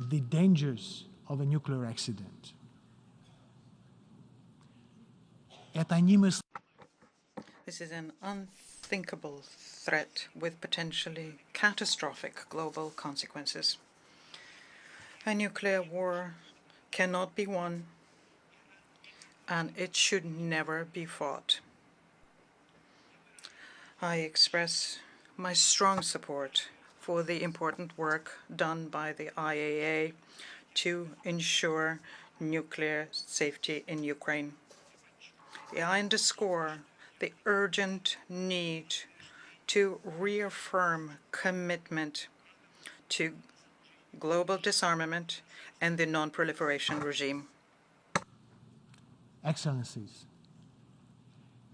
the dangers of a nuclear accident. This is an unthinkable threat with potentially catastrophic global consequences. A nuclear war cannot be won, and it should never be fought. I express my strong support for the important work done by the IAEA to ensure nuclear safety in Ukraine. I underscore the urgent need to reaffirm commitment to global disarmament and the non-proliferation regime. Excellencies,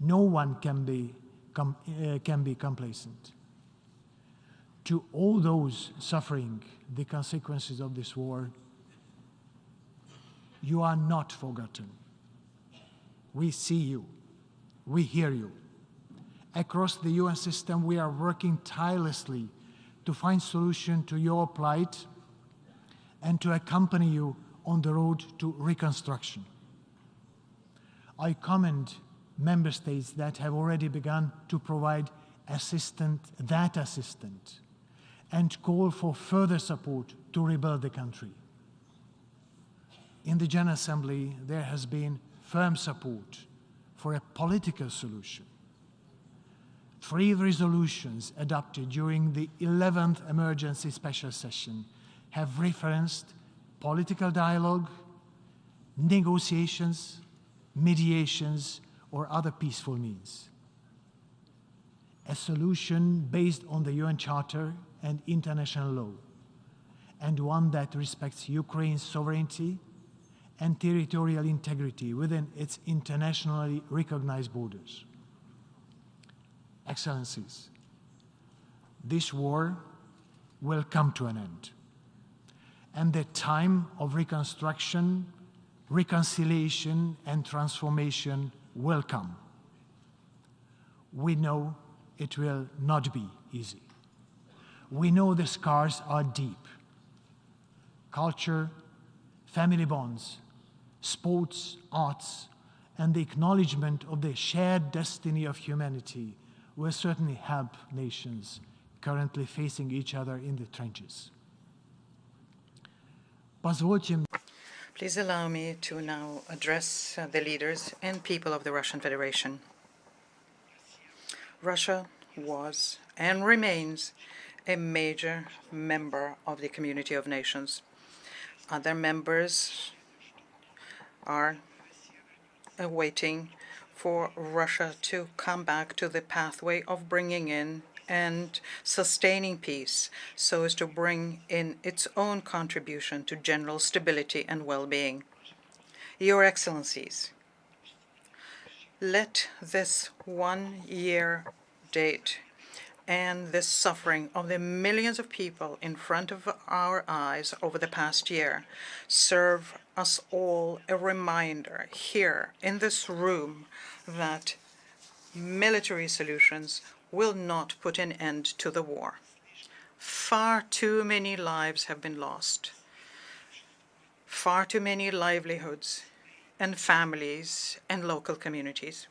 no one can be complacent. To all those suffering the consequences of this war, you are not forgotten. We see you, we hear you. Across the UN system, we are working tirelessly to find solutions to your plight and to accompany you on the road to reconstruction. I commend member states that have already begun to provide that assistance, and call for further support to rebuild the country. In the General Assembly, there has been firm support for a political solution. 3 resolutions adopted during the 11th Emergency Special Session have referenced political dialogue, negotiations, mediations, or other peaceful means. A solution based on the UN Charter and international law, and one that respects Ukraine's sovereignty and territorial integrity within its internationally recognized borders. Excellencies, this war will come to an end, and the time of reconstruction, reconciliation, and transformation will come. We know it will not be easy. We know the scars are deep. Culture, family bonds, sports, arts, and the acknowledgement of the shared destiny of humanity will certainly help nations currently facing each other in the trenches. Please allow me to now address the leaders and people of the Russian Federation. Russia was and remains a major member of the community of nations. Other members are awaiting for Russia to come back to the pathway of bringing in and sustaining peace so as to bring in its own contribution to general stability and well-being. Your Excellencies, let this one-year date and the suffering of the millions of people in front of our eyes over the past year serve us all a reminder here in this room that military solutions will not put an end to the war. Far too many lives have been lost. Far too many livelihoods and families and local communities.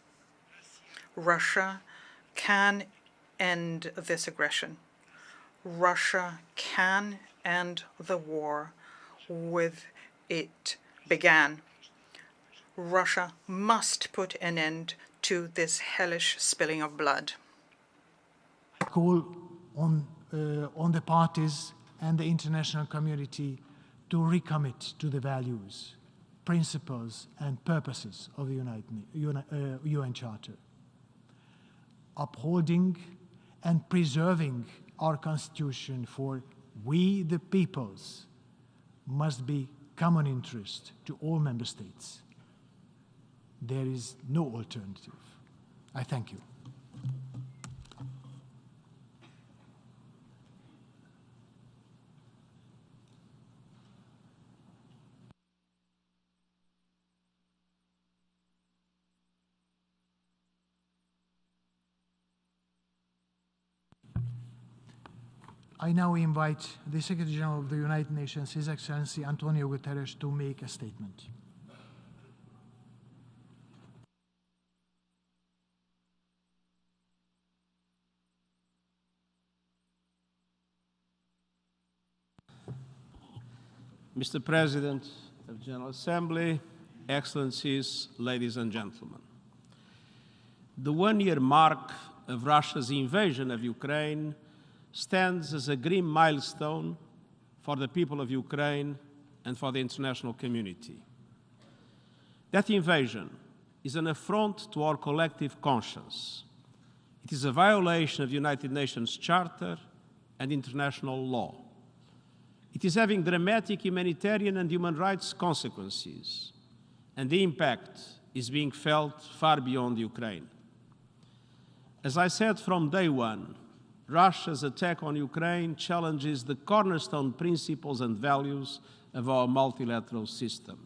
Russia can end this aggression. Russia can end the war with it began. Russia must put an end to this hellish spilling of blood. Call on the parties and the international community to recommit to the values, principles, and purposes of the UN Charter. Upholding and preserving our Constitution for we the peoples must be common interest to all member states. There is no alternative. I thank you. I now invite the Secretary General of the United Nations, His Excellency Antonio Guterres, to make a statement. Mr. President of the General Assembly, Excellencies, ladies and gentlemen. The one-year mark of Russia's invasion of Ukraine stands as a grim milestone for the people of Ukraine and for the international community. That invasion is an affront to our collective conscience. It is a violation of the United Nations Charter and international law. It is having dramatic humanitarian and human rights consequences, and the impact is being felt far beyond Ukraine. As I said from day one, Russia's attack on Ukraine challenges the cornerstone principles and values of our multilateral system.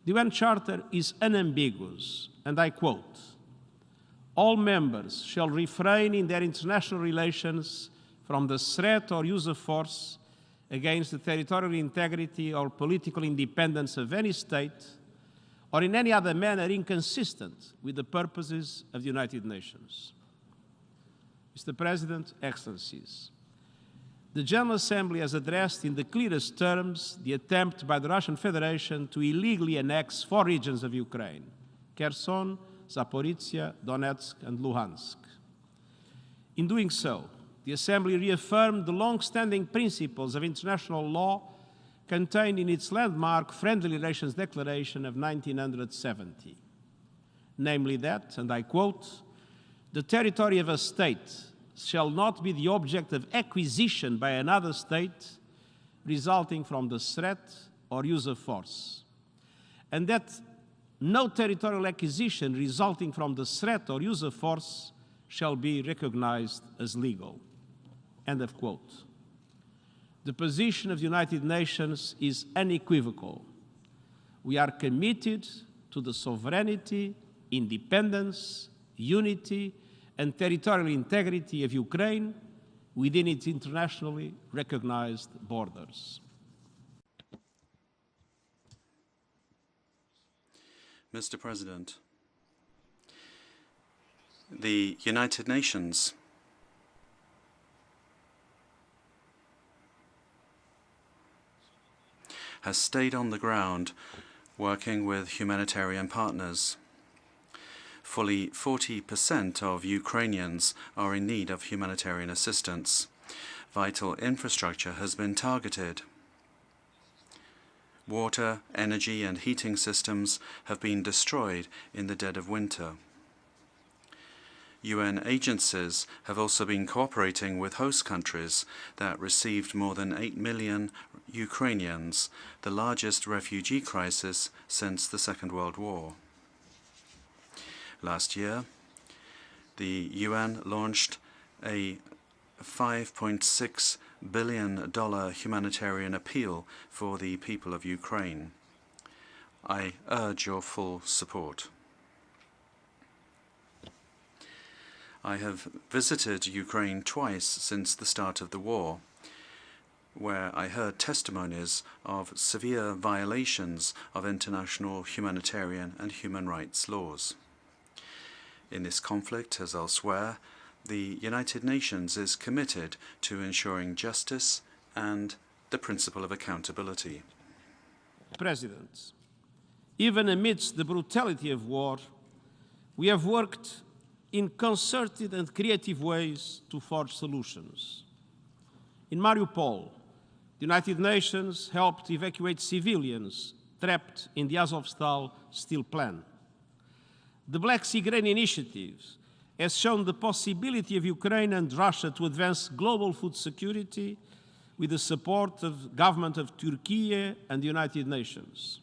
The UN Charter is unambiguous, and I quote, "All members shall refrain in their international relations from the threat or use of force against the territorial integrity or political independence of any state, or in any other manner inconsistent with the purposes of the United Nations." Mr. President, Excellencies, the General Assembly has addressed in the clearest terms the attempt by the Russian Federation to illegally annex 4 regions of Ukraine: Kherson, Zaporizhia, Donetsk, and Luhansk. In doing so, the Assembly reaffirmed the long-standing principles of international law contained in its landmark Friendly Relations Declaration of 1970. Namely that, and I quote, "The territory of a state shall not be the object of acquisition by another state resulting from the threat or use of force, and that no territorial acquisition resulting from the threat or use of force shall be recognized as legal." End of quote. The position of the United Nations is unequivocal. We are committed to the sovereignty, independence, unity, and territorial integrity of Ukraine within its internationally recognized borders. Mr. President, the United Nations has stayed on the ground working with humanitarian partners. Fully 40% of Ukrainians are in need of humanitarian assistance. Vital infrastructure has been targeted. Water, energy, and heating systems have been destroyed in the dead of winter. UN agencies have also been cooperating with host countries that received more than 8 million Ukrainians, the largest refugee crisis since the Second World War. Last year, the UN launched a $5.6 billion humanitarian appeal for the people of Ukraine. I urge your full support. I have visited Ukraine twice since the start of the war, where I heard testimonies of severe violations of international humanitarian and human rights laws. In this conflict, as elsewhere, the United Nations is committed to ensuring justice and the principle of accountability. President, even amidst the brutality of war, we have worked in concerted and creative ways to forge solutions. In Mariupol, the United Nations helped evacuate civilians trapped in the Azovstal steel plant. The Black Sea Grain Initiative has shown the possibility of Ukraine and Russia to advance global food security with the support of the government of Turkey and the United Nations.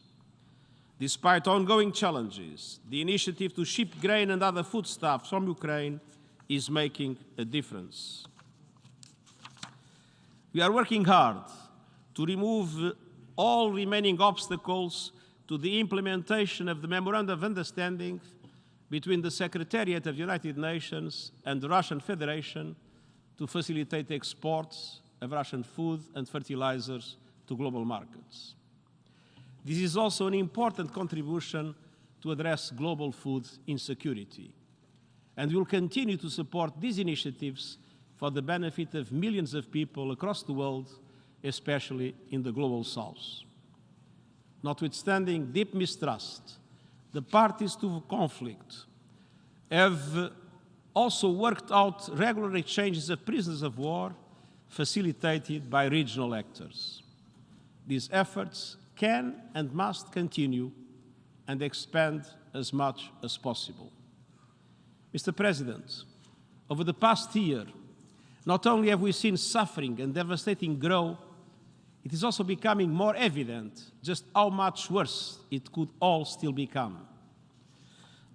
Despite ongoing challenges, the initiative to ship grain and other foodstuffs from Ukraine is making a difference. We are working hard to remove all remaining obstacles to the implementation of the Memorandum of Understanding between the Secretariat of the United Nations and the Russian Federation to facilitate exports of Russian food and fertilizers to global markets. This is also an important contribution to address global food insecurity, and will continue to support these initiatives for the benefit of millions of people across the world, especially in the global south. Notwithstanding deep mistrust, the parties to the conflict have also worked out regular exchanges of prisoners of war facilitated by regional actors. These efforts can and must continue and expand as much as possible. Mr. President, over the past year, not only have we seen suffering and devastating grow, it is also becoming more evident just how much worse it could all still become.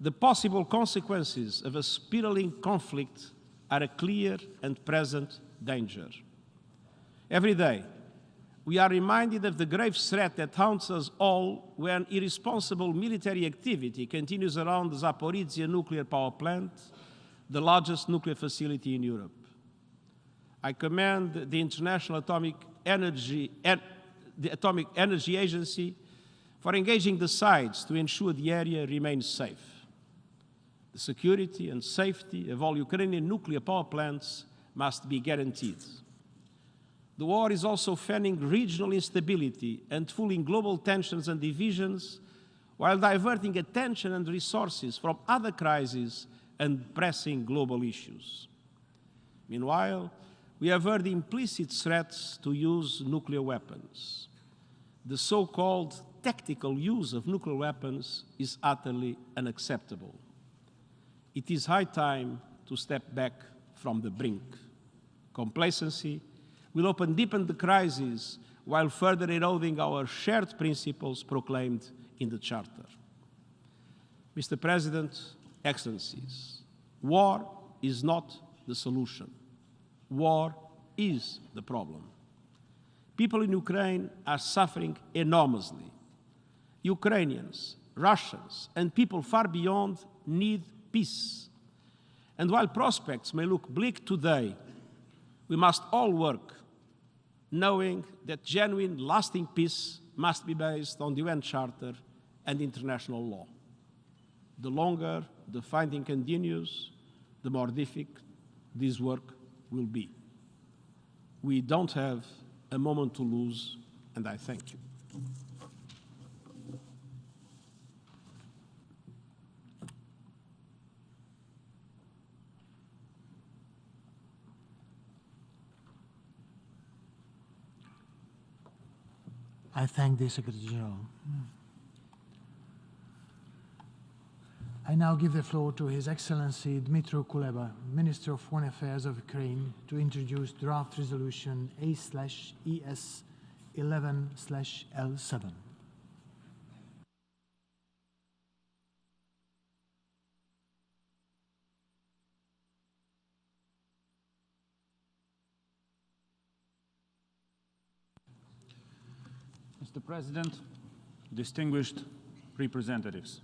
The possible consequences of a spiraling conflict are a clear and present danger. Every day, we are reminded of the grave threat that haunts us all when irresponsible military activity continues around the Zaporizhzhia nuclear power plant, the largest nuclear facility in Europe. I commend the International Atomic Energy Agency for engaging the sides to ensure the area remains safe. The security and safety of all Ukrainian nuclear power plants must be guaranteed. The war is also fanning regional instability and fueling global tensions and divisions, while diverting attention and resources from other crises and pressing global issues. Meanwhile, we have heard implicit threats to use nuclear weapons. The so-called tactical use of nuclear weapons is utterly unacceptable. It is high time to step back from the brink. Complacency will often deepen the crisis while further eroding our shared principles proclaimed in the Charter. Mr. President, Excellencies, war is not the solution. War is the problem. People in Ukraine are suffering enormously. Ukrainians, Russians, and people far beyond need peace. And while prospects may look bleak today, we must all work knowing that genuine, lasting peace must be based on the UN Charter and international law. The longer the fighting continues, the more difficult this work will be. We don't have a moment to lose, and I thank you. I thank the Secretary General. I now give the floor to His Excellency Dmytro Kuleba, Minister of Foreign Affairs of Ukraine, to introduce draft resolution A/ES11/L7. Mr. President, distinguished representatives,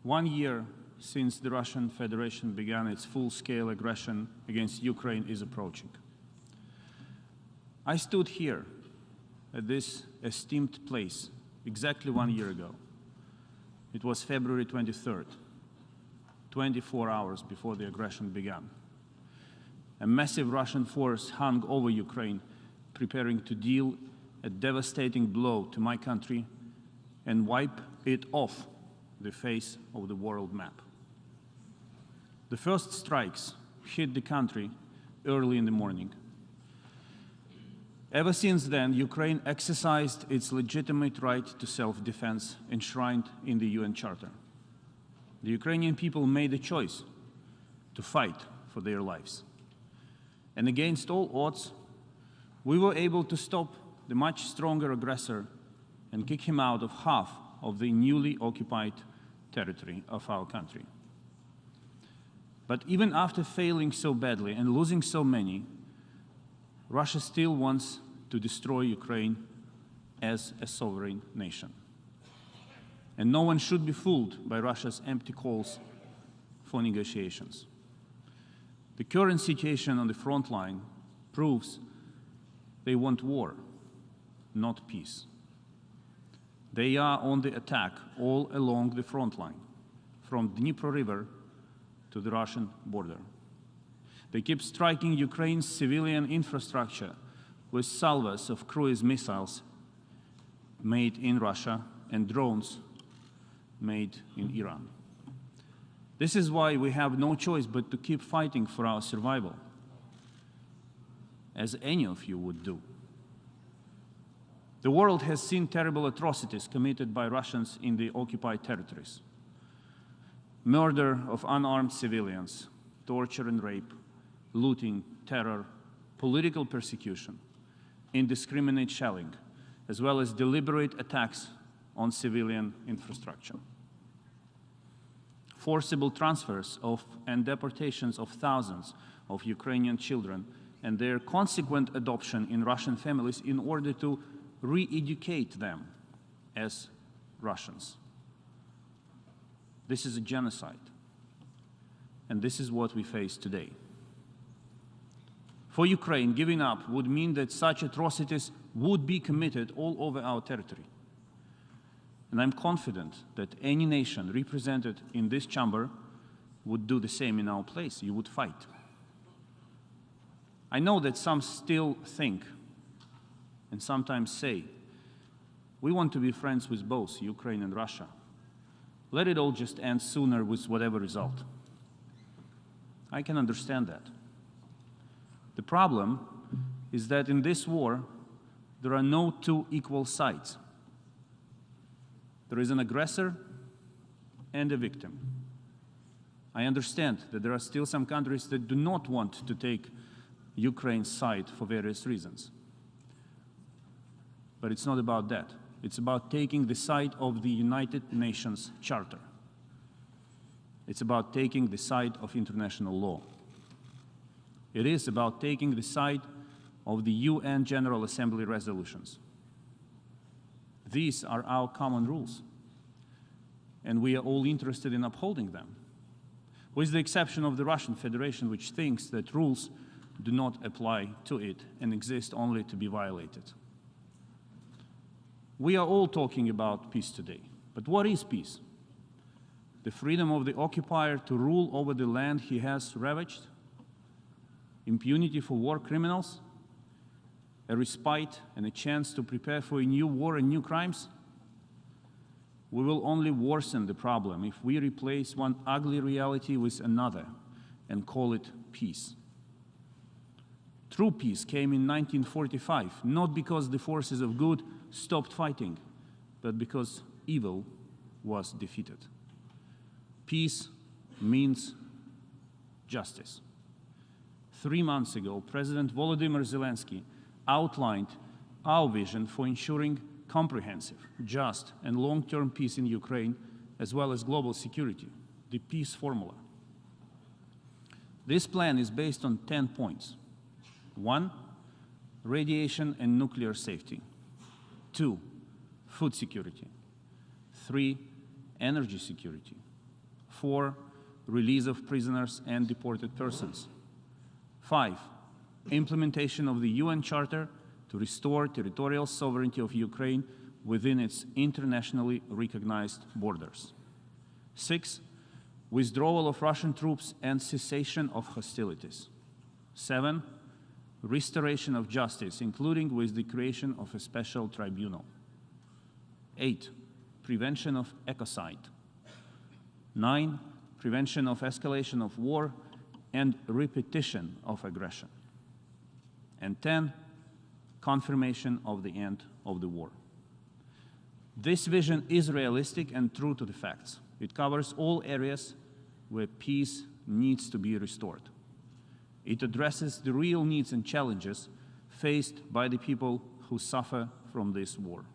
1 year since the Russian Federation began its full-scale aggression against Ukraine is approaching. I stood here at this esteemed place exactly 1 year ago. It was February 23rd, 24 hours before the aggression began. A massive Russian force hung over Ukraine, preparing to deal a devastating blow to my country and wipe it off the face of the world map. The first strikes hit the country early in the morning. Ever since then, Ukraine exercised its legitimate right to self-defense enshrined in the UN Charter. The Ukrainian people made a choice to fight for their lives. And against all odds, we were able to stop the much stronger aggressor and kick him out of half of the newly occupied territory of our country. But even after failing so badly and losing so many, Russia still wants to destroy Ukraine as a sovereign nation. And no one should be fooled by Russia's empty calls for negotiations. The current situation on the front line proves they want war, not peace. They are on the attack all along the front line, from Dnipro River to the Russian border. They keep striking Ukraine's civilian infrastructure with salvos of cruise missiles made in Russia and drones made in Iran. This is why we have no choice but to keep fighting for our survival, as any of you would do. The world has seen terrible atrocities committed by Russians in the occupied territories. Murder of unarmed civilians, torture and rape, looting, terror, political persecution, indiscriminate shelling, as well as deliberate attacks on civilian infrastructure. Forcible transfers of and deportations of thousands of Ukrainian children and their consequent adoption in Russian families in order to re-educate them as Russians. This is a genocide, and this is what we face today. For Ukraine, giving up would mean that such atrocities would be committed all over our territory. And I'm confident that any nation represented in this chamber would do the same in our place. You would fight. I know that some still think and sometimes say, we want to be friends with both Ukraine and Russia. Let it all just end sooner with whatever result. I can understand that. The problem is that in this war, there are no two equal sides. There is an aggressor and a victim. I understand that there are still some countries that do not want to take Ukraine's side for various reasons. But it's not about that. It's about taking the side of the United Nations Charter. It's about taking the side of international law. It is about taking the side of the UN General Assembly resolutions. These are our common rules, and we are all interested in upholding them, with the exception of the Russian Federation, which thinks that rules do not apply to it and exist only to be violated. We are all talking about peace today, but what is peace? The freedom of the occupier to rule over the land he has ravaged? Impunity for war criminals? A respite and a chance to prepare for a new war and new crimes? We will only worsen the problem if we replace one ugly reality with another and call it peace. True peace came in 1945, not because the forces of good stopped fighting, but because evil was defeated. Peace means justice. 3 months ago, President Volodymyr Zelensky outlined our vision for ensuring comprehensive, just, and long-term peace in Ukraine, as well as global security, the peace formula. This plan is based on 10 points. 1, radiation and nuclear safety. 2, food security. 3, energy security. 4, release of prisoners and deported persons. 5, implementation of the UN Charter to restore territorial sovereignty of Ukraine within its internationally recognized borders. 6, withdrawal of Russian troops and cessation of hostilities. 7, restoration of justice, including with the creation of a special tribunal. 8, prevention of ecocide. 9, prevention of escalation of war and repetition of aggression. And 10, confirmation of the end of the war. This vision is realistic and true to the facts. It covers all areas where peace needs to be restored. It addresses the real needs and challenges faced by the people who suffer from this war.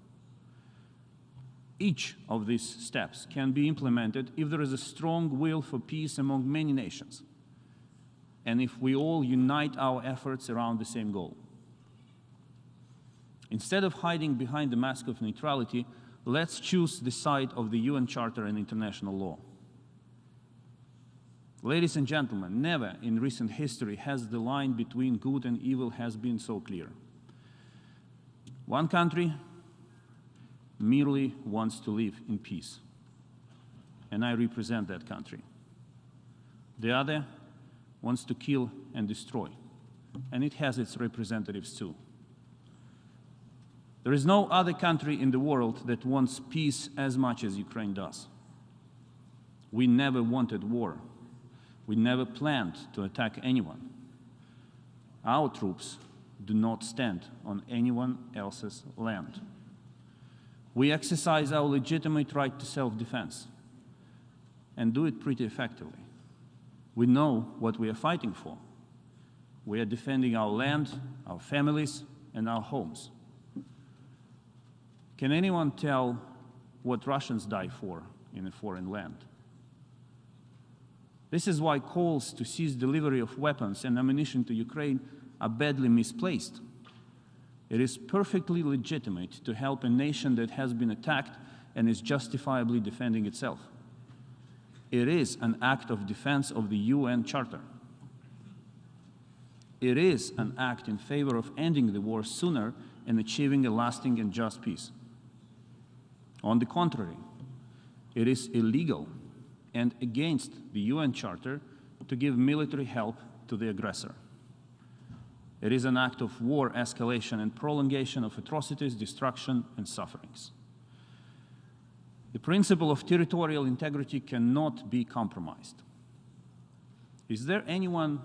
Each of these steps can be implemented if there is a strong will for peace among many nations, and if we all unite our efforts around the same goal. Instead of hiding behind the mask of neutrality, let's choose the side of the UN Charter and international law. Ladies and gentlemen, never in recent history has the line between good and evil has been so clear. One country merely wants to live in peace, and I represent that country. The other wants to kill and destroy, and it has its representatives too. There is no other country in the world that wants peace as much as Ukraine does. We never wanted war. We never planned to attack anyone. Our troops do not stand on anyone else's land. We exercise our legitimate right to self-defense and do it pretty effectively. We know what we are fighting for. We are defending our land, our families, and our homes. Can anyone tell what Russians die for in a foreign land? This is why calls to cease delivery of weapons and ammunition to Ukraine are badly misplaced. It is perfectly legitimate to help a nation that has been attacked and is justifiably defending itself. It is an act of defense of the UN Charter. It is an act in favor of ending the war sooner and achieving a lasting and just peace. On the contrary, it is illegal and against the UN Charter to give military help to the aggressor. It is an act of war escalation and prolongation of atrocities, destruction, and sufferings. The principle of territorial integrity cannot be compromised. Is there anyone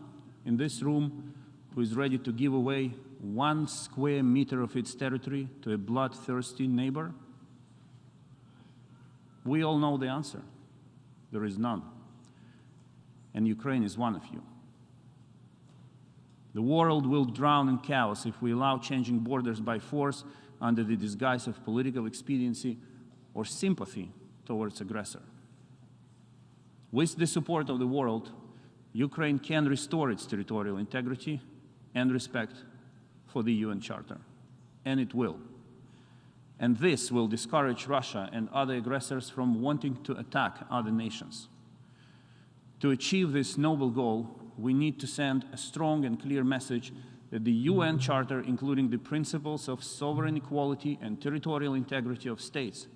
in this room who is ready to give away 1 square meter of its territory to a bloodthirsty neighbor? We all know the answer. There is none. And Ukraine is one of you. The world will drown in chaos if we allow changing borders by force under the disguise of political expediency or sympathy towards aggressor. With the support of the world, Ukraine can restore its territorial integrity and respect for the UN Charter, and it will. And this will discourage Russia and other aggressors from wanting to attack other nations. To achieve this noble goal, we need to send a strong and clear message that the UN Charter, including the principles of sovereign equality and territorial integrity of states,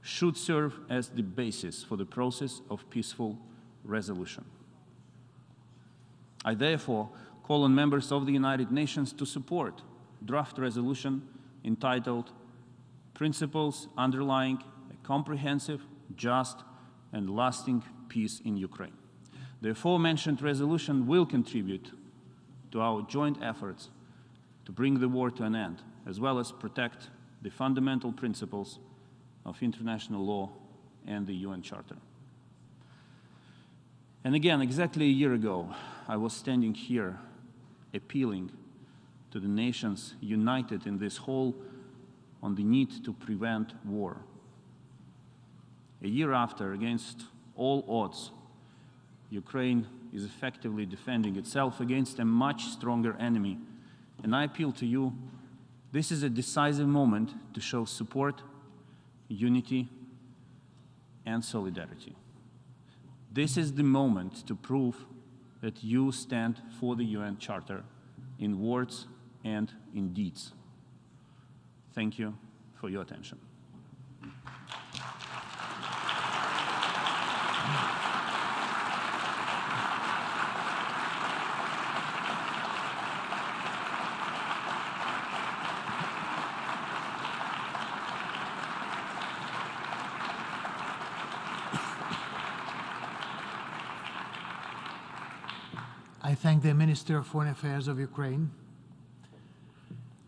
should serve as the basis for the process of peaceful resolution. I therefore call on members of the United Nations to support draft resolution entitled Principles Underlying a Comprehensive, Just, and Lasting Peace in Ukraine. The aforementioned resolution will contribute to our joint efforts to bring the war to an end, as well as protect the fundamental principles of international law and the UN Charter. And again, exactly a year ago, I was standing here appealing to the nations united in this hall on the need to prevent war. A year after, against all odds, Ukraine is effectively defending itself against a much stronger enemy. And I appeal to you, this is a decisive moment to show support, unity, and solidarity. This is the moment to prove that you stand for the UN Charter in words and in deeds. Thank you for your attention. I thank the Minister of Foreign Affairs of Ukraine.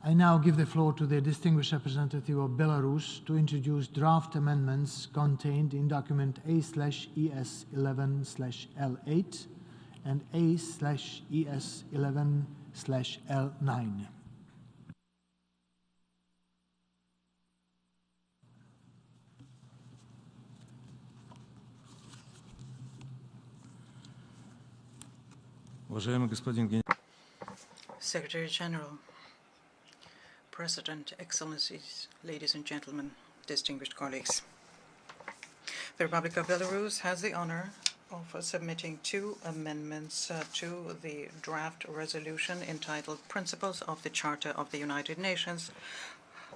I now give the floor to the distinguished representative of Belarus to introduce draft amendments contained in document A/ES11/L8 and A/ES11/L9. Secretary General, President, Excellencies, ladies and gentlemen, distinguished colleagues. The Republic of Belarus has the honor of submitting two amendments to the draft resolution entitled Principles of the Charter of the United Nations,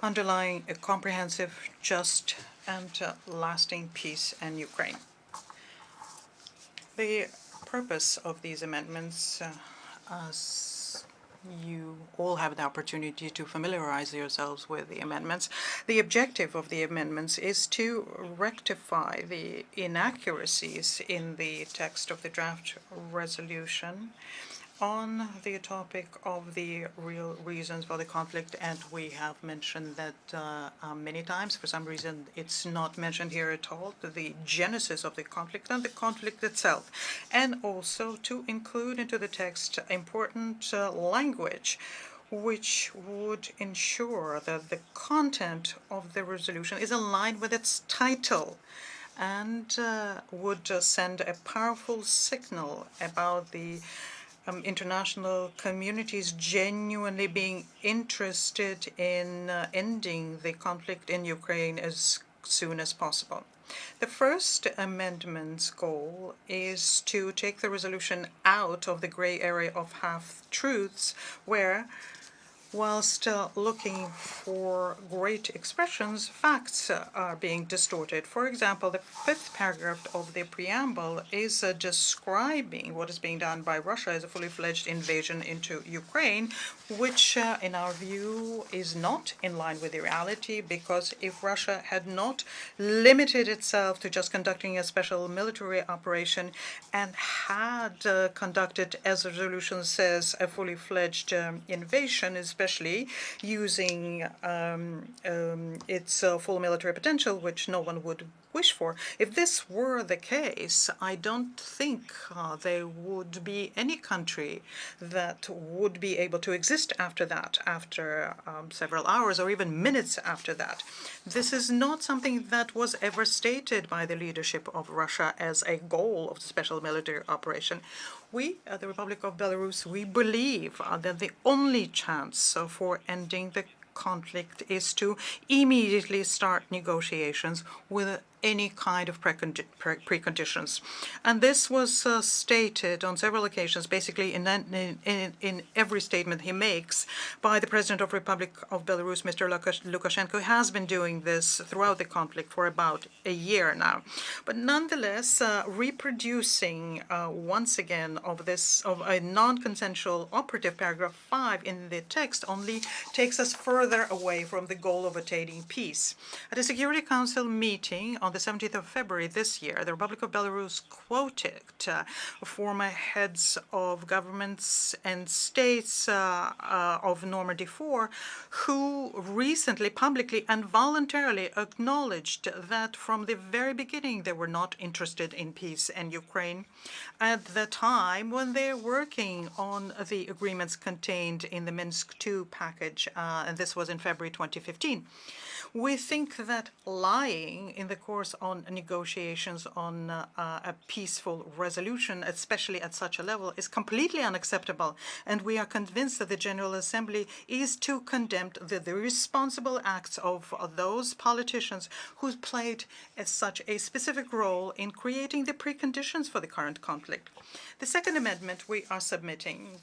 underlying a comprehensive, just, and lasting peace in Ukraine. The purpose of these amendments, as you all have the opportunity to familiarize yourselves with the amendments. The objective of the amendments is to rectify the inaccuracies in the text of the draft resolution on the topic of the real reasons for the conflict, and we have mentioned that many times. For some reason, it's not mentioned here at all, the genesis of the conflict and the conflict itself, and also to include into the text important language which would ensure that the content of the resolution is aligned with its title and would send a powerful signal about the international communities genuinely being interested in ending the conflict in Ukraine as soon as possible. The first amendment's goal is to take the resolution out of the gray area of half-truths, where, whilst looking for great expressions, facts are being distorted. For example, the fifth paragraph of the preamble is describing what is being done by Russia as a fully fledged invasion into Ukraine, which, in our view, is not in line with the reality, because if Russia had not limited itself to just conducting a special military operation and had conducted, as the resolution says, a fully fledged invasion, especially using its full military potential, which no one would wish for. If this were the case, I don't think there would be any country that would be able to exist after that, after several hours or even minutes after that. This is not something that was ever stated by the leadership of Russia as a goal of the special military operation. We, the Republic of Belarus, we believe that the only chance for ending the conflict is to immediately start negotiations with any kind of preconditions. And this was stated on several occasions, basically in every statement he makes, by the President of the Republic of Belarus, Mr. Lukashenko, who has been doing this throughout the conflict for about a year now. But nonetheless, reproducing once again of a non-consensual operative paragraph 5 in the text only takes us further away from the goal of attaining peace. At a Security Council meeting on the 17th of February this year, the Republic of Belarus quoted former heads of governments and states of Normandy 4, who recently publicly and voluntarily acknowledged that from the very beginning they were not interested in peace in Ukraine at the time when they're working on the agreements contained in the Minsk II package, and this was in February 2015. We think that lying in the course on negotiations on a peaceful resolution, especially at such a level, is completely unacceptable, and we are convinced that the General Assembly is to condemn the irresponsible acts of those politicians who played such a specific role in creating the preconditions for the current conflict. The second amendment we are submitting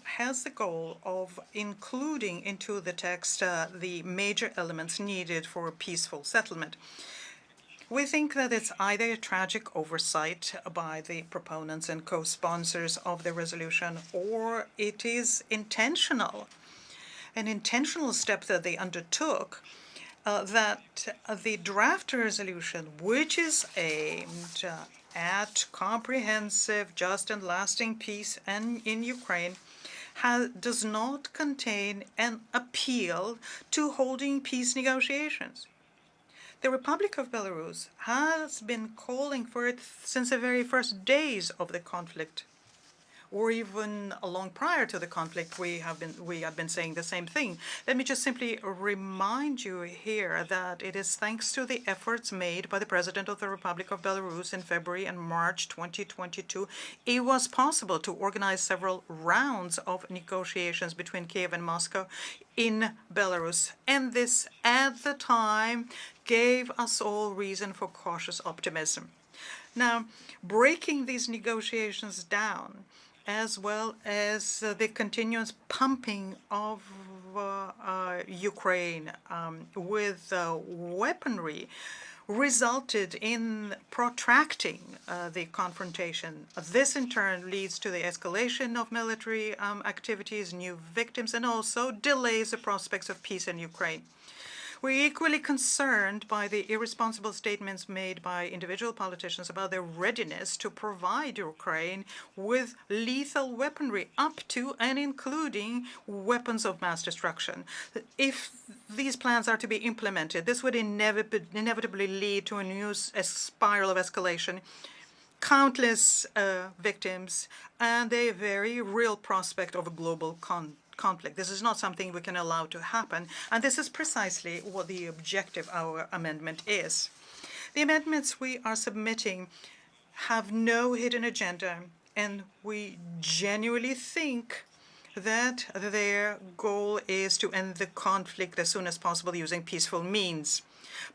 has the goal of including into the text the major elements needed for a peaceful settlement. We think that it's either a tragic oversight by the proponents and co-sponsors of the resolution, or it is intentional, an intentional step that they undertook, that the draft resolution, which is aimed at comprehensive, just, and lasting peace in Ukraine, does not contain an appeal to holding peace negotiations. The Republic of Belarus has been calling for it since the very first days of the conflict, or even long prior to the conflict. We have been saying the same thing. Let me just simply remind you here that it is thanks to the efforts made by the President of the Republic of Belarus in February and March 2022, it was possible to organize several rounds of negotiations between Kiev and Moscow in Belarus. And this, at the time, gave us all reason for cautious optimism. Now, breaking these negotiations down, as well as the continuous pumping of Ukraine with weaponry, resulted in protracting the confrontation. This in turn leads to the escalation of military activities, new victims, and also delays the prospects of peace in Ukraine. We're equally concerned by the irresponsible statements made by individual politicians about their readiness to provide Ukraine with lethal weaponry, up to and including weapons of mass destruction. If these plans are to be implemented, this would inevitably lead to a new spiral of escalation, countless victims, and a very real prospect of a global conflict. This is not something we can allow to happen, and this is precisely what the objective of our amendment is. The amendments we are submitting have no hidden agenda, and we genuinely think that their goal is to end the conflict as soon as possible using peaceful means.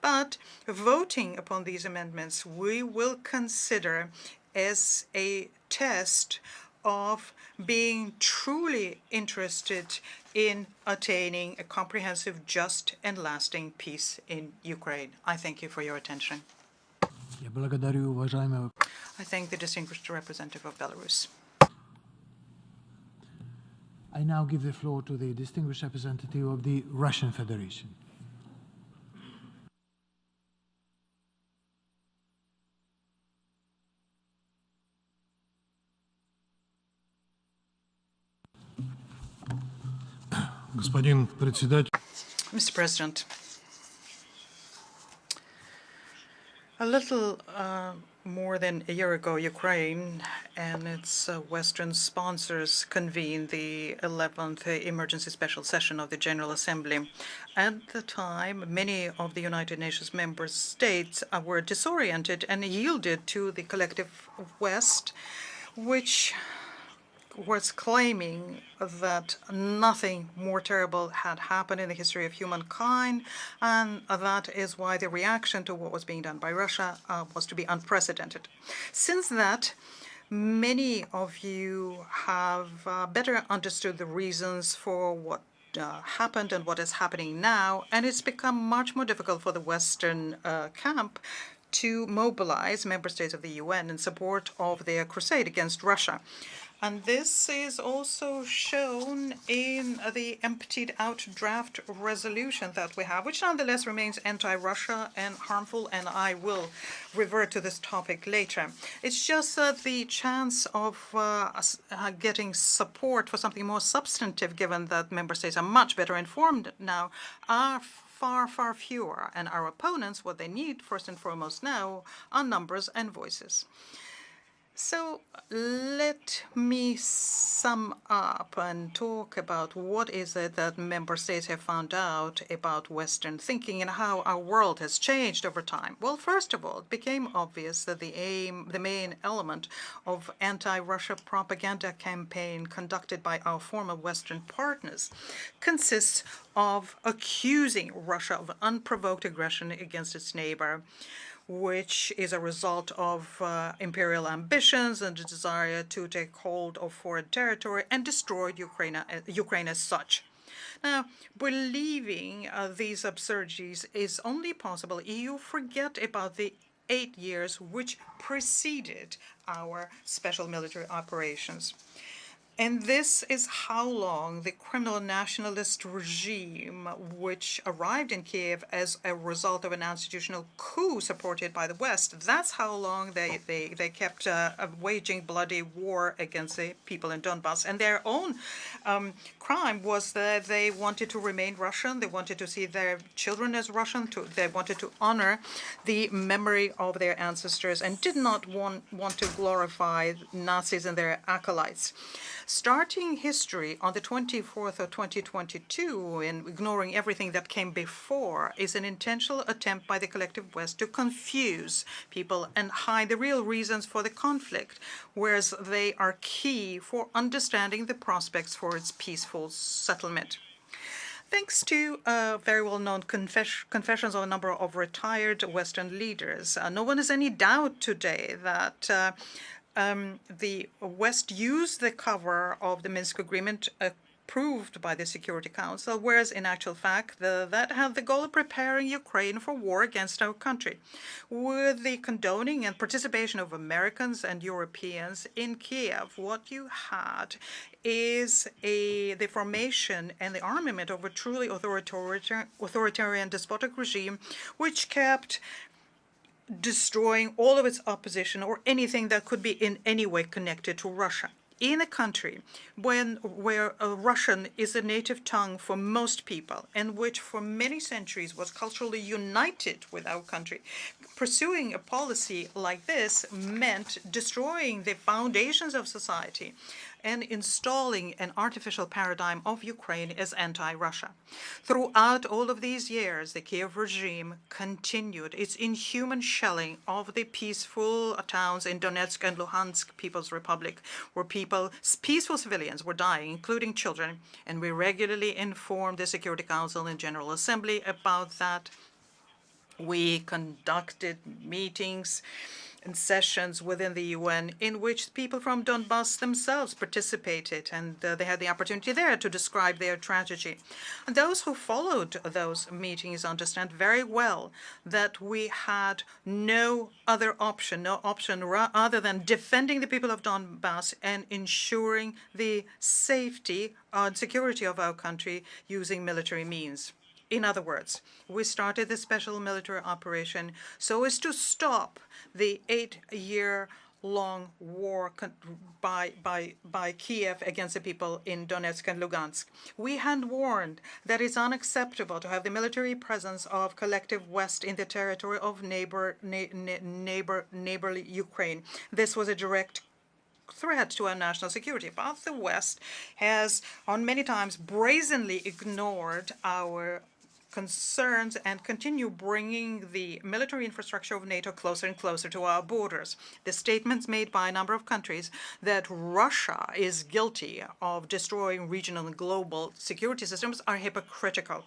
But voting upon these amendments, we will consider as a test of being truly interested in attaining a comprehensive, just, and lasting peace in Ukraine. I thank you for your attention. I thank the distinguished representative of Belarus. I now give the floor to the distinguished representative of the Russian Federation. Mr. President, a little more than a year ago, Ukraine and its Western sponsors convened the 11th Emergency Special Session of the General Assembly. At the time, many of the United Nations member states were disoriented and yielded to the collective West, which was claiming that nothing more terrible had happened in the history of humankind, and that is why the reaction to what was being done by Russia was to be unprecedented. Since that, many of you have better understood the reasons for what happened and what is happening now, and it's become much more difficult for the Western camp to mobilize member states of the UN in support of their crusade against Russia. And this is also shown in the emptied out draft resolution that we have, which nonetheless remains anti-Russia and harmful, and I will revert to this topic later. It's just that the chance of getting support for something more substantive, given that member states are much better informed now, are far, far fewer. And our opponents, what they need first and foremost now, are numbers and voices. So let me sum up and talk about what is it that member states have found out about Western thinking and how our world has changed over time. Well, first of all, it became obvious that the main element of anti-Russia propaganda campaign conducted by our former Western partners consists of accusing Russia of unprovoked aggression against its neighbor, which is a result of imperial ambitions and a desire to take hold of foreign territory and destroy Ukraine as such. Now, believing these absurdities is only possible if you forget about the 8 years which preceded our special military operations. And this is how long the criminal nationalist regime, which arrived in Kiev as a result of an institutional coup supported by the West, that's how long they kept waging bloody war against the people in Donbass. And their own crime was that they wanted to remain Russian. They wanted to see their children as Russian. They wanted to honor the memory of their ancestors and did not want to glorify Nazis and their acolytes. Starting history on the 24th of 2022 and ignoring everything that came before is an intentional attempt by the collective West to confuse people and hide the real reasons for the conflict, whereas they are key for understanding the prospects for its peaceful settlement. Thanks to very well-known confessions of a number of retired Western leaders, no one has any doubt today that the West used the cover of the Minsk Agreement approved by the Security Council, whereas in actual fact that had the goal of preparing Ukraine for war against our country. With the condoning and participation of Americans and Europeans in Kiev, what you had is the formation and the armament of a truly authoritarian despotic regime, which kept destroying all of its opposition or anything that could be in any way connected to Russia. In a country where Russian is a native tongue for most people, and which for many centuries was culturally united with our country, pursuing a policy like this meant destroying the foundations of society and installing an artificial paradigm of Ukraine as anti-Russia. Throughout all of these years, the Kiev regime continued its inhuman shelling of the peaceful towns in Donetsk and Luhansk People's Republic, where peaceful civilians were dying, including children, and we regularly informed the Security Council and General Assembly about that. We conducted meetings and sessions within the UN in which people from Donbass themselves participated, and they had the opportunity there to describe their tragedy. And those who followed those meetings understand very well that we had no option other than defending the people of Donbass and ensuring the safety and security of our country using military means. In other words, we started the special military operation so as to stop the 8-year-long war by Kiev against the people in Donetsk and Lugansk. We had warned that it's unacceptable to have the military presence of collective West in the territory of neighborly Ukraine. This was a direct threat to our national security. But the West has, on many times, brazenly ignored our concerns and continue bringing the military infrastructure of NATO closer and closer to our borders. The statements made by a number of countries that Russia is guilty of destroying regional and global security systems are hypocritical.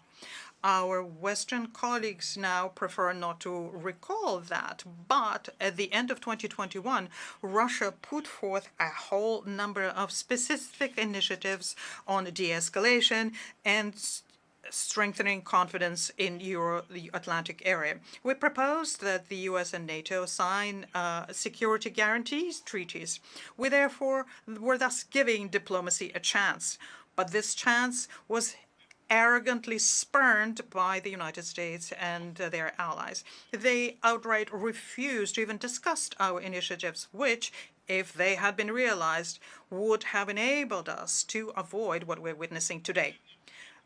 Our Western colleagues now prefer not to recall that, but at the end of 2021, Russia put forth a whole number of specific initiatives on de-escalation and strengthening confidence in the Atlantic area. We proposed that the US and NATO sign security guarantees treaties. We therefore were thus giving diplomacy a chance. But this chance was arrogantly spurned by the United States and their allies. They outright refused to even discuss our initiatives, which, if they had been realized, would have enabled us to avoid what we're witnessing today.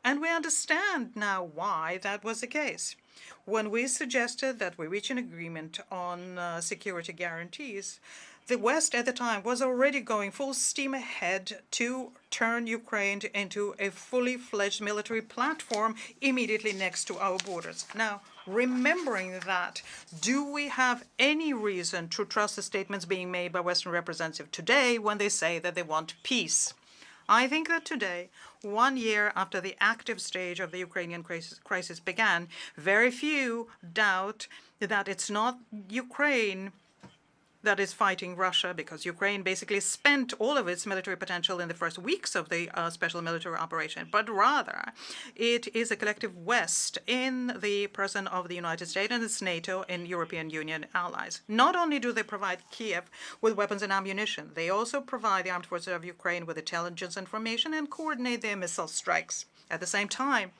And we understand now why that was the case. When we suggested that we reach an agreement on security guarantees, the West at the time was already going full steam ahead to turn Ukraine into a fully fledged military platform immediately next to our borders. Now, remembering that, do we have any reason to trust the statements being made by Western representatives today when they say that they want peace? I think that today, 1 year after the active stage of the Ukrainian crisis began, very few doubt that it's not Ukraine that is fighting Russia, because Ukraine basically spent all of its military potential in the first weeks of the special military operation, but rather it is a collective West in the person of the United States and its NATO and European Union allies. Not only do they provide Kiev with weapons and ammunition, they also provide the armed forces of Ukraine with intelligence information and coordinate their missile strikes. At the same time,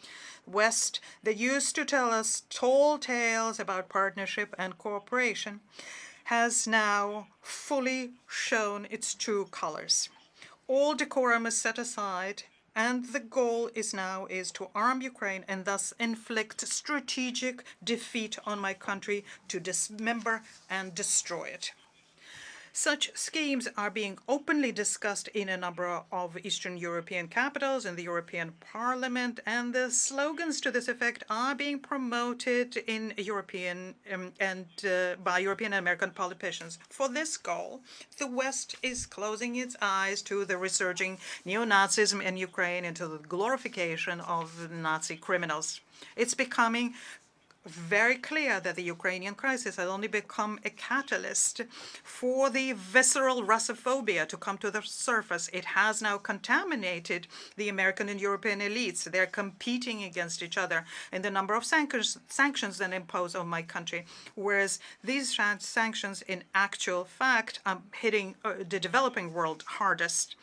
West, they used to tell us tall tales about partnership and cooperation, has now fully shown its true colors. All decorum is set aside, and the goal is to arm Ukraine and thus inflict strategic defeat on my country, to dismember and destroy it. Such schemes are being openly discussed in a number of Eastern European capitals, in the European Parliament, and the slogans to this effect are being promoted in European by European and American politicians. For this goal, the West is closing its eyes to the resurging neo-Nazism in Ukraine and to the glorification of Nazi criminals. It's becoming very clear that the Ukrainian crisis has only become a catalyst for the visceral Russophobia to come to the surface. It has now contaminated the American and European elites. They're competing against each other in the number of sanctions that impose on my country, whereas these sanctions in actual fact are hitting the developing world hardest.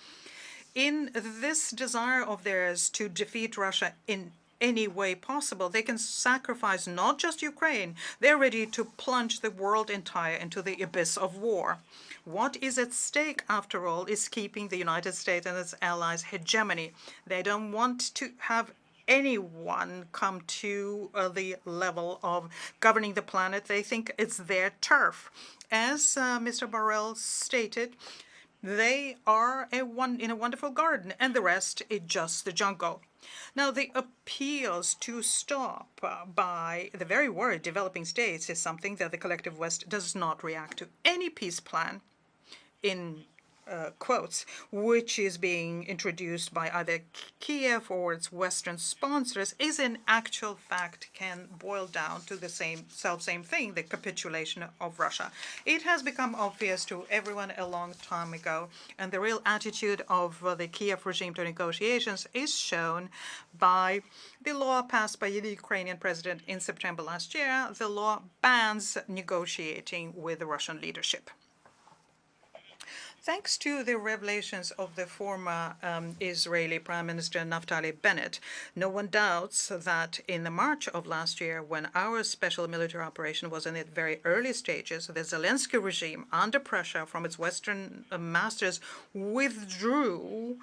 In this desire of theirs to defeat Russia in any way possible, they can sacrifice not just Ukraine, they're ready to plunge the world entire into the abyss of war. What is at stake, after all, is keeping the United States and its allies' hegemony. They don't want to have anyone come to the level of governing the planet. They think it's their turf. As Mr. Borrell stated, they are in a wonderful garden, and the rest is just the jungle. Now, the appeals to stop by the very word developing states is something that the collective West does not react to. Any peace plan, in quotes, which is being introduced by either Kiev or its Western sponsors, is in actual fact can boil down to the same thing, the capitulation of Russia. It has become obvious to everyone a long time ago, and the real attitude of the Kiev regime to negotiations is shown by the law passed by the Ukrainian president in September last year. The law bans negotiating with the Russian leadership. Thanks to the revelations of the former Israeli Prime Minister Naftali Bennett, no one doubts that in the March of last year, when our special military operation was in its very early stages, the Zelensky regime, under pressure from its Western masters, withdrew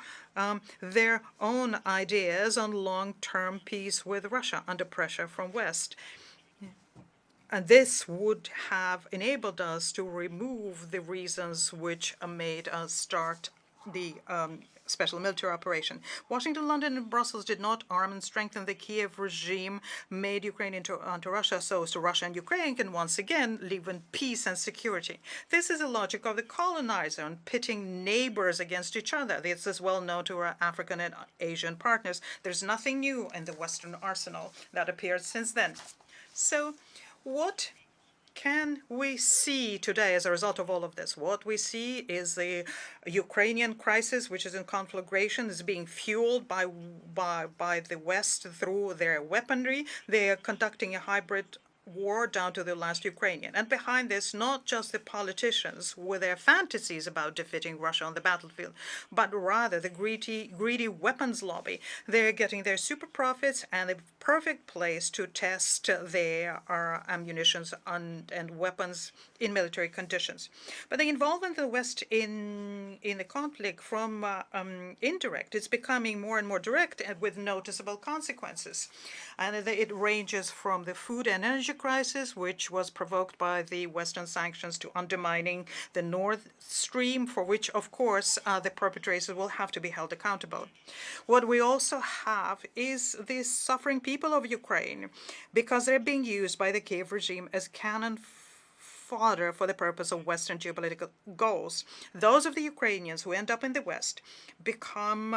their own ideas on long-term peace with Russia under pressure from West. And this would have enabled us to remove the reasons which made us start the special military operation. Washington, London, and Brussels did not arm and strengthen the Kiev regime, made Ukraine into Russia, so as to Russia and Ukraine can once again live in peace and security. This is the logic of the colonizer and pitting neighbors against each other. This is well known to our African and Asian partners. There's nothing new in the Western arsenal that appeared since then. So, what can we see today as a result of all of this? What we see is the Ukrainian crisis, which is in conflagration, is being fueled by the West through their weaponry. They are conducting a hybrid war down to the last Ukrainian. And behind this, not just the politicians with their fantasies about defeating Russia on the battlefield, but rather the greedy weapons lobby. They're getting their super profits and the perfect place to test their ammunitions and weapons in military conditions. But the involvement of the West in the conflict from indirect, it's becoming more and more direct and with noticeable consequences. And it ranges from the food and energy crisis, which was provoked by the Western sanctions, to undermining the Nord Stream, for which, of course, the perpetrators will have to be held accountable. What we also have is the suffering people of Ukraine, because they're being used by the Kiev regime as cannon fodder for the purpose of Western geopolitical goals. Those of the Ukrainians who end up in the West become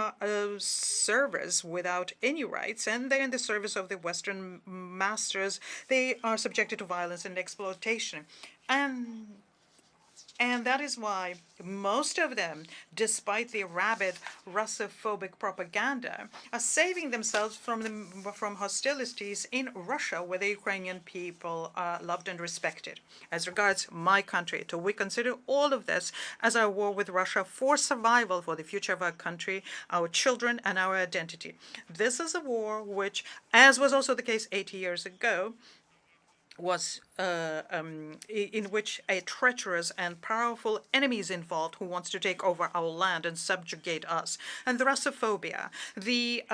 servers without any rights, and they're in the service of the Western masters. They are subjected to violence and exploitation. And that is why most of them, despite the rabid Russophobic propaganda, are saving themselves from hostilities in Russia, where the Ukrainian people are loved and respected. As regards my country, we consider all of this as our war with Russia for survival, for the future of our country, our children, and our identity. This is a war which, as was also the case 80 years ago, was in which a treacherous and powerful enemy is involved who wants to take over our land and subjugate us. And the Russophobia, the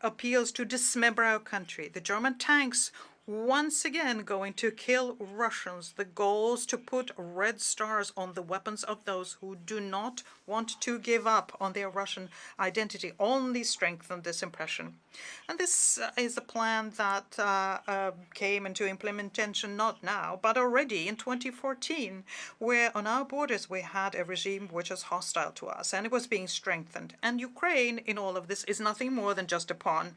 appeals to dismember our country, the German tanks once again going to kill Russians. The goal is to put red stars on the weapons of those who do not want to give up on their Russian identity, only strengthen this impression. And this is a plan that came into implementation not now, but already in 2014, where on our borders we had a regime which was hostile to us, and it was being strengthened. And Ukraine, in all of this, is nothing more than just a pawn.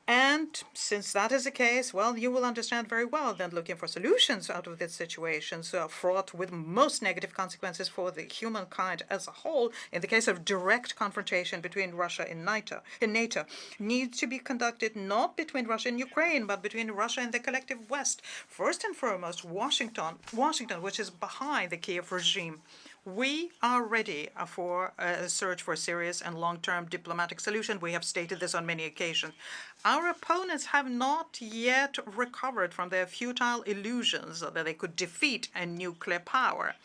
And since that is the case, well, you will understand very well that looking for solutions out of this situation, so fraught with most negative consequences for the humankind as a whole, in the case of direct confrontation between Russia and NATO, needs to be conducted not between Russia and Ukraine, but between Russia and the collective West. First and foremost, Washington, which is behind the Kiev regime. We are ready for a search for a serious and long-term diplomatic solution. We have stated this on many occasions. Our opponents have not yet recovered from their futile illusions that they could defeat a nuclear power.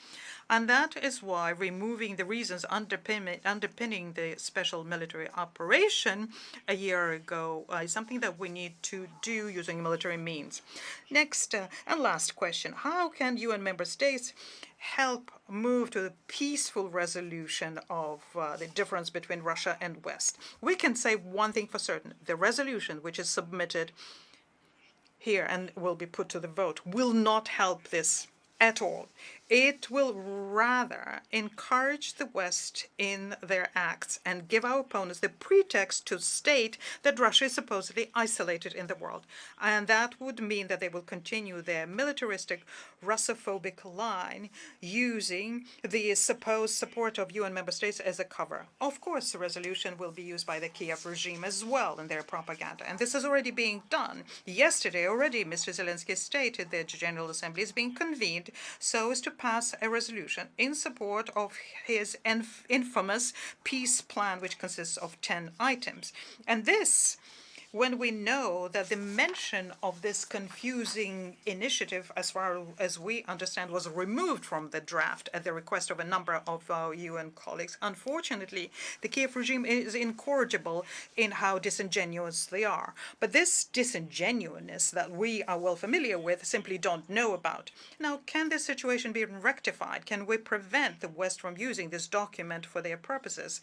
And that is why removing the reasons underpinning the special military operation a year ago is something that we need to do using military means. Next and last question. How can UN member states help move to the peaceful resolution of the difference between Russia and West? We can say one thing for certain. The resolution which is submitted here and will be put to the vote will not help this at all. It will rather encourage the West in their acts and give our opponents the pretext to state that Russia is supposedly isolated in the world. And that would mean that they will continue their militaristic, Russophobic line using the supposed support of UN member states as a cover. Of course, the resolution will be used by the Kiev regime as well in their propaganda. And this is already being done. Yesterday already, Mr. Zelensky stated that the General Assembly is being convened so as to pass a resolution in support of his infamous peace plan, which consists of 10 items. And this, when we know that the mention of this confusing initiative, as far as we understand, was removed from the draft at the request of a number of UN colleagues. Unfortunately, the Kiev regime is incorrigible in how disingenuous they are. But this disingenuousness that we are well familiar with simply don't know about. Now, can this situation be rectified? Can we prevent the West from using this document for their purposes,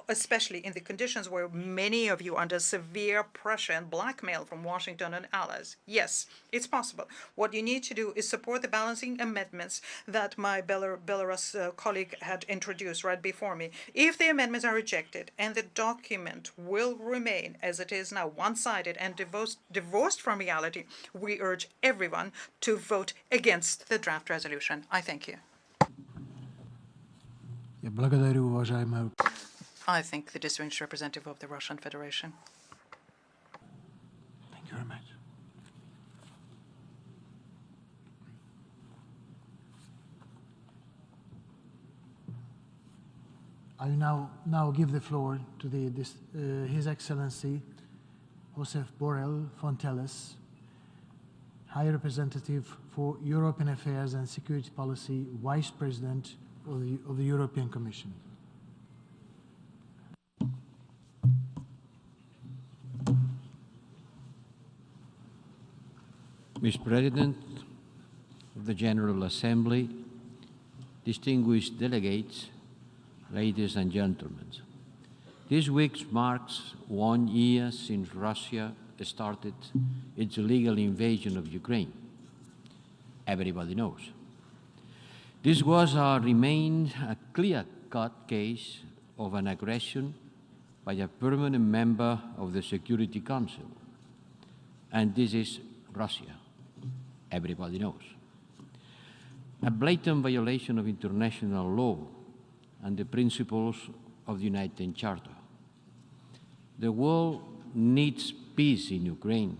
especially in the conditions where many of you are under severe pressure and blackmail from Washington and allies? Yes, it's possible. What you need to do is support the balancing amendments that my Belarus colleague had introduced right before me. If the amendments are rejected and the document will remain as it is now, one-sided and divorced from reality, we urge everyone to vote against the draft resolution. I thank you. I thank the distinguished representative of the Russian Federation. Thank you very much. I now give the floor to His Excellency Josep Borrell Fontelles, High Representative for European Affairs and Security Policy, Vice President of the European Commission. Mr. President of the General Assembly, distinguished delegates, ladies and gentlemen, this week marks 1 year since Russia started its illegal invasion of Ukraine. Everybody knows. This was or remained a clear-cut case of an aggression by a permanent member of the Security Council, and this is Russia. Everybody knows. A blatant violation of international law and the principles of the United Charter. The world needs peace in Ukraine,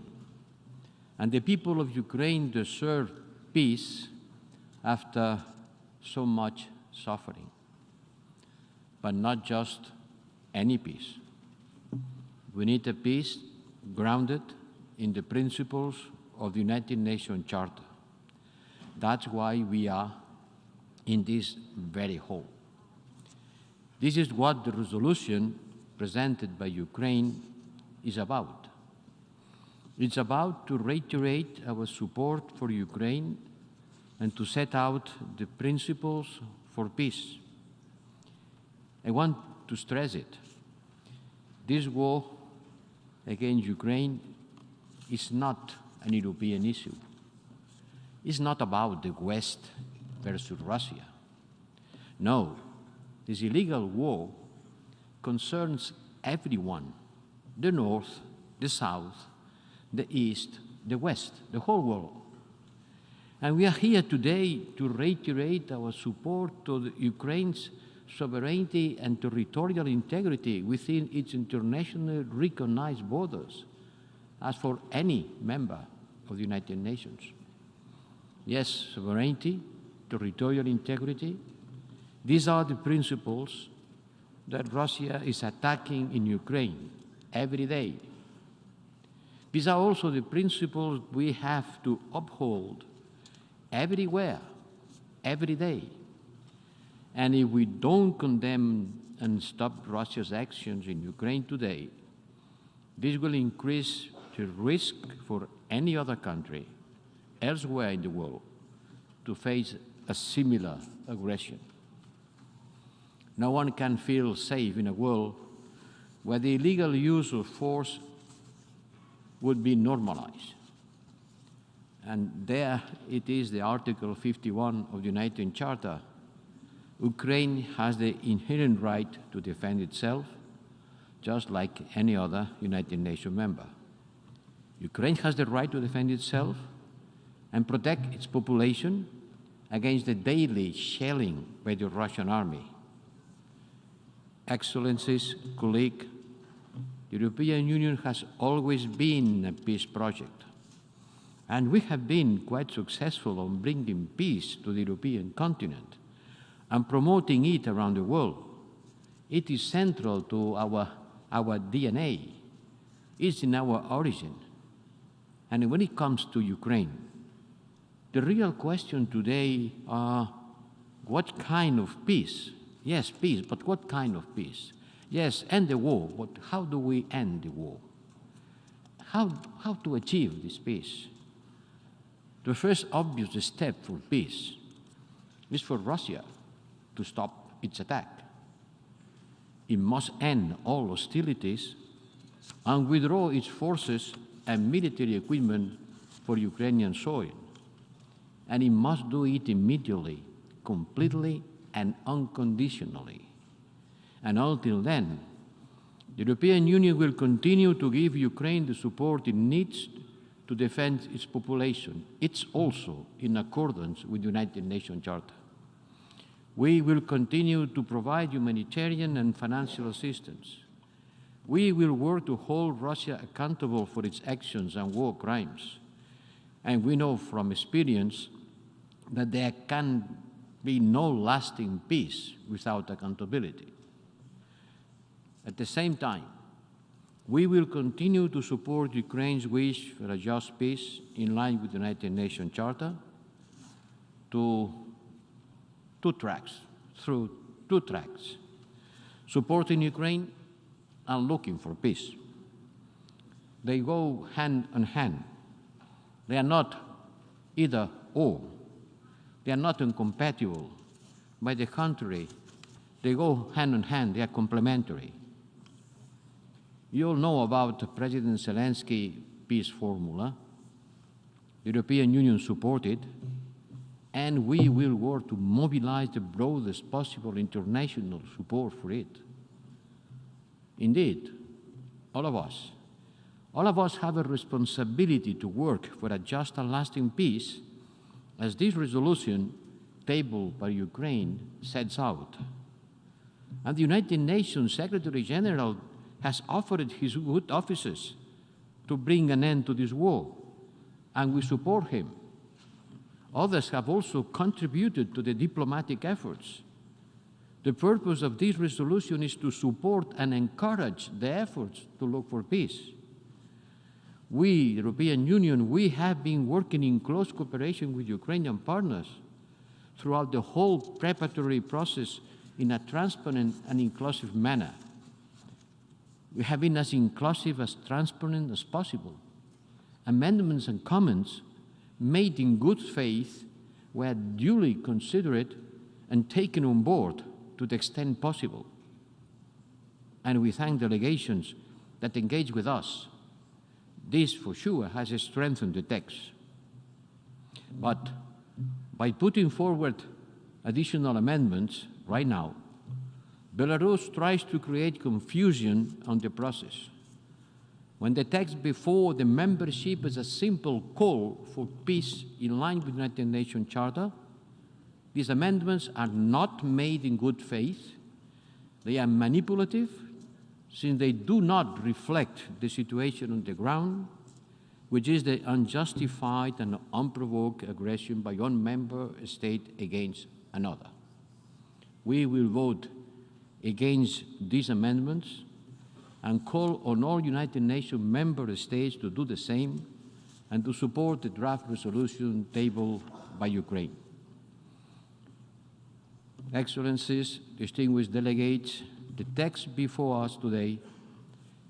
and the people of Ukraine deserve peace after so much suffering. But not just any peace. We need a peace grounded in the principles of the United Nations Charter. That's why we are in this very hall. This is what the resolution presented by Ukraine is about. It's about to reiterate our support for Ukraine and to set out the principles for peace. I want to stress it. This war against Ukraine is not an European issue. It's not about the West versus Russia. No, this illegal war concerns everyone, the North, the South, the East, the West, the whole world. And we are here today to reiterate our support to Ukraine's sovereignty and territorial integrity within its internationally recognized borders, as for any member of the United Nations. Yes, sovereignty, territorial integrity, these are the principles that Russia is attacking in Ukraine every day. These are also the principles we have to uphold everywhere, every day. And if we don't condemn and stop Russia's actions in Ukraine today, this will increase the risk for any other country elsewhere in the world to face a similar aggression. No one can feel safe in a world where the illegal use of force would be normalized. And there it is, the Article 51 of the United Charter. Ukraine has the inherent right to defend itself, just like any other United Nations member. Ukraine has the right to defend itself and protect its population against the daily shelling by the Russian army. Excellencies, colleagues, the European Union has always been a peace project, and we have been quite successful on bringing peace to the European continent and promoting it around the world. It is central to our DNA. It's in our origin. And when it comes to Ukraine, the real question today are what kind of peace? Yes, peace, but what kind of peace? Yes, end the war, but how do we end the war? How to achieve this peace? The first obvious step for peace is for Russia to stop its attack. It must end all hostilities and withdraw its forces and military equipment for Ukrainian soil. And it must do it immediately, completely, and unconditionally. And until then, the European Union will continue to give Ukraine the support it needs to defend its population. It's also in accordance with the United Nations Charter. We will continue to provide humanitarian and financial assistance. We will work to hold Russia accountable for its actions and war crimes. And we know from experience that there can be no lasting peace without accountability. At the same time, we will continue to support Ukraine's wish for a just peace in line with the United Nations Charter through two tracks, supporting Ukraine and looking for peace. They go hand in hand. They are not either or. They are not incompatible. By the contrary, they go hand in hand. They are complementary. You all know about President Zelensky's peace formula. The European Union supported, and we will work to mobilize the broadest possible international support for it. Indeed, all of us have a responsibility to work for a just and lasting peace, as this resolution tabled by Ukraine sets out. And the United Nations Secretary General has offered his good offices to bring an end to this war, and we support him. Others have also contributed to the diplomatic efforts. The purpose of this resolution is to support and encourage the efforts to look for peace. We, the European Union, we have been working in close cooperation with Ukrainian partners throughout the whole preparatory process in a transparent and inclusive manner. We have been as inclusive, as transparent as possible. amendments and comments made in good faith were duly considered and taken on board to the extent possible. And we thank delegations that engage with us. This, for sure, has strengthened the text. But by putting forward additional amendments right now, Belarus tries to create confusion on the process. When the text before the membership is a simple call for peace in line with the United Nations Charter, these amendments are not made in good faith. They are manipulative, since they do not reflect the situation on the ground, which is the unjustified and unprovoked aggression by one member state against another. We will vote against these amendments and call on all United Nations member states to do the same and to support the draft resolution tabled by Ukraine. Excellencies, distinguished delegates, the text before us today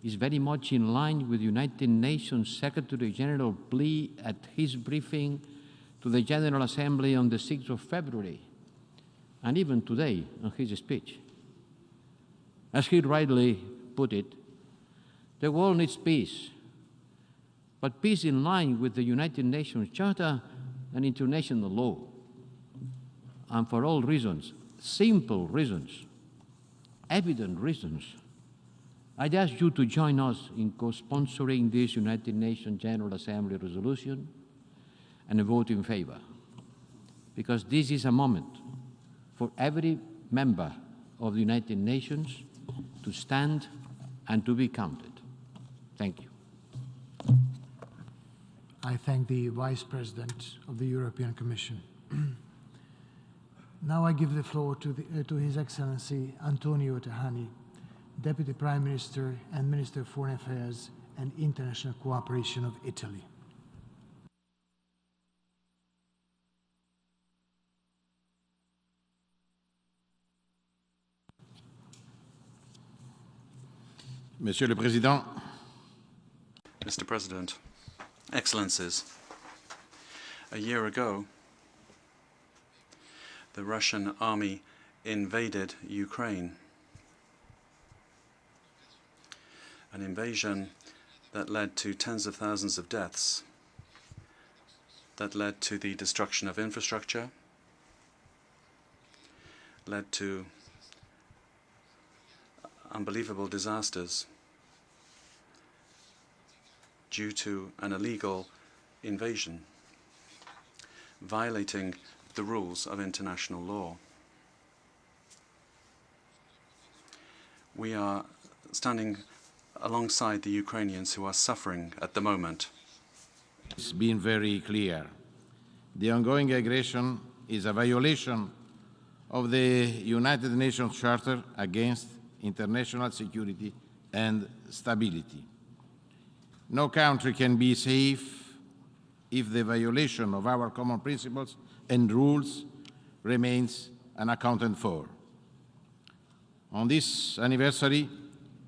is very much in line with the United Nations Secretary General plea at his briefing to the General Assembly on the 6th of February, and even today on his speech. As he rightly put it, the world needs peace, but peace in line with the United Nations Charter and international law. And for all reasons, simple reasons, evident reasons, I'd ask you to join us in co-sponsoring this United Nations General Assembly resolution and vote in favor, because this is a moment for every member of the United Nations to stand and to be counted. Thank you. I thank the Vice President of the European Commission. Now I give the floor to His Excellency Antonio Tajani, Deputy Prime Minister and Minister of Foreign Affairs and International Cooperation of Italy. Monsieur le Président, Mr. President, Excellencies, a year ago, the Russian army invaded Ukraine. An invasion that led to tens of thousands of deaths, that led to the destruction of infrastructure, led to unbelievable disasters due to an illegal invasion, violating the rules of international law. We are standing alongside the Ukrainians who are suffering at the moment. it's been very clear. The ongoing aggression is a violation of the United Nations Charter against international security and stability. No country can be safe if the violation of our common principles and rules remains unaccounted for. On this anniversary,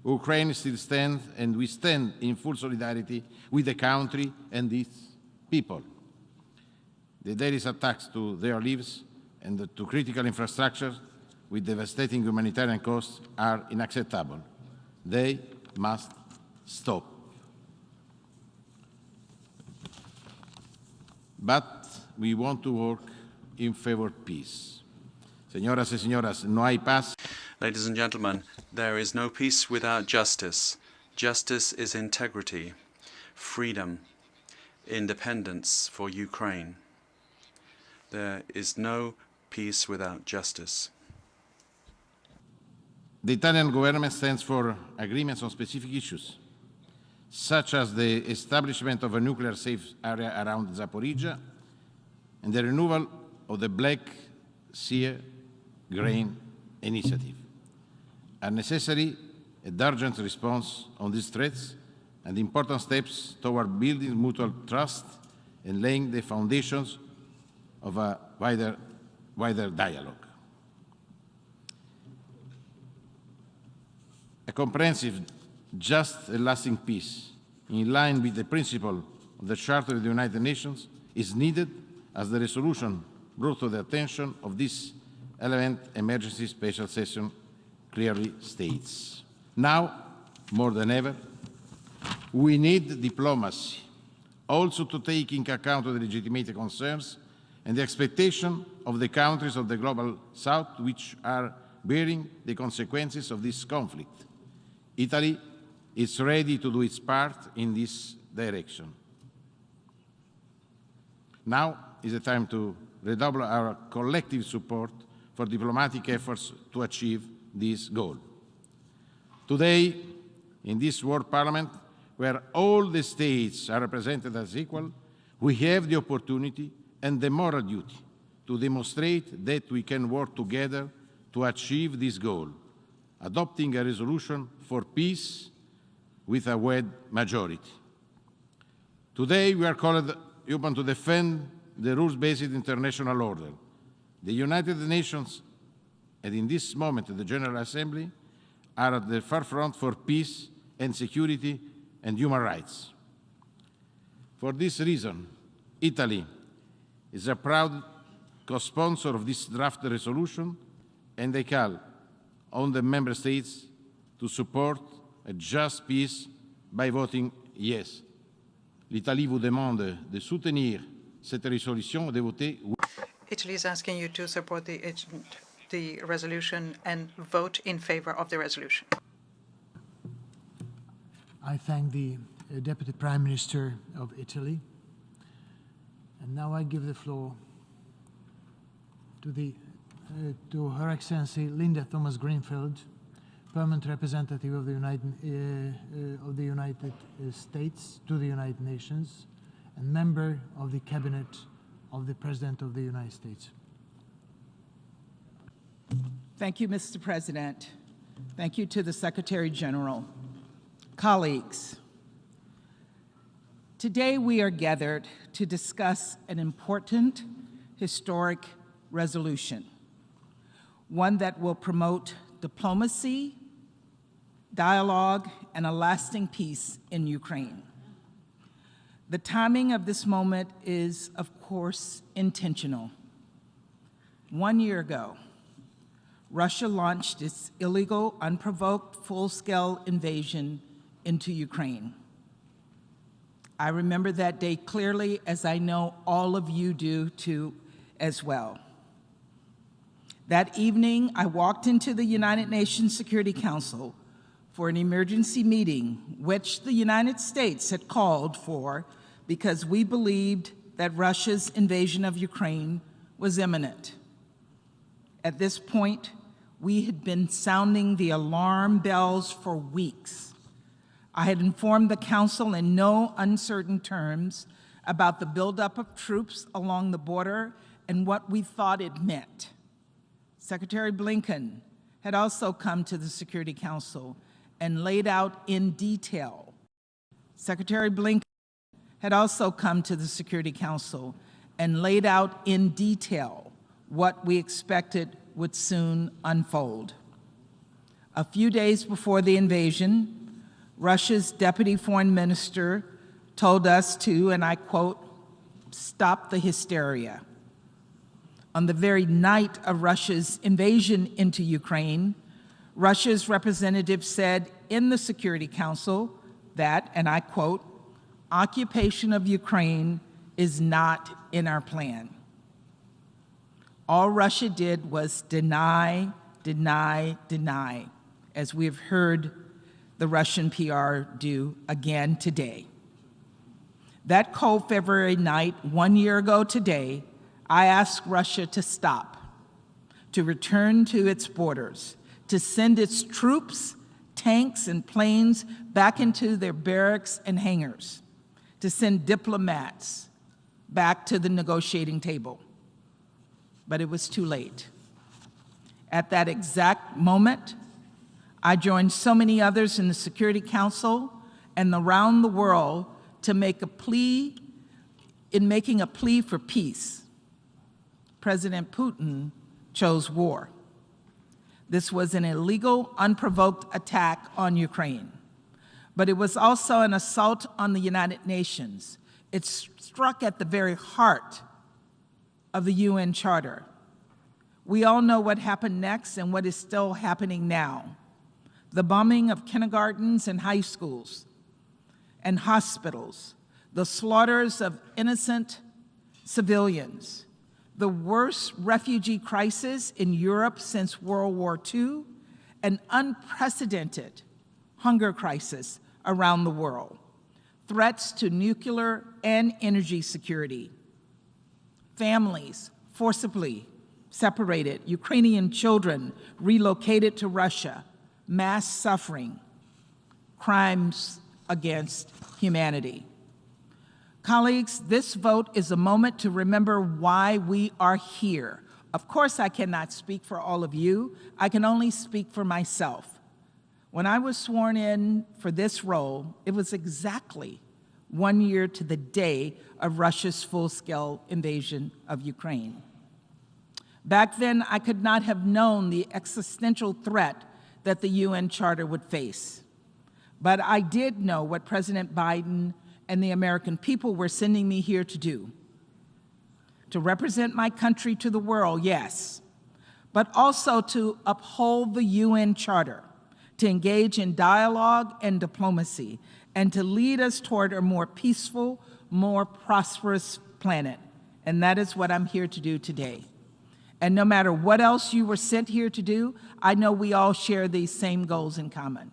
Ukraine still stands, and we stand in full solidarity with the country and its people. The daily attacks to their lives and to critical infrastructure with devastating humanitarian costs are unacceptable. They must stop. But we want to work in favor of peace. Señoras y señores, no hay paz. Ladies and gentlemen, there is no peace without justice. Justice is integrity, freedom, independence for Ukraine. There is no peace without justice. The Italian government stands for agreements on specific issues, such as the establishment of a nuclear safe area around Zaporizhzhia and the renewal of the Black Sea Grain Initiative. Are necessary and urgent response on these threats and important steps toward building mutual trust and laying the foundations of a wider dialogue. A comprehensive, just and lasting peace, in line with the principle of the Charter of the United Nations is needed, as the resolution brought to the attention of this 11th Emergency Special Session clearly states. Now, more than ever, we need diplomacy, also to take into account the legitimate concerns and the expectation of the countries of the Global South which are bearing the consequences of this conflict. Italy is ready to do its part in this direction. Now is the time to redouble our collective support for diplomatic efforts to achieve this goal. Today, in this World Parliament, where all the states are represented as equal, we have the opportunity and the moral duty to demonstrate that we can work together to achieve this goal, adopting a resolution for peace with a wide majority. Today, we are called upon to defend the rules-based international order. The United Nations, and in this moment the General Assembly, are at the forefront for peace and security and human rights. For this reason, Italy is a proud co-sponsor of this draft resolution, and I call on the Member States to support a just peace by voting yes. L'Italie vous demande de soutenir cette résolution et de voter oui. Italy is asking you to support the resolution and vote in favor of the resolution. I thank the Deputy Prime Minister of Italy. And now I give the floor to Her Excellency Linda Thomas-Greenfield, Permanent Representative of the United States to the United Nations and member of the Cabinet of the President of the United States. Thank you, Mr. President. Thank you to the Secretary General. Colleagues, today we are gathered to discuss an important historic resolution, one that will promote diplomacy, dialogue, and a lasting peace in Ukraine. The timing of this moment is, of course, intentional. 1 year ago, Russia launched its illegal, unprovoked, full-scale invasion into Ukraine. I remember that day clearly, as I know all of you do too as well. That evening, I walked into the United Nations Security Council for an emergency meeting, which the United States had called for because we believed that Russia's invasion of Ukraine was imminent. At this point, we had been sounding the alarm bells for weeks. I had informed the Council in no uncertain terms about the buildup of troops along the border and what we thought it meant. Secretary Blinken had also come to the Security Council and laid out in detail. Secretary Blinken had also come to the Security Council and laid out in detail what we expected would soon unfold. A few days before the invasion, Russia's Deputy Foreign Minister told us to, and I quote, "stop the hysteria." On the very night of Russia's invasion into Ukraine, Russia's representative said in the Security Council that, and I quote, "occupation of Ukraine is not in our plan." All Russia did was deny, deny, deny, as we've heard the Russian PR do again today. That cold February night, 1 year ago today, I asked Russia to stop, to return to its borders, to send its troops, tanks, and planes back into their barracks and hangars, to send diplomats back to the negotiating table. But it was too late. At that exact moment, I joined so many others in the Security Council and around the world to make a plea, in making a plea for peace. President Putin chose war. This was an illegal, unprovoked attack on Ukraine, but it was also an assault on the United Nations. It struck at the very heart of the UN Charter. We all know what happened next and what is still happening now. The bombing of kindergartens and high schools and hospitals, the slaughters of innocent civilians, the worst refugee crisis in Europe since World War II, an unprecedented hunger crisis around the world, threats to nuclear and energy security, families forcibly separated, Ukrainian children relocated to Russia, mass suffering, crimes against humanity. Colleagues, this vote is a moment to remember why we are here. Of course, I cannot speak for all of you. I can only speak for myself. When I was sworn in for this role, it was exactly 1 year to the day of Russia's full-scale invasion of Ukraine. Back then, I could not have known the existential threat that the UN Charter would face. But I did know what President Biden and the American people were sending me here to do. To represent my country to the world, yes, but also to uphold the UN Charter, to engage in dialogue and diplomacy, and to lead us toward a more peaceful, more prosperous planet. And that is what I'm here to do today. And no matter what else you were sent here to do, I know we all share these same goals in common: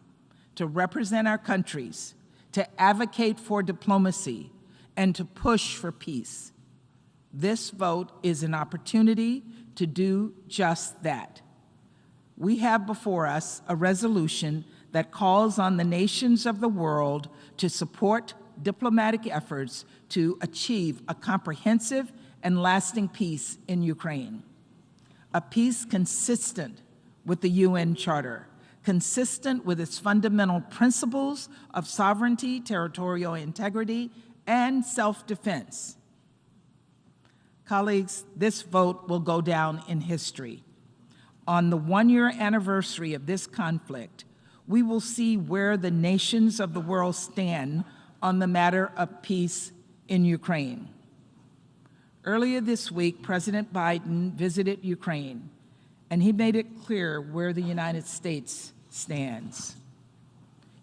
to represent our countries, to advocate for diplomacy, and to push for peace. This vote is an opportunity to do just that. We have before us a resolution that calls on the nations of the world to support diplomatic efforts to achieve a comprehensive and lasting peace in Ukraine. A peace consistent with the UN Charter, consistent with its fundamental principles of sovereignty, territorial integrity, and self-defense. Colleagues, this vote will go down in history. On the 1-year anniversary of this conflict, we will see where the nations of the world stand on the matter of peace in Ukraine. Earlier this week, President Biden visited Ukraine, and he made it clear where the United States stands.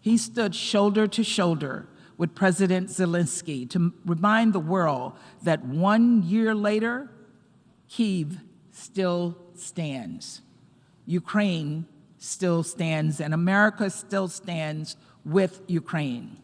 He stood shoulder to shoulder with President Zelensky to remind the world that 1 year later, Kyiv still stands. Ukraine still stands, and America still stands with Ukraine.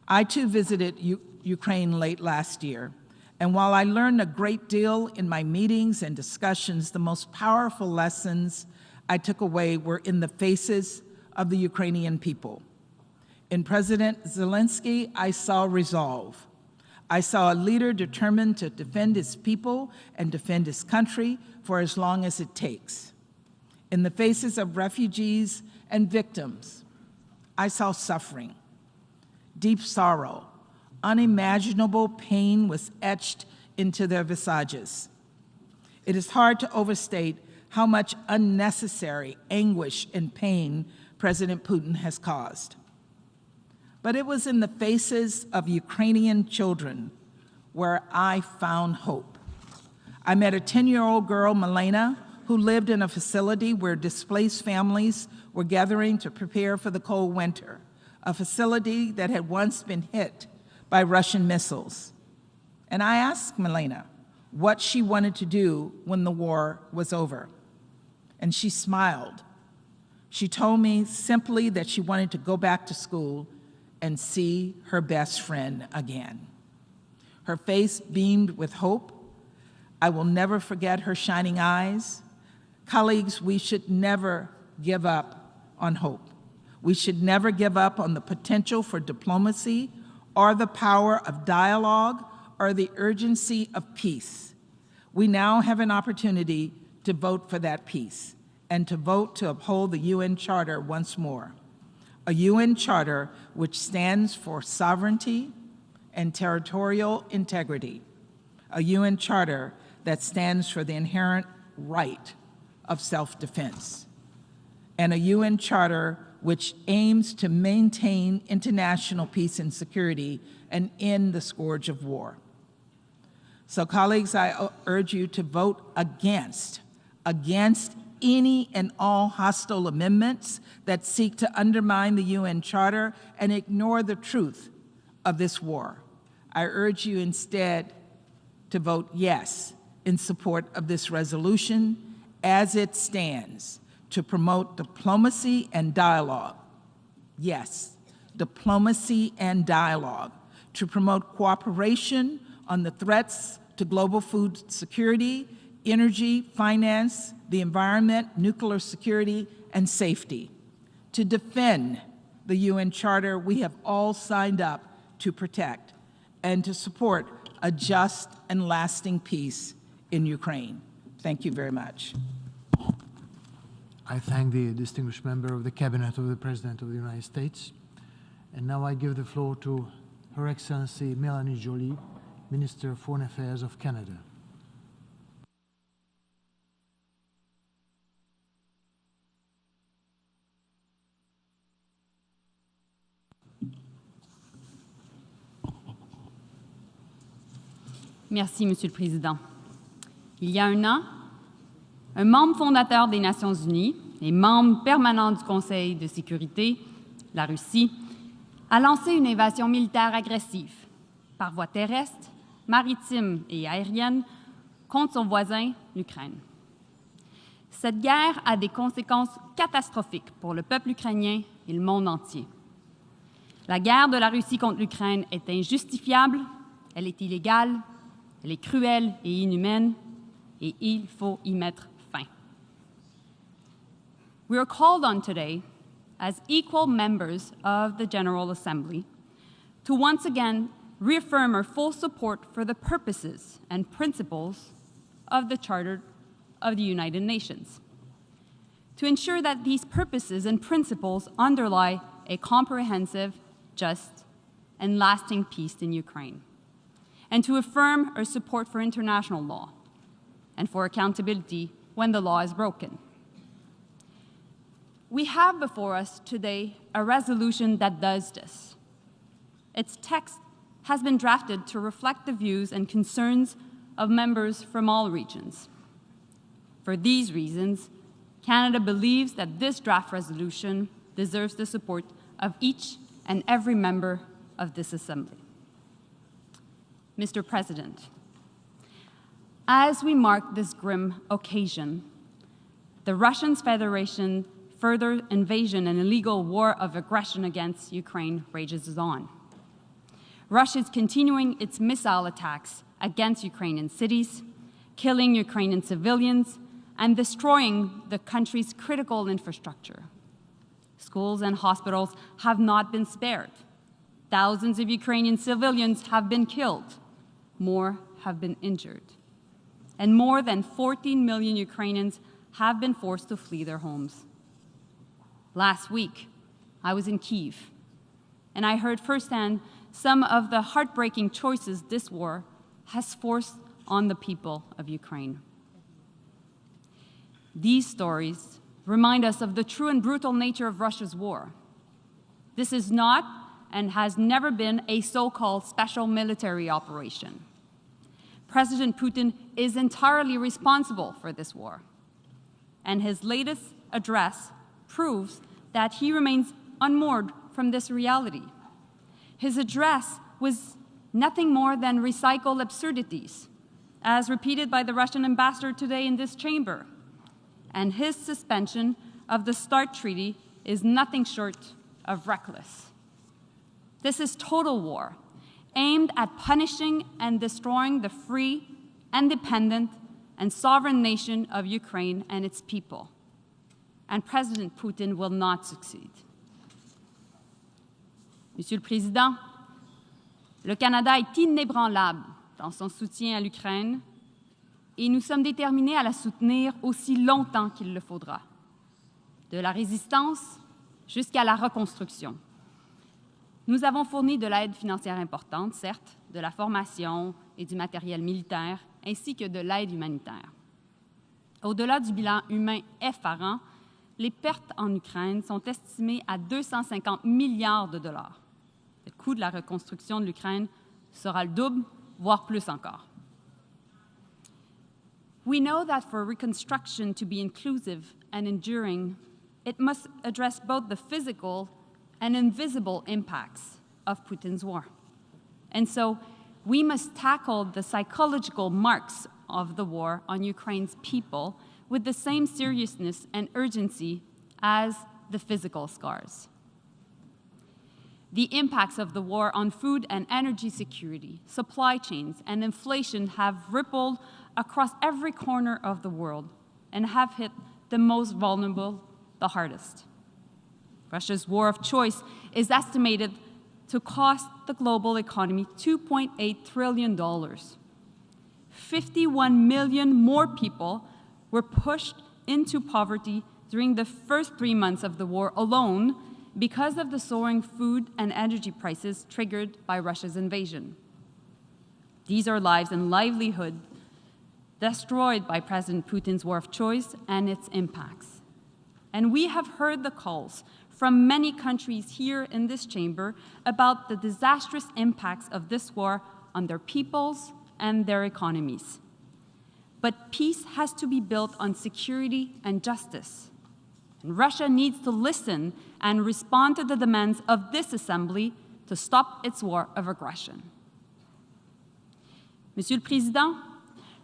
I too visited Ukraine late last year, and while I learned a great deal in my meetings and discussions, the most powerful lessons I took away were in the faces of the Ukrainian people. In President Zelensky, I saw resolve. I saw a leader determined to defend his people and defend his country for as long as it takes. In the faces of refugees and victims, I saw suffering, deep sorrow, unimaginable pain was etched into their visages. It is hard to overstate how much unnecessary anguish and pain President Putin has caused. But it was in the faces of Ukrainian children where I found hope. I met a 10-year-old girl, Milena, who lived in a facility where displaced families were gathering to prepare for the cold winter, a facility that had once been hit by Russian missiles. And I asked Milena what she wanted to do when the war was over. And she smiled. She told me simply that she wanted to go back to school and see her best friend again. Her face beamed with hope. I will never forget her shining eyes. Colleagues, we should never give up on hope. We should never give up on the potential for diplomacy or the power of dialogue or the urgency of peace. We now have an opportunity to vote for that peace and to vote to uphold the UN Charter once more. A UN Charter which stands for sovereignty and territorial integrity. A UN Charter that stands for the inherent right of self-defense. And a UN Charter which aims to maintain international peace and security and end the scourge of war. So, colleagues, I urge you to vote against any and all hostile amendments that seek to undermine the UN Charter and ignore the truth of this war. I urge you instead to vote yes in support of this resolution as it stands, to promote diplomacy and dialogue. Yes, diplomacy and dialogue, to promote cooperation on the threats to global food security, energy, finance, the environment, nuclear security, and safety, to defend the UN Charter we have all signed up to protect, and to support a just and lasting peace in Ukraine. Thank you very much. I thank the distinguished member of the Cabinet of the President of the United States. And now I give the floor to Her Excellency Melanie Joly, Minister of Foreign Affairs of Canada. Merci, Monsieur le Président. Il y a un an, un membre fondateur des Nations Unies et membre permanent du Conseil de sécurité, la Russie, a lancé une invasion militaire agressive par voie terrestre, maritime et aérienne contre son voisin, l'Ukraine. Cette guerre a des conséquences catastrophiques pour le peuple ukrainien et le monde entier. La guerre de la Russie contre l'Ukraine est injustifiable, elle est illégale, elle est cruelle et inhumaine, et il faut y mettre fin. We are called on today, as equal members of the General Assembly, to once again reaffirm our full support for the purposes and principles of the Charter of the United Nations, to ensure that these purposes and principles underlie a comprehensive, just, and lasting peace in Ukraine, and to affirm our support for international law and for accountability when the law is broken. We have before us today a resolution that does this. Its text has been drafted to reflect the views and concerns of members from all regions. For these reasons, Canada believes that this draft resolution deserves the support of each and every member of this Assembly. Mr. President, as we mark this grim occasion, the Russian Federation further invasion and illegal war of aggression against Ukraine rages on. Russia is continuing its missile attacks against Ukrainian cities, killing Ukrainian civilians, and destroying the country's critical infrastructure. Schools and hospitals have not been spared. Thousands of Ukrainian civilians have been killed. More have been injured. And more than 14 million Ukrainians have been forced to flee their homes. Last week, I was in Kyiv, and I heard firsthand some of the heartbreaking choices this war has forced on the people of Ukraine. These stories remind us of the true and brutal nature of Russia's war. This is not and has never been a so-called special military operation. President Putin is entirely responsible for this war, and his latest address proves that he remains unmoored from this reality. His address was nothing more than recycled absurdities, as repeated by the Russian ambassador today in this chamber, and his suspension of the START treaty is nothing short of reckless. This is total war, aimed at punishing and destroying the free, independent, and sovereign nation of Ukraine and its people. And President Putin will not succeed. Monsieur le Président, le Canada est inébranlable dans son soutien à l'Ukraine et nous sommes déterminés à la soutenir aussi longtemps qu'il le faudra, de la résistance jusqu'à la reconstruction. Nous avons fourni de l'aide financière importante, certes, de la formation et du matériel militaire, ainsi que de l'aide humanitaire. Au-delà du bilan humain effarant, les pertes en Ukraine sont estimées à 250 milliards de dollars. Le coût de la reconstruction de l'Ukraine sera le double, voire plus encore. We know that for reconstruction to be inclusive and enduring, it must address both the physical and invisible impacts of Putin's war. And so we must tackle the psychological marks of the war on Ukraine's people with the same seriousness and urgency as the physical scars. The impacts of the war on food and energy security, supply chains, and inflation have rippled across every corner of the world and have hit the most vulnerable the hardest. Russia's war of choice is estimated to cost the global economy $2.8 trillion. 51 million more people were pushed into poverty during the first 3 months of the war alone because of the soaring food and energy prices triggered by Russia's invasion. These are lives and livelihood destroyed by President Putin's war of choice and its impacts. And we have heard the calls from many countries here in this chamber about the disastrous impacts of this war on their peoples and their economies. But peace has to be built on security and justice. And Russia needs to listen and respond to the demands of this Assembly to stop its war of aggression. Monsieur le Président,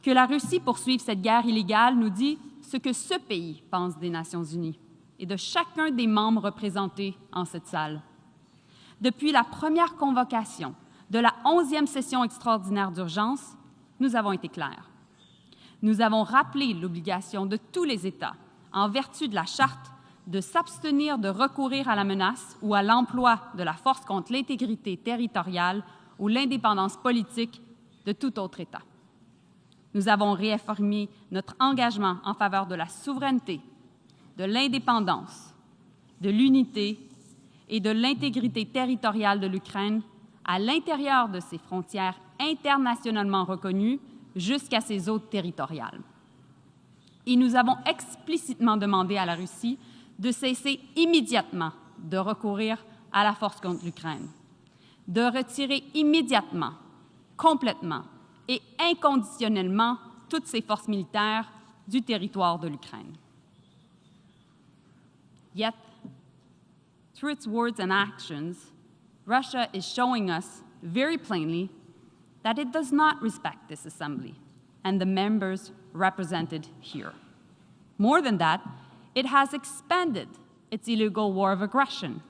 que la Russie poursuive cette guerre illégale nous dit ce que ce pays pense des Nations Unies et de chacun des membres représentés en cette salle. Depuis la première convocation de la 11e session extraordinaire d'urgence, nous avons été clairs. Nous avons rappelé l'obligation de tous les États, en vertu de la Charte, de s'abstenir de recourir à la menace ou à l'emploi de la force contre l'intégrité territoriale ou l'indépendance politique de tout autre État. Nous avons réaffirmé notre engagement en faveur de la souveraineté, de l'indépendance, de l'unité et de l'intégrité territoriale de l'Ukraine à l'intérieur de ses frontières internationalement reconnues jusqu'à ses eaux territoriales. Et nous avons explicitement demandé à la Russie de cesser immédiatement de recourir à la force contre l'Ukraine, de retirer immédiatement, complètement et inconditionnellement toutes ses forces militaires du territoire de l'Ukraine. Yet, through its words and actions, Russia is showing us very plainly that it does not respect this Assembly and the members represented here. More than that, it has expanded its illegal war of aggression.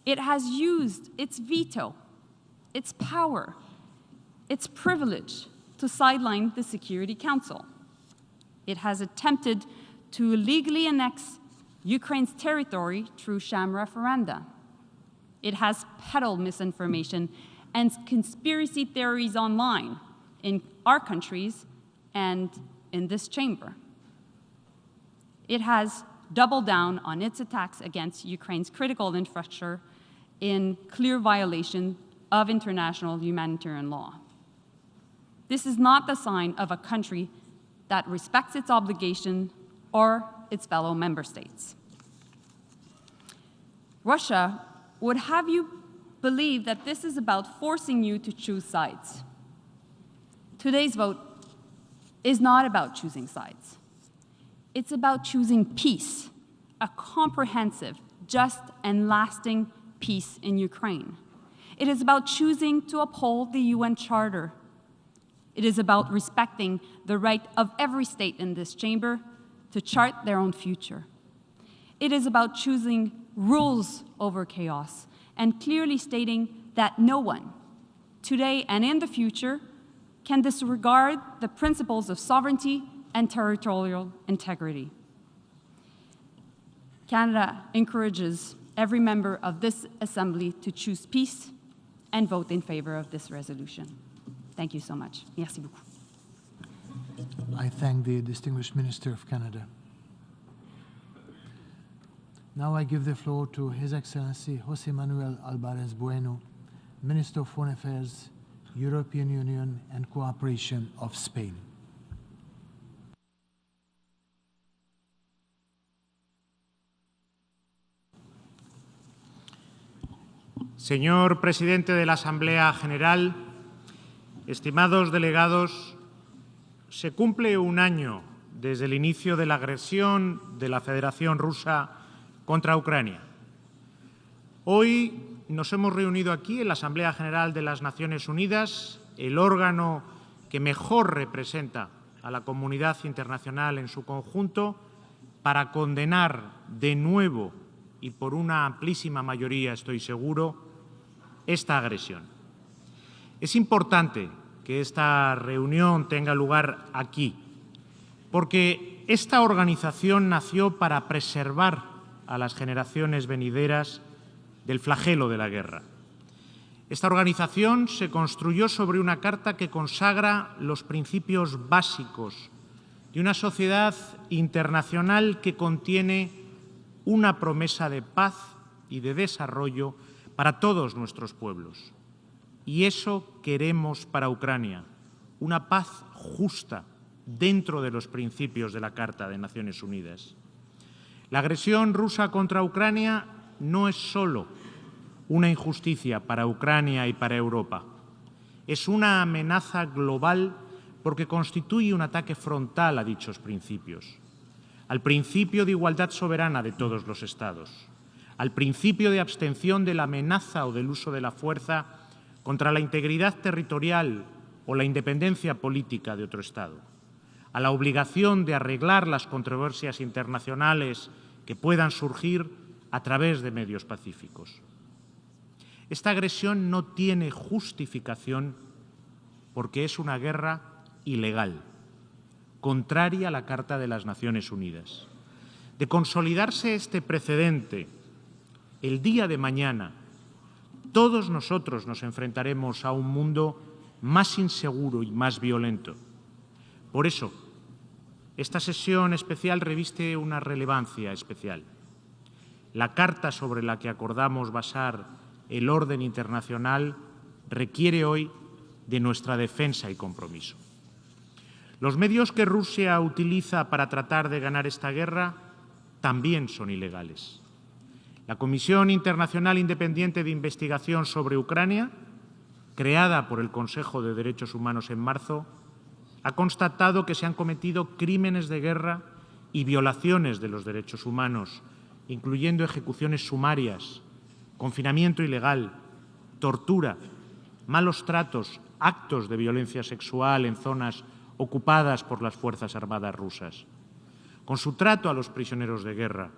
It has used its veto, its power, its privilege to sideline the Security Council. It has attempted to illegally annex Ukraine's territory through sham referenda. It has peddled misinformation and conspiracy theories online in our countries and in this chamber. It has doubled down on its attacks against Ukraine's critical infrastructure in clear violation of international humanitarian law. This is not the sign of a country that respects its obligation or its fellow member states. Russia would have you believe that this is about forcing you to choose sides. Today's vote is not about choosing sides. It's about choosing peace, a comprehensive, just, and lasting peace in Ukraine. It is about choosing to uphold the UN Charter. It is about respecting the right of every state in this chamber to chart their own future. It is about choosing rules over chaos and clearly stating that no one, today and in the future, can disregard the principles of sovereignty and territorial integrity. Canada encourages every member of this Assembly to choose peace and vote in favor of this resolution. Thank you so much. Merci beaucoup. I thank the distinguished Minister of Canada. Now I give the floor to His Excellency José Manuel Álvarez Bueno, Minister of Foreign Affairs, European Union and Cooperation of Spain. Señor presidente de la Asamblea General, estimados delegados, se cumple un año desde el inicio de la agresión de la Federación Rusa contra Ucrania. Hoy nos hemos reunido aquí en la Asamblea General de las Naciones Unidas, el órgano que mejor representa a la comunidad internacional en su conjunto, para condenar de nuevo y por una amplísima mayoría, estoy seguro, esta agresión. Es importante que esta reunión tenga lugar aquí, porque esta organización nació para preservar a las generaciones venideras del flagelo de la guerra. Esta organización se construyó sobre una carta que consagra los principios básicos de una sociedad internacional que contiene una promesa de paz y de desarrollo para todos nuestros pueblos. Y eso queremos para Ucrania, una paz justa dentro de los principios de la Carta de Naciones Unidas. La agresión rusa contra Ucrania no es solo una injusticia para Ucrania y para Europa. Es una amenaza global porque constituye un ataque frontal a dichos principios, al principio de igualdad soberana de todos los Estados, al principio de abstención de la amenaza o del uso de la fuerza contra la integridad territorial o la independencia política de otro Estado, a la obligación de arreglar las controversias internacionales que puedan surgir a través de medios pacíficos. Esta agresión no tiene justificación porque es una guerra ilegal, contraria a la Carta de las Naciones Unidas. De consolidarse este precedente, el día de mañana, todos nosotros nos enfrentaremos a un mundo más inseguro y más violento. Por eso, esta sesión especial reviste una relevancia especial. La Carta sobre la que acordamos basar el orden internacional requiere hoy de nuestra defensa y compromiso. Los medios que Rusia utiliza para tratar de ganar esta guerra también son ilegales. La Comisión Internacional Independiente de Investigación sobre Ucrania, creada por el Consejo de Derechos Humanos en marzo, ha constatado que se han cometido crímenes de guerra y violaciones de los derechos humanos, incluyendo ejecuciones sumarias, confinamiento ilegal, tortura, malos tratos, actos de violencia sexual en zonas ocupadas por las Fuerzas Armadas rusas. Con su trato a los prisioneros de guerra,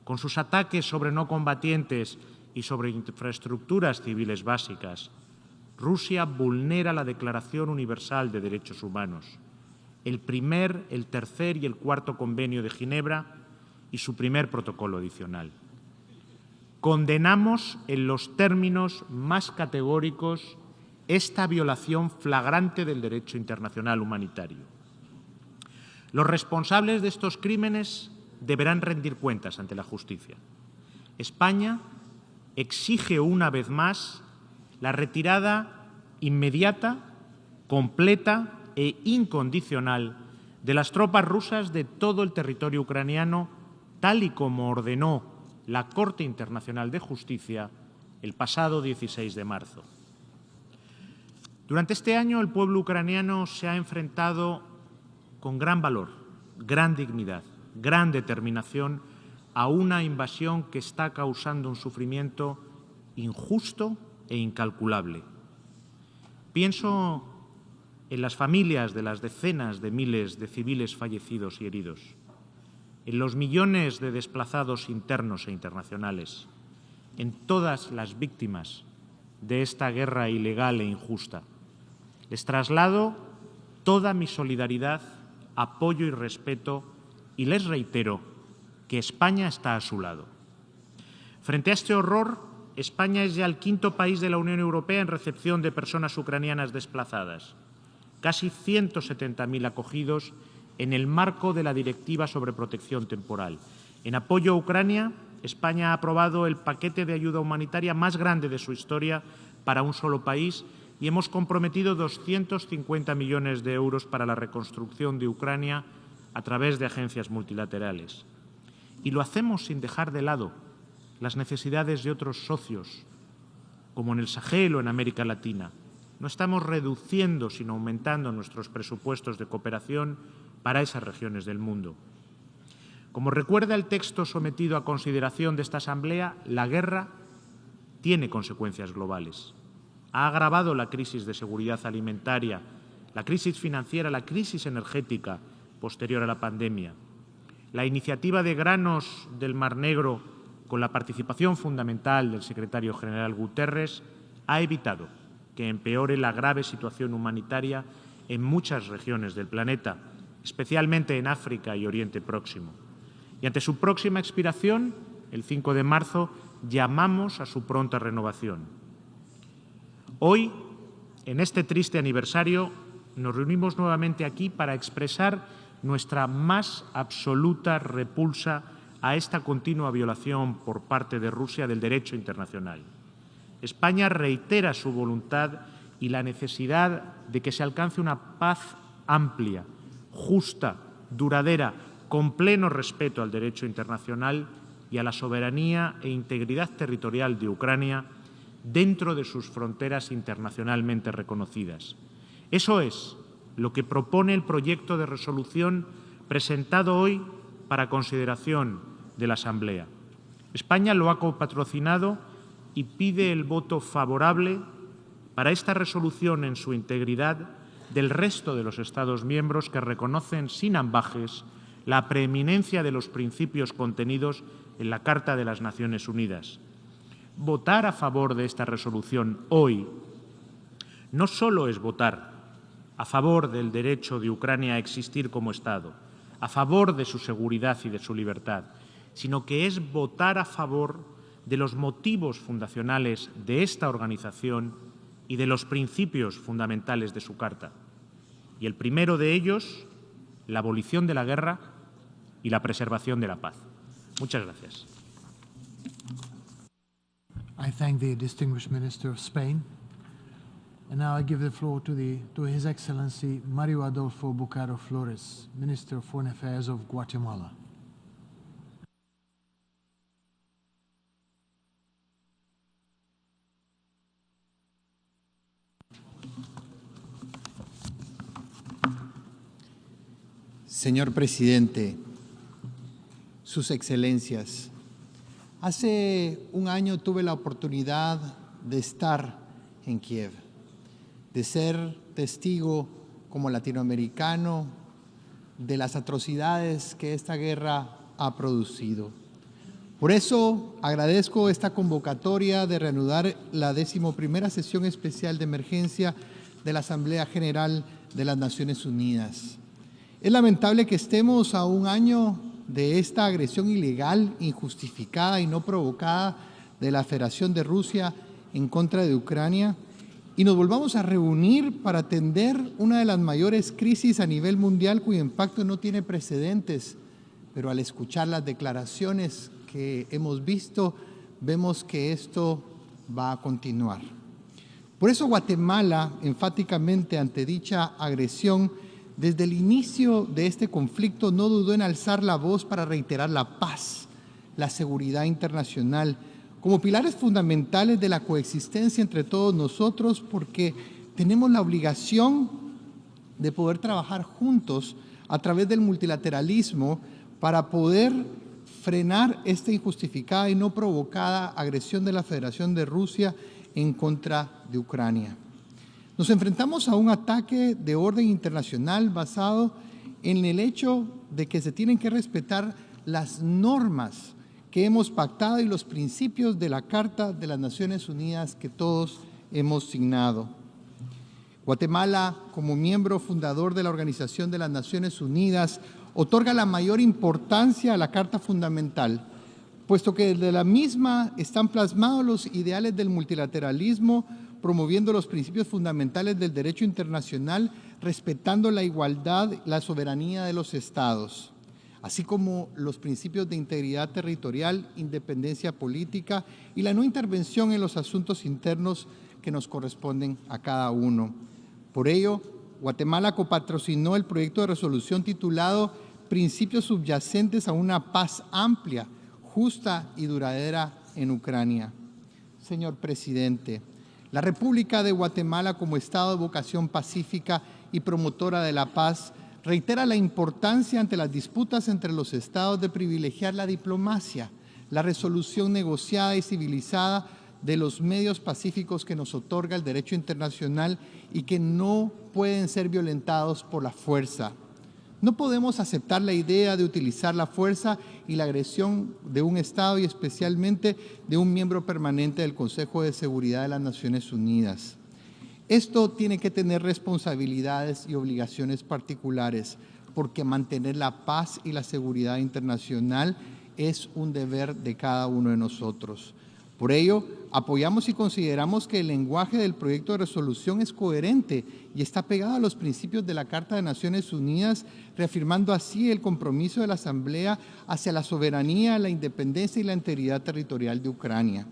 con sus ataques sobre no combatientes y sobre infraestructuras civiles básicas, Rusia vulnera la Declaración Universal de Derechos Humanos, el primer, el tercer y el cuarto Convenio de Ginebra y su primer protocolo adicional. Condenamos en los términos más categóricos esta violación flagrante del derecho internacional humanitario. Los responsables de estos crímenes deberán rendir cuentas ante la justicia. España exige una vez más la retirada inmediata, completa e incondicional de las tropas rusas de todo el territorio ucraniano, tal y como ordenó la Corte Internacional de Justicia el pasado 16 de marzo. Durante este año, el pueblo ucraniano se ha enfrentado con gran valor, gran dignidad, gran determinación a una invasión que está causando un sufrimiento injusto e incalculable. Pienso en las familias de las decenas de miles de civiles fallecidos y heridos, en los millones de desplazados internos e internacionales, en todas las víctimas de esta guerra ilegal e injusta. Les traslado toda mi solidaridad, apoyo y respeto y les reitero que España está a su lado. Frente a este horror, España es ya el quinto país de la Unión Europea en recepción de personas ucranianas desplazadas, casi 170.000 acogidos en el marco de la Directiva sobre protección temporal. En apoyo a Ucrania, España ha aprobado el paquete de ayuda humanitaria más grande de su historia para un solo país y hemos comprometido 250 millones de euros para la reconstrucción de Ucrania a través de agencias multilaterales. Y lo hacemos sin dejar de lado las necesidades de otros socios, como en el Sahel o en América Latina. No estamos reduciendo, sino aumentando nuestros presupuestos de cooperación para esas regiones del mundo. Como recuerda el texto sometido a consideración de esta Asamblea, la guerra tiene consecuencias globales. Ha agravado la crisis de seguridad alimentaria, la crisis financiera, la crisis energética posterior a la pandemia. La iniciativa de granos del Mar Negro, con la participación fundamental del secretario general Guterres, ha evitado que empeore la grave situación humanitaria en muchas regiones del planeta, especialmente en África y Oriente Próximo. Y ante su próxima expiración, el 5 de marzo, llamamos a su pronta renovación. Hoy, en este triste aniversario, nos reunimos nuevamente aquí para expresar nuestra más absoluta repulsa a esta continua violación por parte de Rusia del derecho internacional. España reitera su voluntad y la necesidad de que se alcance una paz amplia, justa, duradera, con pleno respeto al derecho internacional y a la soberanía e integridad territorial de Ucrania dentro de sus fronteras internacionalmente reconocidas. Eso es lo que propone el proyecto de resolución presentado hoy para consideración de la Asamblea. España lo ha copatrocinado y pide el voto favorable para esta resolución en su integridad del resto de los Estados miembros que reconocen sin ambages la preeminencia de los principios contenidos en la Carta de las Naciones Unidas. Votar a favor de esta resolución hoy no solo es votar a favor del derecho de Ucrania a existir como Estado, a favor de su seguridad y de su libertad, sino que es votar a favor de los motivos fundacionales de esta organización y de los principios fundamentales de su Carta. Y el primero de ellos, la abolición de la guerra y la preservación de la paz. Muchas gracias. I thank the distinguished Minister of Spain. And now I give the floor to His Excellency Mario Adolfo Bucaro Flores, Minister of Foreign Affairs of Guatemala. Señor Presidente, Sus Excelencias, hace un año tuve la oportunidad de estar en Kiev, de ser testigo como latinoamericano de las atrocidades que esta guerra ha producido. Por eso agradezco esta convocatoria de reanudar la 11ª sesión especial de emergencia de la Asamblea General de las Naciones Unidas. Es lamentable que estemos a un año de esta agresión ilegal, injustificada y no provocada de la Federación de Rusia en contra de Ucrania y nos volvamos a reunir para atender una de las mayores crisis a nivel mundial cuyo impacto no tiene precedentes, pero al escuchar las declaraciones que hemos visto, vemos que esto va a continuar. Por eso Guatemala, enfáticamente ante dicha agresión, desde el inicio de este conflicto no dudó en alzar la voz para reiterar la paz, la seguridad internacional, como pilares fundamentales de la coexistencia entre todos nosotros, porque tenemos la obligación de poder trabajar juntos a través del multilateralismo para poder frenar esta injustificada y no provocada agresión de la Federación de Rusia en contra de Ucrania. Nos enfrentamos a un ataque de orden internacional basado en el hecho de que se tienen que respetar las normas que hemos pactado y los principios de la Carta de las Naciones Unidas que todos hemos signado. Guatemala, como miembro fundador de la Organización de las Naciones Unidas, otorga la mayor importancia a la Carta Fundamental, puesto que desde la misma están plasmados los ideales del multilateralismo, promoviendo los principios fundamentales del derecho internacional, respetando la igualdad, la soberanía de los estados, así como los principios de integridad territorial, independencia política y la no intervención en los asuntos internos que nos corresponden a cada uno. Por ello, Guatemala copatrocinó el proyecto de resolución titulado Principios subyacentes a una paz amplia, justa y duradera en Ucrania. Señor Presidente, La República de Guatemala, como Estado de vocación pacífica y promotora de la paz, reitera la importancia ante las disputas entre los estados de privilegiar la diplomacia, la resolución negociada y civilizada de los medios pacíficos que nos otorga el derecho internacional y que no pueden ser violentados por la fuerza. No podemos aceptar la idea de utilizar la fuerza y la agresión de un Estado y especialmente de un miembro permanente del Consejo de Seguridad de las Naciones Unidas. Esto tiene que tener responsabilidades y obligaciones particulares, porque mantener la paz y la seguridad internacional es un deber de cada uno de nosotros. Por ello, apoyamos y consideramos que el lenguaje del proyecto de resolución es coherente y está pegado a los principios de la Carta de Naciones Unidas, reafirmando así el compromiso de la Asamblea hacia la soberanía, la independencia y la integridad territorial de Ucrania.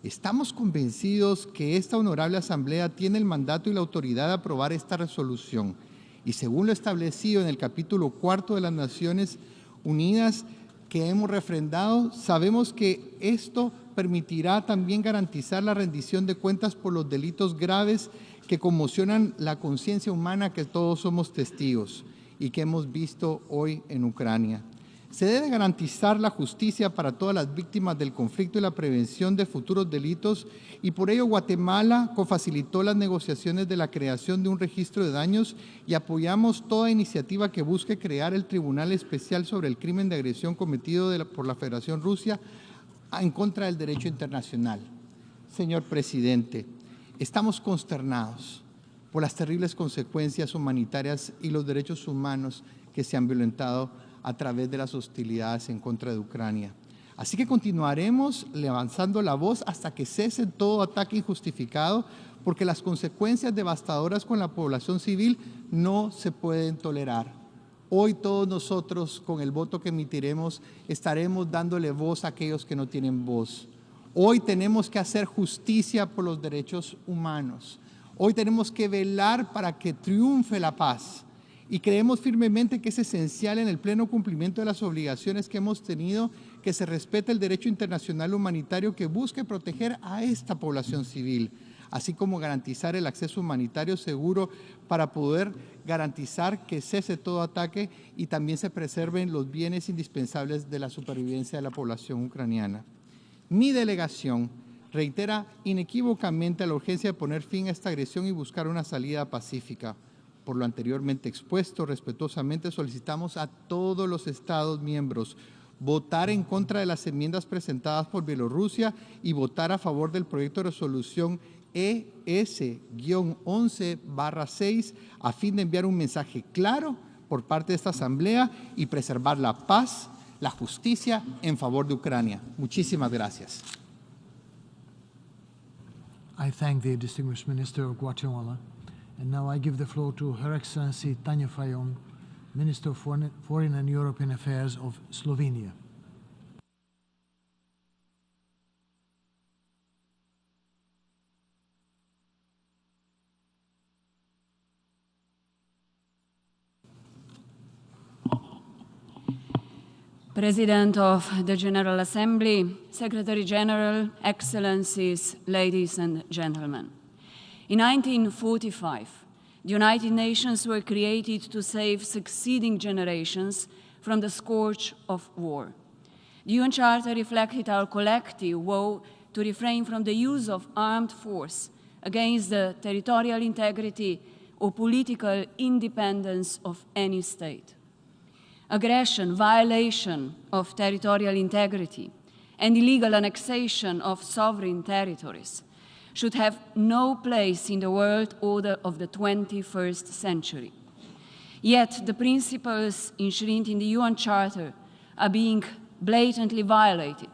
Estamos convencidos que esta honorable Asamblea tiene el mandato y la autoridad de aprobar esta resolución y según lo establecido en el capítulo 4 de las Naciones Unidas que hemos refrendado, sabemos que esto permitirá también garantizar la rendición de cuentas por los delitos graves que conmocionan la conciencia humana que todos somos testigos y que hemos visto hoy en Ucrania. Se debe garantizar la justicia para todas las víctimas del conflicto y la prevención de futuros delitos y por ello Guatemala cofacilitó las negociaciones de la creación de un registro de daños y apoyamos toda iniciativa que busque crear el Tribunal Especial sobre el crimen de agresión cometido por la Federación Rusia en contra del derecho internacional. Señor presidente, estamos consternados por las terribles consecuencias humanitarias y los derechos humanos que se han violentado a través de las hostilidades en contra de Ucrania. Así que continuaremos levantando la voz hasta que cese todo ataque injustificado, porque las consecuencias devastadoras con la población civil no se pueden tolerar. Hoy todos nosotros, con el voto que emitiremos, estaremos dándole voz a aquellos que no tienen voz. Hoy tenemos que hacer justicia por los derechos humanos. Hoy tenemos que velar para que triunfe la paz. Y creemos firmemente que es esencial en el pleno cumplimiento de las obligaciones que hemos tenido que se respete el derecho internacional humanitario que busque proteger a esta población civil, así como garantizar el acceso humanitario seguro para poder garantizar que cese todo ataque y también se preserven los bienes indispensables de la supervivencia de la población ucraniana. Mi delegación reitera inequívocamente la urgencia de poner fin a esta agresión y buscar una salida pacífica. Por lo anteriormente expuesto, respetuosamente solicitamos a todos los Estados miembros votar en contra de las enmiendas presentadas por Bielorrusia y votar a favor del proyecto de resolución ES-11/6 a fin de enviar un mensaje claro por parte de esta Asamblea y preservar la paz, la justicia en favor de Ucrania. Muchísimas gracias. I thank the distinguished Minister of Guatemala. And now I give the floor to Her Excellency Tanja Fajon, Minister of Foreign and European Affairs of Slovenia. President of the General Assembly, Secretary General, Excellencies, ladies and gentlemen. In 1945, the United Nations were created to save succeeding generations from the scourge of war. The UN Charter reflected our collective vow to refrain from the use of armed force against the territorial integrity or political independence of any state. Aggression, violation of territorial integrity, and illegal annexation of sovereign territories should have no place in the world order of the 21st century. Yet the principles enshrined in the UN Charter are being blatantly violated,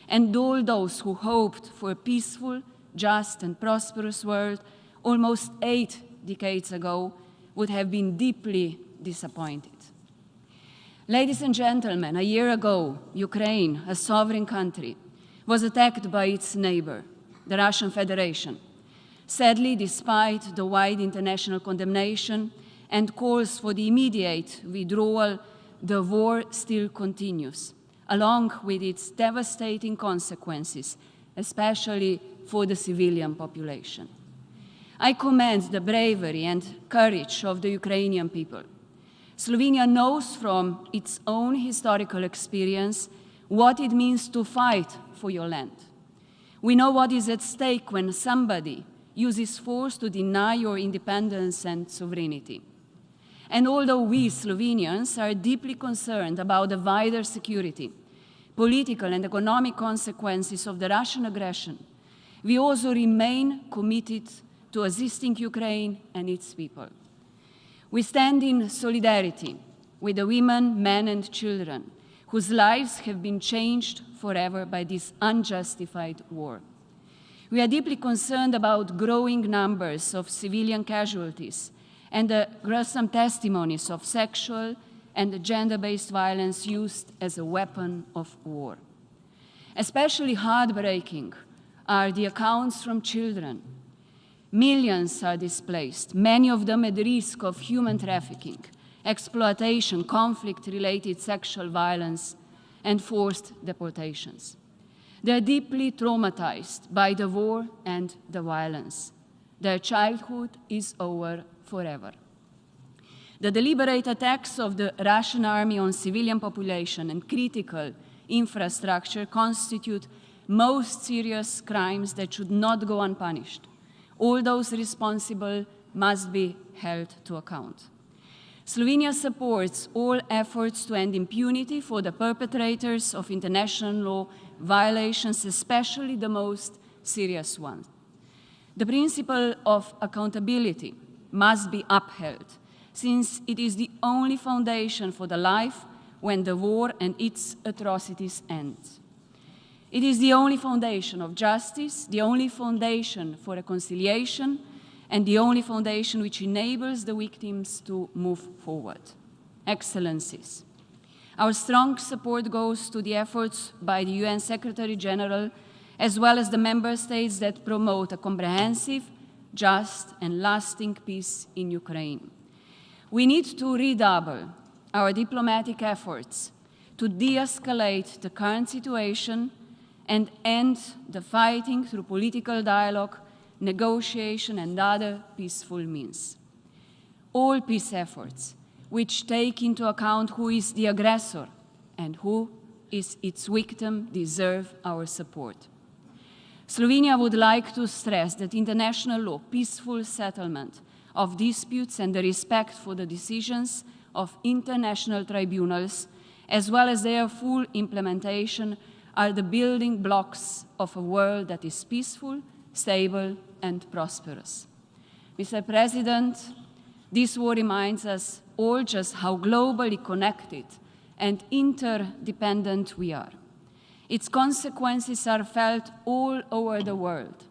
and all those who hoped for a peaceful, just, and prosperous world almost 8 decades ago would have been deeply disappointed. Ladies and gentlemen, a year ago, Ukraine, a sovereign country, was attacked by its neighbor, the Russian Federation. Sadly, despite the wide international condemnation and calls for the immediate withdrawal, the war still continues, along with its devastating consequences especially for the civilian population. I commend the bravery and courage of the Ukrainian people. Slovenia knows from its own historical experience what it means to fight for your land. We know what is at stake when somebody uses force to deny your independence and sovereignty. And although we Slovenians are deeply concerned about the wider security, political and economic consequences of the Russian aggression, we also remain committed to assisting Ukraine and its people. We stand in solidarity with the women, men, and children whose lives have been changed forever by this unjustified war. We are deeply concerned about growing numbers of civilian casualties and the gruesome testimonies of sexual and gender-based violence used as a weapon of war. Especially heartbreaking are the accounts from children. Millions are displaced, many of them at risk of human trafficking, exploitation, conflict-related sexual violence, and forced deportations. They are deeply traumatized by the war and the violence. Their childhood is over forever. The deliberate attacks of the Russian army on civilian population and critical infrastructure constitute most serious crimes that should not go unpunished. All those responsible must be held to account. Slovenia supports all efforts to end impunity for the perpetrators of international law violations, especially the most serious ones. The principle of accountability must be upheld, since it is the only foundation for the life when the war and its atrocities end. It is the only foundation of justice, the only foundation for reconciliation, and the only foundation which enables the victims to move forward. Excellencies, our strong support goes to the efforts by the UN Secretary General, as well as the member states that promote a comprehensive, just, and lasting peace in Ukraine. We need to redouble our diplomatic efforts to de-escalate the current situation and end the fighting through political dialogue, negotiation, and other peaceful means. All peace efforts which take into account who is the aggressor and who is its victim deserve our support. Slovenia would like to stress that international law, peaceful settlement of disputes, and the respect for the decisions of international tribunals, as well as their full implementation, are the building blocks of a world that is peaceful, stable, and prosperous. Mr. President, this war reminds us all just how globally connected and interdependent we are. Its consequences are felt all over the world.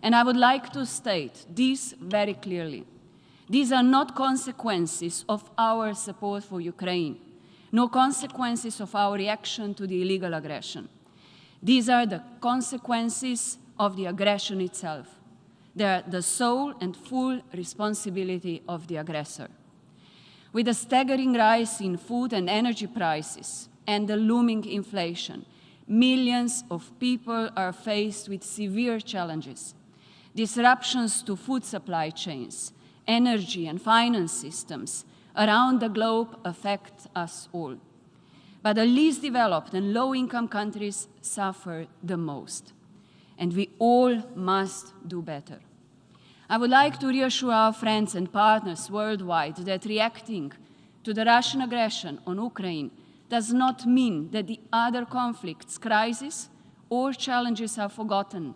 And I would like to state this very clearly. These are not consequences of our support for Ukraine, no consequences of our reaction to the illegal aggression. These are the consequences of the aggression itself. They are the sole and full responsibility of the aggressor. With a staggering rise in food and energy prices and the looming inflation, millions of people are faced with severe challenges. Disruptions to food supply chains, energy and finance systems around the globe affect us all. But the least developed and low-income countries suffer the most. And we all must do better. I would like to reassure our friends and partners worldwide that reacting to the Russian aggression on Ukraine does not mean that the other conflicts, crises, or challenges are forgotten.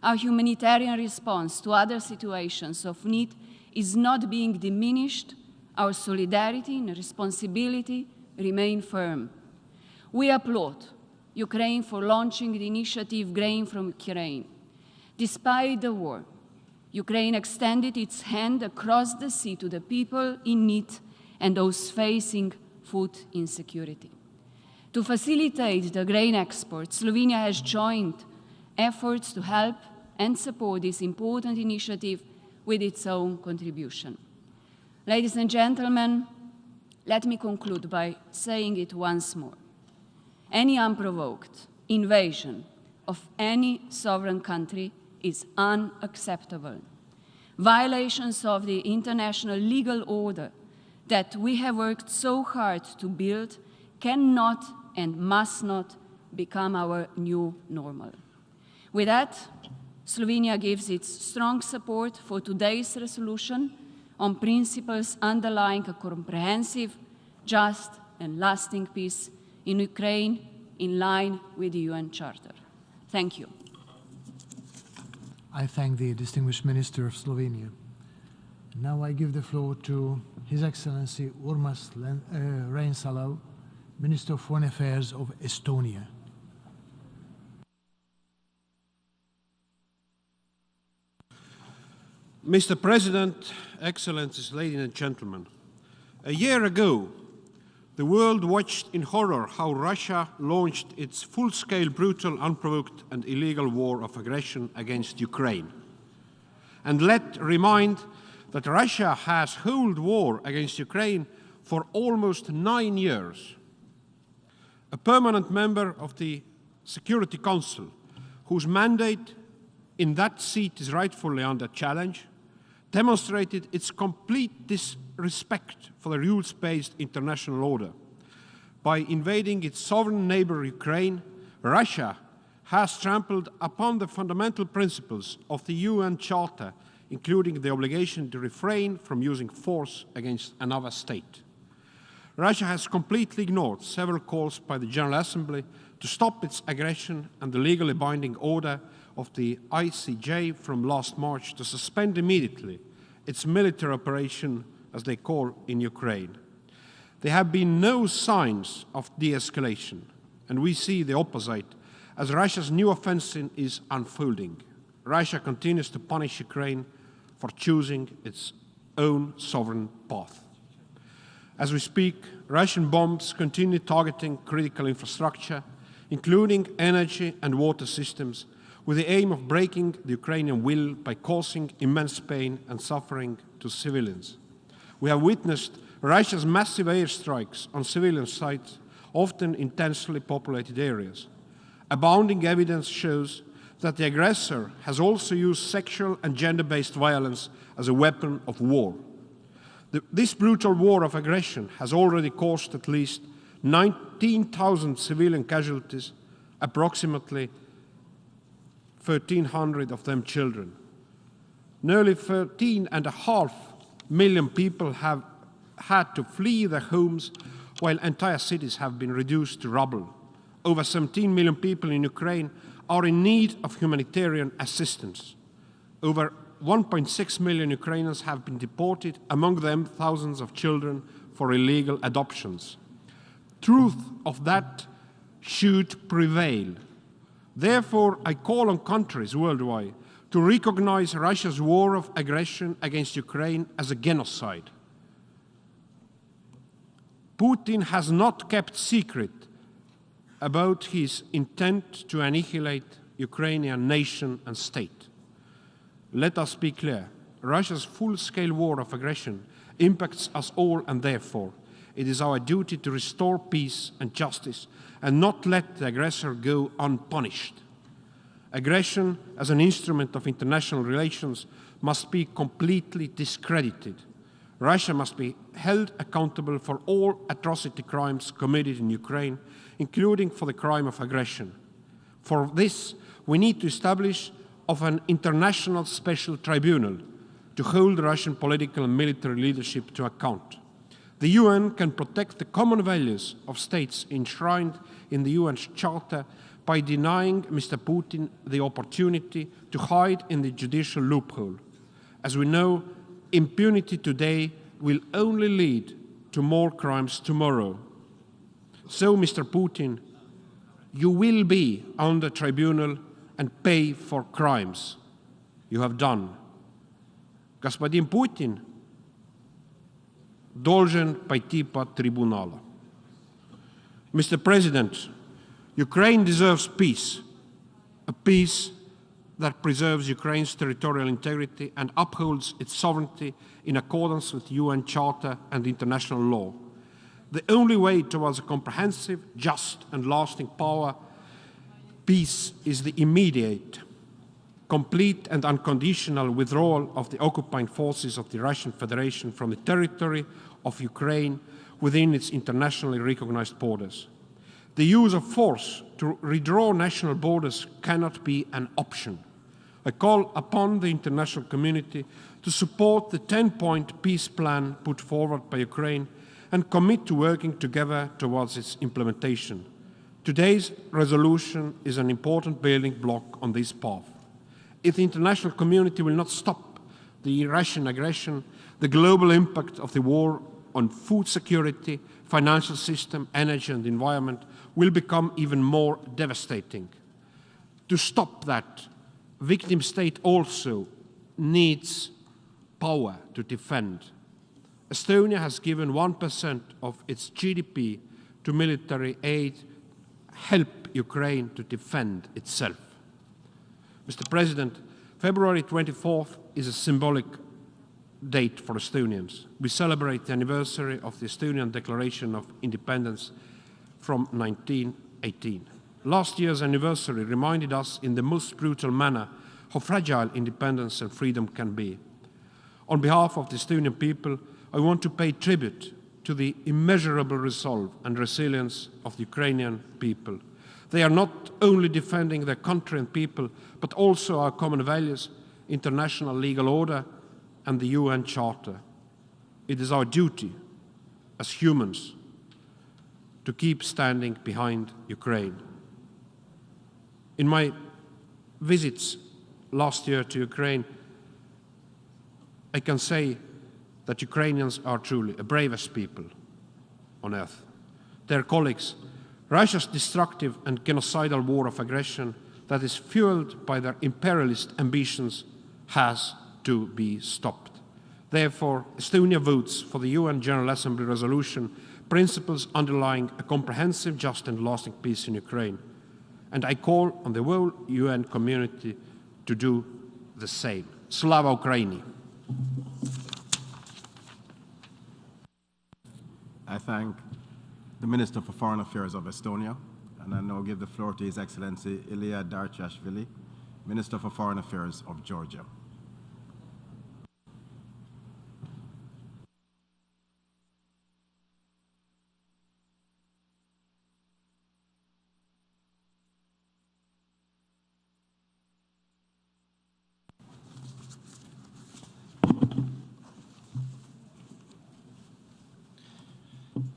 Our humanitarian response to other situations of need is not being diminished. Our solidarity and responsibility remain firm. We applaud Ukraine for launching the initiative Grain from Ukraine. Despite the war, Ukraine extended its hand across the sea to the people in need and those facing food insecurity. To facilitate the grain export, Slovenia has joined efforts to help and support this important initiative with its own contribution. Ladies and gentlemen, let me conclude by saying it once more. Any unprovoked invasion of any sovereign country is unacceptable. Violations of the international legal order that we have worked so hard to build cannot and must not become our new normal. With that, Slovenia gives its strong support for today's resolution on principles underlying a comprehensive, just, and lasting peace in Ukraine in line with the UN Charter. Thank you. I thank the distinguished Minister of Slovenia. Now I give the floor to His Excellency Urmas Reinsalu, Minister of Foreign Affairs of Estonia. Mr. President, Excellencies, ladies and gentlemen, a year ago, the world watched in horror how Russia launched its full-scale, brutal, unprovoked and illegal war of aggression against Ukraine. And let's remind that Russia has held war against Ukraine for almost 9 years. A permanent member of the Security Council, whose mandate in that seat is rightfully under challenge, demonstrated its complete disrespect for the rules-based international order. By invading its sovereign neighbor Ukraine, Russia has trampled upon the fundamental principles of the UN Charter, including the obligation to refrain from using force against another state. Russia has completely ignored several calls by the General Assembly to stop its aggression and the legally binding order of the ICJ from last March to suspend immediately its military operation, as they call, in Ukraine. There have been no signs of de-escalation, and we see the opposite as Russia's new offensive is unfolding. Russia continues to punish Ukraine for choosing its own sovereign path. As we speak, Russian bombs continue targeting critical infrastructure, including energy and water systems, with the aim of breaking the Ukrainian will by causing immense pain and suffering to civilians. We have witnessed Russia's massive airstrikes on civilian sites, often in densely populated areas. Abounding evidence shows that the aggressor has also used sexual and gender-based violence as a weapon of war. This brutal war of aggression has already caused at least 19,000 civilian casualties, approximately 1,300 of them children. Nearly 13.5 million people have had to flee their homes, while entire cities have been reduced to rubble. Over 17 million people in Ukraine are in need of humanitarian assistance. Over 1.6 million Ukrainians have been deported, among them thousands of children for illegal adoptions. Truth of that should prevail. Therefore, I call on countries worldwide to recognize Russia's war of aggression against Ukraine as a genocide. Putin has not kept secret about his intent to annihilate Ukrainian nation and state. Let us be clear. Russia's full-scale war of aggression impacts us all, and therefore it is our duty to restore peace and justice and not let the aggressor go unpunished. Aggression as an instrument of international relations must be completely discredited. Russia must be held accountable for all atrocity crimes committed in Ukraine, including for the crime of aggression. For this, we need to establish an international special tribunal to hold Russian political and military leadership to account. The UN can protect the common values of states enshrined in the UN Charter by denying Mr. Putin the opportunity to hide in the judicial loophole. As we know, impunity today will only lead to more crimes tomorrow. So, Mr. Putin, you will be on the tribunal and pay for crimes you have done. Господин Путин должен пойти под трибунал. Mr. President, Ukraine deserves peace, a peace that preserves Ukraine's territorial integrity and upholds its sovereignty in accordance with UN Charter and international law. The only way towards a comprehensive, just and lasting peace is the immediate, complete and unconditional withdrawal of the occupying forces of the Russian Federation from the territory of Ukraine within its internationally recognized borders. The use of force to redraw national borders cannot be an option. I call upon the international community to support the 10-point peace plan put forward by Ukraine and commit to working together towards its implementation. Today's resolution is an important building block on this path. If the international community will not stop the Russian aggression, the global impact of the war on food security, financial system, energy and environment will become even more devastating. To stop that, victim state also needs power to defend. Estonia has given 1% of its GDP to military aid, help Ukraine to defend itself. Mr. President, February 24th is a symbolic date for Estonians. We celebrate the anniversary of the Estonian Declaration of Independence from 1918. Last year's anniversary reminded us in the most brutal manner how fragile independence and freedom can be. On behalf of the Estonian people, I want to pay tribute to the immeasurable resolve and resilience of the Ukrainian people. They are not only defending their country and people, but also our common values, international legal order, and the UN Charter. It is our duty as humans to keep standing behind Ukraine. In my visits last year to Ukraine, I can say that Ukrainians are truly the bravest people on earth. Their colleagues, Russia's destructive and genocidal war of aggression that is fueled by their imperialist ambitions has to be stopped. Therefore, Estonia votes for the UN General Assembly resolution, principles underlying a comprehensive, just and lasting peace in Ukraine. And I call on the whole UN community to do the same. Slava Ukraini! I thank the Minister for Foreign Affairs of Estonia, and I now give the floor to His Excellency Ilya Darchashvili, Minister for Foreign Affairs of Georgia.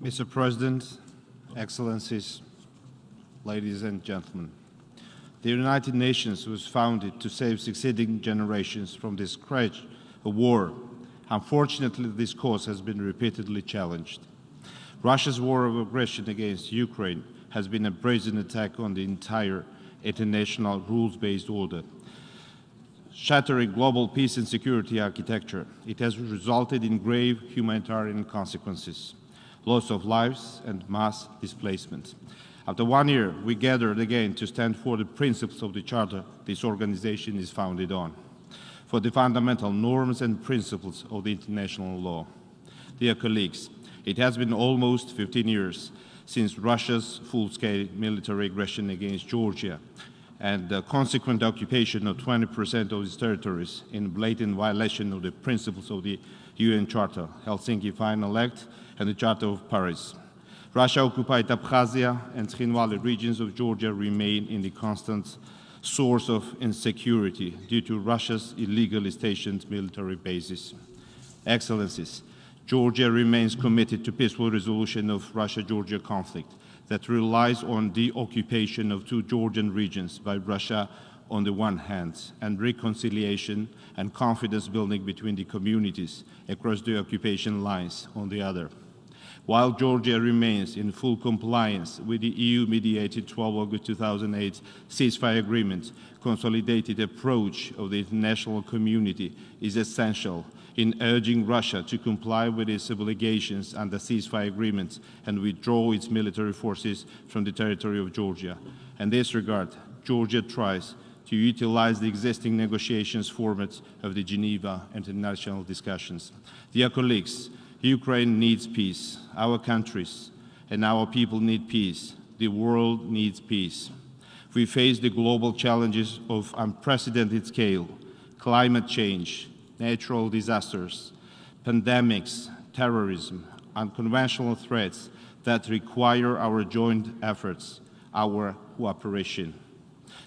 Mr. President, Excellencies, ladies and gentlemen, the United Nations was founded to save succeeding generations from this scourge of war. Unfortunately, this cause has been repeatedly challenged. Russia's war of aggression against Ukraine has been a brazen attack on the entire international rules-based order, shattering global peace and security architecture. It has resulted in grave humanitarian consequences, loss of lives and mass displacement. After 1 year, we gathered again to stand for the principles of the Charter this organization is founded on, for the fundamental norms and principles of the international law. Dear colleagues, it has been almost 15 years since Russia's full-scale military aggression against Georgia and the consequent occupation of 20% of its territories in blatant violation of the principles of the UN Charter, Helsinki Final Act, and the Charter of Paris. Russia-occupied Abkhazia and Tkhinvali regions of Georgia remain in the constant source of insecurity due to Russia's illegally stationed military bases. Excellencies, Georgia remains committed to peaceful resolution of Russia-Georgia conflict that relies on the occupation of two Georgian regions by Russia on the one hand, and reconciliation and confidence building between the communities across the occupation lines on the other. While Georgia remains in full compliance with the EU-mediated 12 August 2008 ceasefire agreement, consolidated approach of the international community is essential in urging Russia to comply with its obligations under ceasefire agreement and withdraw its military forces from the territory of Georgia. In this regard, Georgia tries to utilize the existing negotiations format of the Geneva international discussions. Dear colleagues, Ukraine needs peace. Our countries and our people need peace. The world needs peace. We face the global challenges of unprecedented scale, climate change, natural disasters, pandemics, terrorism, unconventional threats that require our joint efforts, our cooperation.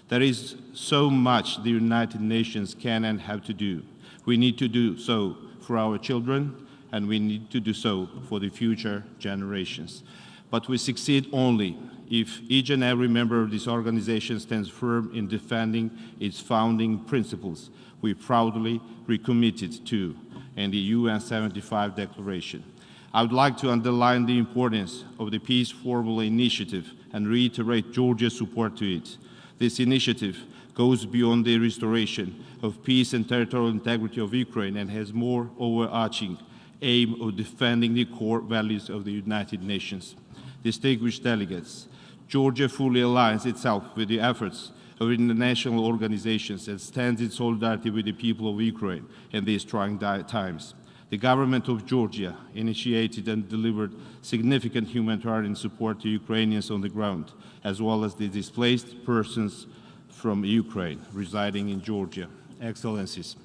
There is so much the United Nations can and have to do. We need to do so for our children, and we need to do so for the future generations. But we succeed only if each and every member of this organization stands firm in defending its founding principles we proudly recommitted to in the UN 75 Declaration. I would like to underline the importance of the Peace Formula Initiative and reiterate Georgia's support to it. This initiative goes beyond the restoration of peace and territorial integrity of Ukraine and has more overarching aim of defending the core values of the United Nations. Distinguished delegates, Georgia fully aligns itself with the efforts of international organizations and stands in solidarity with the people of Ukraine in these trying times. The government of Georgia initiated and delivered significant humanitarian support to Ukrainians on the ground, as well as the displaced persons from Ukraine residing in Georgia. Excellencies,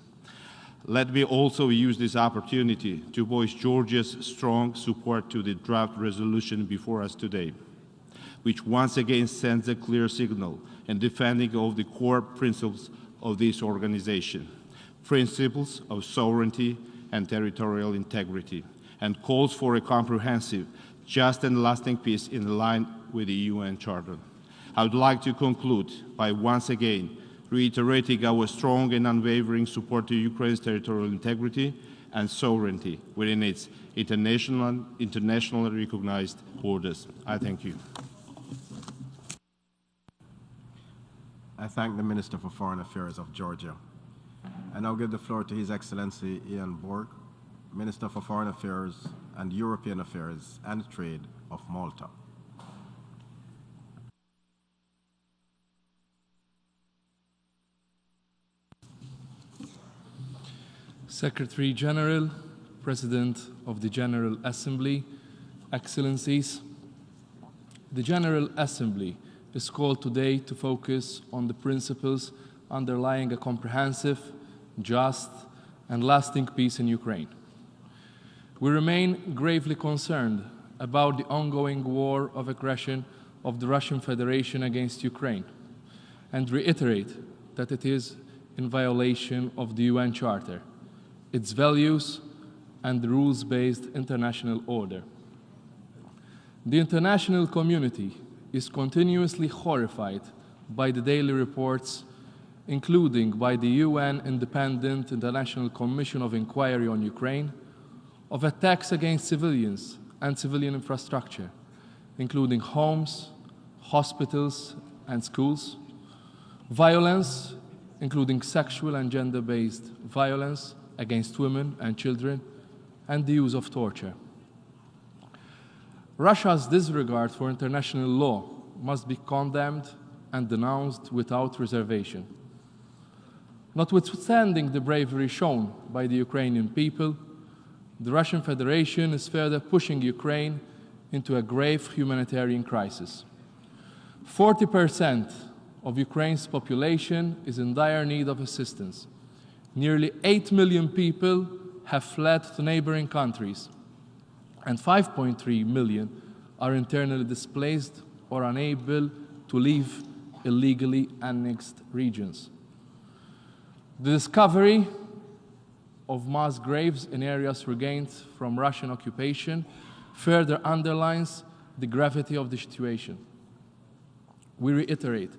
let me also use this opportunity to voice Georgia's strong support to the draft resolution before us today, which once again sends a clear signal in defending of the core principles of this organization, principles of sovereignty and territorial integrity, and calls for a comprehensive, just and lasting peace in line with the UN Charter. I would like to conclude by once again reiterating our strong and unwavering support to Ukraine's territorial integrity and sovereignty within its internationally recognized borders. I thank you. I thank the Minister for Foreign Affairs of Georgia. I now give the floor to His Excellency Ian Borg, Minister for Foreign Affairs and European Affairs and Trade of Malta. Secretary General, President of the General Assembly, Excellencies, the General Assembly is called today to focus on the principles underlying a comprehensive, just, and lasting peace in Ukraine. We remain gravely concerned about the ongoing war of aggression of the Russian Federation against Ukraine and reiterate that it is in violation of the UN Charter, its values, and the rules-based international order. The international community is continuously horrified by the daily reports, including by the UN Independent International Commission of Inquiry on Ukraine, of attacks against civilians and civilian infrastructure, including homes, hospitals, and schools, violence, including sexual and gender-based violence against women and children, and the use of torture. Russia's disregard for international law must be condemned and denounced without reservation. Notwithstanding the bravery shown by the Ukrainian people, the Russian Federation is further pushing Ukraine into a grave humanitarian crisis. 40% of Ukraine's population is in dire need of assistance. Nearly 8 million people have fled to neighboring countries, and 5.3 million are internally displaced or unable to leave illegally annexed regions. The discovery of mass graves in areas regained from Russian occupation further underlines the gravity of the situation. We reiterate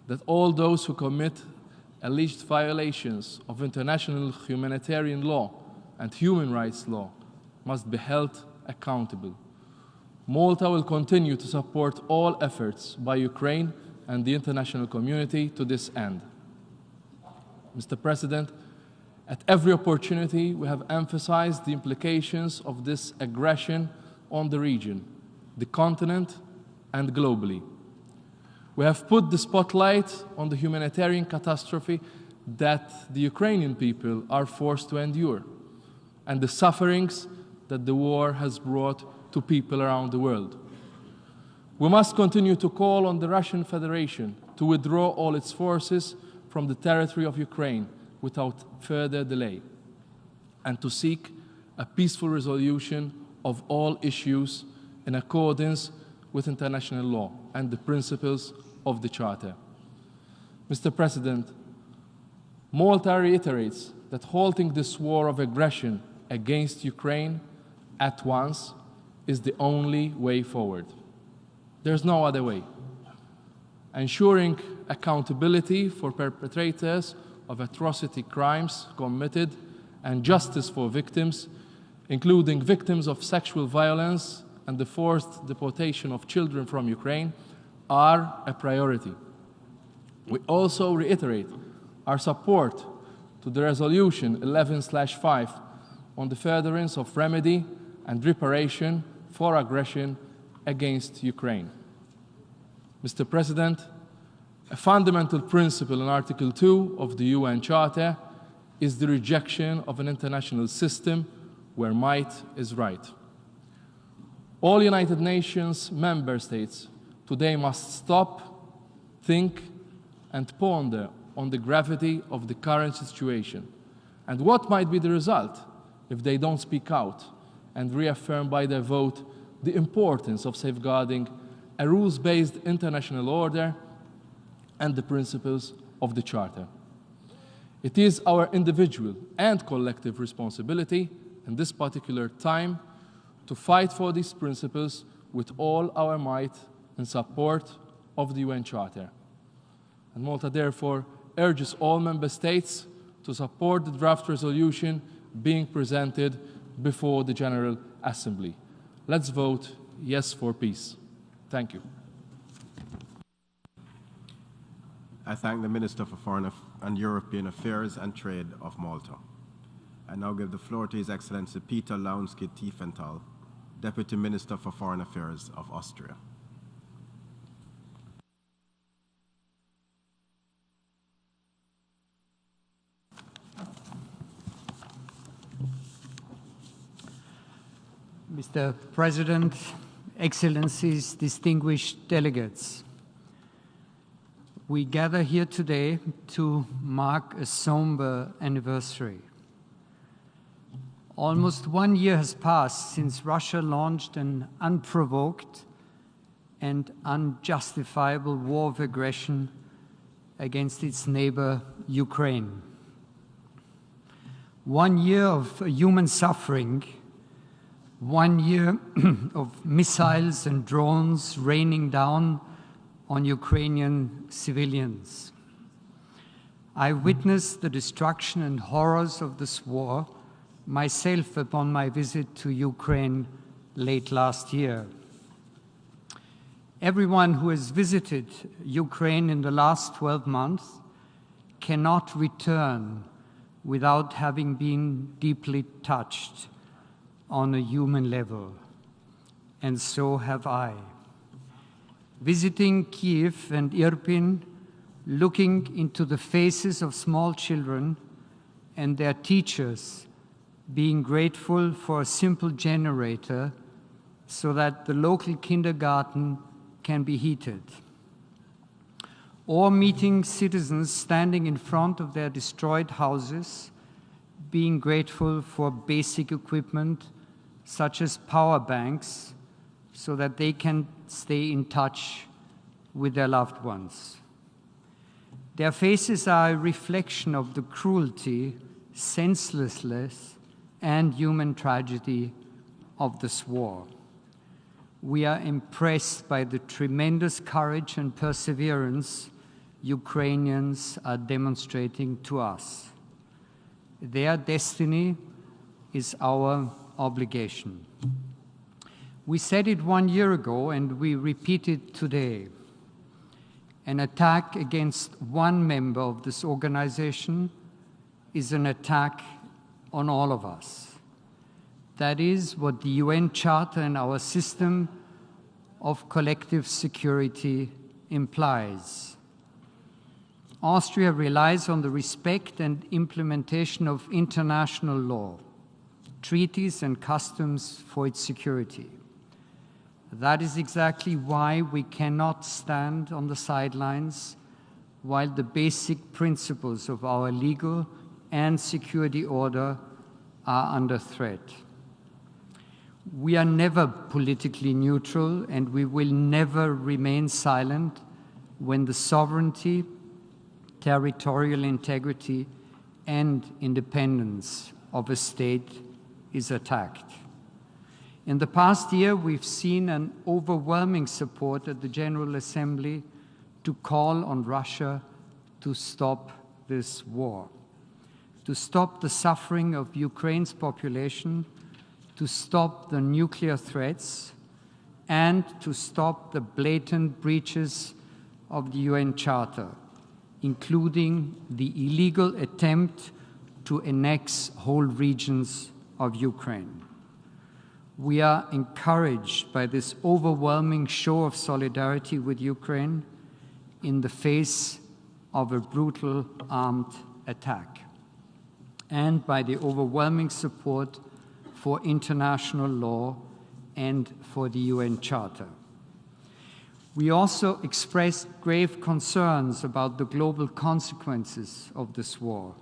that all those who commit alleged violations of international humanitarian law and human rights law must be held accountable. Malta will continue to support all efforts by Ukraine and the international community to this end. Mr. President, at every opportunity, we have emphasized the implications of this aggression on the region, the continent, and globally. We have put the spotlight on the humanitarian catastrophe that the Ukrainian people are forced to endure, and the sufferings that the war has brought to people around the world. We must continue to call on the Russian Federation to to withdraw all its forces from the territory of Ukraine without further delay, and to seek a peaceful resolution of all issues in accordance with international law and the principles of the Charter. Mr. President, Malta reiterates that halting this war of aggression against Ukraine at once is the only way forward. There's no other way. Ensuring accountability for perpetrators of atrocity crimes committed and justice for victims, including victims of sexual violence and the forced deportation of children from Ukraine, are a priority. We also reiterate our support to the Resolution 11/5 on the furtherance of remedy and reparation for aggression against Ukraine. Mr. President, a fundamental principle in Article 2 of the UN Charter is the rejection of an international system where might is right. All United Nations member states today must stop, think, and ponder on the gravity of the current situation and what might be the result if they don't speak out and reaffirm by their vote the importance of safeguarding a rules-based international order and the principles of the Charter. It is our individual and collective responsibility in this particular time to fight for these principles with all our might in support of the UN Charter. And Malta therefore urges all member states to support the draft resolution being presented before the General Assembly. Let's vote yes for peace. Thank you. I thank the Minister for Foreign and European Affairs and Trade of Malta. I now give the floor to His Excellency Peter Launsky-Tiefenthal, Deputy Minister for Foreign Affairs of Austria. Mr. President, Excellencies, distinguished delegates, we gather here today to mark a somber anniversary. Almost 1 year has passed since Russia launched an unprovoked and unjustifiable war of aggression against its neighbor, Ukraine. 1 year of human suffering, 1 year of missiles and drones raining down on Ukrainian civilians. I witnessed the destruction and horrors of this war myself upon my visit to Ukraine late last year. Everyone who has visited Ukraine in the last 12 months cannot return without having been deeply touched on a human level, and so have I. Visiting Kiev and Irpin, looking into the faces of small children and their teachers, being grateful for a simple generator so that the local kindergarten can be heated. Or meeting citizens standing in front of their destroyed houses, being grateful for basic equipment such as power banks so that they can stay in touch with their loved ones. Their faces are a reflection of the cruelty, senselessness, and human tragedy of this war. We are impressed by the tremendous courage and perseverance Ukrainians are demonstrating to us. Their destiny is our obligation. We said it 1 year ago and we repeat it today. An attack against one member of this organization is an attack on all of us. That is what the UN Charter and our system of collective security implies. Austria relies on the respect and implementation of international law, treaties and customs for its security. That is exactly why we cannot stand on the sidelines while the basic principles of our legal and security order are under threat. We are never politically neutral, and we will never remain silent when the sovereignty, territorial integrity, and independence of a state is attacked. In the past year, we've seen an overwhelming support at the General Assembly to call on Russia to stop this war, to stop the suffering of Ukraine's population, to stop the nuclear threats, and to stop the blatant breaches of the UN Charter, including the illegal attempt to annex whole regions of Ukraine. We are encouraged by this overwhelming show of solidarity with Ukraine in the face of a brutal armed attack, and by the overwhelming support for international law and for the UN Charter. We also expressed grave concerns about the global consequences of this war,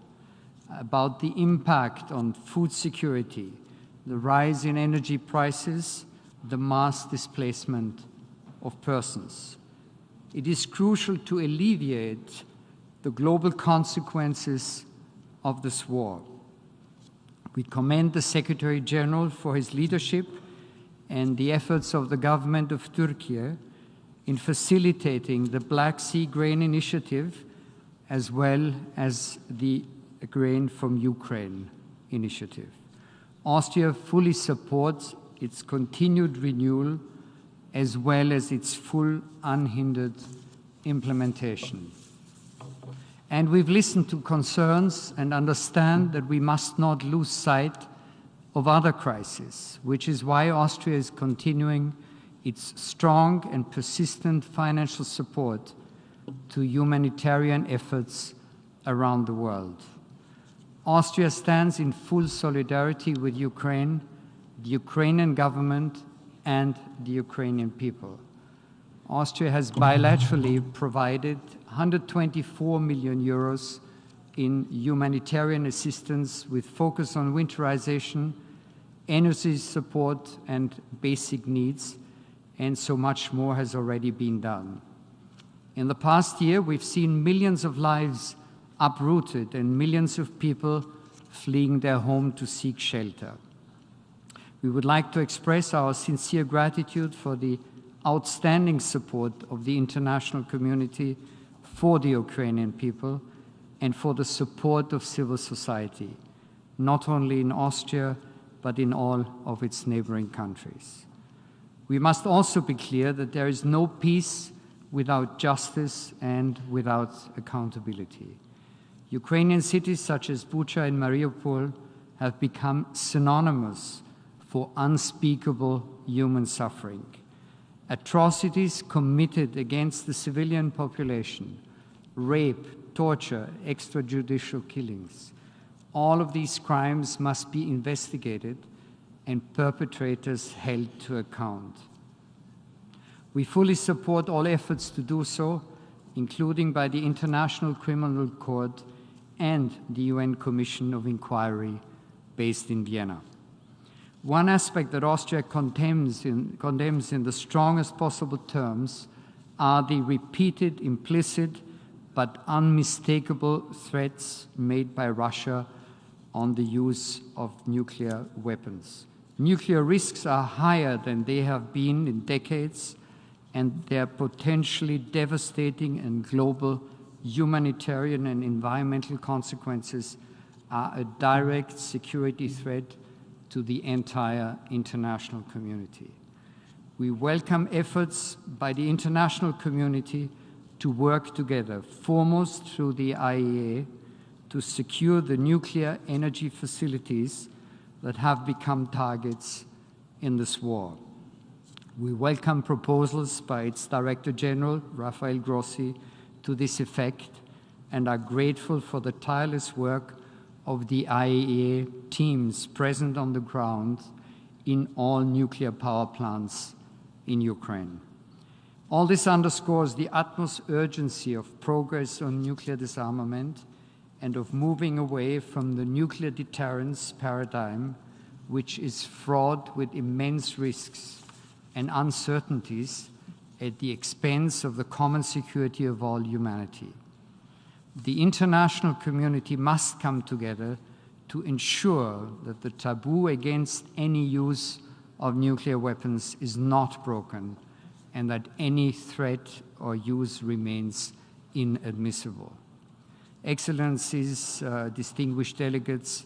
about the impact on food security, the rise in energy prices, the mass displacement of persons. It is crucial to alleviate the global consequences of this war. We commend the Secretary General for his leadership and the efforts of the government of Turkey in facilitating the Black Sea Grain Initiative, as well as the Grain from Ukraine initiative. Austria fully supports its continued renewal as well as its full unhindered implementation. And we've listened to concerns and understand that we must not lose sight of other crises, which is why Austria is continuing its strong and persistent financial support to humanitarian efforts around the world. Austria stands in full solidarity with Ukraine, the Ukrainian government, and the Ukrainian people. Austria has bilaterally provided 124 million euros in humanitarian assistance with focus on winterization, energy support, and basic needs, and so much more has already been done. In the past year, we've seen millions of lives uprooted and millions of people fleeing their home to seek shelter. We would like to express our sincere gratitude for the outstanding support of the international community for the Ukrainian people and for the support of civil society, not only in Austria, but in all of its neighboring countries. We must also be clear that there is no peace without justice and without accountability. Ukrainian cities such as Bucha and Mariupol have become synonymous for unspeakable human suffering. Atrocities committed against the civilian population, rape, torture, extrajudicial killings, all of these crimes must be investigated and perpetrators held to account. We fully support all efforts to do so, including by the International Criminal Court and the UN Commission of Inquiry based in Vienna. One aspect that Austria condemns in the strongest possible terms are the repeated, implicit, but unmistakable threats made by Russia on the use of nuclear weapons. Nuclear risks are higher than they have been in decades, and their potentially devastating and global humanitarian and environmental consequences are a direct security threat to the entire international community. We welcome efforts by the international community to work together, foremost through the IAEA, to secure the nuclear energy facilities that have become targets in this war. We welcome proposals by its Director General, Rafael Grossi, to this effect, and are grateful for the tireless work of the IAEA teams present on the ground in all nuclear power plants in Ukraine. All this underscores the utmost urgency of progress on nuclear disarmament and of moving away from the nuclear deterrence paradigm, which is fraught with immense risks and uncertainties at the expense of the common security of all humanity. The international community must come together to ensure that the taboo against any use of nuclear weapons is not broken and that any threat or use remains inadmissible. Excellencies, distinguished delegates,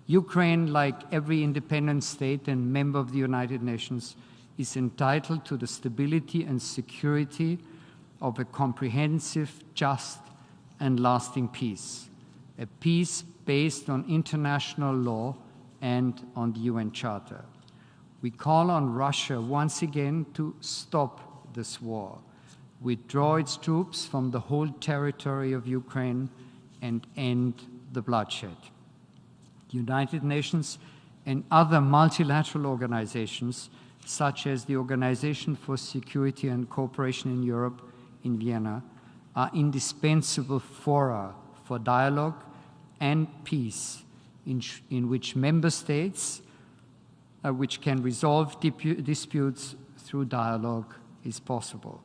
Ukraine, like every independent state and member of the United Nations, is entitled to the stability and security of a comprehensive, just, and lasting peace, a peace based on international law and on the UN Charter. We call on Russia once again to stop this war, withdraw its troops from the whole territory of Ukraine, and end the bloodshed. The United Nations and other multilateral organizations, such as the Organization for Security and Cooperation in Europe in Vienna, are indispensable fora for dialogue and peace in which member states which can resolve disputes through dialogue is possible.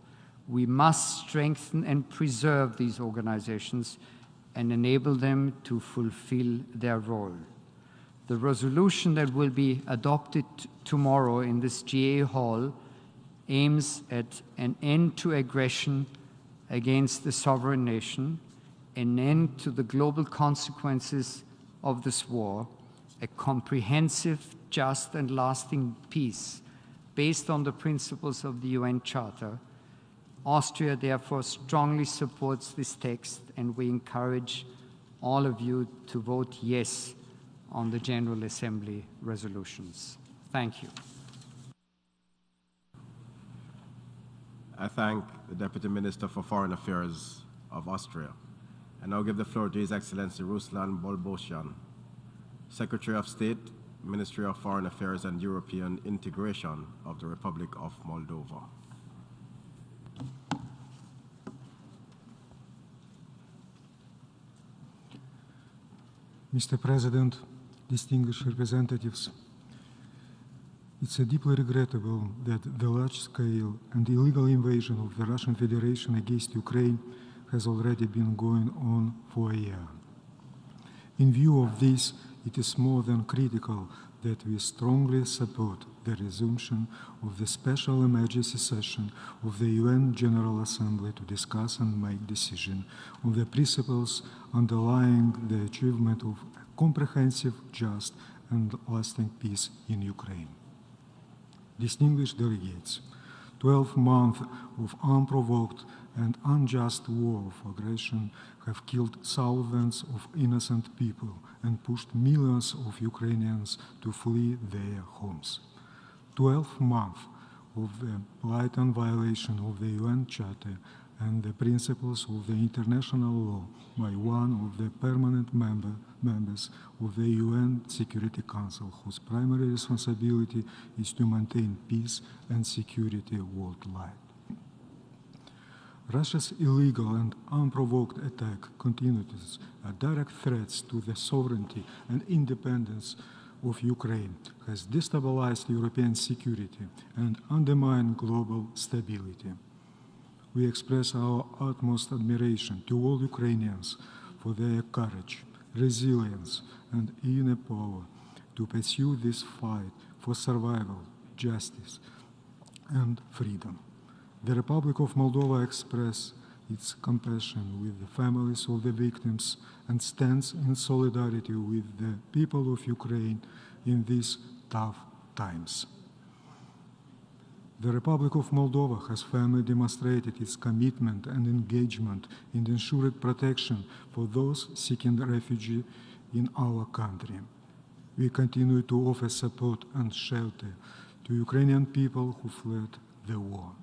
We must strengthen and preserve these organizations and enable them to fulfill their role. The resolution that will be adopted tomorrow in this GA Hall aims at an end to aggression against the sovereign nation, an end to the global consequences of this war, a comprehensive, just, and lasting peace based on the principles of the UN Charter. Austria, therefore, strongly supports this text, and we encourage all of you to vote yes on the General Assembly resolutions. Thank you. I thank the Deputy Minister for Foreign Affairs of Austria. I now give the floor to His Excellency Ruslan Bolbosyan, Secretary of State, Ministry of Foreign Affairs and European Integration of the Republic of Moldova. Mr. President, distinguished representatives, it's deeply regrettable that the large-scale and illegal invasion of the Russian Federation against Ukraine has already been going on for a year. In view of this, it is more than critical that we strongly support the resumption of the special emergency session of the UN General Assembly to discuss and make decisions on the principles underlying the achievement of comprehensive, just, and lasting peace in Ukraine. Distinguished delegates, 12 months of unprovoked and unjust war of aggression have killed thousands of innocent people and pushed millions of Ukrainians to flee their homes. 12 months of the blatant violation of the UN Charter and the principles of the international law by one of the permanent members of the UN Security Council, whose primary responsibility is to maintain peace and security worldwide. Russia's illegal and unprovoked attack continues direct threats to the sovereignty and independence of Ukraine, has destabilized European security and undermined global stability. We express our utmost admiration to all Ukrainians for their courage, resilience, and inner power to pursue this fight for survival, justice, and freedom. The Republic of Moldova expresses its compassion with the families of the victims and stands in solidarity with the people of Ukraine in these tough times. The Republic of Moldova has firmly demonstrated its commitment and engagement in ensuring protection for those seeking refuge in our country. We continue to offer support and shelter to Ukrainian people who fled the war.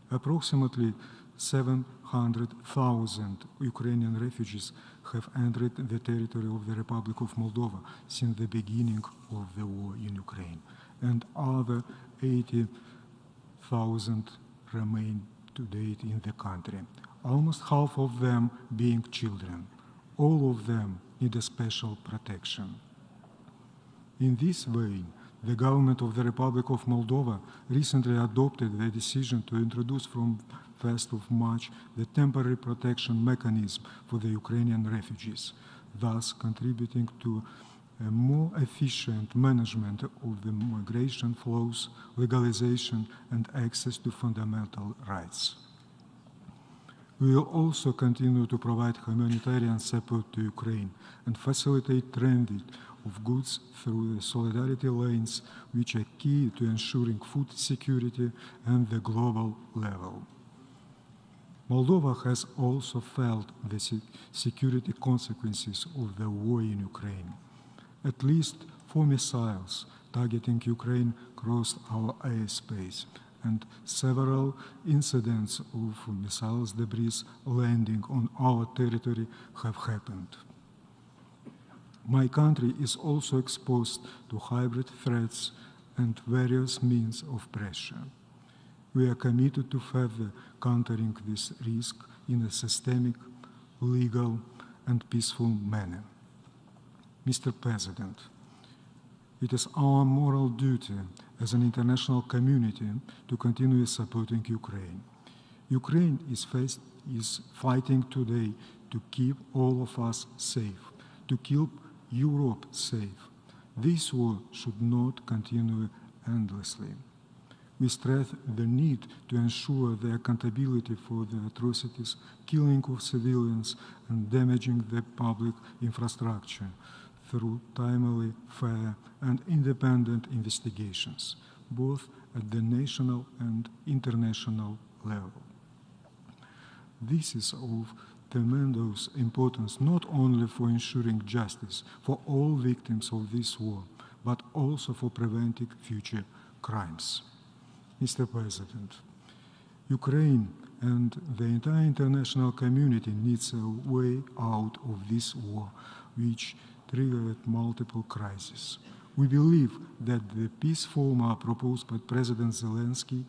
Approximately 700,000 Ukrainian refugees have entered the territory of the Republic of Moldova since the beginning of the war in Ukraine, and other 80,000 remain to date in the country, almost half of them being children. All of them need a special protection. In this way, the government of the Republic of Moldova recently adopted the decision to introduce from 1st of March the temporary protection mechanism for the Ukrainian refugees, thus contributing to a more efficient management of the migration flows, legalization, and access to fundamental rights. We will also continue to provide humanitarian support to Ukraine and facilitate transit of goods through the solidarity lanes, which are key to ensuring food security and the global level. Moldova has also felt the security consequences of the war in Ukraine. At least 4 missiles targeting Ukraine crossed our airspace, and several incidents of missiles debris landing on our territory have happened. My country is also exposed to hybrid threats and various means of pressure. We are committed to further countering this risk in a systemic, legal, and peaceful manner. Mr. President, it is our moral duty as an international community to continue supporting Ukraine. Ukraine is fighting today to keep all of us safe, to keep Europe safe. This war should not continue endlessly. We stress the need to ensure the accountability for the atrocities, killing of civilians, and damaging the public infrastructure through timely, fair, and independent investigations, both at the national and international level. This is of tremendous importance not only for ensuring justice for all victims of this war, but also for preventing future crimes. Mr. President, Ukraine and the entire international community needs a way out of this war, which triggered multiple crises. We believe that the peace formula proposed by President Zelensky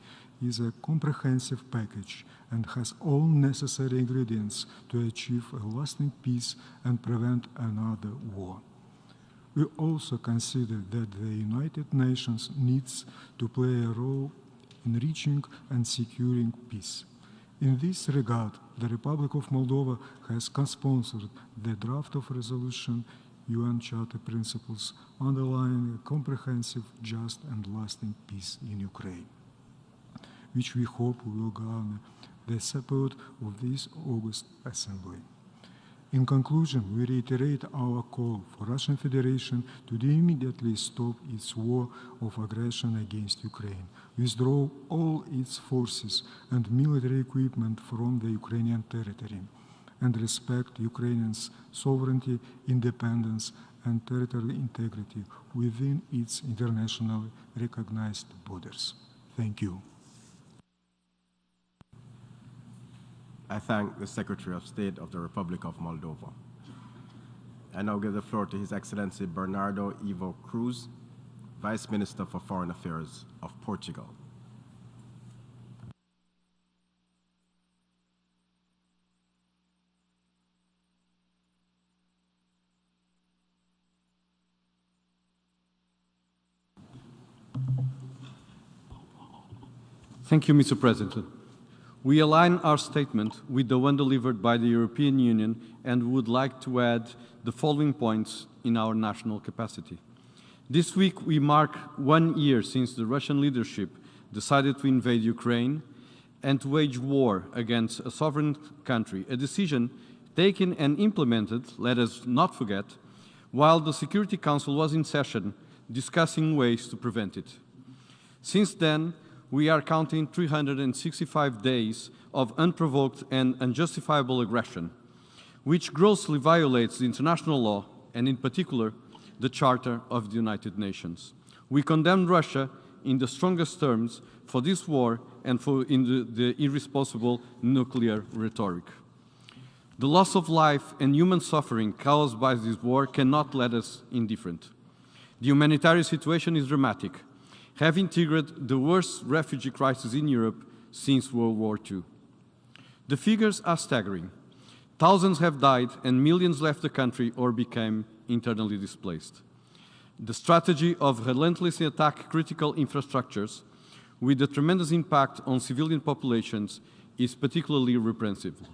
is a comprehensive package and has all necessary ingredients to achieve a lasting peace and prevent another war. We also consider that the United Nations needs to play a role in reaching and securing peace. In this regard, the Republic of Moldova has co-sponsored the draft of resolution UN Charter principles underlying a comprehensive, just, and lasting peace in Ukraine, which we hope will garner the support of this August Assembly. In conclusion, we reiterate our call for Russian Federation to immediately stop its war of aggression against Ukraine, withdraw all its forces and military equipment from the Ukrainian territory, and respect Ukraine's sovereignty, independence, and territorial integrity within its internationally recognized borders. Thank you. I thank the Secretary of State of the Republic of Moldova. I now give the floor to His Excellency Bernardo Ivo Cruz, Vice Minister for Foreign Affairs of Portugal. Thank you, Mr. President. We align our statement with the one delivered by the European Union and would like to add the following points in our national capacity. This week, we mark 1 year since the Russian leadership decided to invade Ukraine and to wage war against a sovereign country, a decision taken and implemented, let us not forget, while the Security Council was in session discussing ways to prevent it. Since then, we are counting 365 days of unprovoked and unjustifiable aggression, which grossly violates the international law and, in particular, the Charter of the United Nations. We condemn Russia in the strongest terms for this war and for the irresponsible nuclear rhetoric. The loss of life and human suffering caused by this war cannot let us indifferent. The humanitarian situation is dramatic, having triggered the worst refugee crisis in Europe since World War II. The figures are staggering. Thousands have died and millions left the country or became internally displaced. The strategy of relentlessly attack critical infrastructures with a tremendous impact on civilian populations is particularly reprehensible.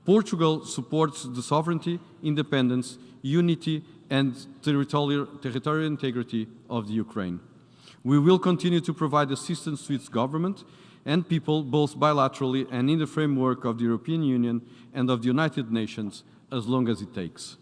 Portugal supports the sovereignty, independence, unity, and territorial integrity of the Ukraine. We will continue to provide assistance to its government and people, both bilaterally and in the framework of the European Union and of the United Nations, as long as it takes.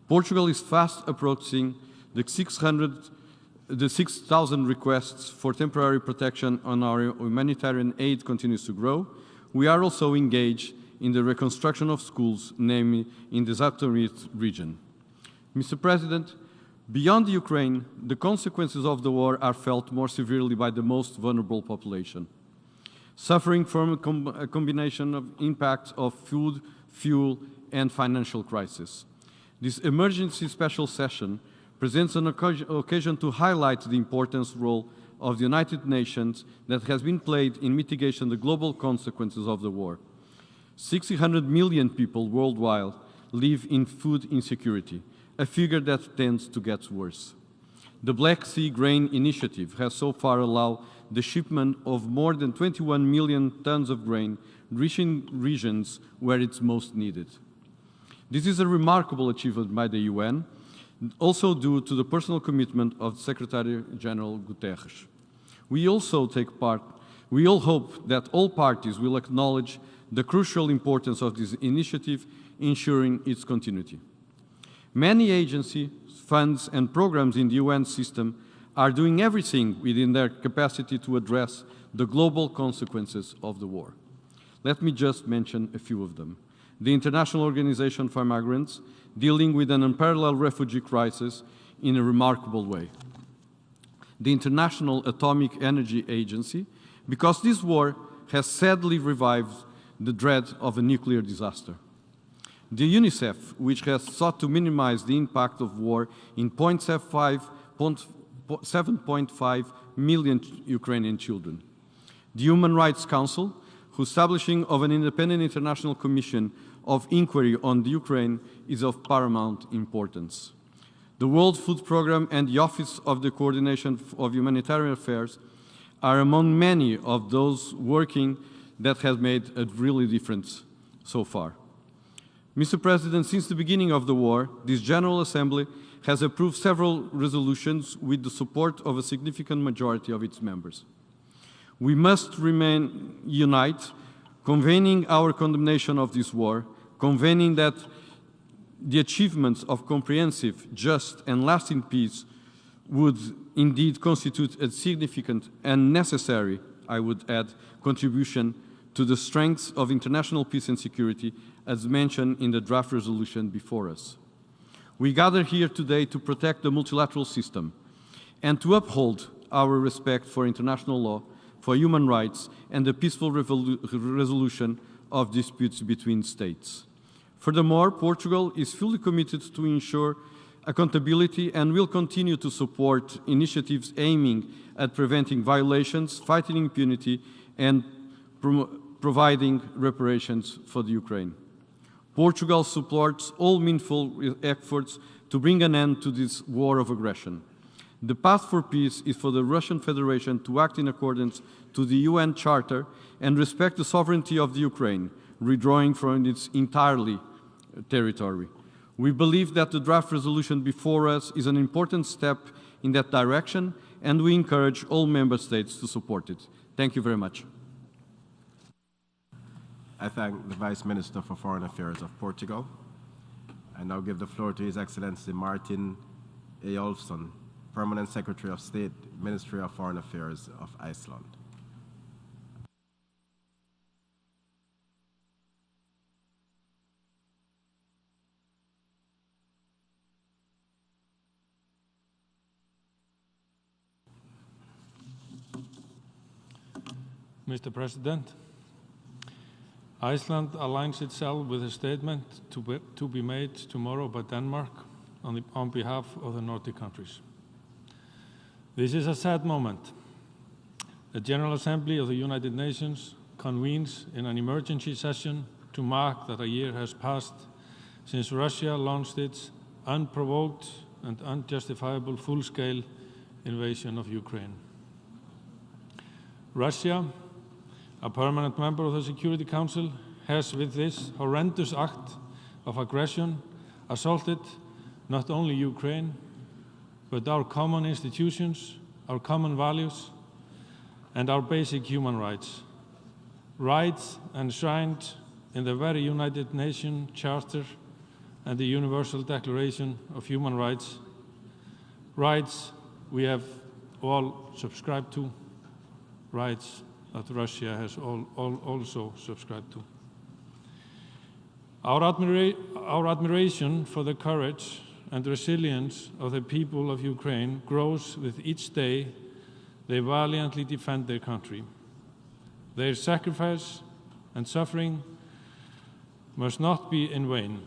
Portugal is fast approaching the 6,000 requests for temporary protection on our humanitarian aid continues to grow. We are also engaged in the reconstruction of schools, namely in the Zaporizhzhia region. Mr. President, beyond Ukraine, the consequences of the war are felt more severely by the most vulnerable population, suffering from a combination of impacts of food, fuel, and financial crisis. This emergency special session presents an occasion to highlight the important role of the United Nations that has been played in mitigation of the global consequences of the war. 600 million people worldwide live in food insecurity, a figure that tends to get worse. The Black Sea Grain Initiative has so far allowed the shipment of more than 21 million tons of grain reaching regions where it's most needed. This is a remarkable achievement by the UN, also due to the personal commitment of Secretary General Guterres. We all hope that all parties will acknowledge the crucial importance of this initiative, ensuring its continuity. Many agencies, funds, and programs in the UN system are doing everything within their capacity to address the global consequences of the war. Let me just mention a few of them. The International Organization for Migrants, dealing with an unparalleled refugee crisis in a remarkable way. The International Atomic Energy Agency, because this war has sadly revived the dread of a nuclear disaster. The UNICEF, which has sought to minimize the impact of war in 7.5 million Ukrainian children. The Human Rights Council, whose establishing of an independent international commission of inquiry on the Ukraine is of paramount importance. The World Food Programme and the Office of the Coordination of Humanitarian Affairs are among many of those working that have made a really difference so far. Mr. President, since the beginning of the war, this General Assembly has approved several resolutions with the support of a significant majority of its members. We must remain united, convening our condemnation of this war, convening that the achievements of comprehensive, just, and lasting peace would indeed constitute a significant and necessary, I would add, contribution to the strength of international peace and security, as mentioned in the draft resolution before us. We gather here today to protect the multilateral system and to uphold our respect for international law, for human rights, and the peaceful resolution of disputes between states. Furthermore, Portugal is fully committed to ensure accountability and will continue to support initiatives aiming at preventing violations, fighting impunity, and providing reparations for the Ukraine. Portugal supports all meaningful efforts to bring an end to this war of aggression. The path for peace is for the Russian Federation to act in accordance to the UN Charter and respect the sovereignty of the Ukraine, withdrawing from its entirely territory. We believe that the draft resolution before us is an important step in that direction, and we encourage all member states to support it. Thank you very much. I thank the Vice Minister for Foreign Affairs of Portugal. I now give the floor to His Excellency Martin Eyjolfsson, Permanent Secretary of State, Ministry of Foreign Affairs of Iceland. Mr. President, Iceland aligns itself with a statement to be made tomorrow by Denmark on behalf of the Nordic countries. This is a sad moment. The General Assembly of the United Nations convenes in an emergency session to mark that a year has passed since Russia launched its unprovoked and unjustifiable full-scale invasion of Ukraine. Russia, a permanent member of the Security Council, has with this horrendous act of aggression assaulted not only Ukraine, but our common institutions, our common values, and our basic human rights. Rights enshrined in the very United Nations Charter and the Universal Declaration of Human Rights. Rights we have all subscribed to, rights that Russia has also subscribed to. Our admiration for the courage and resilience of the people of Ukraine grows with each day they valiantly defend their country. Their sacrifice and suffering must not be in vain.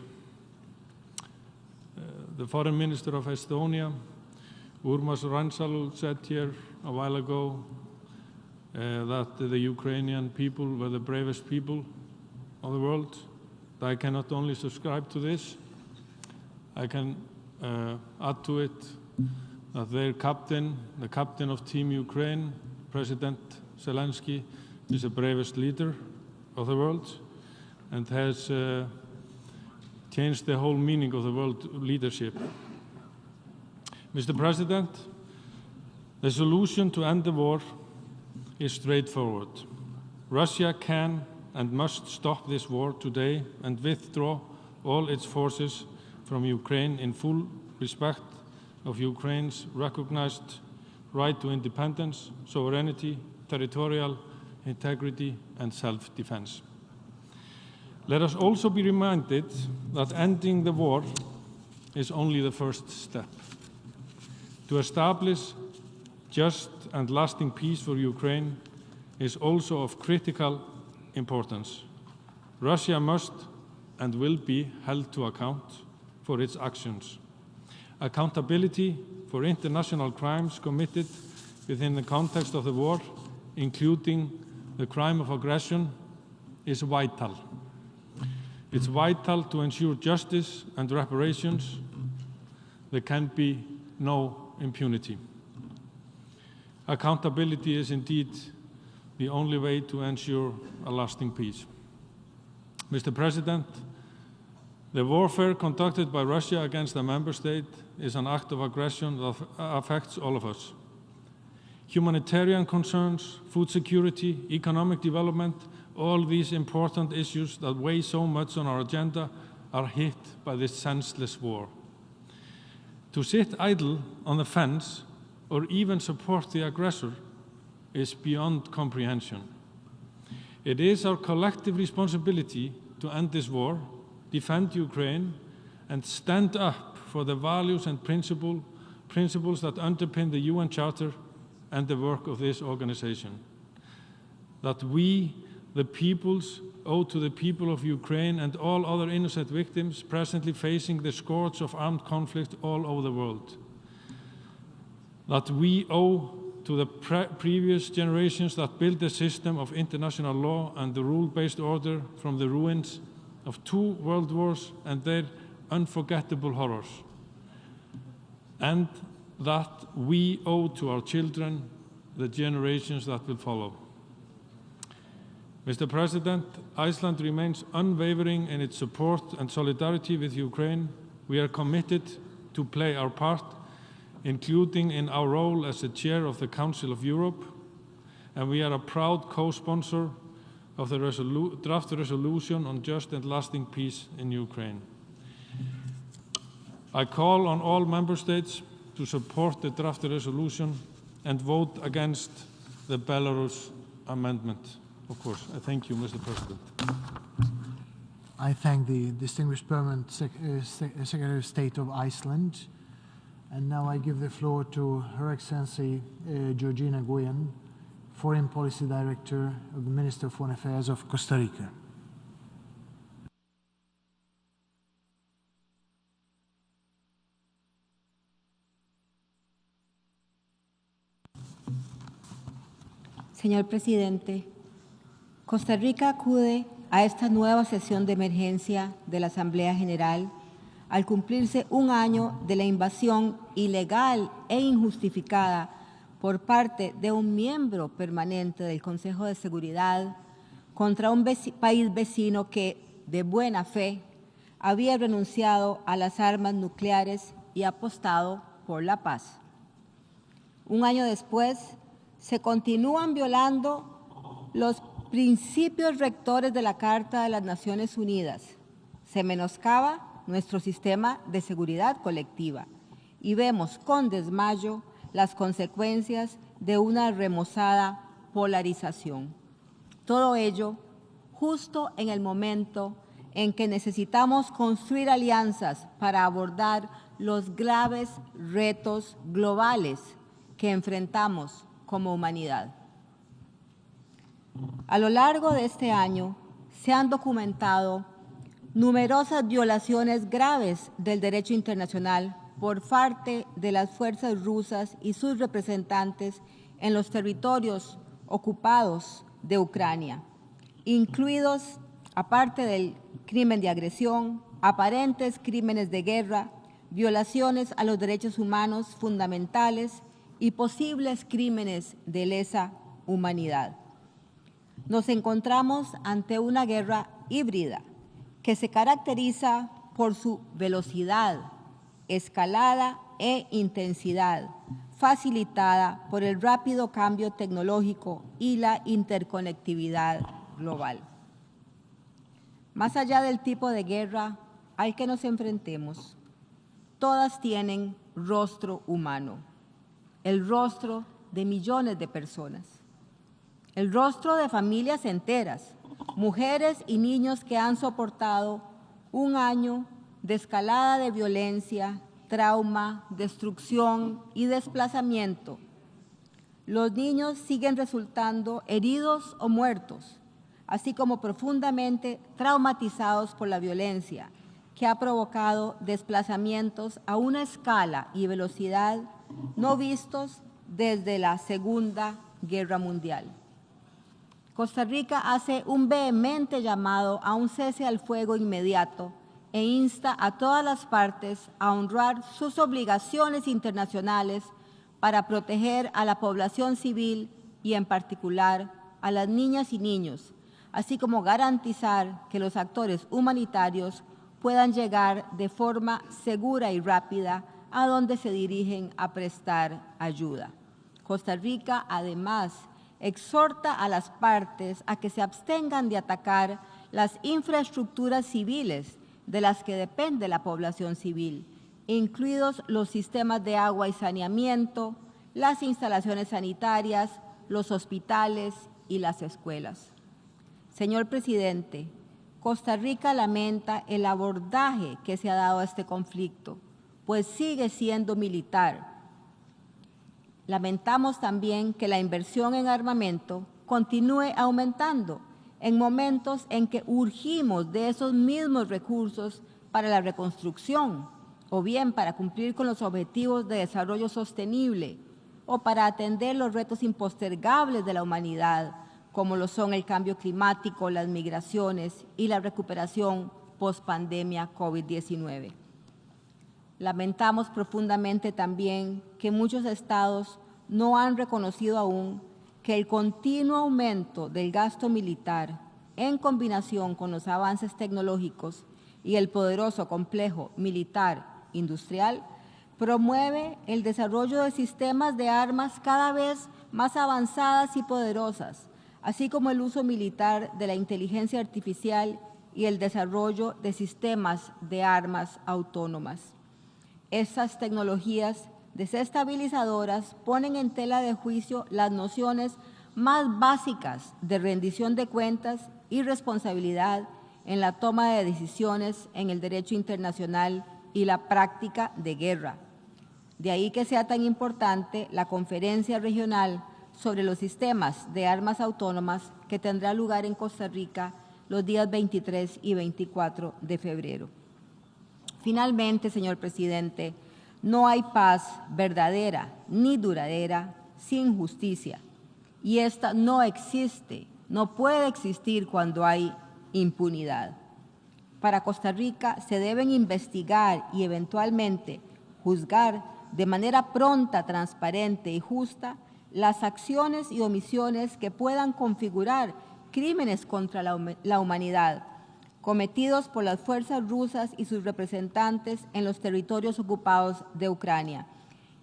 The Foreign Minister of Estonia, Urmas Reinsalu, said here a while ago that the Ukrainian people were the bravest people of the world. I can not only subscribe to this, I can add to it that their captain, the captain of Team Ukraine, President Zelensky, is the bravest leader of the world and has changed the whole meaning of the world leadership. Mr. President, the solution to end the war is straightforward. Russia can and must stop this war today and withdraw all its forces from Ukraine in full respect of Ukraine's recognized right to independence, sovereignty, territorial integrity, and self-defense. Let us also be reminded that ending the war is only the first step. To establish just and lasting peace for Ukraine is also of critical importance. Russia must and will be held to account for its actions. Accountability for international crimes committed within the context of the war, including the crime of aggression, is vital. It's vital to ensure justice and reparations. There can be no impunity. Accountability is indeed the only way to ensure a lasting peace. Mr. President, the warfare conducted by Russia against a member state is an act of aggression that affects all of us. Humanitarian concerns, food security, economic development, all these important issues that weigh so much on our agenda are hit by this senseless war. To sit idle on the fence or even support the aggressor is beyond comprehension. It is our collective responsibility to end this war, defend Ukraine, and stand up for the values and principles that underpin the UN Charter and the work of this organization. That we, the peoples, owe to the people of Ukraine and all other innocent victims presently facing the scourge of armed conflict all over the world. That we owe to the previous generations that built a system of international law and the rule-based order from the ruins of 2 world wars and their unforgettable horrors. And that we owe to our children, the generations that will follow. Mr. President, Iceland remains unwavering in its support and solidarity with Ukraine. We are committed to play our part, including in our role as the chair of the Council of Europe, and we are a proud co-sponsor of the draft resolution on just and lasting peace in Ukraine. I call on all member states to support the draft resolution and vote against the Belarus amendment. Of course, I thank you, Mr. President. I thank the distinguished permanent Secretary of State of Iceland. And now I give the floor to Her Excellency Georgina Guyen, Foreign Policy Director of the Minister of Foreign Affairs of Costa Rica. Señor Presidente, Costa Rica acude a esta nueva sesión de emergencia de la Asamblea General al cumplirse un año de la invasión ilegal e injustificada por parte de un miembro permanente del Consejo de Seguridad contra un país vecino que, de buena fe, había renunciado a las armas nucleares y apostado por la paz. Un año después, se continúan violando los principios rectores de la Carta de las Naciones Unidas. Se menoscaba nuestro sistema de seguridad colectiva y vemos con desmayo las consecuencias de una remozada polarización. Todo ello justo en el momento en que necesitamos construir alianzas para abordar los graves retos globales que enfrentamos como humanidad. A lo largo de este año se han documentado numerosas violaciones graves del derecho internacional por parte de las fuerzas rusas y sus representantes en los territorios ocupados de Ucrania, incluidos, aparte del crimen de agresión, aparentes crímenes de guerra, violaciones a los derechos humanos fundamentales y posibles crímenes de lesa humanidad. Nos encontramos ante una guerra híbrida que se caracteriza por su velocidad, escalada e intensidad, facilitada por el rápido cambio tecnológico y la interconectividad global. Más allá del tipo de guerra al que nos enfrentemos, todas tienen rostro humano, el rostro de millones de personas, el rostro de familias enteras, mujeres y niños que han soportado un año de escalada de violencia, trauma, destrucción y desplazamiento. Los niños siguen resultando heridos o muertos, así como profundamente traumatizados por la violencia, que ha provocado desplazamientos a una escala y velocidad no vistos desde la Segunda Guerra Mundial. Costa Rica hace un vehemente llamado a un cese al fuego inmediato e insta a todas las partes a honrar sus obligaciones internacionales para proteger a la población civil y, en particular, a las niñas y niños, así como garantizar que los actores humanitarios puedan llegar de forma segura y rápida a donde se dirigen a prestar ayuda. Costa Rica, además, exhorta a las partes a que se abstengan de atacar las infraestructuras civiles de las que depende la población civil, incluidos los sistemas de agua y saneamiento, las instalaciones sanitarias, los hospitales y las escuelas. Señor presidente, Costa Rica lamenta el abordaje que se ha dado a este conflicto, pues sigue siendo militar. Lamentamos también que la inversión en armamento continúe aumentando en momentos en que urgimos de esos mismos recursos para la reconstrucción o bien para cumplir con los objetivos de desarrollo sostenible o para atender los retos impostergables de la humanidad, como lo son el cambio climático, las migraciones y la recuperación post-pandemia COVID-19. Lamentamos profundamente también que muchos estados no han reconocido aún que el continuo aumento del gasto militar, en combinación con los avances tecnológicos y el poderoso complejo militar industrial, promueve el desarrollo de sistemas de armas cada vez más avanzadas y poderosas, así como el uso militar de la inteligencia artificial y el desarrollo de sistemas de armas autónomas. Estas tecnologías desestabilizadoras ponen en tela de juicio las nociones más básicas de rendición de cuentas y responsabilidad en la toma de decisiones en el derecho internacional y la práctica de guerra. De ahí que sea tan importante la conferencia regional sobre los sistemas de armas autónomas que tendrá lugar en Costa Rica los días 23 y 24 de febrero. Finalmente, señor presidente, no hay paz verdadera ni duradera sin justicia, y esta no existe no puede existir cuando hay impunidad. Para Costa Rica se deben investigar y eventualmente juzgar de manera pronta, transparente y justa las acciones y omisiones que puedan configurar crímenes contra la humanidad cometidos por las fuerzas rusas y sus representantes en los territorios ocupados de Ucrania,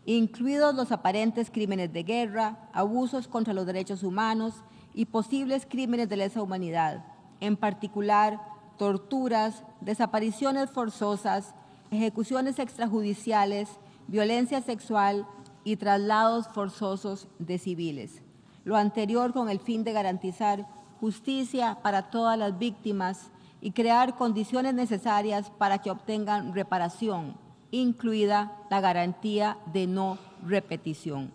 incluidos los aparentes crímenes de guerra, abusos contra los derechos humanos y posibles crímenes de lesa humanidad, en particular torturas, desapariciones forzosas, ejecuciones extrajudiciales, violencia sexual y traslados forzosos de civiles. Lo anterior con el fin de garantizar justicia para todas las víctimas y crear condiciones necesarias para que obtengan reparación, incluida la garantía de no repetición.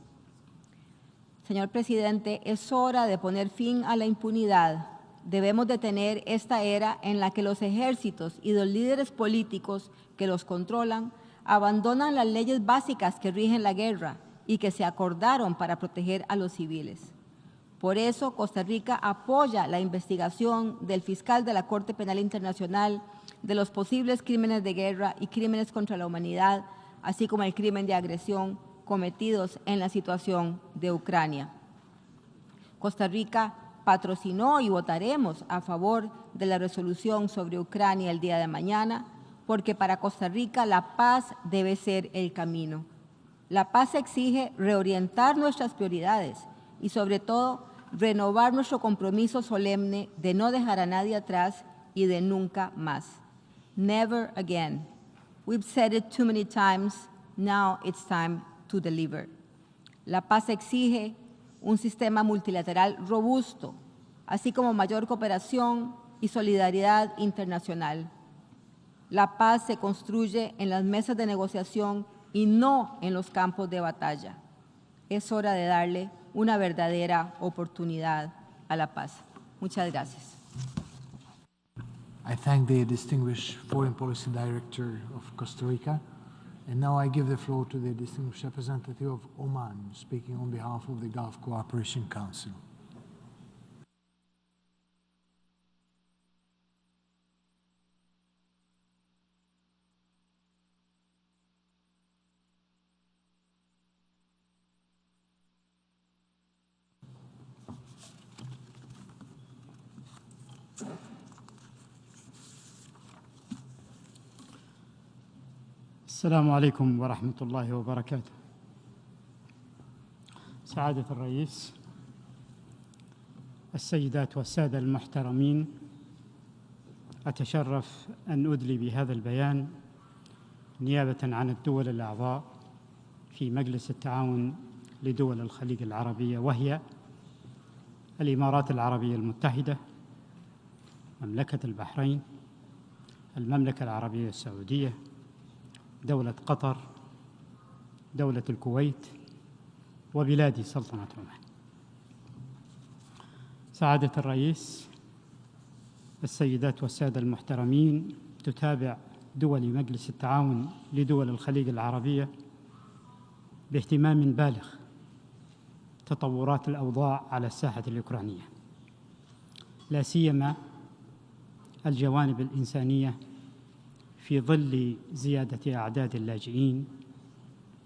Señor presidente, es hora de poner fin a la impunidad. Debemos detener esta era en la que los ejércitos y los líderes políticos que los controlan abandonan las leyes básicas que rigen la guerra y que se acordaron para proteger a los civiles. Por eso, Costa Rica apoya la investigación del fiscal de la Corte Penal Internacional de los posibles crímenes de guerra y crímenes contra la humanidad, así como el crimen de agresión cometidos en la situación de Ucrania. Costa Rica patrocinó y votaremos a favor de la resolución sobre Ucrania el día de mañana, porque para Costa Rica la paz debe ser el camino. La paz exige reorientar nuestras prioridades y, sobre todo, renovar nuestro compromiso solemne de no dejar a nadie atrás y de nunca más. Never again. We've said it too many times. Now it's time to deliver. La paz exige un sistema multilateral robusto, así como mayor cooperación y solidaridad internacional. La paz se construye en las mesas de negociación y no en los campos de batalla. Es hora de darle una verdadera oportunidad a la paz. Muchas gracias. I thank the distinguished Foreign Policy Director of Costa Rica. And now I give the floor to the distinguished representative of Oman, speaking on behalf of the Gulf Cooperation Council. السلام عليكم ورحمة الله وبركاته. سعادة الرئيس، السيدات والسادة المحترمين، أتشرف أن أدلي بهذا البيان نيابة عن الدول الأعضاء في مجلس التعاون لدول الخليج العربية، وهي الإمارات العربية المتحدة، مملكة البحرين، المملكة العربية السعودية، دولة قطر، دولة الكويت، وبلاد سلطنة عمان. سعادة الرئيس، السيدات والسادة المحترمين، تتابع دول مجلس التعاون لدول الخليج العربية باهتمام بالغ تطورات الأوضاع على الساحة الأوكرانية، لا سيما الجوانب الإنسانية في ظل زيادة أعداد اللاجئين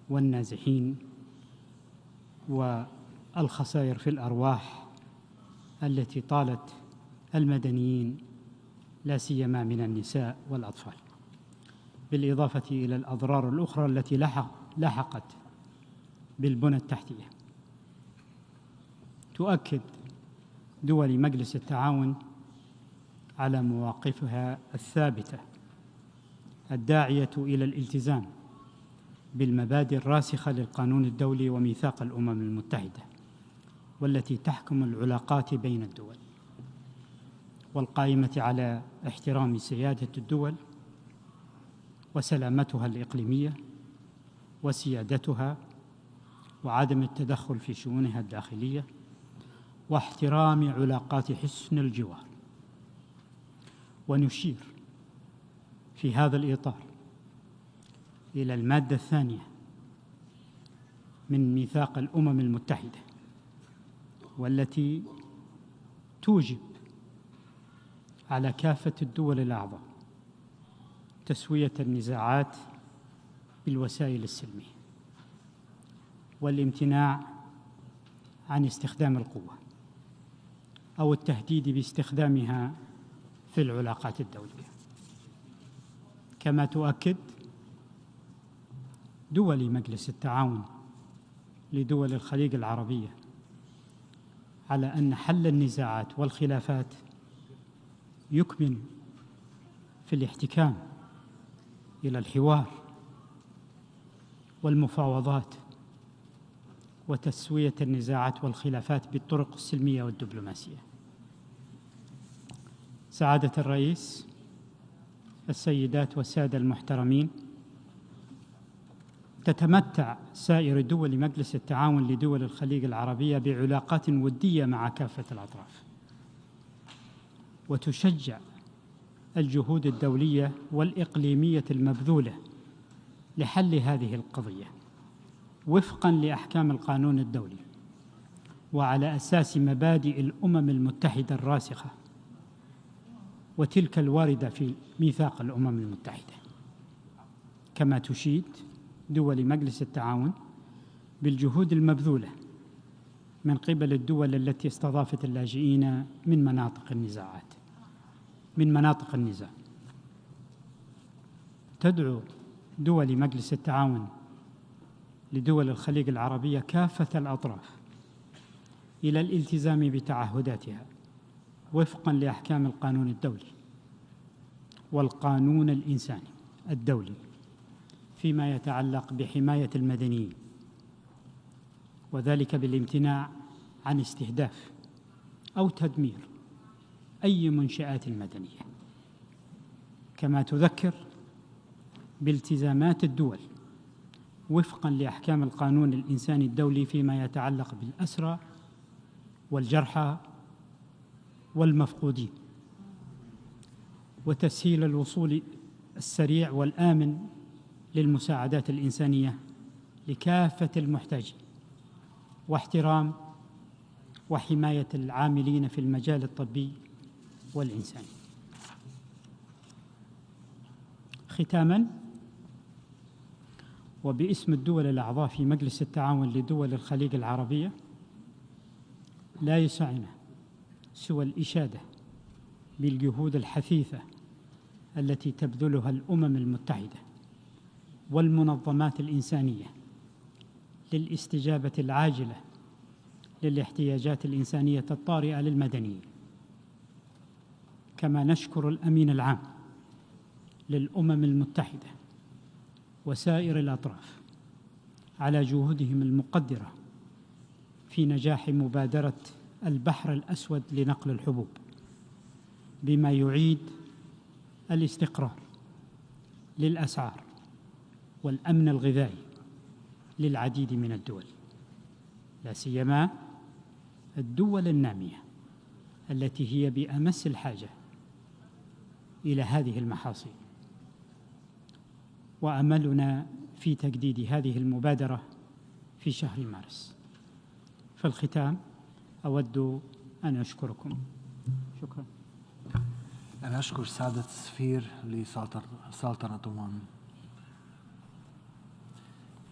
والنازحين والخسائر في الأرواح التي طالت المدنيين لا سيما من النساء والأطفال، بالإضافة إلى الأضرار الأخرى التي لحقت بالبنى التحتية. تؤكد دول مجلس التعاون على مواقفها الثابتة الداعية إلى الالتزام بالمبادئ الراسخة للقانون الدولي وميثاق الأمم المتحدة، والتي تحكم العلاقات بين الدول، والقائمة على احترام سيادة الدول وسلامتها الإقليمية وسيادتها، وعدم التدخل في شؤونها الداخلية، واحترام علاقات حسن الجوار. ونشير في هذا الإطار إلى المادة الثانية من ميثاق الأمم المتحدة، والتي توجب على كافة الدول الأعضاء تسوية النزاعات بالوسائل السلمية والامتناع عن استخدام القوة أو التهديد باستخدامها في العلاقات الدولية. كما تؤكد دول مجلس التعاون لدول الخليج العربية على أن حل النزاعات والخلافات يكمن في الاحتكام إلى الحوار والمفاوضات وتسوية النزاعات والخلافات بالطرق السلمية والدبلوماسية. سعادة الرئيس، السيدات والسادة المحترمين، تتمتع سائر دول مجلس التعاون لدول الخليج العربية بعلاقات ودية مع كافة الأطراف، وتشجع الجهود الدولية والإقليمية المبذولة لحل هذه القضية وفقاً لأحكام القانون الدولي وعلى أساس مبادئ الأمم المتحدة الراسخة وتلك الواردة في ميثاق الأمم المتحدة. كما تشيد دول مجلس التعاون بالجهود المبذولة من قبل الدول التي استضافت اللاجئين من مناطق النزاع. تدعو دول مجلس التعاون لدول الخليج العربية كافة الأطراف إلى الالتزام بتعهداتها وفقاً لأحكام القانون الدولي والقانون الإنساني الدولي فيما يتعلق بحماية المدنيين، وذلك بالامتناع عن استهداف أو تدمير أي منشآت مدنية. كما تذكر بالتزامات الدول وفقاً لأحكام القانون الإنساني الدولي فيما يتعلق بالأسرى والجرحى والمفقودين، وتسهيل الوصول السريع والآمن للمساعدات الإنسانية لكافة المحتاجين، واحترام وحماية العاملين في المجال الطبي والإنساني. ختاماً، وباسم الدول الأعضاء في مجلس التعاون لدول الخليج العربية، لا يسعنا سوى الإشادة بالجهود الحثيثة التي تبذلها الأمم المتحدة والمنظمات الإنسانية للاستجابة العاجلة للاحتياجات الإنسانية الطارئة للمدنيين. كما نشكر الأمين العام للأمم المتحدة وسائر الأطراف على جهودهم المقدرة في نجاح مبادرة البحر الأسود لنقل الحبوب، بما يعيد الاستقرار للأسعار والأمن الغذائي للعديد من الدول، لا سيما الدول النامية التي هي بأمس الحاجة إلى هذه المحاصيل. وأملنا في تجديد هذه المبادرة في شهر مارس. في الختام أود أن أشكركم. شكرا. أنا أشكر سعادة السفير لسلطنة عمان.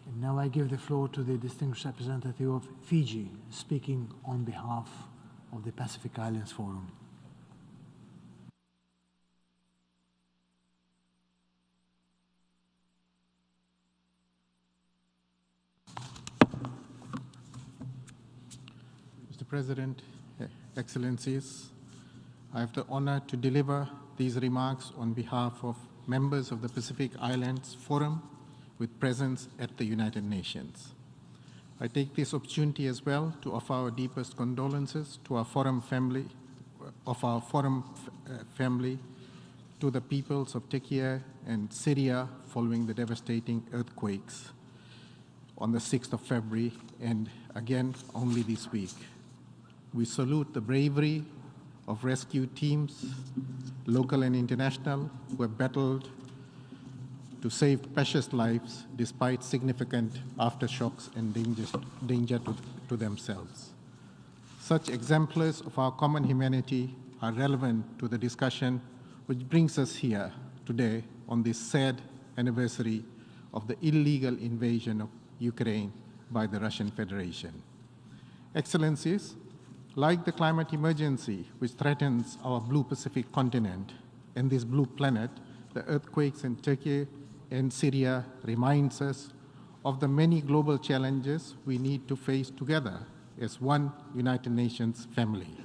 And now I give the floor to the distinguished representative of Fiji, speaking on behalf of the Pacific Islands Forum. Mr. President, Excellencies, I have the honor to deliver these remarks on behalf of members of the Pacific Islands Forum with presence at the United Nations. I take this opportunity as well to offer our deepest condolences to our forum family, to the peoples of Turkey and Syria following the devastating earthquakes on the 6th of February and again only this week. We salute the bravery of rescue teams, local and international, who have battled to save precious lives despite significant aftershocks and danger to themselves. Such exemplars of our common humanity are relevant to the discussion which brings us here today on this sad anniversary of the illegal invasion of Ukraine by the Russian Federation. Excellencies, like the climate emergency which threatens our blue Pacific continent and this blue planet, the earthquakes in Turkey and Syria reminds us of the many global challenges we need to face together as one United Nations family.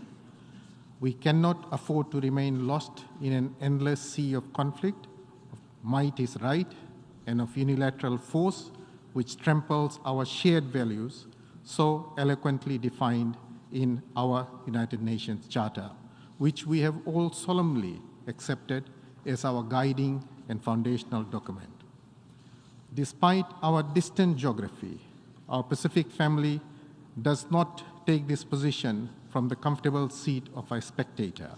We cannot afford to remain lost in an endless sea of conflict, of might is right, and of unilateral force which tramples our shared values so eloquently defined in our United Nations Charter, which we have all solemnly accepted as our guiding and foundational document. Despite our distant geography, our Pacific family does not take this position from the comfortable seat of a spectator.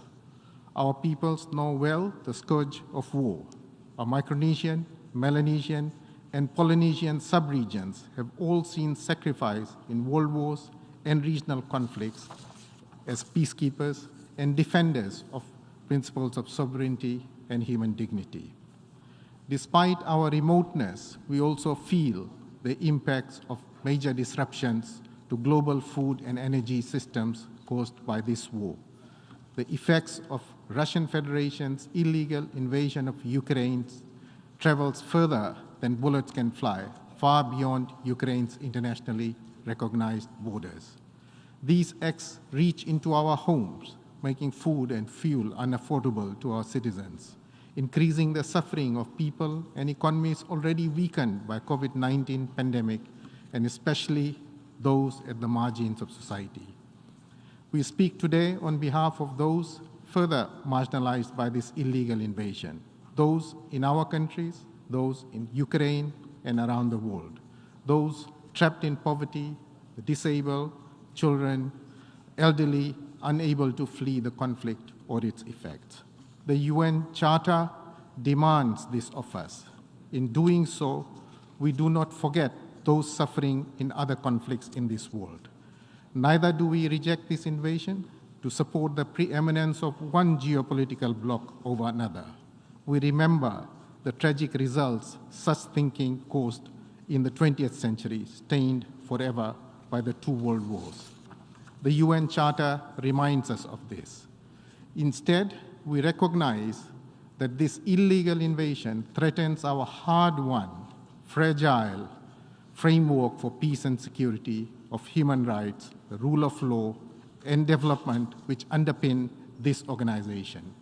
Our peoples know well the scourge of war. Our Micronesian, Melanesian, and Polynesian subregions have all seen sacrifice in world wars and regional conflicts as peacekeepers and defenders of principles of sovereignty and human dignity. Despite our remoteness, we also feel the impacts of major disruptions to global food and energy systems caused by this war. The effects of Russian Federation's illegal invasion of Ukraine travels further than bullets can fly, far beyond Ukraine's internationally recognized borders. These acts reach into our homes, making food and fuel unaffordable to our citizens, increasing the suffering of people and economies already weakened by COVID-19 pandemic, and especially those at the margins of society. We speak today on behalf of those further marginalized by this illegal invasion, those in our countries, those in Ukraine and around the world, those trapped in poverty, the disabled, children, elderly, unable to flee the conflict or its effects. The UN Charter demands this of us. In doing so, we do not forget those suffering in other conflicts in this world. Neither do we reject this invasion to support the preeminence of one geopolitical bloc over another. We remember the tragic results such thinking caused in the 20th century, stained forever by the two world wars. The UN Charter reminds us of this. Instead, we recognize that this illegal invasion threatens our hard-won, fragile framework for peace and security, of human rights, the rule of law, and development which underpin this organization.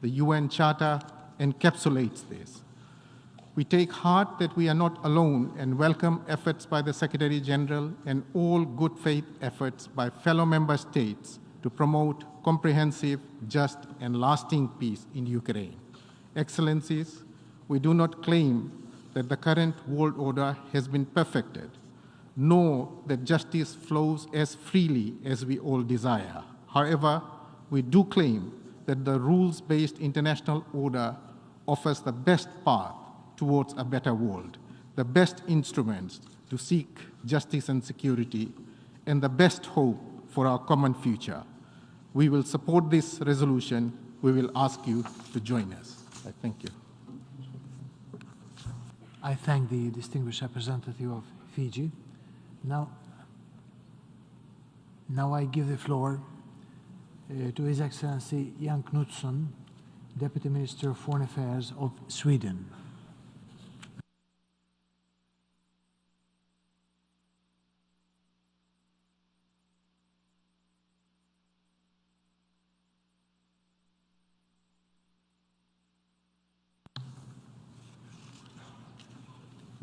The UN Charter encapsulates this. We take heart that we are not alone and welcome efforts by the Secretary General and all good faith efforts by fellow member states to promote comprehensive, just, and lasting peace in Ukraine. Excellencies, we do not claim that the current world order has been perfected, nor that justice flows as freely as we all desire. However, we do claim that the rules-based international order offers the best path towards a better world, the best instruments to seek justice and security, and the best hope for our common future. We will support this resolution. We will ask you to join us. I thank you. I thank the distinguished representative of Fiji. Now I give the floor to His Excellency Jan Knutsson, Deputy Minister of Foreign Affairs of Sweden.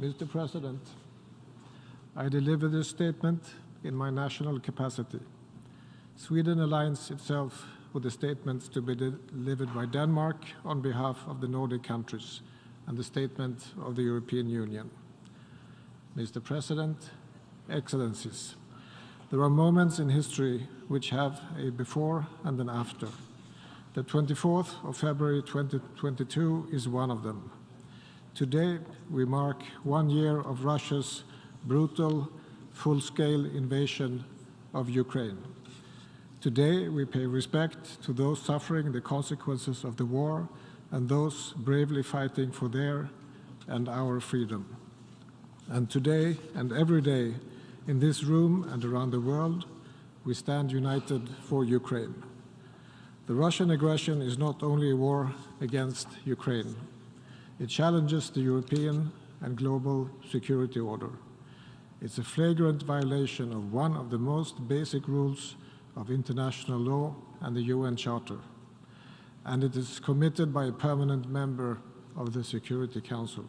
Mr. President, I deliver this statement in my national capacity. Sweden aligns itself with the statements to be delivered by Denmark on behalf of the Nordic countries and the statement of the European Union. Mr. President, Excellencies, there are moments in history which have a before and an after. The 24th of February 2022 is one of them. Today, we mark 1 year of Russia's brutal, full-scale invasion of Ukraine. Today, we pay respect to those suffering the consequences of the war and those bravely fighting for their and our freedom. And today and every day, in this room and around the world, we stand united for Ukraine. The Russian aggression is not only a war against Ukraine. It challenges the European and global security order. It's a flagrant violation of one of the most basic rules of international law and the UN Charter, and it is committed by a permanent member of the Security Council.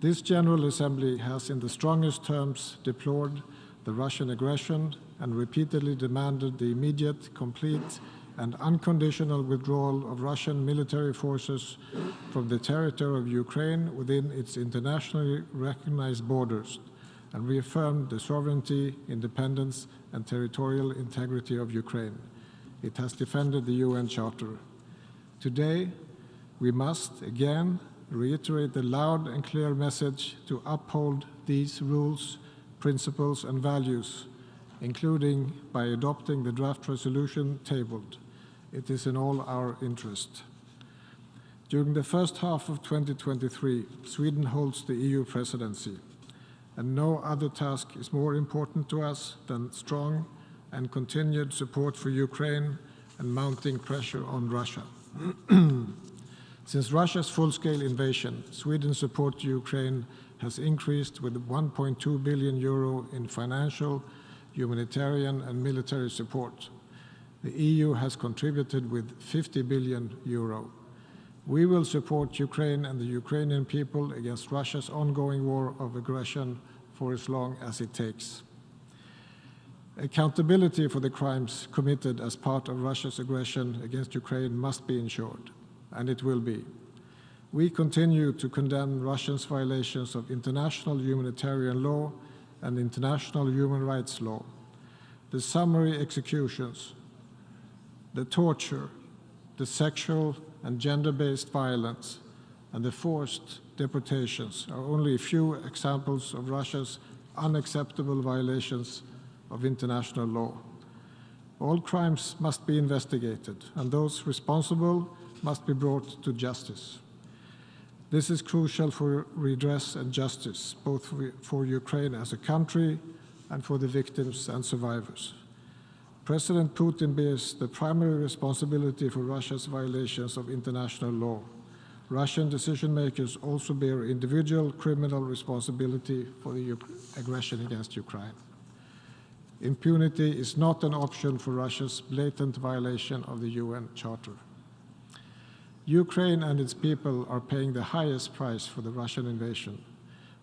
This General Assembly has in the strongest terms deplored the Russian aggression and repeatedly demanded the immediate, complete, and unconditional withdrawal of Russian military forces from the territory of Ukraine within its internationally recognized borders, and reaffirmed the sovereignty, independence, and territorial integrity of Ukraine. It has defended the UN Charter. Today, we must again reiterate the loud and clear message to uphold these rules, principles, and values, including by adopting the draft resolution tabled. It is in all our interest. During the first half of 2023, Sweden holds the EU presidency, and no other task is more important to us than strong and continued support for Ukraine and mounting pressure on Russia. Since Russia's full-scale invasion, Sweden's support to Ukraine has increased with 1.2 billion euro in financial, humanitarian, and military support. The EU has contributed with 50 billion euro. We will support Ukraine and the Ukrainian people against Russia's ongoing war of aggression for as long as it takes. Accountability for the crimes committed as part of Russia's aggression against Ukraine must be ensured, and it will be. We continue to condemn Russia's violations of international humanitarian law and international human rights law, the summary executions, the torture, the sexual and gender-based violence, and the forced deportations are only a few examples of Russia's unacceptable violations of international law. All crimes must be investigated, and those responsible must be brought to justice. This is crucial for redress and justice, both for Ukraine as a country and for the victims and survivors. President Putin bears the primary responsibility for Russia's violations of international law. Russian decision-makers also bear individual criminal responsibility for the aggression against Ukraine. Impunity is not an option for Russia's blatant violation of the UN Charter. Ukraine and its people are paying the highest price for the Russian invasion,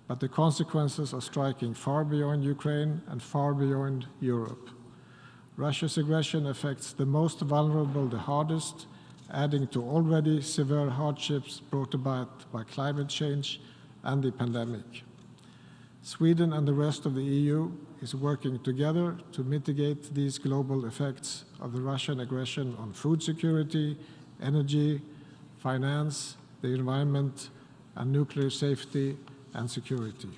but the consequences are striking far beyond Ukraine and far beyond Europe. Russia's aggression affects the most vulnerable the hardest, adding to already severe hardships brought about by climate change and the pandemic. Sweden and the rest of the EU is working together to mitigate these global effects of the Russian aggression on food security, energy, finance, the environment, and nuclear safety and security.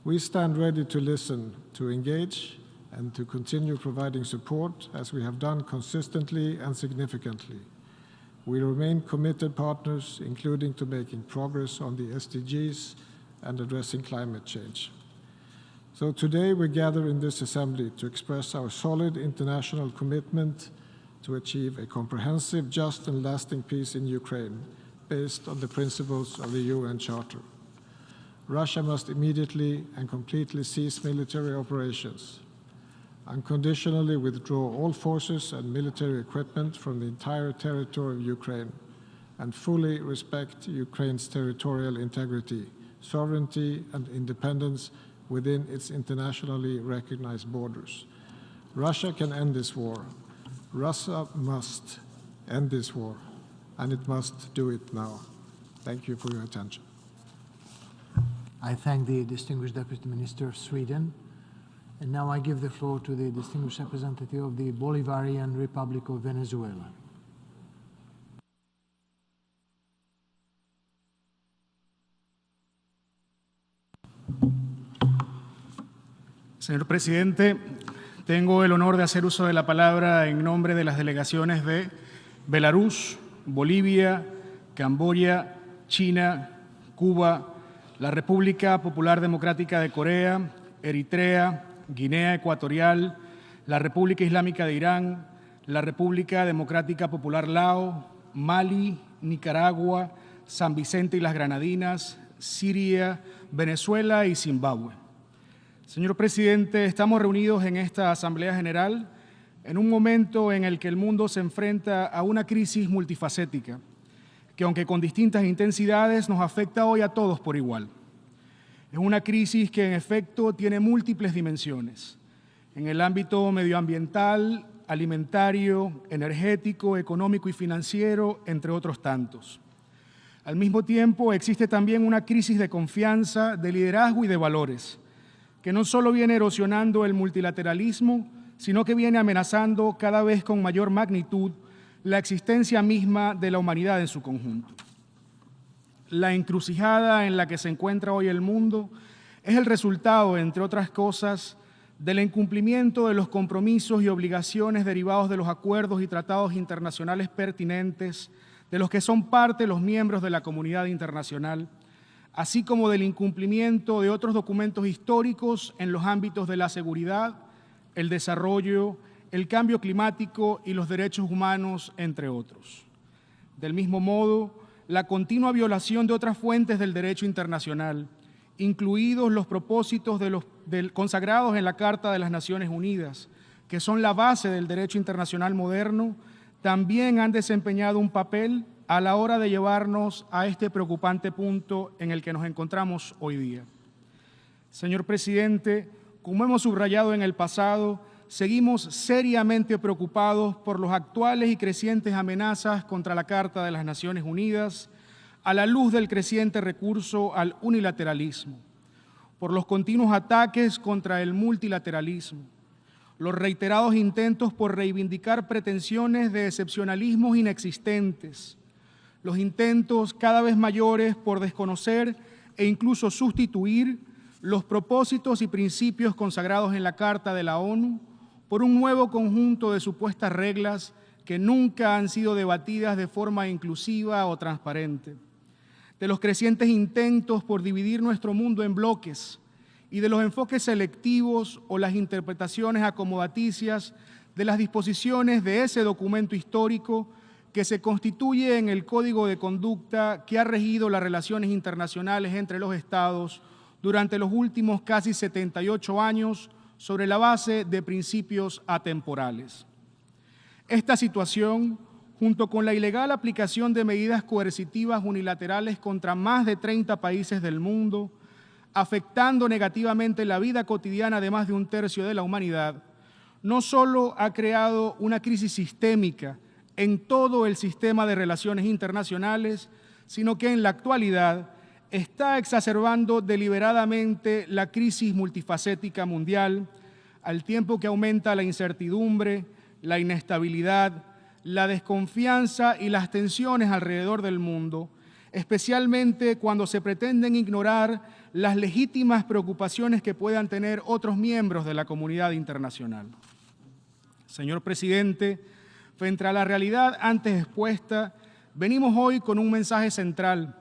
We stand ready to listen, to engage, and to continue providing support as we have done consistently and significantly. We remain committed partners, including to making progress on the SDGs and addressing climate change. So today we gather in this assembly to express our solid international commitment to achieve a comprehensive, just and lasting peace in Ukraine based on the principles of the UN Charter. Russia must immediately and completely cease military operations, unconditionally withdraw all forces and military equipment from the entire territory of Ukraine, and fully respect Ukraine's territorial integrity, sovereignty, and independence within its internationally recognized borders. Russia can end this war. Russia must end this war, and it must do it now. Thank you for your attention. I thank the distinguished Deputy Minister of Sweden. And now I give the floor to the distinguished representative of the Bolivarian Republic of Venezuela. Señor presidente, Tengo el honor de hacer uso de la palabra en nombre de las delegaciones de Belarus, Bolivia, Camboya, China, Cuba, la República Popular Democrática de Corea, Eritrea, Guinea Ecuatorial, la República Islámica de Irán, la República Democrática Popular Lao, Mali, Nicaragua, San Vicente y las Granadinas, Siria, Venezuela y Zimbabue. Señor presidente, estamos reunidos en esta Asamblea General en un momento en el que el mundo se enfrenta a una crisis multifacética, que aunque con distintas intensidades nos afecta hoy a todos por igual. Es una crisis que en efecto tiene múltiples dimensiones, en el ámbito medioambiental, alimentario, energético, económico y financiero, entre otros tantos. Al mismo tiempo, existe también una crisis de confianza, de liderazgo y de valores, que no solo viene erosionando el multilateralismo, sino que viene amenazando cada vez con mayor magnitud la existencia misma de la humanidad en su conjunto. La encrucijada en la que se encuentra hoy el mundo es el resultado, entre otras cosas, del incumplimiento de los compromisos y obligaciones derivados de los acuerdos y tratados internacionales pertinentes de los que son parte los miembros de la comunidad internacional, así como del incumplimiento de otros documentos históricos en los ámbitos de la seguridad, el desarrollo, el cambio climático y los derechos humanos, entre otros. Del mismo modo, la continua violación de otras fuentes del derecho internacional, incluidos los propósitos consagrados en la Carta de las Naciones Unidas, que son la base del derecho internacional moderno, también han desempeñado un papel a la hora de llevarnos a este preocupante punto en el que nos encontramos hoy día. Señor presidente, como hemos subrayado en el pasado, seguimos seriamente preocupados por los actuales y crecientes amenazas contra la Carta de las Naciones Unidas, a la luz del creciente recurso al unilateralismo, por los continuos ataques contra el multilateralismo, los reiterados intentos por reivindicar pretensiones de excepcionalismos inexistentes, los intentos cada vez mayores por desconocer e incluso sustituir los propósitos y principios consagrados en la Carta de la ONU por un nuevo conjunto de supuestas reglas que nunca han sido debatidas de forma inclusiva o transparente, de los crecientes intentos por dividir nuestro mundo en bloques y de los enfoques selectivos o las interpretaciones acomodaticias de las disposiciones de ese documento histórico que se constituye en el Código de Conducta que ha regido las relaciones internacionales entre los Estados durante los últimos casi 78 años sobre la base de principios atemporales. Esta situación, junto con la ilegal aplicación de medidas coercitivas unilaterales contra más de 30 países del mundo, afectando negativamente la vida cotidiana de más de un tercio de la humanidad, no solo ha creado una crisis sistémica en todo el sistema de relaciones internacionales, sino que en la actualidad está exacerbando deliberadamente la crisis multifacética mundial, al tiempo que aumenta la incertidumbre, la inestabilidad, la desconfianza y las tensiones alrededor del mundo, especialmente cuando se pretenden ignorar las legítimas preocupaciones que puedan tener otros miembros de la comunidad internacional. Señor presidente, frente a la realidad antes expuesta, venimos hoy con un mensaje central,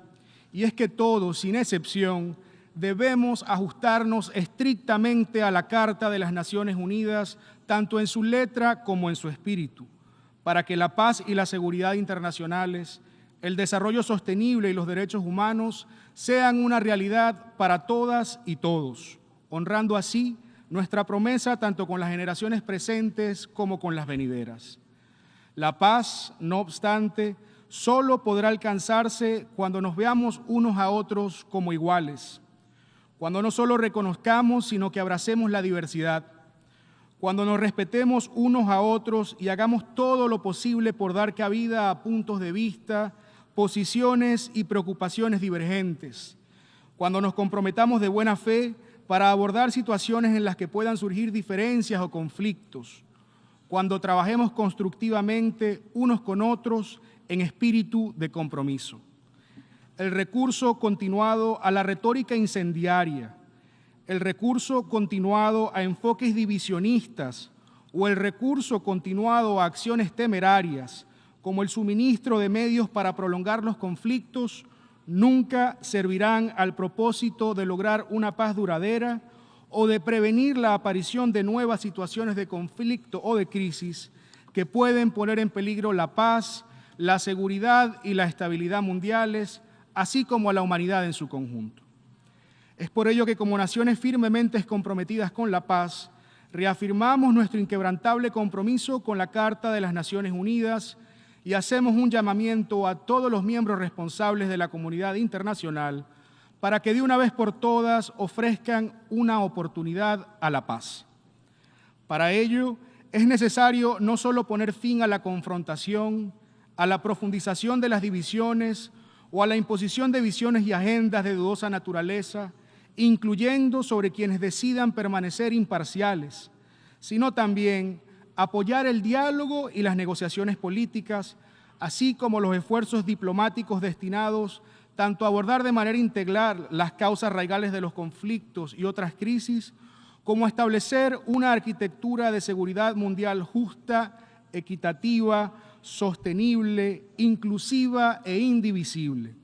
y es que todos, sin excepción, debemos ajustarnos estrictamente a la Carta de las Naciones Unidas, tanto en su letra como en su espíritu, para que la paz y la seguridad internacionales, el desarrollo sostenible y los derechos humanos sean una realidad para todas y todos, honrando así nuestra promesa tanto con las generaciones presentes como con las venideras. La paz, no obstante, solo podrá alcanzarse cuando nos veamos unos a otros como iguales, cuando no solo reconozcamos, sino que abracemos la diversidad, cuando nos respetemos unos a otros y hagamos todo lo posible por dar cabida a puntos de vista, posiciones y preocupaciones divergentes, cuando nos comprometamos de buena fe para abordar situaciones en las que puedan surgir diferencias o conflictos, cuando trabajemos constructivamente unos con otros en espíritu de compromiso. El recurso continuado a la retórica incendiaria, el recurso continuado a enfoques divisionistas o el recurso continuado a acciones temerarias, como el suministro de medios para prolongar los conflictos, nunca servirán al propósito de lograr una paz duradera o de prevenir la aparición de nuevas situaciones de conflicto o de crisis que pueden poner en peligro la paz, la seguridad y la estabilidad mundiales, así como a la humanidad en su conjunto. Es por ello que, como naciones firmemente comprometidas con la paz, reafirmamos nuestro inquebrantable compromiso con la Carta de las Naciones Unidas y hacemos un llamamiento a todos los miembros responsables de la comunidad internacional para que de una vez por todas ofrezcan una oportunidad a la paz. Para ello, es necesario no solo poner fin a la confrontación, a la profundización de las divisiones o a la imposición de visiones y agendas de dudosa naturaleza, incluyendo sobre quienes decidan permanecer imparciales, sino también apoyar el diálogo y las negociaciones políticas, así como los esfuerzos diplomáticos destinados tanto a abordar de manera integral las causas raigales de los conflictos y otras crisis, como a establecer una arquitectura de seguridad mundial justa, equitativa, sostenible, inclusiva e indivisible.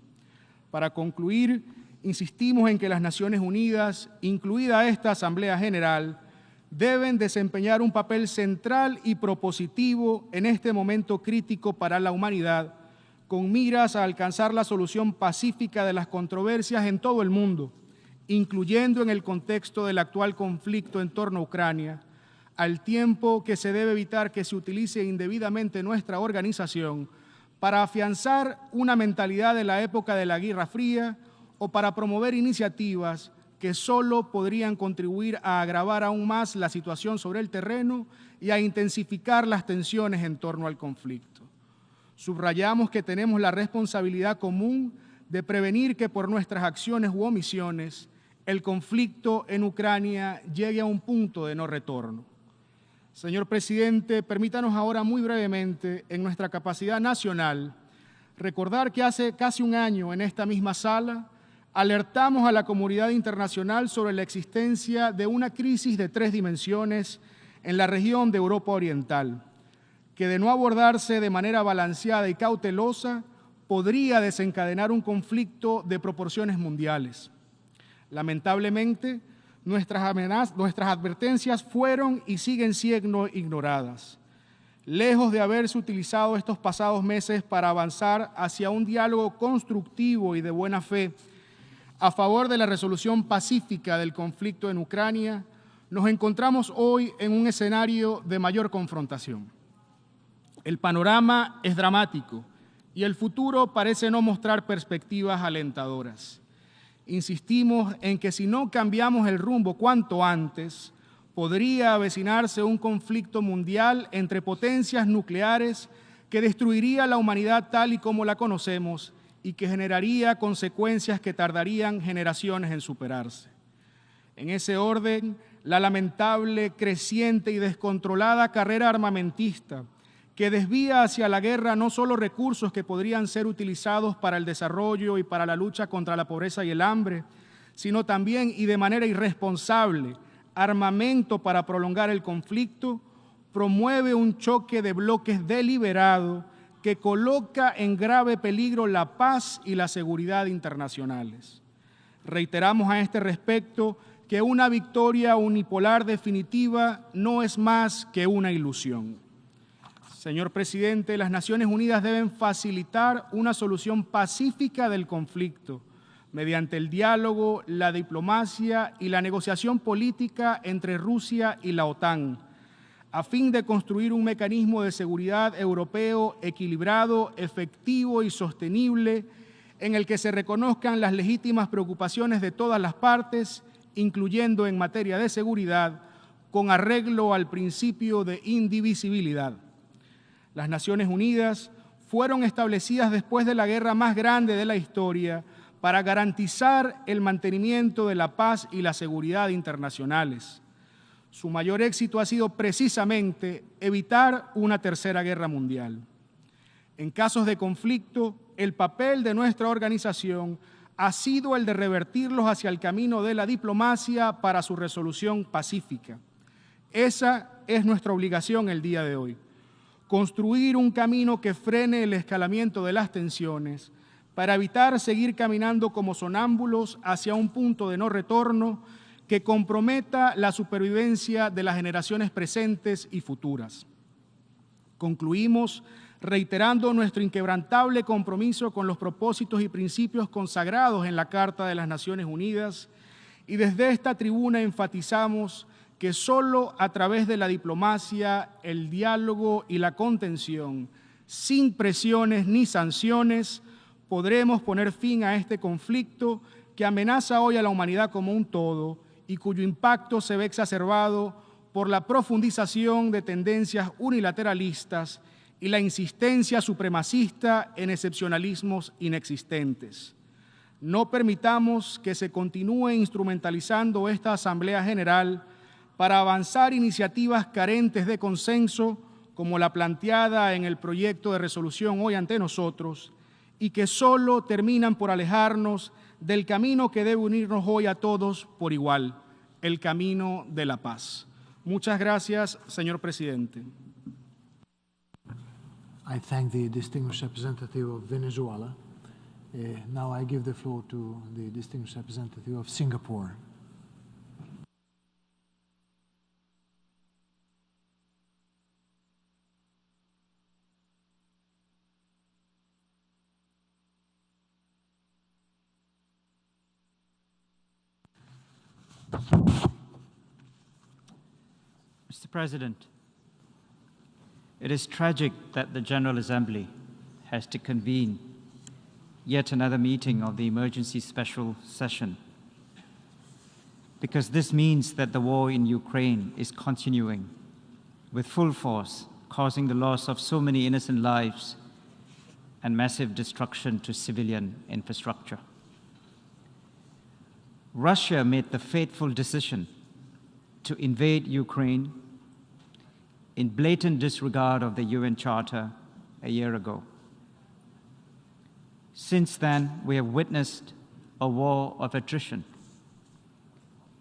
Para concluir, insistimos en que las Naciones Unidas, incluida esta Asamblea General, deben desempeñar un papel central y propositivo en este momento crítico para la humanidad, con miras a alcanzar la solución pacífica de las controversias en todo el mundo, incluyendo en el contexto del actual conflicto en torno a Ucrania, al tiempo que se debe evitar que se utilice indebidamente nuestra organización para afianzar una mentalidad de la época de la Guerra Fría o para promover iniciativas que solo podrían contribuir a agravar aún más la situación sobre el terreno y a intensificar las tensiones en torno al conflicto. Subrayamos que tenemos la responsabilidad común de prevenir que por nuestras acciones u omisiones el conflicto en Ucrania llegue a un punto de no retorno. Señor presidente, permítanos ahora muy brevemente, en nuestra capacidad nacional, recordar que hace casi un año en esta misma sala alertamos a la comunidad internacional sobre la existencia de una crisis de 3 dimensiones en la región de Europa Oriental, que de no abordarse de manera balanceada y cautelosa, podría desencadenar un conflicto de proporciones mundiales. Lamentablemente, nuestras advertencias fueron y siguen siendo ignoradas. Lejos de haberse utilizado estos pasados meses para avanzar hacia un diálogo constructivo y de buena fe a favor de la resolución pacífica del conflicto en Ucrania, nos encontramos hoy en un escenario de mayor confrontación. El panorama es dramático y el futuro parece no mostrar perspectivas alentadoras. Insistimos en que si no cambiamos el rumbo cuanto antes, podría avecinarse un conflicto mundial entre potencias nucleares que destruiría la humanidad tal y como la conocemos y que generaría consecuencias que tardarían generaciones en superarse. En ese orden, la lamentable, creciente y descontrolada carrera armamentista que desvía hacia la guerra no solo recursos que podrían ser utilizados para el desarrollo y para la lucha contra la pobreza y el hambre, sino también, y de manera irresponsable, armamento para prolongar el conflicto, promueve un choque de bloques deliberado que coloca en grave peligro la paz y la seguridad internacionales. Reiteramos a este respecto que una victoria unipolar definitiva no es más que una ilusión. Señor presidente, las Naciones Unidas deben facilitar una solución pacífica del conflicto mediante el diálogo, la diplomacia y la negociación política entre Rusia y la OTAN, a fin de construir un mecanismo de seguridad europeo equilibrado, efectivo y sostenible, en el que se reconozcan las legítimas preocupaciones de todas las partes, incluyendo en materia de seguridad, con arreglo al principio de indivisibilidad. Las Naciones Unidas fueron establecidas después de la guerra más grande de la historia para garantizar el mantenimiento de la paz y la seguridad internacionales. Su mayor éxito ha sido precisamente evitar una tercera guerra mundial. En casos de conflicto, el papel de nuestra organización ha sido el de revertirlos hacia el camino de la diplomacia para su resolución pacífica. Esa es nuestra obligación el día de hoy. Construir un camino que frene el escalamiento de las tensiones para evitar seguir caminando como sonámbulos hacia un punto de no retorno que comprometa la supervivencia de las generaciones presentes y futuras. Concluimos reiterando nuestro inquebrantable compromiso con los propósitos y principios consagrados en la Carta de las Naciones Unidas y desde esta tribuna enfatizamos que solo a través de la diplomacia, el diálogo y la contención, sin presiones ni sanciones, podremos poner fin a este conflicto que amenaza hoy a la humanidad como un todo y cuyo impacto se ve exacerbado por la profundización de tendencias unilateralistas y la insistencia supremacista en excepcionalismos inexistentes. No permitamos que se continúe instrumentalizando esta Asamblea General para avanzar iniciativas carentes de consenso, como la planteada en el proyecto de resolución hoy ante nosotros, y que solo terminan por alejarnos del camino que debe unirnos hoy a todos por igual, el camino de la paz. Muchas gracias, señor presidente. I thank the distinguished representative of Venezuela. Now I give the floor to the distinguished representative of Singapore. Mr. President, it is tragic that the General Assembly has to convene yet another meeting of the emergency special session, because this means that the war in Ukraine is continuing with full force, causing the loss of so many innocent lives and massive destruction to civilian infrastructure. Russia made the fateful decision to invade Ukraine in blatant disregard of the UN Charter a year ago. Since then, we have witnessed a war of attrition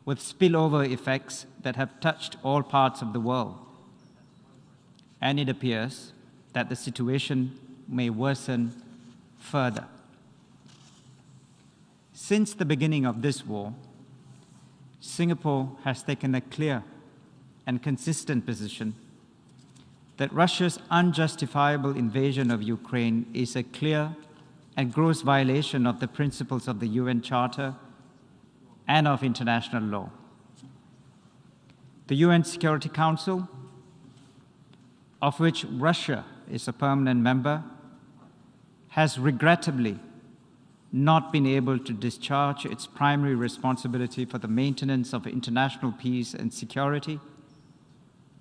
with spillover effects that have touched all parts of the world. And it appears that the situation may worsen further. Since the beginning of this war, Singapore has taken a clear and consistent position that Russia's unjustifiable invasion of Ukraine is a clear and gross violation of the principles of the UN Charter and of international law. The UN Security Council, of which Russia is a permanent member, has regrettably not been able to discharge its primary responsibility for the maintenance of international peace and security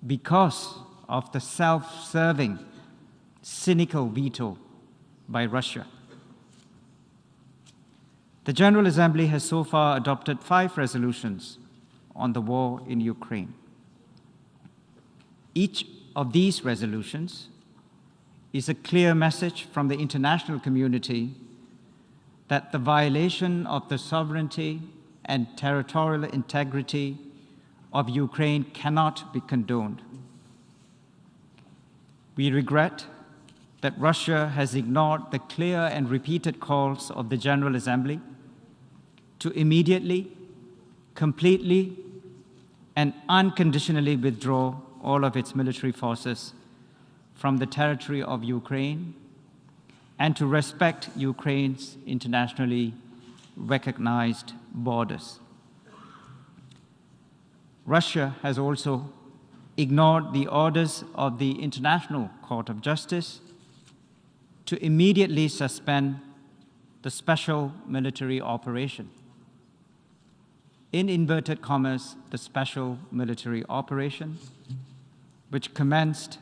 because of the self-serving, cynical veto by Russia. The General Assembly has so far adopted 5 resolutions on the war in Ukraine. Each of these resolutions is a clear message from the international community that the violation of the sovereignty and territorial integrity of Ukraine cannot be condoned. We regret that Russia has ignored the clear and repeated calls of the General Assembly to immediately, completely, and unconditionally withdraw all of its military forces from the territory of Ukraine and to respect Ukraine's internationally recognized borders. Russia has also ignored the orders of the International Court of Justice to immediately suspend the special military operation. In inverted commas, the special military operation, which commenced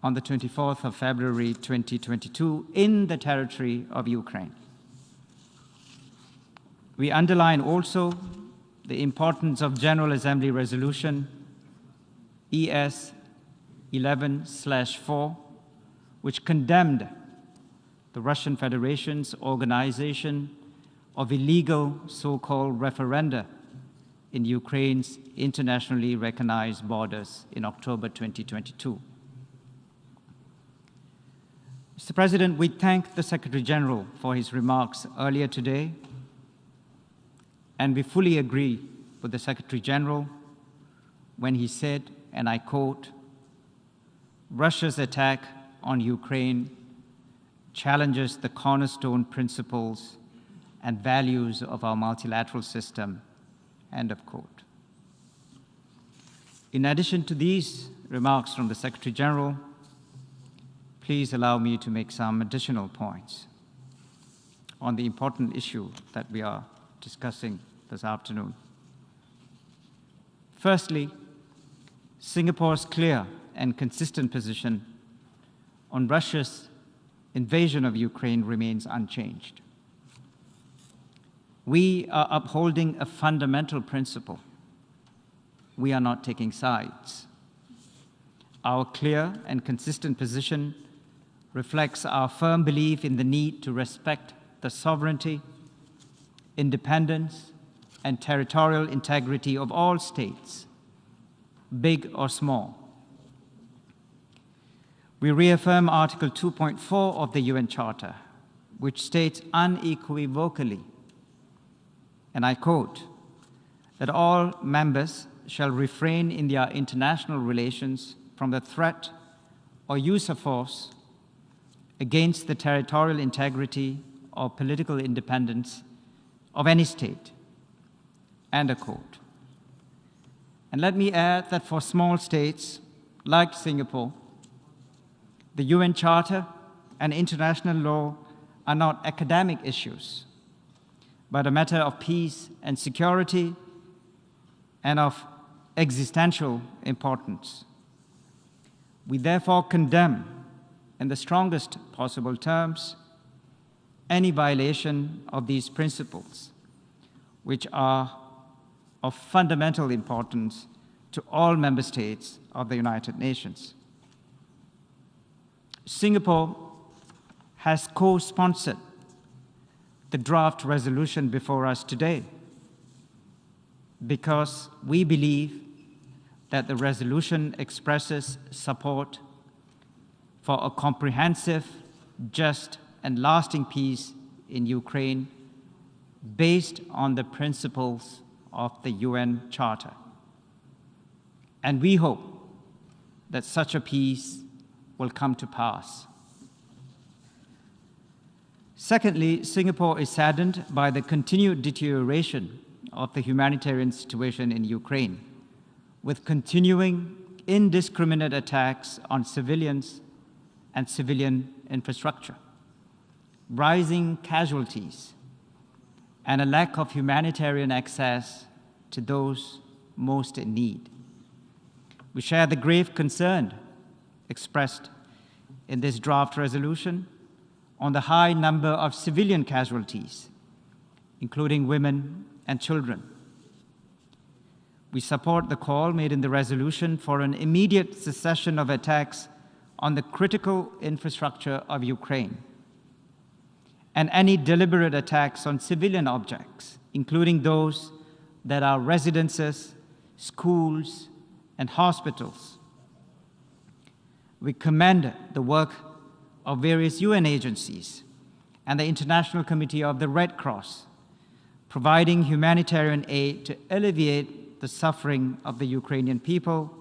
on the 24th of February 2022 in the territory of Ukraine. We underline also the importance of General Assembly Resolution ES 11/4, which condemned the Russian Federation's organization of illegal so-called referenda in Ukraine's internationally recognized borders in October 2022. Mr. President, we thank the Secretary General for his remarks earlier today, and we fully agree with the Secretary General when he said, and I quote, "Russia's attack on Ukraine challenges the cornerstone principles and values of our multilateral system," end of quote. In addition to these remarks from the Secretary General, please allow me to make some additional points on the important issue that we are discussing this afternoon. Firstly, Singapore's clear and consistent position on Russia's invasion of Ukraine remains unchanged. We are upholding a fundamental principle. We are not taking sides. Our clear and consistent position reflects our firm belief in the need to respect the sovereignty, independence, and territorial integrity of all states, big or small. We reaffirm Article 2.4 of the UN Charter, which states unequivocally, and I quote, that all members shall refrain in their international relations from the threat or use of force against the territorial integrity or political independence of any state, end of quote. And let me add that for small states like Singapore, the UN Charter and international law are not academic issues, but a matter of peace and security and of existential importance. We therefore condemn, in the strongest possible terms, any violation of these principles, which are of fundamental importance to all member states of the United Nations. Singapore has co-sponsored the draft resolution before us today because we believe that the resolution expresses support for a comprehensive, just, and lasting peace in Ukraine based on the principles of the UN Charter. And we hope that such a peace will come to pass. Secondly, Singapore is saddened by the continued deterioration of the humanitarian situation in Ukraine, with continuing indiscriminate attacks on civilians and civilian infrastructure, rising casualties, and a lack of humanitarian access to those most in need. We share the grave concern expressed in this draft resolution on the high number of civilian casualties, including women and children. We support the call made in the resolution for an immediate cessation of attacks on the critical infrastructure of Ukraine and any deliberate attacks on civilian objects, including those that are residences, schools, and hospitals. We commend the work of various UN agencies and the International Committee of the Red Cross, providing humanitarian aid to alleviate the suffering of the Ukrainian people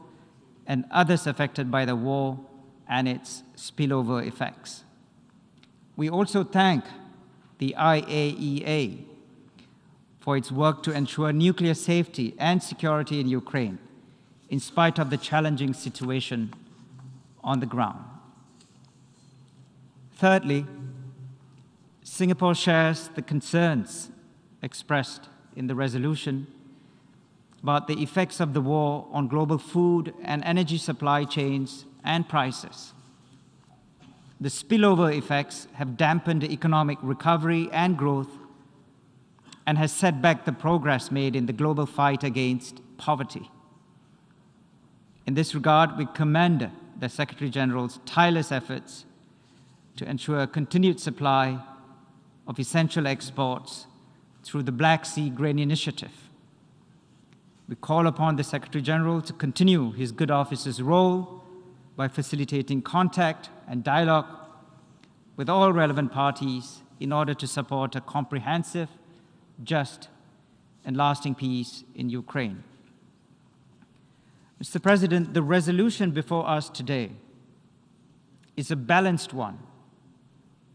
and others affected by the war and its spillover effects. We also thank the IAEA for its work to ensure nuclear safety and security in Ukraine, in spite of the challenging situation on the ground. Thirdly, Singapore shares the concerns expressed in the resolution about the effects of the war on global food and energy supply chains and prices. The spillover effects have dampened economic recovery and growth and has set back the progress made in the global fight against poverty. In this regard, we commend the Secretary General's tireless efforts to ensure a continued supply of essential exports through the Black Sea Grain Initiative. We call upon the Secretary General to continue his good office's role by facilitating contact and dialogue with all relevant parties in order to support a comprehensive, just, and lasting peace in Ukraine. Mr. President, the resolution before us today is a balanced one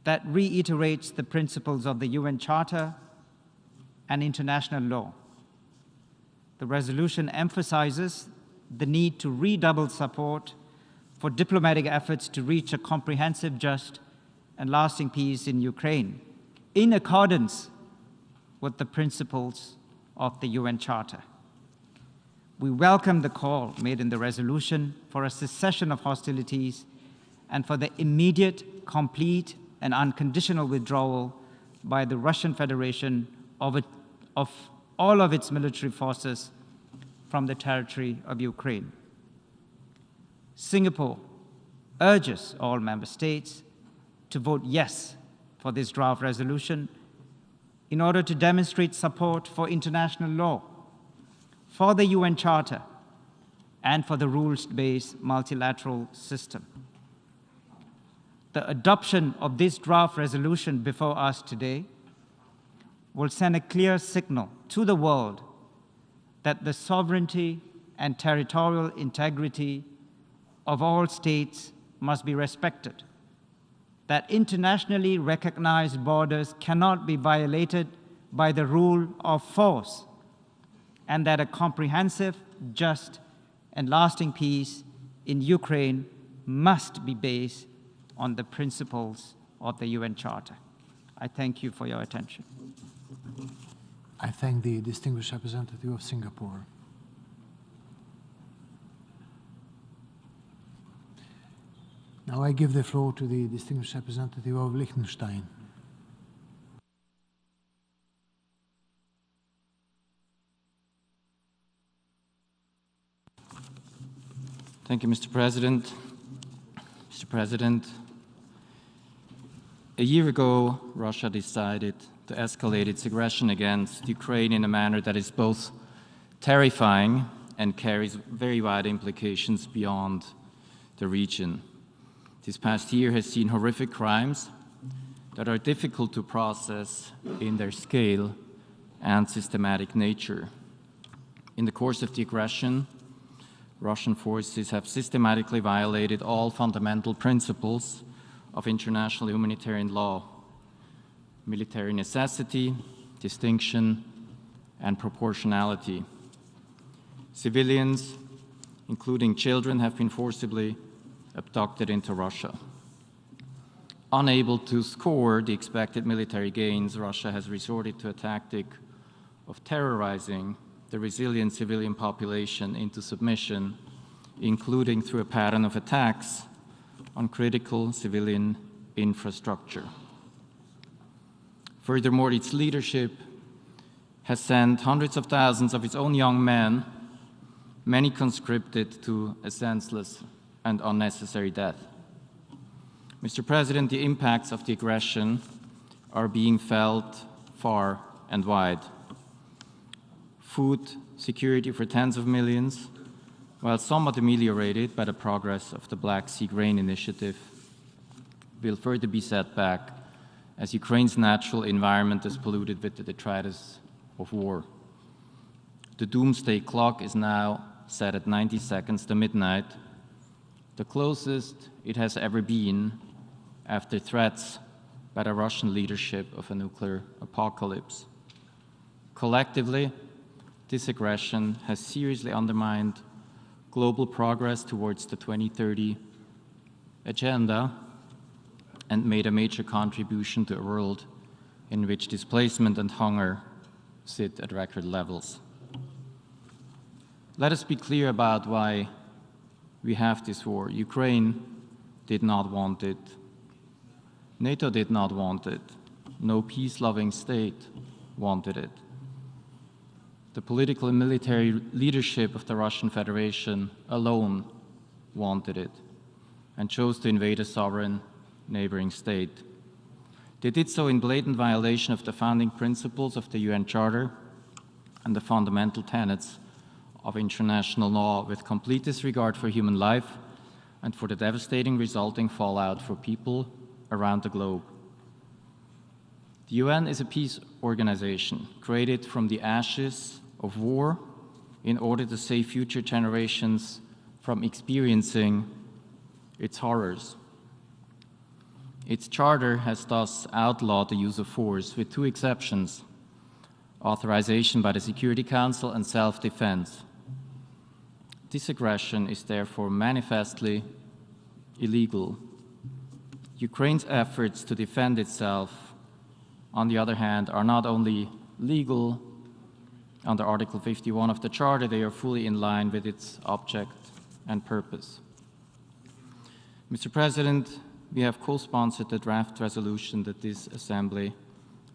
that reiterates the principles of the UN Charter and international law. The resolution emphasizes the need to redouble support for diplomatic efforts to reach a comprehensive, just, and lasting peace in Ukraine, in accordance with the principles of the UN Charter. We welcome the call made in the resolution for a cessation of hostilities and for the immediate, complete, and unconditional withdrawal by the Russian Federation of all of its military forces from the territory of Ukraine. Singapore urges all member states to vote yes for this draft resolution in order to demonstrate support for international law, for the UN Charter, and for the rules-based multilateral system. The adoption of this draft resolution before us today will send a clear signal to the world that the sovereignty and territorial integrity of all states must be respected, that internationally recognized borders cannot be violated by the rule of force, and that a comprehensive, just, and lasting peace in Ukraine must be based on the principles of the UN Charter. I thank you for your attention. I thank the distinguished representative of Singapore. Now I give the floor to the distinguished representative of Liechtenstein. Thank you, Mr. President. Mr. President, a year ago, Russia decided to escalate its aggression against Ukraine in a manner that is both terrifying and carries very wide implications beyond the region. This past year has seen horrific crimes that are difficult to process in their scale and systematic nature. In the course of the aggression, Russian forces have systematically violated all fundamental principles of international humanitarian law: military necessity, distinction, and proportionality. Civilians, including children, have been forcibly abducted into Russia. Unable to score the expected military gains, Russia has resorted to a tactic of terrorizing the resilient civilian population into submission, including through a pattern of attacks on critical civilian infrastructure. Furthermore, its leadership has sent hundreds of thousands of its own young men, many conscripted, to a senseless and unnecessary death. Mr. President, the impacts of the aggression are being felt far and wide. Food security for tens of millions, while somewhat ameliorated by the progress of the Black Sea Grain Initiative, will further be set back as Ukraine's natural environment is polluted with the detritus of war. The doomsday clock is now set at 90 seconds to midnight, the closest it has ever been after threats by the Russian leadership of a nuclear apocalypse. Collectively, this aggression has seriously undermined global progress towards the 2030 agenda and made a major contribution to a world in which displacement and hunger sit at record levels. Let us be clear about why we have this war. Ukraine did not want it. NATO did not want it. No peace-loving state wanted it. The political and military leadership of the Russian Federation alone wanted it and chose to invade a sovereign neighboring state. They did so in blatant violation of the founding principles of the UN Charter and the fundamental tenets of international law, with complete disregard for human life and for the devastating resulting fallout for people around the globe. The UN is a peace organization created from the ashes of war in order to save future generations from experiencing its horrors. Its charter has thus outlawed the use of force, with two exceptions: authorization by the Security Council and self-defense. This aggression is therefore manifestly illegal. Ukraine's efforts to defend itself, on the other hand, are not only legal under Article 51 of the Charter, they are fully in line with its object and purpose. Mr. President, we have co-sponsored the draft resolution that this Assembly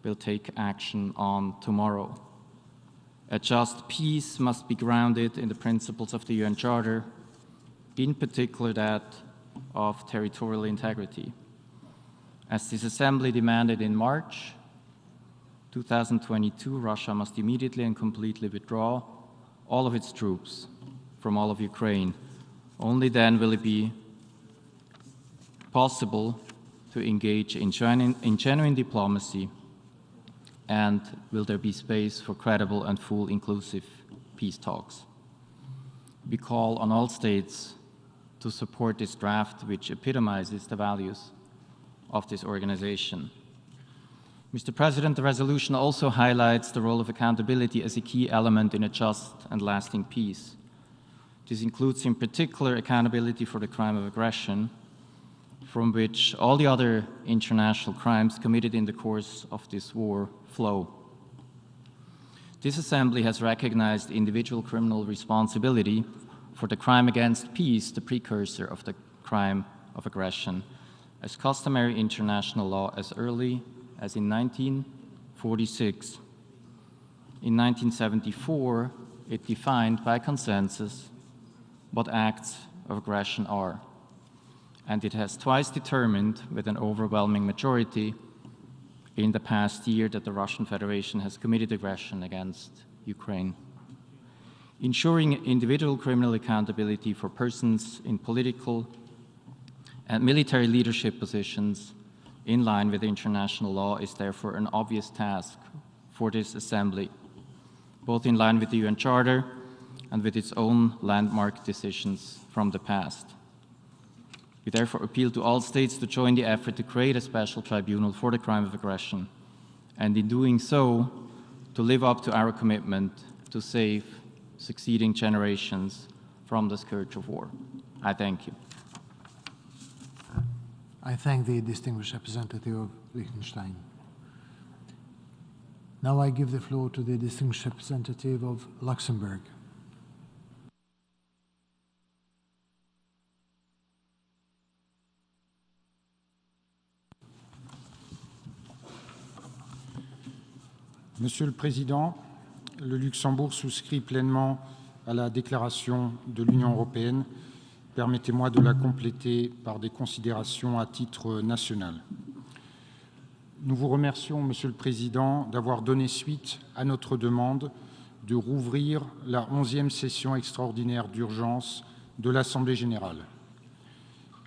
will take action on tomorrow. A just peace must be grounded in the principles of the UN Charter, in particular that of territorial integrity. As this Assembly demanded in March 2022, Russia must immediately and completely withdraw all of its troops from all of Ukraine. Only then will it be possible to engage in genuine diplomacy, and will there be space for credible and full inclusive peace talks. We call on all states to support this draft, which epitomizes the values of this organization. Mr. President, the resolution also highlights the role of accountability as a key element in a just and lasting peace. This includes in particular accountability for the crime of aggression, from which all the other international crimes committed in the course of this war flow. This Assembly has recognized individual criminal responsibility for the crime against peace, the precursor of the crime of aggression, as customary international law as early as in 1946. In 1974, it defined by consensus what acts of aggression are, and it has twice determined with an overwhelming majority in the past year that the Russian Federation has committed aggression against Ukraine. Ensuring individual criminal accountability for persons in political and military leadership positions in line with international law is therefore an obvious task for this Assembly, both in line with the UN Charter and with its own landmark decisions from the past. We therefore appeal to all states to join the effort to create a special tribunal for the crime of aggression, and in doing so, to live up to our commitment to save succeeding generations from the scourge of war. I thank you. I thank the distinguished representative of Liechtenstein. Now I give the floor to the distinguished representative of Luxembourg. Monsieur le Président, le Luxembourg souscrit pleinement à la déclaration de l'Union européenne. Permettez-moi de la compléter par des considérations à titre national. Nous vous remercions, Monsieur le Président, d'avoir donné suite à notre demande de rouvrir la 11e session extraordinaire d'urgence de l'Assemblée Générale.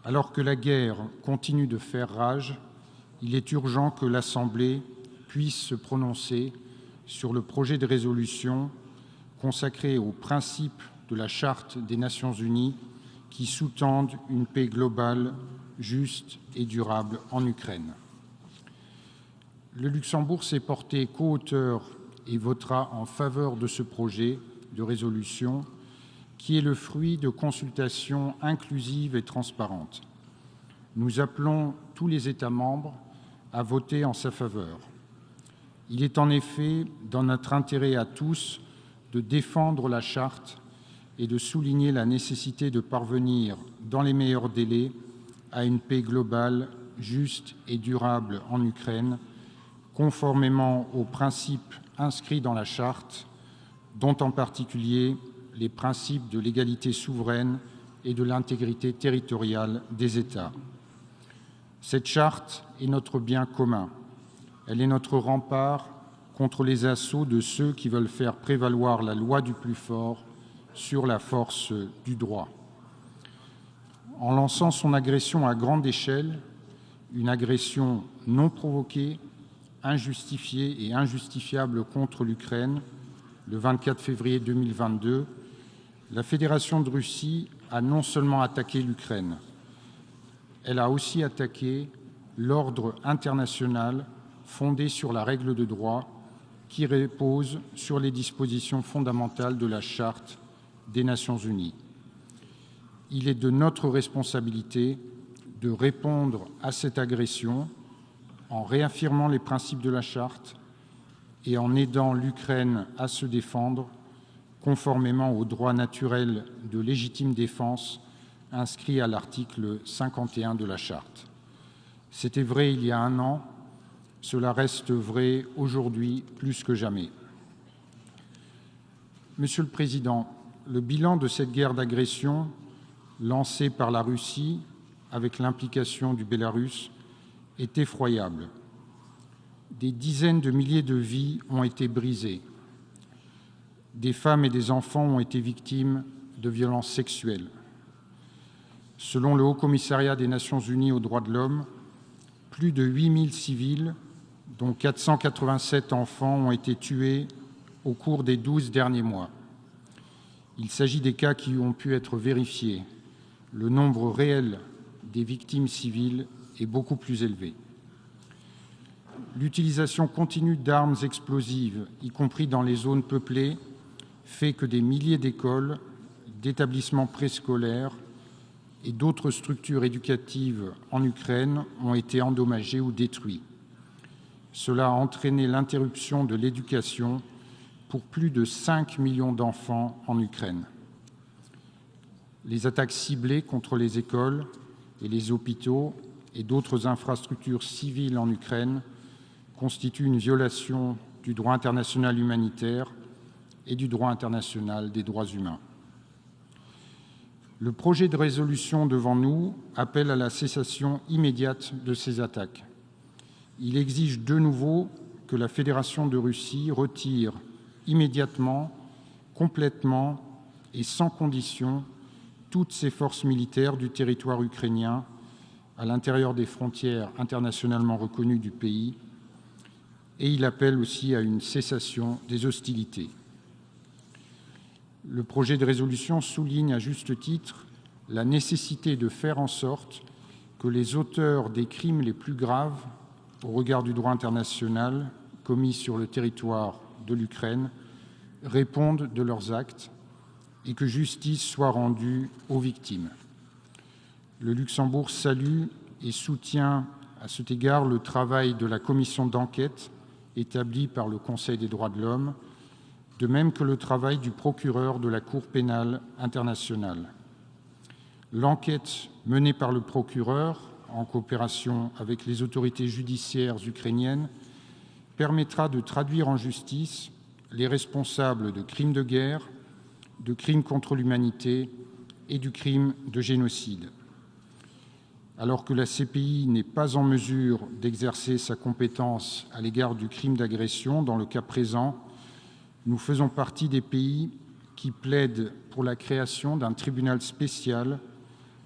Alors que la guerre continue de faire rage, il est urgent que l'Assemblée puisse se prononcer sur le projet de résolution consacré aux principes de la Charte des Nations Unies qui sous-tendent une paix globale, juste et durable en Ukraine. Le Luxembourg s'est porté co-auteur et votera en faveur de ce projet de résolution qui est le fruit de consultations inclusives et transparentes. Nous appelons tous les États membres à voter en sa faveur. Il est en effet dans notre intérêt à tous de défendre la Charte et de souligner la nécessité de parvenir, dans les meilleurs délais, à une paix globale, juste et durable en Ukraine, conformément aux principes inscrits dans la Charte, dont en particulier les principes de l'égalité souveraine et de l'intégrité territoriale des États. Cette Charte est notre bien commun. Elle est notre rempart contre les assauts de ceux qui veulent faire prévaloir la loi du plus fort sur la force du droit. En lançant son agression à grande échelle, une agression non provoquée, injustifiée et injustifiable contre l'Ukraine, le 24 février 2022, la Fédération de Russie a non seulement attaqué l'Ukraine, elle a aussi attaqué l'ordre international fondé sur la règle de droit qui repose sur les dispositions fondamentales de la Charte des Nations Unies. Il est de notre responsabilité de répondre à cette agression en réaffirmant les principes de la Charte et en aidant l'Ukraine à se défendre conformément au droit naturel de légitime défense inscrit à l'article 51 de la Charte. C'était vrai il y a un an, cela reste vrai aujourd'hui plus que jamais. Monsieur le Président, le bilan de cette guerre d'agression lancée par la Russie avec l'implication du Bélarus est effroyable. Des dizaines de milliers de vies ont été brisées. Des femmes et des enfants ont été victimes de violences sexuelles. Selon le Haut-Commissariat des Nations Unies aux droits de l'homme, plus de 8000 civils, dont 487 enfants, ont été tués au cours des 12 derniers mois. Il s'agit des cas qui ont pu être vérifiés. Le nombre réel des victimes civiles est beaucoup plus élevé. L'utilisation continue d'armes explosives, y compris dans les zones peuplées, fait que des milliers d'écoles, d'établissements préscolaires et d'autres structures éducatives en Ukraine ont été endommagées ou détruites. Cela a entraîné l'interruption de l'éducation pour plus de 5 millions d'enfants en Ukraine. Les attaques ciblées contre les écoles et les hôpitaux et d'autres infrastructures civiles en Ukraine constituent une violation du droit international humanitaire et du droit international des droits humains. Le projet de résolution devant nous appelle à la cessation immédiate de ces attaques. Il exige de nouveau que la Fédération de Russie retire immédiatement, complètement et sans condition toutes ses forces militaires du territoire ukrainien à l'intérieur des frontières internationalement reconnues du pays, et il appelle aussi à une cessation des hostilités. Le projet de résolution souligne à juste titre la nécessité de faire en sorte que les auteurs des crimes les plus graves au regard du droit international commis sur le territoire de l'Ukraine répondent de leurs actes et que justice soit rendue aux victimes. Le Luxembourg salue et soutient à cet égard le travail de la commission d'enquête établie par le Conseil des droits de l'homme, de même que le travail du procureur de la Cour pénale internationale. L'enquête menée par le procureur, en coopération avec les autorités judiciaires ukrainiennes, permettra de traduire en justice les responsables de crimes de guerre, de crimes contre l'humanité et du crime de génocide. Alors que la CPI n'est pas en mesure d'exercer sa compétence à l'égard du crime d'agression dans le cas présent, nous faisons partie des pays qui plaident pour la création d'un tribunal spécial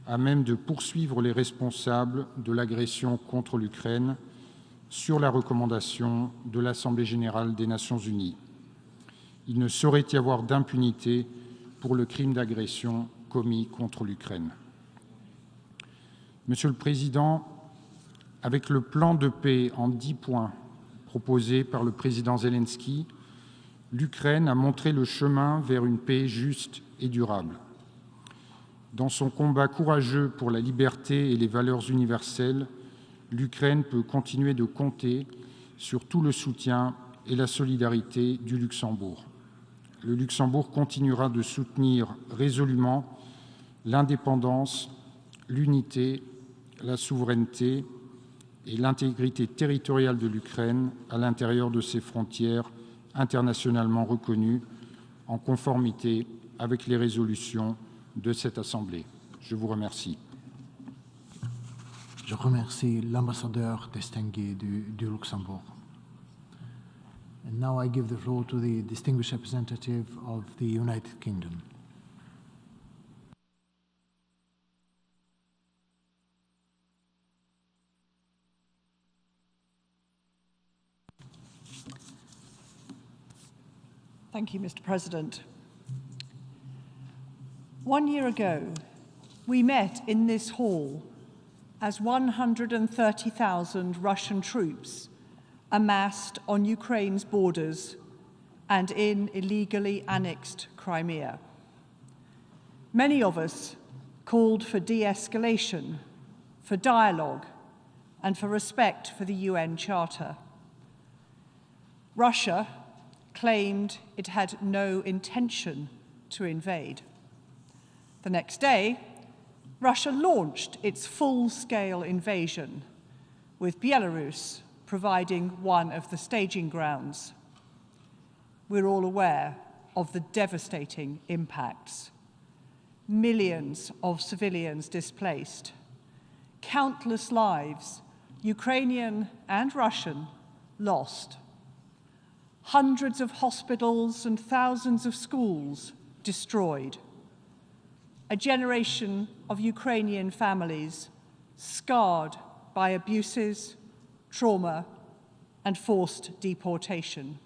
à même de poursuivre les responsables de l'agression contre l'Ukraine sur la recommandation de l'Assemblée Générale des Nations Unies. Il ne saurait y avoir d'impunité pour le crime d'agression commis contre l'Ukraine. Monsieur le Président, avec le plan de paix en 10 points proposé par le président Zelensky, l'Ukraine a montré le chemin vers une paix juste et durable. Dans son combat courageux pour la liberté et les valeurs universelles, l'Ukraine peut continuer de compter sur tout le soutien et la solidarité du Luxembourg. Le Luxembourg continuera de soutenir résolument l'indépendance, l'unité, la souveraineté et l'intégrité territoriale de l'Ukraine à l'intérieur de ses frontières internationalement reconnues, en conformité avec les résolutions de cette Assemblée. Je vous remercie. Je remercie l'ambassadeur distingué du Luxembourg. And now I give the floor to the distinguished representative of the United Kingdom. Thank you, Mr. President. 1 year ago, we met in this hall as 130,000 Russian troops amassed on Ukraine's borders and in illegally annexed Crimea. Many of us called for de-escalation, for dialogue, and for respect for the UN Charter. Russia claimed it had no intention to invade. The next day, Russia launched its full-scale invasion, with Belarus providing one of the staging grounds. We're all aware of the devastating impacts. Millions of civilians displaced, countless lives, Ukrainian and Russian, lost. Hundreds of hospitals and thousands of schools destroyed. A generation of Ukrainian families scarred by abuses, trauma, and forced deportation.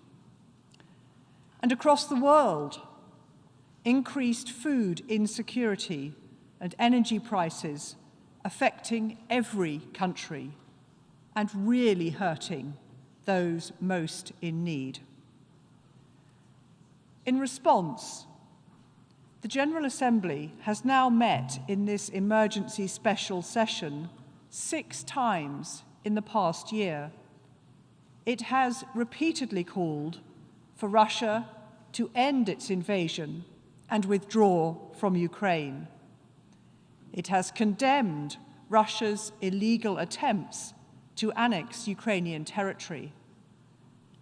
And across the world, increased food insecurity and energy prices affecting every country and really hurting those most in need. In response, the General Assembly has now met in this emergency special session 6 times in the past year. It has repeatedly called for Russia to end its invasion and withdraw from Ukraine. It has condemned Russia's illegal attempts to annex Ukrainian territory,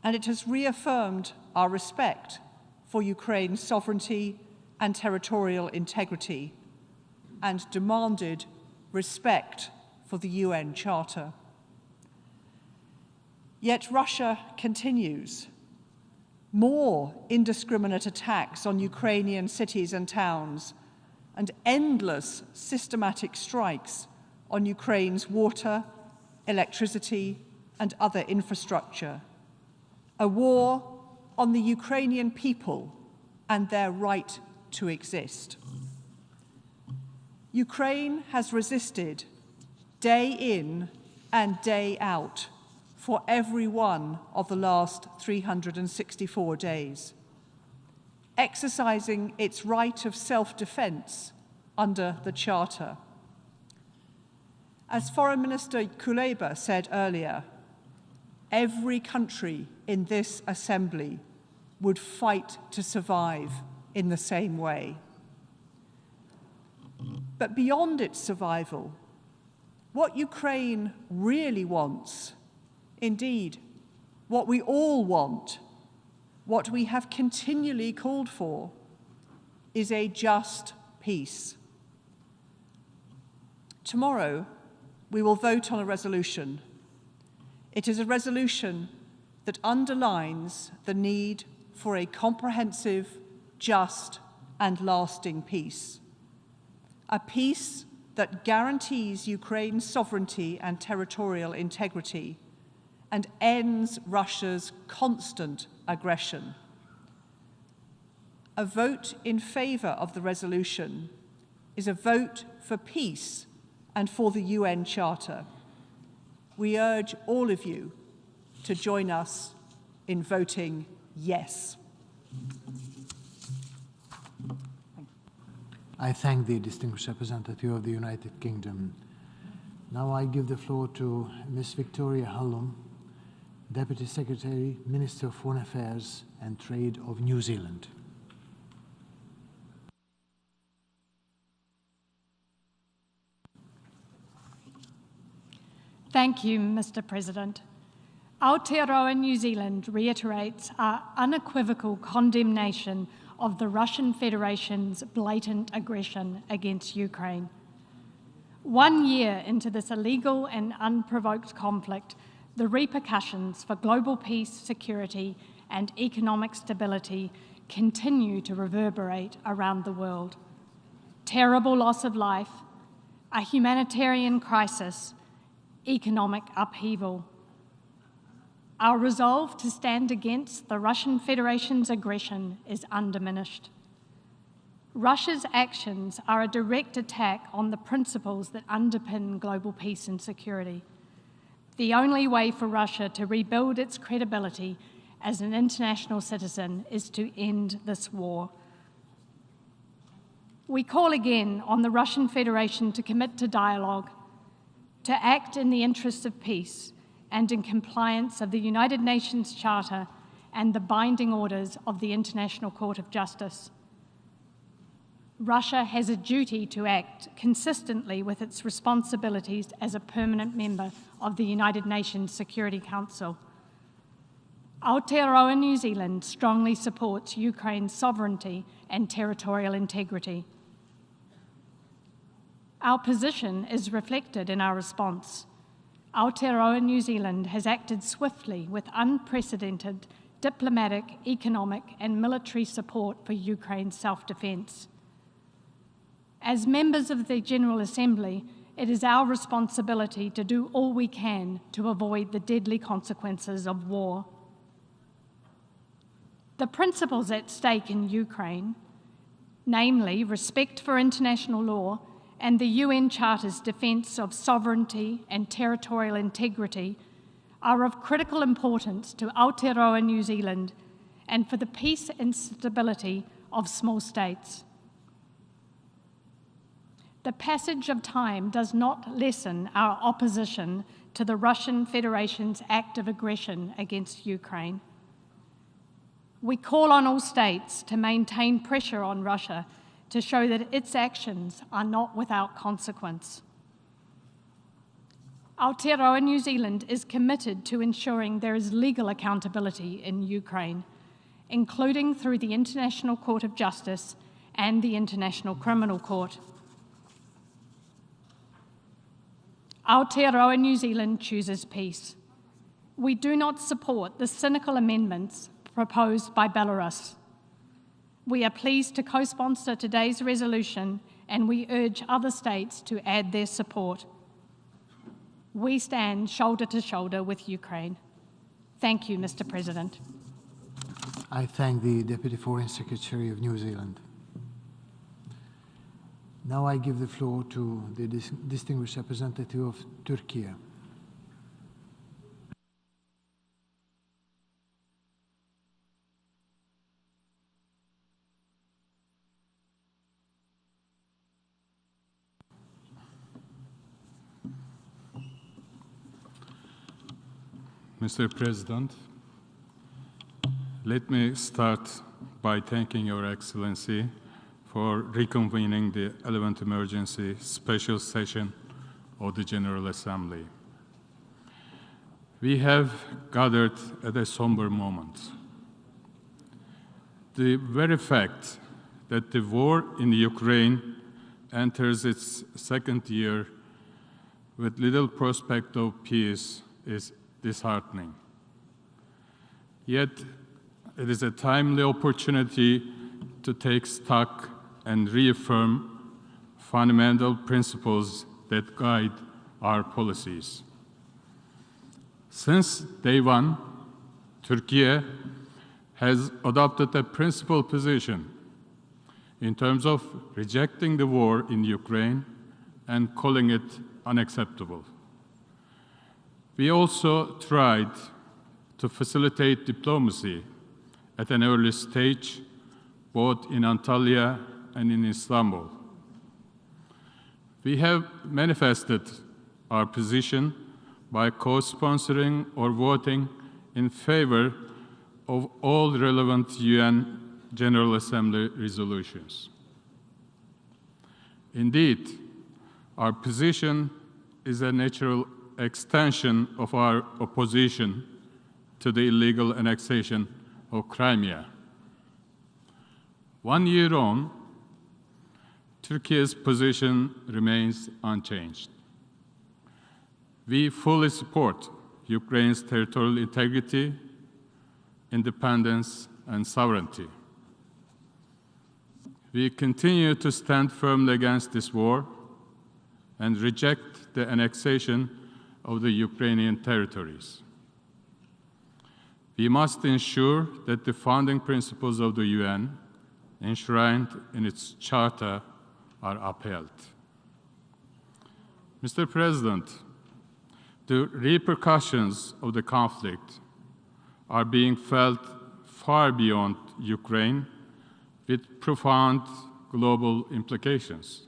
and it has reaffirmed our respect for Ukraine's sovereignty and territorial integrity, and demanded respect for the UN Charter. Yet Russia continues. More indiscriminate attacks on Ukrainian cities and towns, and endless systematic strikes on Ukraine's water, electricity, and other infrastructure. A war on the Ukrainian people and their right to exist. Ukraine has resisted day in and day out for every one of the last 364 days, exercising its right of self-defense under the Charter. As Foreign Minister Kuleba said earlier, every country in this assembly would fight to survive in the same way. But beyond its survival, what Ukraine really wants, indeed, what we all want, what we have continually called for, is a just peace. Tomorrow, we will vote on a resolution. It is a resolution that underlines the need for a comprehensive, just, and lasting peace. A peace that guarantees Ukraine's sovereignty and territorial integrity and ends Russia's constant aggression. A vote in favor of the resolution is a vote for peace and for the UN Charter. We urge all of you to join us in voting yes. I thank the distinguished representative of the United Kingdom. Now I give the floor to Ms. Victoria Hallam, Deputy Secretary, Minister of Foreign Affairs and Trade of New Zealand. Thank you, Mr. President. Aotearoa New Zealand reiterates our unequivocal condemnation of the Russian Federation's blatant aggression against Ukraine. 1 year into this illegal and unprovoked conflict, the repercussions for global peace, security, and economic stability continue to reverberate around the world. Terrible loss of life, a humanitarian crisis, economic upheaval. Our resolve to stand against the Russian Federation's aggression is undiminished. Russia's actions are a direct attack on the principles that underpin global peace and security. The only way for Russia to rebuild its credibility as an international citizen is to end this war. We call again on the Russian Federation to commit to dialogue, to act in the interests of peace and in compliance of the United Nations Charter and the binding orders of the International Court of Justice. Russia has a duty to act consistently with its responsibilities as a permanent member of the United Nations Security Council. Aotearoa New Zealand strongly supports Ukraine's sovereignty and territorial integrity. Our position is reflected in our response. Aotearoa New Zealand has acted swiftly with unprecedented diplomatic, economic and military support for Ukraine's self-defence. As members of the General Assembly, it is our responsibility to do all we can to avoid the deadly consequences of war. The principles at stake in Ukraine, namely respect for international law and the UN Charter's defence of sovereignty and territorial integrity, are of critical importance to Aotearoa New Zealand and for the peace and stability of small states. The passage of time does not lessen our opposition to the Russian Federation's act of aggression against Ukraine. We call on all states to maintain pressure on Russia to show that its actions are not without consequence. Aotearoa New Zealand is committed to ensuring there is legal accountability in Ukraine, including through the International Court of Justice and the International Criminal Court. Aotearoa New Zealand chooses peace. We do not support the cynical amendments proposed by Belarus. We are pleased to co-sponsor today's resolution and we urge other states to add their support. We stand shoulder to shoulder with Ukraine. Thank you, Mr. President. I thank the Deputy Foreign Secretary of New Zealand. Now I give the floor to the distinguished representative of Turkey. Mr. President, let me start by thanking Your Excellency for reconvening the 11th Emergency Special Session of the General Assembly. We have gathered at a somber moment. The very fact that the war in Ukraine enters its second year with little prospect of peace is disheartening. Yet, it is a timely opportunity to take stock and reaffirm fundamental principles that guide our policies. Since day one, Turkey has adopted a principled position in terms of rejecting the war in Ukraine and calling it unacceptable. We also tried to facilitate diplomacy at an early stage, both in Antalya and in Istanbul. We have manifested our position by co-sponsoring or voting in favor of all relevant UN General Assembly resolutions. Indeed, our position is a natural extension of our opposition to the illegal annexation of Crimea. 1 year on, Turkey's position remains unchanged. We fully support Ukraine's territorial integrity, independence, and sovereignty. We continue to stand firmly against this war and reject the annexation of the Ukrainian territories. We must ensure that the founding principles of the UN, enshrined in its charter, are upheld. Mr. President, the repercussions of the conflict are being felt far beyond Ukraine, with profound global implications.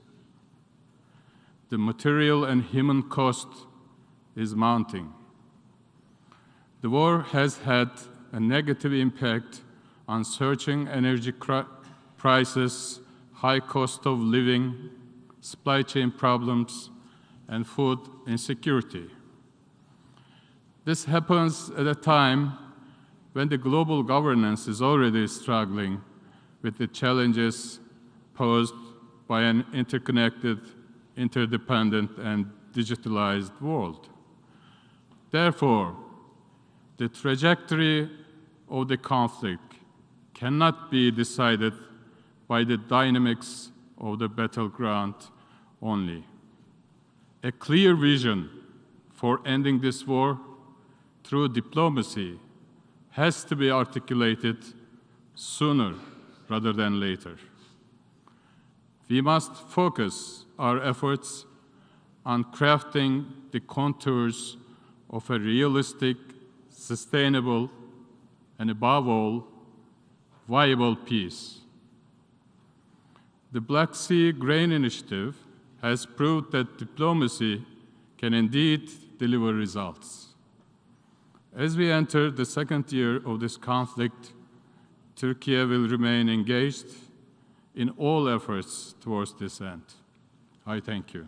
The material and human cost is mounting. The war has had a negative impact on surging energy prices, high cost of living, supply chain problems, and food insecurity. This happens at a time when the global governance is already struggling with the challenges posed by an interconnected, interdependent, and digitalized world. Therefore, the trajectory of the conflict cannot be decided by the dynamics of the battleground only. A clear vision for ending this war through diplomacy has to be articulated sooner rather than later. We must focus our efforts on crafting the contours of a realistic, sustainable, and above all, viable peace. The Black Sea Grain Initiative has proved that diplomacy can indeed deliver results. As we enter the second year of this conflict, Turkey will remain engaged in all efforts towards this end. I thank you.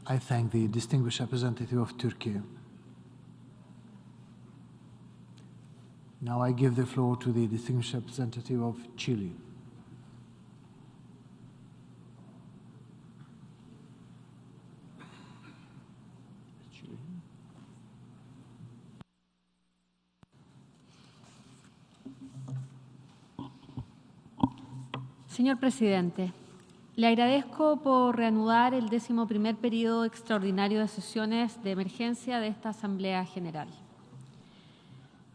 I thank the distinguished representative of Turkey. Now I give the floor to the distinguished representative of Chile. Señor presidente, le agradezco por reanudar el 11º periodo extraordinario de sesiones de emergencia de esta Asamblea General.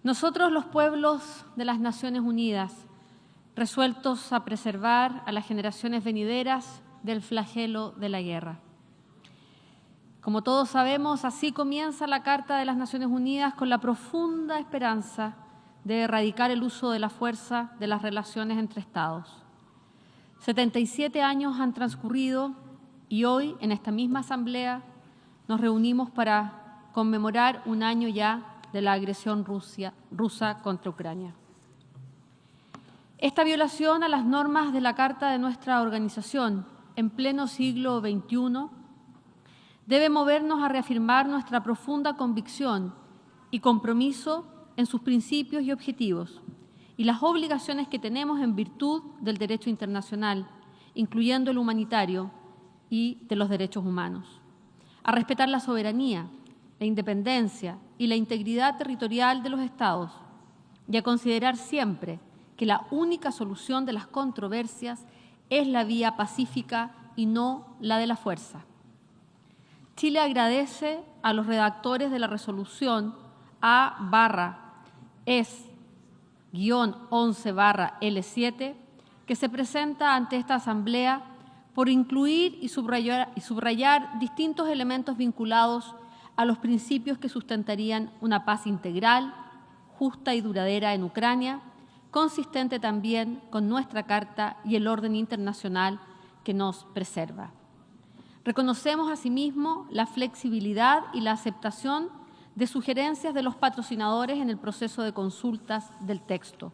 Nosotros, los pueblos de las Naciones Unidas, resueltos a preservar a las generaciones venideras del flagelo de la guerra. Como todos sabemos, así comienza la Carta de las Naciones Unidas, con la profunda esperanza de erradicar el uso de la fuerza de las relaciones entre Estados. 77 años han transcurrido y hoy, en esta misma Asamblea, nos reunimos para conmemorar un año ya de la agresión rusa contra Ucrania. Esta violación a las normas de la Carta de nuestra organización en pleno siglo XXI debe movernos a reafirmar nuestra profunda convicción y compromiso en sus principios y objetivos, y las obligaciones que tenemos en virtud del derecho internacional, incluyendo el humanitario y de los derechos humanos, a respetar la soberanía, la independencia y la integridad territorial de los Estados, y a considerar siempre que la única solución de las controversias es la vía pacífica y no la de la fuerza. Chile agradece a los redactores de la resolución A/11/L7 que se presenta ante esta Asamblea por incluir y subrayar distintos elementos vinculados a los principios que sustentarían una paz integral, justa y duradera en Ucrania, consistente también con nuestra Carta y el orden internacional que nos preserva. Reconocemos asimismo la flexibilidad y la aceptación de sugerencias de los patrocinadores en el proceso de consultas del texto.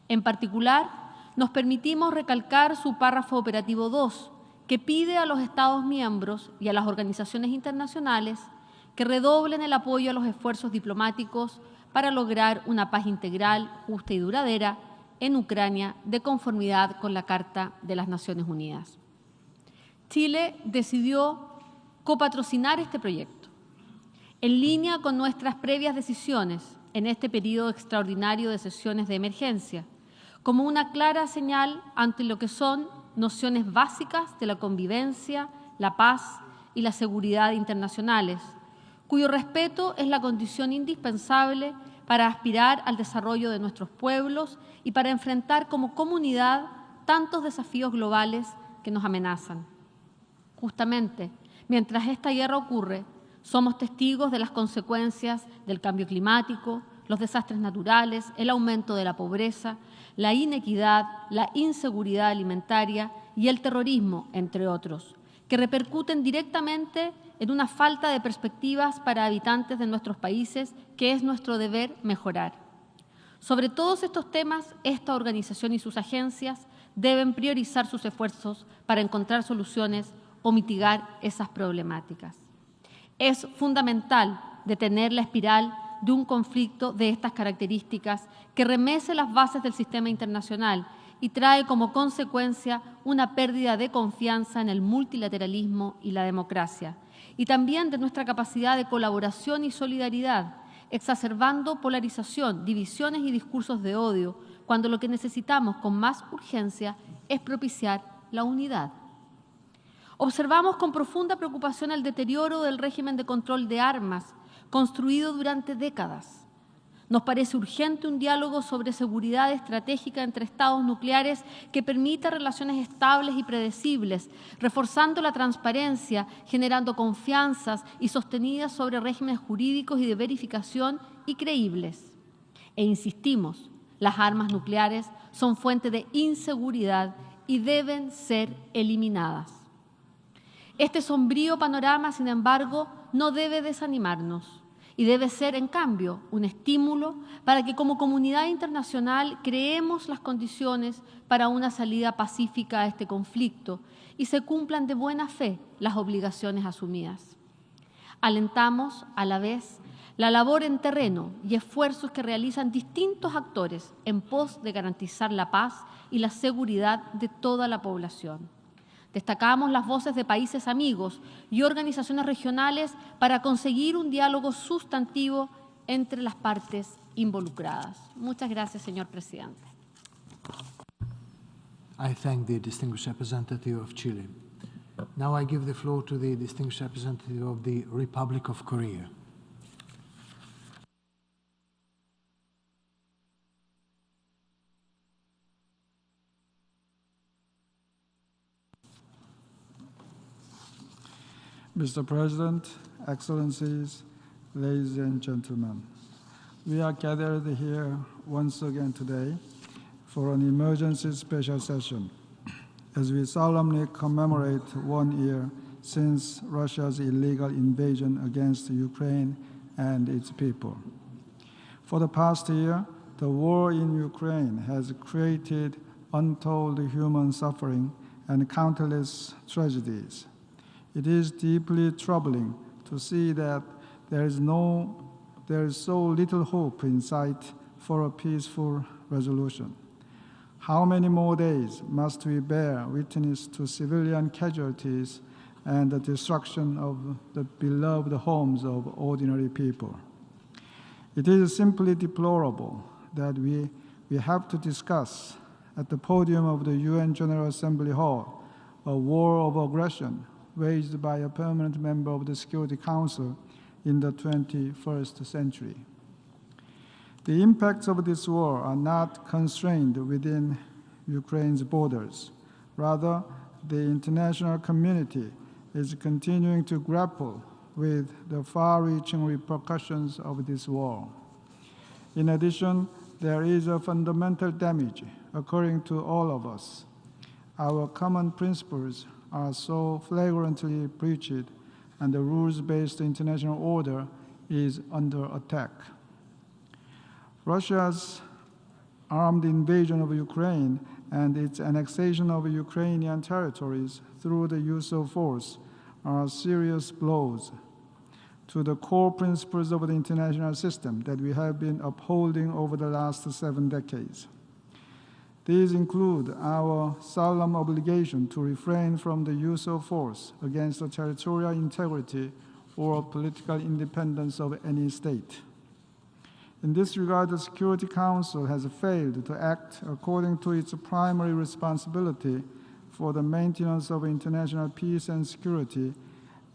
En particular, nos permitimos recalcar su párrafo operativo 2, que pide a los Estados miembros y a las organizaciones internacionales que redoblen el apoyo a los esfuerzos diplomáticos para lograr una paz integral, justa y duradera en Ucrania, de conformidad con la Carta de las Naciones Unidas. Chile decidió copatrocinar este proyecto, en línea con nuestras previas decisiones en este periodo extraordinario de sesiones de emergencia, como una clara señal ante lo que son nociones básicas de la convivencia, la paz y la seguridad internacionales, cuyo respeto es la condición indispensable para aspirar al desarrollo de nuestros pueblos y para enfrentar como comunidad tantos desafíos globales que nos amenazan. Justamente, mientras esta guerra ocurre, somos testigos de las consecuencias del cambio climático, los desastres naturales, el aumento de la pobreza, la inequidad, la inseguridad alimentaria y el terrorismo, entre otros, que repercuten directamente en una falta de perspectivas para habitantes de nuestros países que es nuestro deber mejorar. Sobre todos estos temas, esta organización y sus agencias deben priorizar sus esfuerzos para encontrar soluciones o mitigar esas problemáticas. Es fundamental detener la espiral de un conflicto de estas características que remece las bases del sistema internacional y trae como consecuencia una pérdida de confianza en el multilateralismo y la democracia, y también de nuestra capacidad de colaboración y solidaridad, exacerbando polarización, divisiones y discursos de odio, cuando lo que necesitamos con más urgencia es propiciar la unidad. Observamos con profunda preocupación el deterioro del régimen de control de armas construido durante décadas. Nos parece urgente un diálogo sobre seguridad estratégica entre estados nucleares que permita relaciones estables y predecibles, reforzando la transparencia, generando confianzas y sostenidas sobre regímenes jurídicos y de verificación y creíbles. E insistimos, las armas nucleares son fuente de inseguridad y deben ser eliminadas. Este sombrío panorama, sin embargo, no debe desanimarnos y debe ser, en cambio, un estímulo para que como comunidad internacional creemos las condiciones para una salida pacífica a este conflicto y se cumplan de buena fe las obligaciones asumidas. Alentamos, a la vez, la labor en terreno y esfuerzos que realizan distintos actores en pos de garantizar la paz y la seguridad de toda la población. Destacamos las voces de países amigos y organizaciones regionales para conseguir un diálogo sustantivo entre las partes involucradas. Muchas gracias, señor presidente. I thank the distinguished representative of Chile. Now I give the floor to the distinguished representative of the Republic of Korea. Mr. President, Excellencies, ladies and gentlemen, we are gathered here once again today for an emergency special session as we solemnly commemorate 1 year since Russia's illegal invasion against Ukraine and its people. For the past year, the war in Ukraine has created untold human suffering and countless tragedies. It is deeply troubling to see that there is so little hope in sight for a peaceful resolution. How many more days must we bear witness to civilian casualties and the destruction of the beloved homes of ordinary people? It is simply deplorable that we have to discuss at the podium of the UN General Assembly Hall a war of aggression waged by a permanent member of the Security Council in the 21st century. The impacts of this war are not constrained within Ukraine's borders. Rather, the international community is continuing to grapple with the far-reaching repercussions of this war. In addition, there is a fundamental damage occurring to all of us. Our common principles are so flagrantly breached, and the rules-based international order is under attack. Russia's armed invasion of Ukraine and its annexation of Ukrainian territories through the use of force are serious blows to the core principles of the international system that we have been upholding over the last 7 decades. These include our solemn obligation to refrain from the use of force against the territorial integrity or political independence of any state. In this regard, the Security Council has failed to act according to its primary responsibility for the maintenance of international peace and security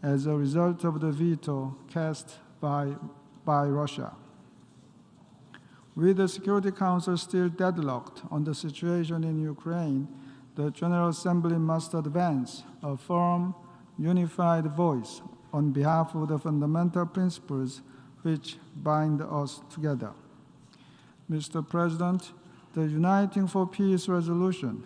as a result of the veto cast by Russia. With the Security Council still deadlocked on the situation in Ukraine, the General Assembly must advance a firm, unified voice on behalf of the fundamental principles which bind us together. Mr. President, the Uniting for Peace resolution,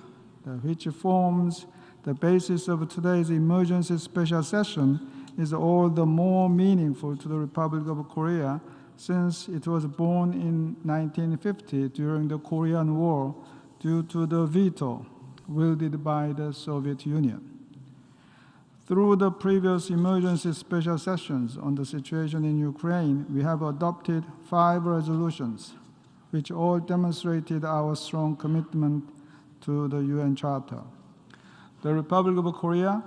which forms the basis of today's emergency special session, is all the more meaningful to the Republic of Korea since it was born in 1950 during the Korean War due to the veto wielded by the Soviet Union. Through the previous emergency special sessions on the situation in Ukraine, we have adopted 5 resolutions, which all demonstrated our strong commitment to the UN Charter. The Republic of Korea,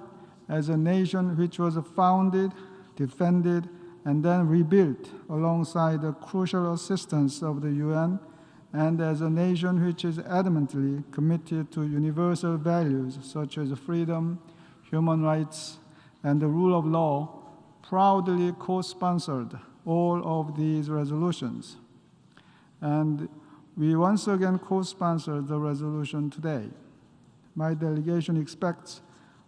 as a nation which was founded, defended, and then rebuilt alongside the crucial assistance of the UN, and as a nation which is adamantly committed to universal values such as freedom, human rights, and the rule of law, proudly co-sponsored all of these resolutions. And we once again co-sponsored the resolution today. My delegation expects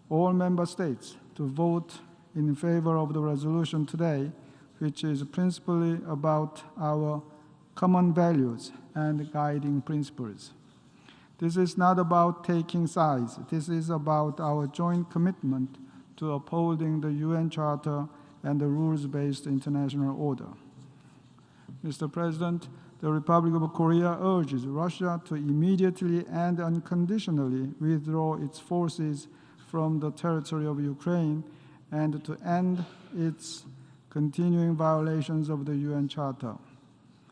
all member states to vote in favor of the resolution today, which is principally about our common values and guiding principles. This is not about taking sides. This is about our joint commitment to upholding the UN Charter and the rules-based international order. Mr. President, the Republic of Korea urges Russia to immediately and unconditionally withdraw its forces from the territory of Ukraine and to end its continuing violations of the UN Charter.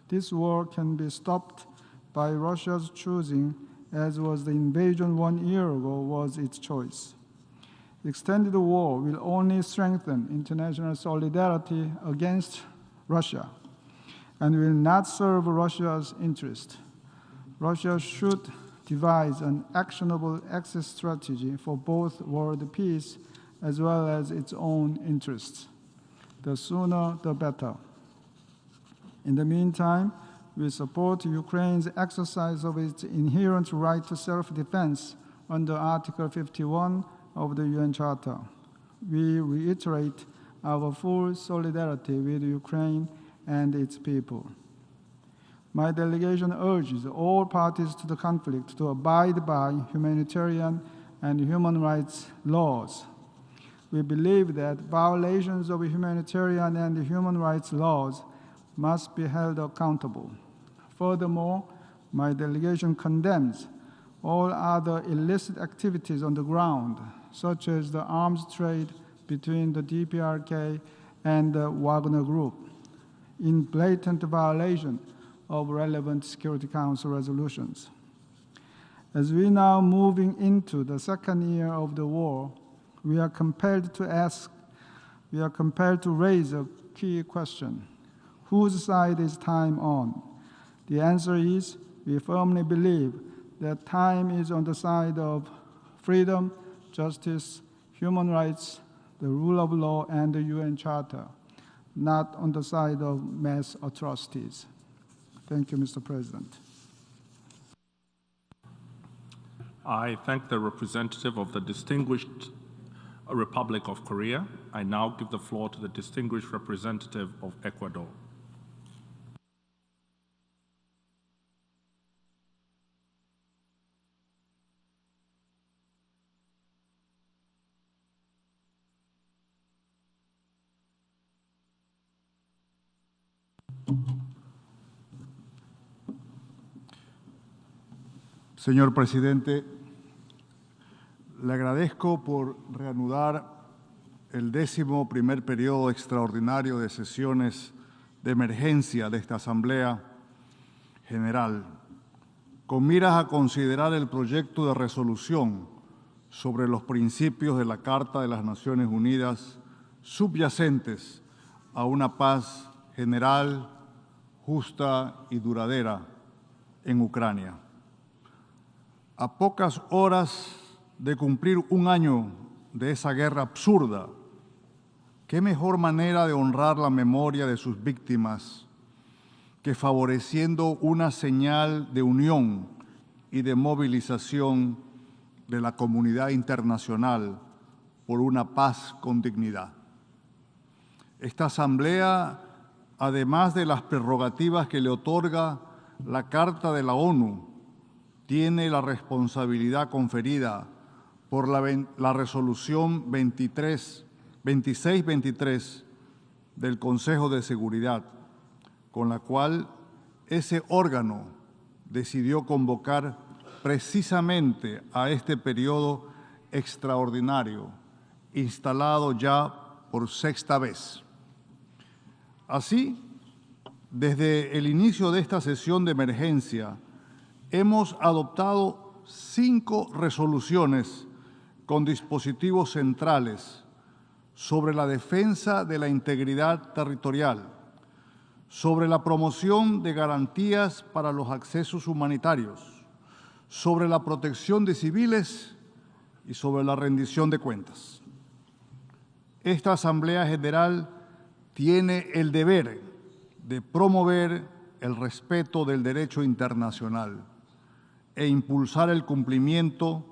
This war can be stopped by Russia's choosing, as was the invasion 1 year ago was its choice. Extended war will only strengthen international solidarity against Russia and will not serve Russia's interest. Russia should devise an actionable exit strategy for both world peace as well as its own interests. The sooner, the better. In the meantime, we support Ukraine's exercise of its inherent right to self-defense under Article 51 of the UN Charter. We reiterate our full solidarity with Ukraine and its people. My delegation urges all parties to the conflict to abide by humanitarian and human rights laws. We believe that violations of humanitarian and human rights laws must be held accountable. Furthermore, my delegation condemns all other illicit activities on the ground, such as the arms trade between the DPRK and the Wagner Group, in blatant violation of relevant Security Council resolutions. As we now moving into the second year of the war, we are compelled to raise a key question. Whose side is time on? The answer is, we firmly believe that time is on the side of freedom, justice, human rights, the rule of law, and the UN Charter, not on the side of mass atrocities. Thank you, Mr. President. I thank the representative of the distinguished Republic of Korea. I now give the floor to the distinguished representative of Ecuador. Señor presidente, le agradezco por reanudar el 11º periodo extraordinario de sesiones de emergencia de esta Asamblea General, con miras a considerar el proyecto de resolución sobre los principios de la Carta de las Naciones Unidas subyacentes a una paz general, justa y duradera en Ucrania. A pocas horas de cumplir un año de esa guerra absurda, ¿qué mejor manera de honrar la memoria de sus víctimas que favoreciendo una señal de unión y de movilización de la comunidad internacional por una paz con dignidad? Esta Asamblea, además de las prerrogativas que le otorga la Carta de la ONU, tiene la responsabilidad conferida por la resolución 2623 del Consejo de Seguridad, con la cual ese órgano decidió convocar precisamente a este periodo extraordinario, instalado ya por sexta vez. Así, desde el inicio de esta sesión de emergencia, hemos adoptado 5 resoluciones con dispositivos centrales sobre la defensa de la integridad territorial, sobre la promoción de garantías para los accesos humanitarios, sobre la protección de civiles y sobre la rendición de cuentas. Esta Asamblea General tiene el deber de promover el respeto del derecho internacional e impulsar el cumplimiento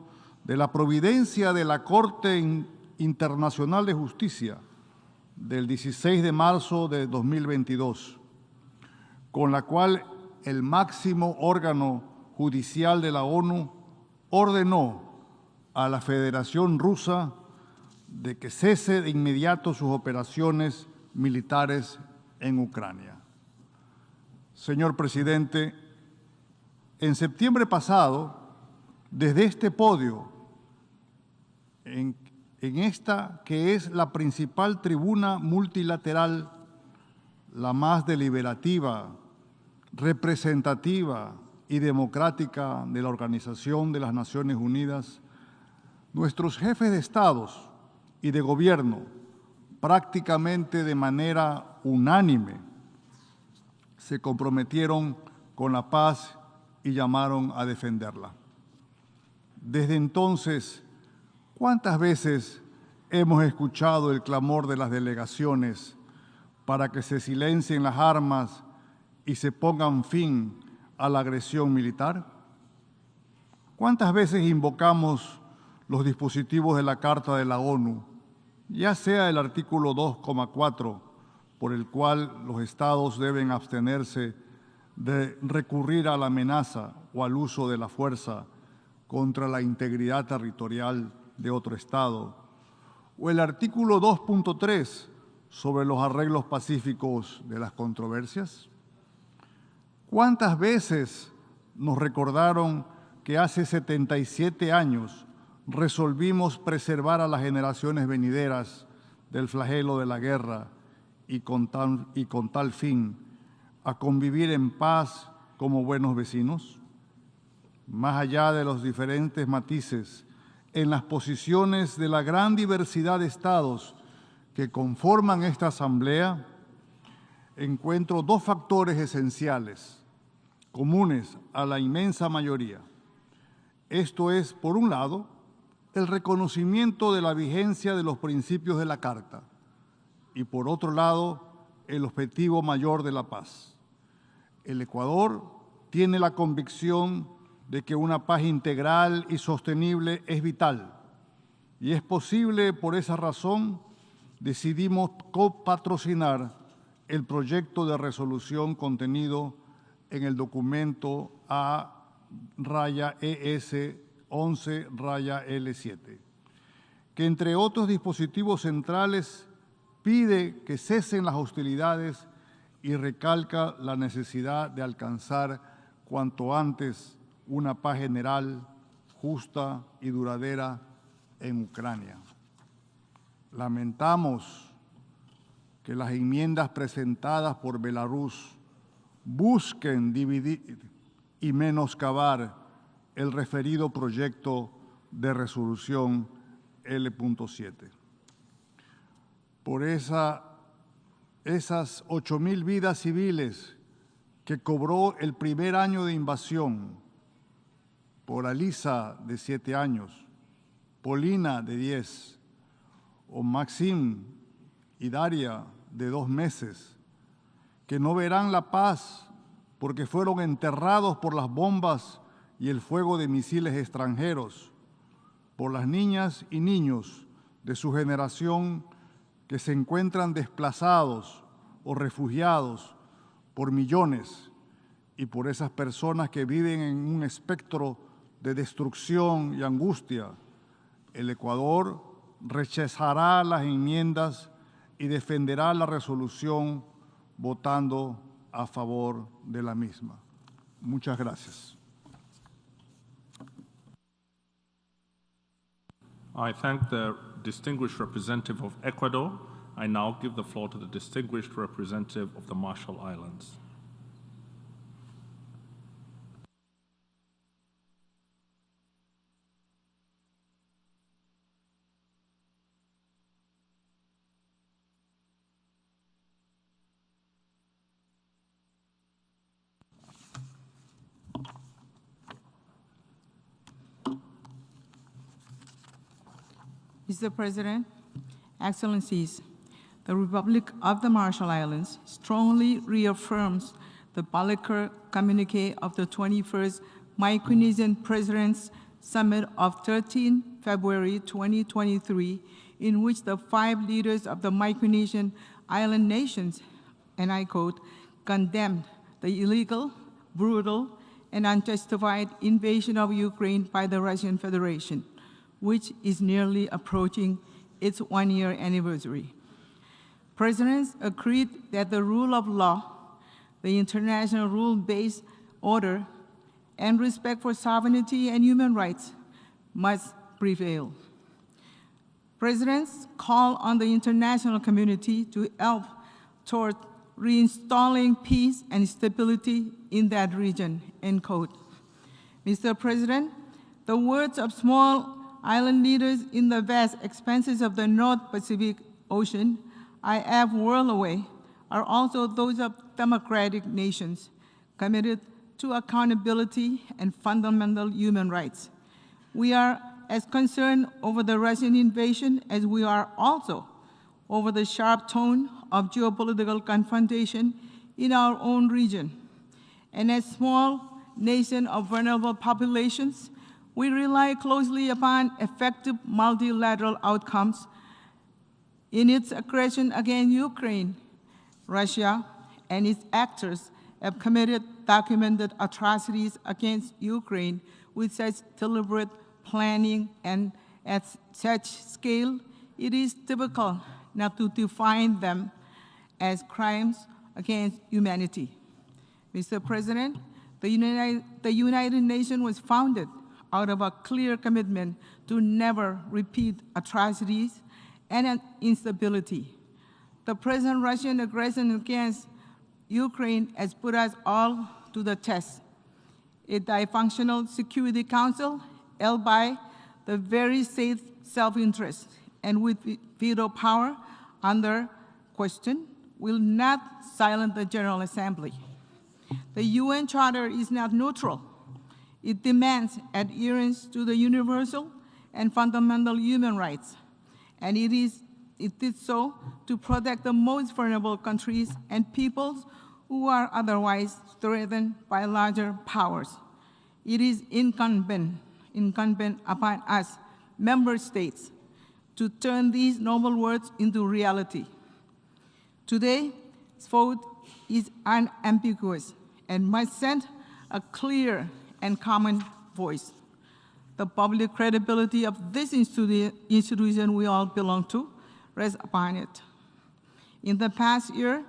de la providencia de la Corte Internacional de Justicia del 16 de marzo de 2022, con la cual el máximo órgano judicial de la ONU ordenó a la Federación Rusa de que cese de inmediato sus operaciones militares en Ucrania. Señor presidente, en septiembre pasado, desde este podio, en esta que es la principal tribuna multilateral, la más deliberativa, representativa y democrática de la Organización de las Naciones Unidas, nuestros jefes de Estados y de Gobierno, prácticamente de manera unánime, se comprometieron con la paz y llamaron a defenderla. Desde entonces, ¿cuántas veces hemos escuchado el clamor de las delegaciones para que se silencien las armas y se pongan fin a la agresión militar? ¿Cuántas veces invocamos los dispositivos de la Carta de la ONU, ya sea el artículo 2,4, por el cual los estados deben abstenerse de recurrir a la amenaza o al uso de la fuerza contra la integridad territorial de otro estado, o el artículo 2.3 sobre los arreglos pacíficos de las controversias? ¿Cuántas veces nos recordaron que hace 77 años resolvimos preservar a las generaciones venideras del flagelo de la guerra y con tal fin a convivir en paz como buenos vecinos? Más allá de los diferentes matices en las posiciones de la gran diversidad de estados que conforman esta Asamblea, encuentro 2 factores esenciales comunes a la inmensa mayoría. Esto es, por un lado, el reconocimiento de la vigencia de los principios de la Carta y, por otro lado, el objetivo mayor de la paz. El Ecuador tiene la convicción de que una paz integral y sostenible es vital, y es posible, por esa razón, decidimos copatrocinar el proyecto de resolución contenido en el documento A-ES 11-L7, que entre otros dispositivos centrales pide que cesen las hostilidades y recalca la necesidad de alcanzar cuanto antes una paz general, justa y duradera en Ucrania. Lamentamos que las enmiendas presentadas por Belarus busquen dividir y menoscabar el referido proyecto de resolución L.7. Por esas 8.000 vidas civiles que cobró el primer año de invasión, por Alisa, de 7 años, Polina, de 10, o Maxim y Daria, de 2 meses, que no verán la paz porque fueron enterrados por las bombas y el fuego de misiles extranjeros, por las niñas y niños de su generación que se encuentran desplazados o refugiados por millones, y por esas personas que viven en un espectro de destrucción y angustia. El Ecuador rechazará las enmiendas y defenderá la resolución votando a favor de la misma. Muchas gracias. I thank the distinguished representative of Ecuador. I now give the floor to the distinguished representative of the Marshall Islands. Mr. President, Excellencies, the Republic of the Marshall Islands strongly reaffirms the Balliker Communique of the 21st Micronesian Presidents Summit of 13 February 2023, in which the 5 leaders of the Micronesian island nations, and I quote, condemned the illegal, brutal, and unjustified invasion of Ukraine by the Russian Federation, which is nearly approaching its 1-year anniversary. Presidents agreed that the rule of law, the international rule-based order, and respect for sovereignty and human rights must prevail. Presidents call on the international community to help toward reinstalling peace and stability in that region, end quote. Mr. President, the words of small island leaders in the vast expanses of the North Pacific Ocean I have whirled away are also those of democratic nations committed to accountability and fundamental human rights. We are as concerned over the Russian invasion as we are also over the sharp tone of geopolitical confrontation in our own region. And as small nation of vulnerable populations, we rely closely upon effective multilateral outcomes in its aggression against Ukraine. Russia and its actors have committed documented atrocities against Ukraine with such deliberate planning and at such scale, it is difficult not to define them as crimes against humanity. Mr. President, the United Nations was founded out of a clear commitment to never repeat atrocities and instability. The present Russian aggression against Ukraine has put us all to the test. A dysfunctional Security Council held by the very same self-interest and with veto power under question will not silence the General Assembly. The UN Charter is not neutral. It demands adherence to the universal and fundamental human rights, and it did so to protect the most vulnerable countries and peoples who are otherwise threatened by larger powers. It is incumbent upon us, member states, to turn these noble words into reality. Today's vote is unambiguous and must send a clear and common voice. The public credibility of this institution we all belong to rests upon it. In the past year,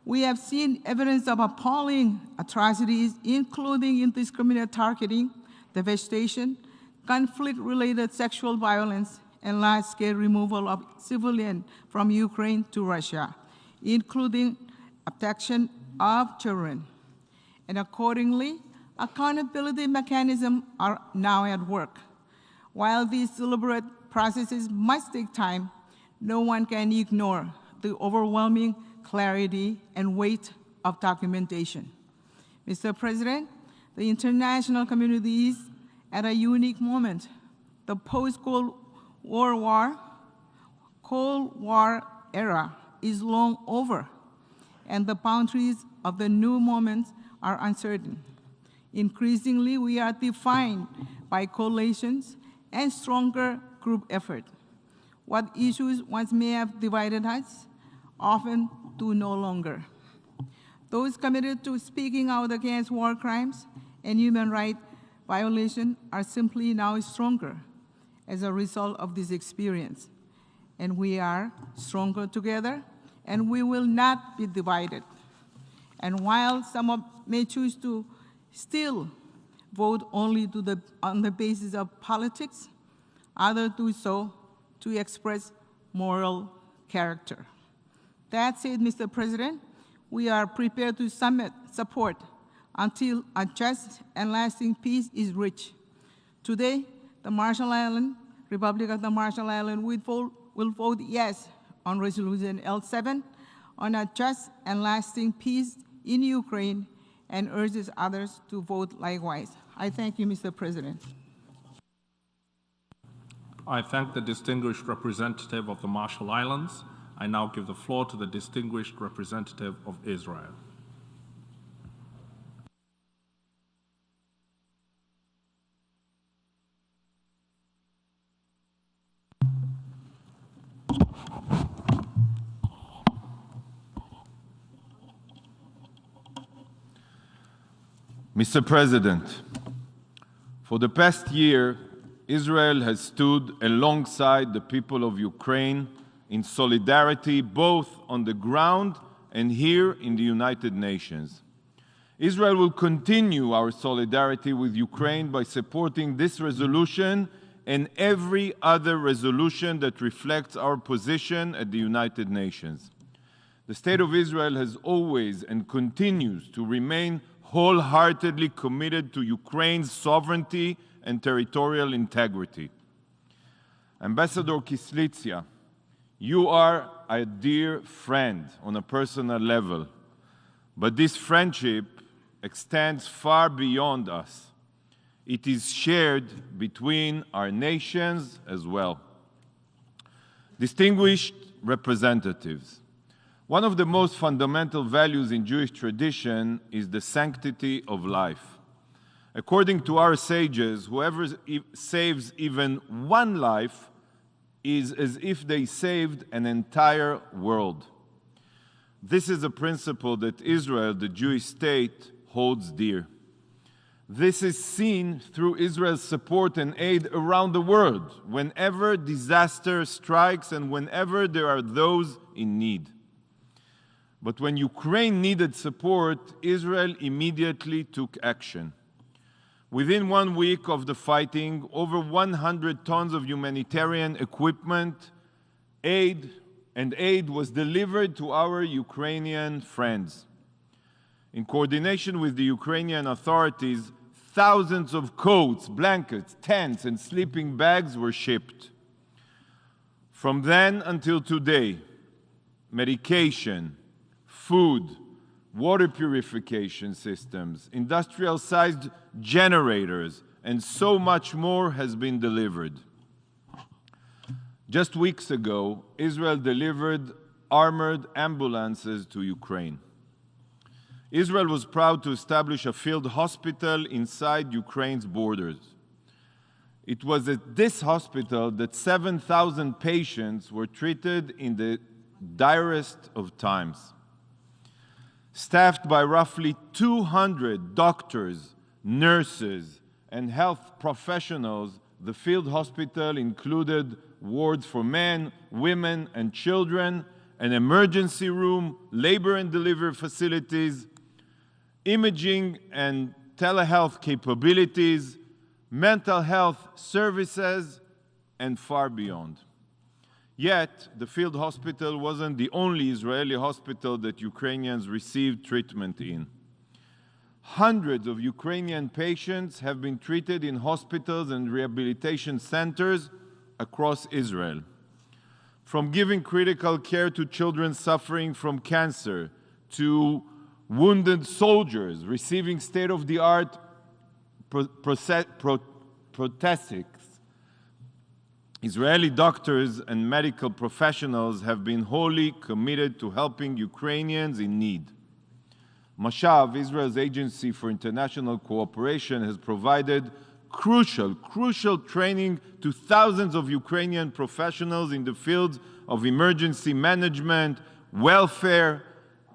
we have seen evidence of appalling atrocities, including indiscriminate targeting, devastation, conflict-related sexual violence, and large-scale removal of civilians from Ukraine to Russia, including abduction of children. And accordingly, accountability mechanisms are now at work. While these deliberate processes must take time, no one can ignore the overwhelming clarity and weight of documentation. Mr. President, the international community is at a unique moment. The post-Cold War era is long over, and the boundaries of the new moment are uncertain. Increasingly, we are defined by coalitions and stronger group effort. What issues once may have divided us often do no longer. Those committed to speaking out against war crimes and human rights violations are simply now stronger as a result of this experience. And we are stronger together, and we will not be divided. And while some may choose to still vote only on the basis of politics, others do so to express moral character. That said, Mr. President, we are prepared to support until a just and lasting peace is reached. Today, the Republic of the Marshall Islands will vote yes on Resolution L7 on a just and lasting peace in Ukraine and urges others to vote likewise. I thank you, Mr. President. I thank the distinguished representative of the Marshall Islands. I now give the floor to the distinguished representative of Israel. Mr. President, for the past year, Israel has stood alongside the people of Ukraine in solidarity both on the ground and here in the United Nations. Israel will continue our solidarity with Ukraine by supporting this resolution and every other resolution that reflects our position at the United Nations. The State of Israel has always and continues to remain wholeheartedly committed to Ukraine's sovereignty and territorial integrity. Ambassador Kyslytsya, you are a dear friend on a personal level, but this friendship extends far beyond us. It is shared between our nations as well. Distinguished representatives, one of the most fundamental values in Jewish tradition is the sanctity of life. According to our sages, whoever saves even one life is as if they saved an entire world. This is a principle that Israel, the Jewish state, holds dear. This is seen through Israel's support and aid around the world, whenever disaster strikes and whenever there are those in need. But when Ukraine needed support, Israel immediately took action. Within 1 week of the fighting, over 100 tons of humanitarian equipment, aid was delivered to our Ukrainian friends. In coordination with the Ukrainian authorities, thousands of coats, blankets, tents, and sleeping bags were shipped. From then until today, medication, food, water purification systems, industrial-sized generators, and so much more has been delivered. Just weeks ago, Israel delivered armored ambulances to Ukraine. Israel was proud to establish a field hospital inside Ukraine's borders. It was at this hospital that 7,000 patients were treated in the direst of times. Staffed by roughly 200 doctors, nurses, and health professionals, the field hospital included wards for men, women, and children, an emergency room, labor and delivery facilities, imaging and telehealth capabilities, mental health services, and far beyond. Yet, the field hospital wasn't the only Israeli hospital that Ukrainians received treatment in. Hundreds of Ukrainian patients have been treated in hospitals and rehabilitation centers across Israel. From giving critical care to children suffering from cancer, to wounded soldiers receiving state-of-the-art prosthetics. Israeli doctors and medical professionals have been wholly committed to helping Ukrainians in need. Mashav, Israel's Agency for International Cooperation, has provided crucial training to thousands of Ukrainian professionals in the fields of emergency management, welfare,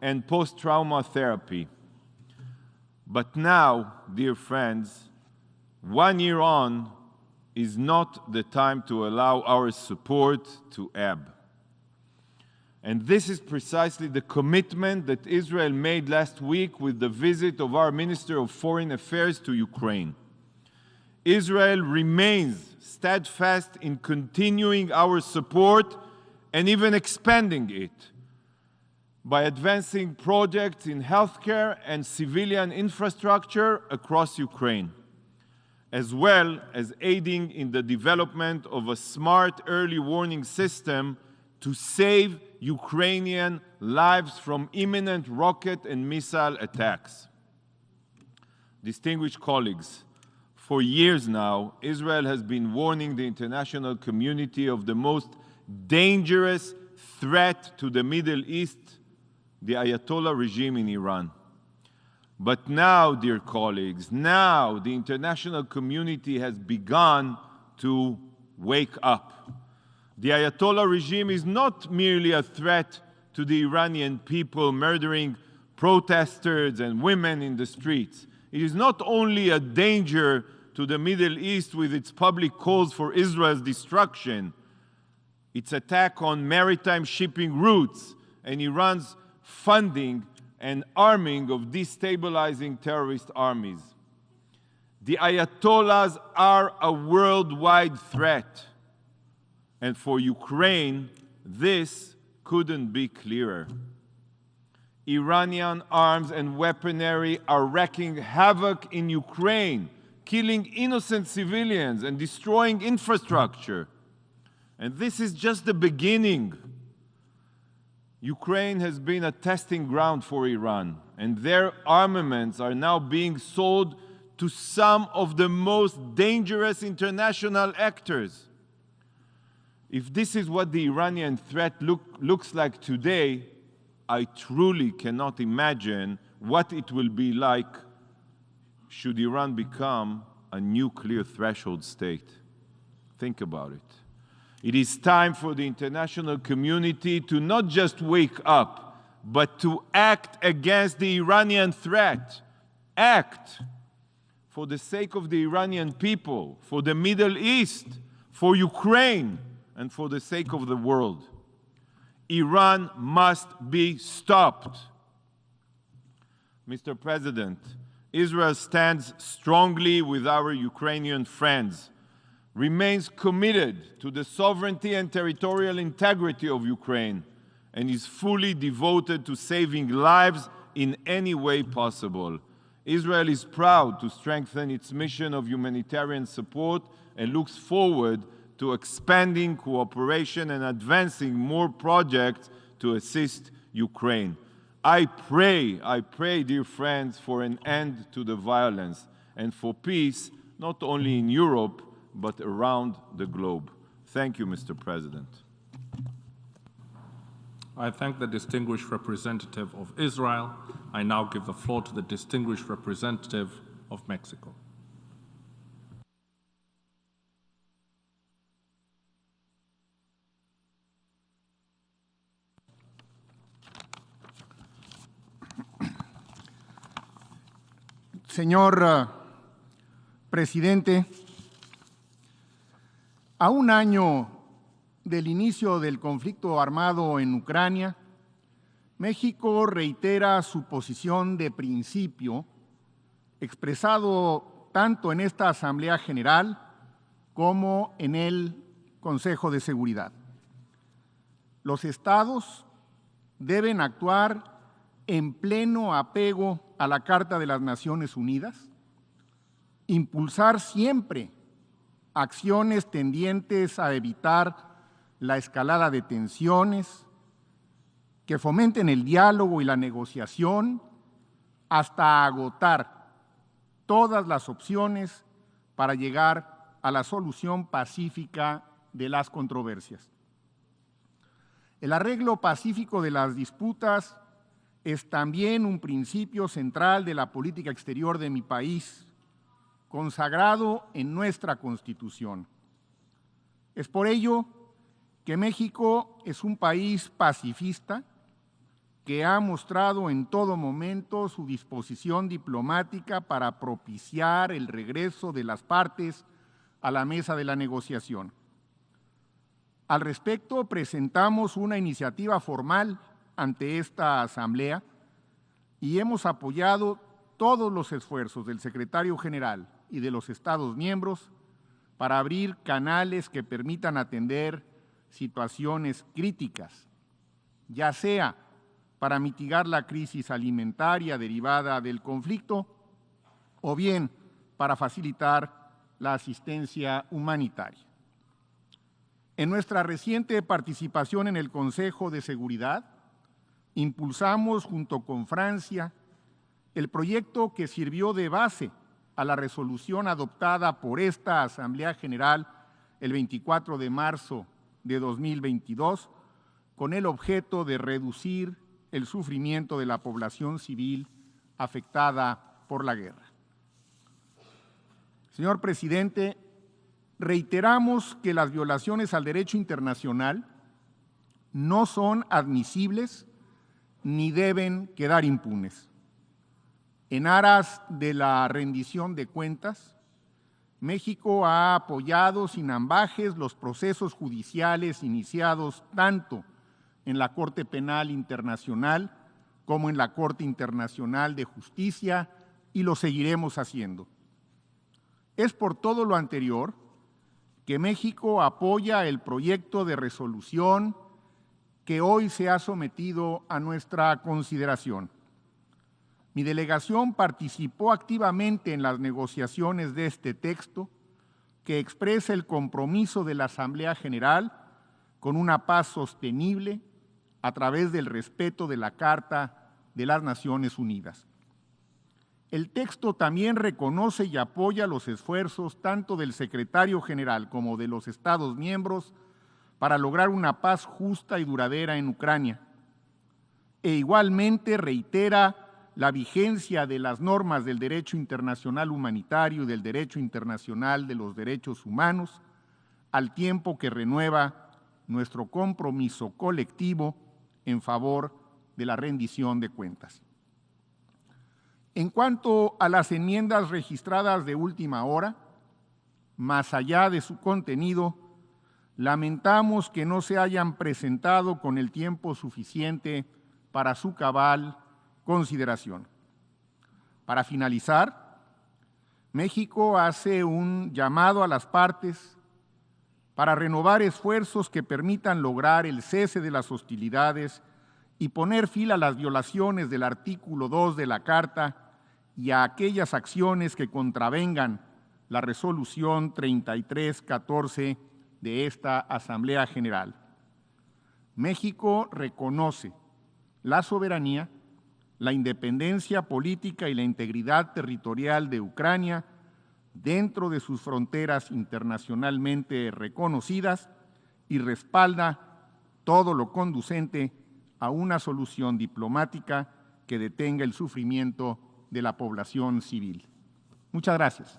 and post-trauma therapy. But now, dear friends, 1 year on is not the time to allow our support to ebb. And this is precisely the commitment that Israel made last week with the visit of our Minister of Foreign Affairs to Ukraine. Israel remains steadfast in continuing our support and even expanding it by advancing projects in healthcare and civilian infrastructure across Ukraine, as well as aiding in the development of a smart early warning system to save Ukrainian lives from imminent rocket and missile attacks. Distinguished colleagues, for years now, Israel has been warning the international community of the most dangerous threat to the Middle East, the Ayatollah regime in Iran. But now, dear colleagues, now the international community has begun to wake up. The Ayatollah regime is not merely a threat to the Iranian people, murdering protesters and women in the streets. It is not only a danger to the Middle East with its public calls for Israel's destruction, its attack on maritime shipping routes, and Iran's funding and arming of destabilizing terrorist armies. The Ayatollahs are a worldwide threat. And for Ukraine, this couldn't be clearer. Iranian arms and weaponry are wreaking havoc in Ukraine, killing innocent civilians and destroying infrastructure. And this is just the beginning. Ukraine has been a testing ground for Iran, and their armaments are now being sold to some of the most dangerous international actors. If this is what the Iranian threat looks like today, I truly cannot imagine what it will be like should Iran become a nuclear threshold state. Think about it. It is time for the international community to not just wake up, but to act against the Iranian threat. Act for the sake of the Iranian people, for the Middle East, for Ukraine, and for the sake of the world. Iran must be stopped. Mr. President, Israel stands strongly with our Ukrainian friends, remains committed to the sovereignty and territorial integrity of Ukraine, and is fully devoted to saving lives in any way possible. Israel is proud to strengthen its mission of humanitarian support and looks forward to expanding cooperation and advancing more projects to assist Ukraine. I pray, dear friends, for an end to the violence and for peace, not only in Europe, but around the globe. Thank you, Mr. President. I thank the distinguished representative of Israel. I now give the floor to the distinguished representative of Mexico. Señor Presidente, a un año del inicio del conflicto armado en Ucrania, México reitera su posición de principio, expresado tanto en esta Asamblea General como en el Consejo de Seguridad. Los estados deben actuar en pleno apego a la Carta de las Naciones Unidas, impulsar siempre acciones tendientes a evitar la escalada de tensiones, que fomenten el diálogo y la negociación hasta agotar todas las opciones para llegar a la solución pacífica de las controversias. El arreglo pacífico de las disputas es también un principio central de la política exterior de mi país, consagrado en nuestra Constitución. Es por ello que México es un país pacifista que ha mostrado en todo momento su disposición diplomática para propiciar el regreso de las partes a la mesa de la negociación. Al respecto, presentamos una iniciativa formal ante esta Asamblea y hemos apoyado todos los esfuerzos del Secretario General y de los Estados miembros para abrir canales que permitan atender situaciones críticas, ya sea para mitigar la crisis alimentaria derivada del conflicto o bien para facilitar la asistencia humanitaria. En nuestra reciente participación en el Consejo de Seguridad, impulsamos junto con Francia el proyecto que sirvió de base a la resolución adoptada por esta Asamblea General el 24 de marzo de 2022, con el objeto de reducir el sufrimiento de la población civil afectada por la guerra. Señor presidente, reiteramos que las violaciones al derecho internacional no son admisibles ni deben quedar impunes. En aras de la rendición de cuentas, México ha apoyado sin ambages los procesos judiciales iniciados tanto en la Corte Penal Internacional como en la Corte Internacional de Justicia y lo seguiremos haciendo. Es por todo lo anterior que México apoya el proyecto de resolución que hoy se ha sometido a nuestra consideración. Mi delegación participó activamente en las negociaciones de este texto que expresa el compromiso de la Asamblea General con una paz sostenible a través del respeto de la Carta de las Naciones Unidas. El texto también reconoce y apoya los esfuerzos tanto del Secretario General como de los Estados miembros para lograr una paz justa y duradera en Ucrania. E igualmente reitera la vigencia de las normas del derecho internacional humanitario y del derecho internacional de los derechos humanos, al tiempo que renueva nuestro compromiso colectivo en favor de la rendición de cuentas. En cuanto a las enmiendas registradas de última hora, más allá de su contenido, lamentamos que no se hayan presentado con el tiempo suficiente para su cabal consideración. Para finalizar, México hace un llamado a las partes para renovar esfuerzos que permitan lograr el cese de las hostilidades y poner fin a las violaciones del artículo 2 de la Carta y a aquellas acciones que contravengan la resolución 3314 de esta Asamblea General. México reconoce la soberanía, la independencia política y la integridad territorial de Ucrania dentro de sus fronteras internacionalmente reconocidas y respalda todo lo conducente a una solución diplomática que detenga el sufrimiento de la población civil. Muchas gracias.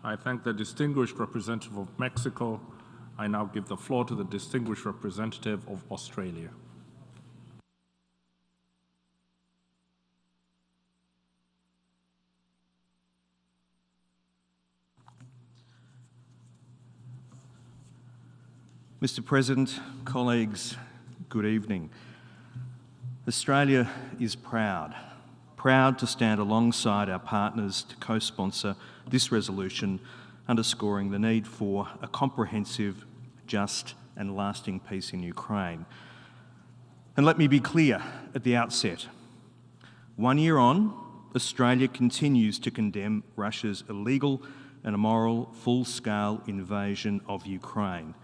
I thank the distinguished representative of Mexico. I now give the floor to the distinguished representative of Australia. Mr. President, colleagues, good evening. Australia is proud to stand alongside our partners to co-sponsor this resolution, underscoring the need for a comprehensive, just and lasting peace in Ukraine. And let me be clear at the outset. 1 year on, Australia continues to condemn Russia's illegal and immoral full-scale invasion of Ukraine.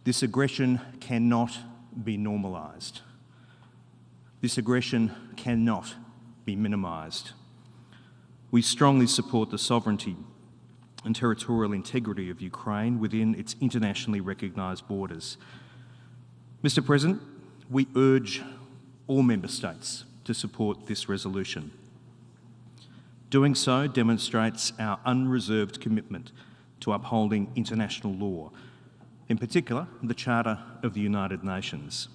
This aggression cannot be normalised. This aggression cannot be minimised. We strongly support the sovereignty and territorial integrity of Ukraine within its internationally recognised borders. Mr. President, we urge all Member States to support this resolution. Doing so demonstrates our unreserved commitment to upholding international law, in particular the Charter of the United Nations.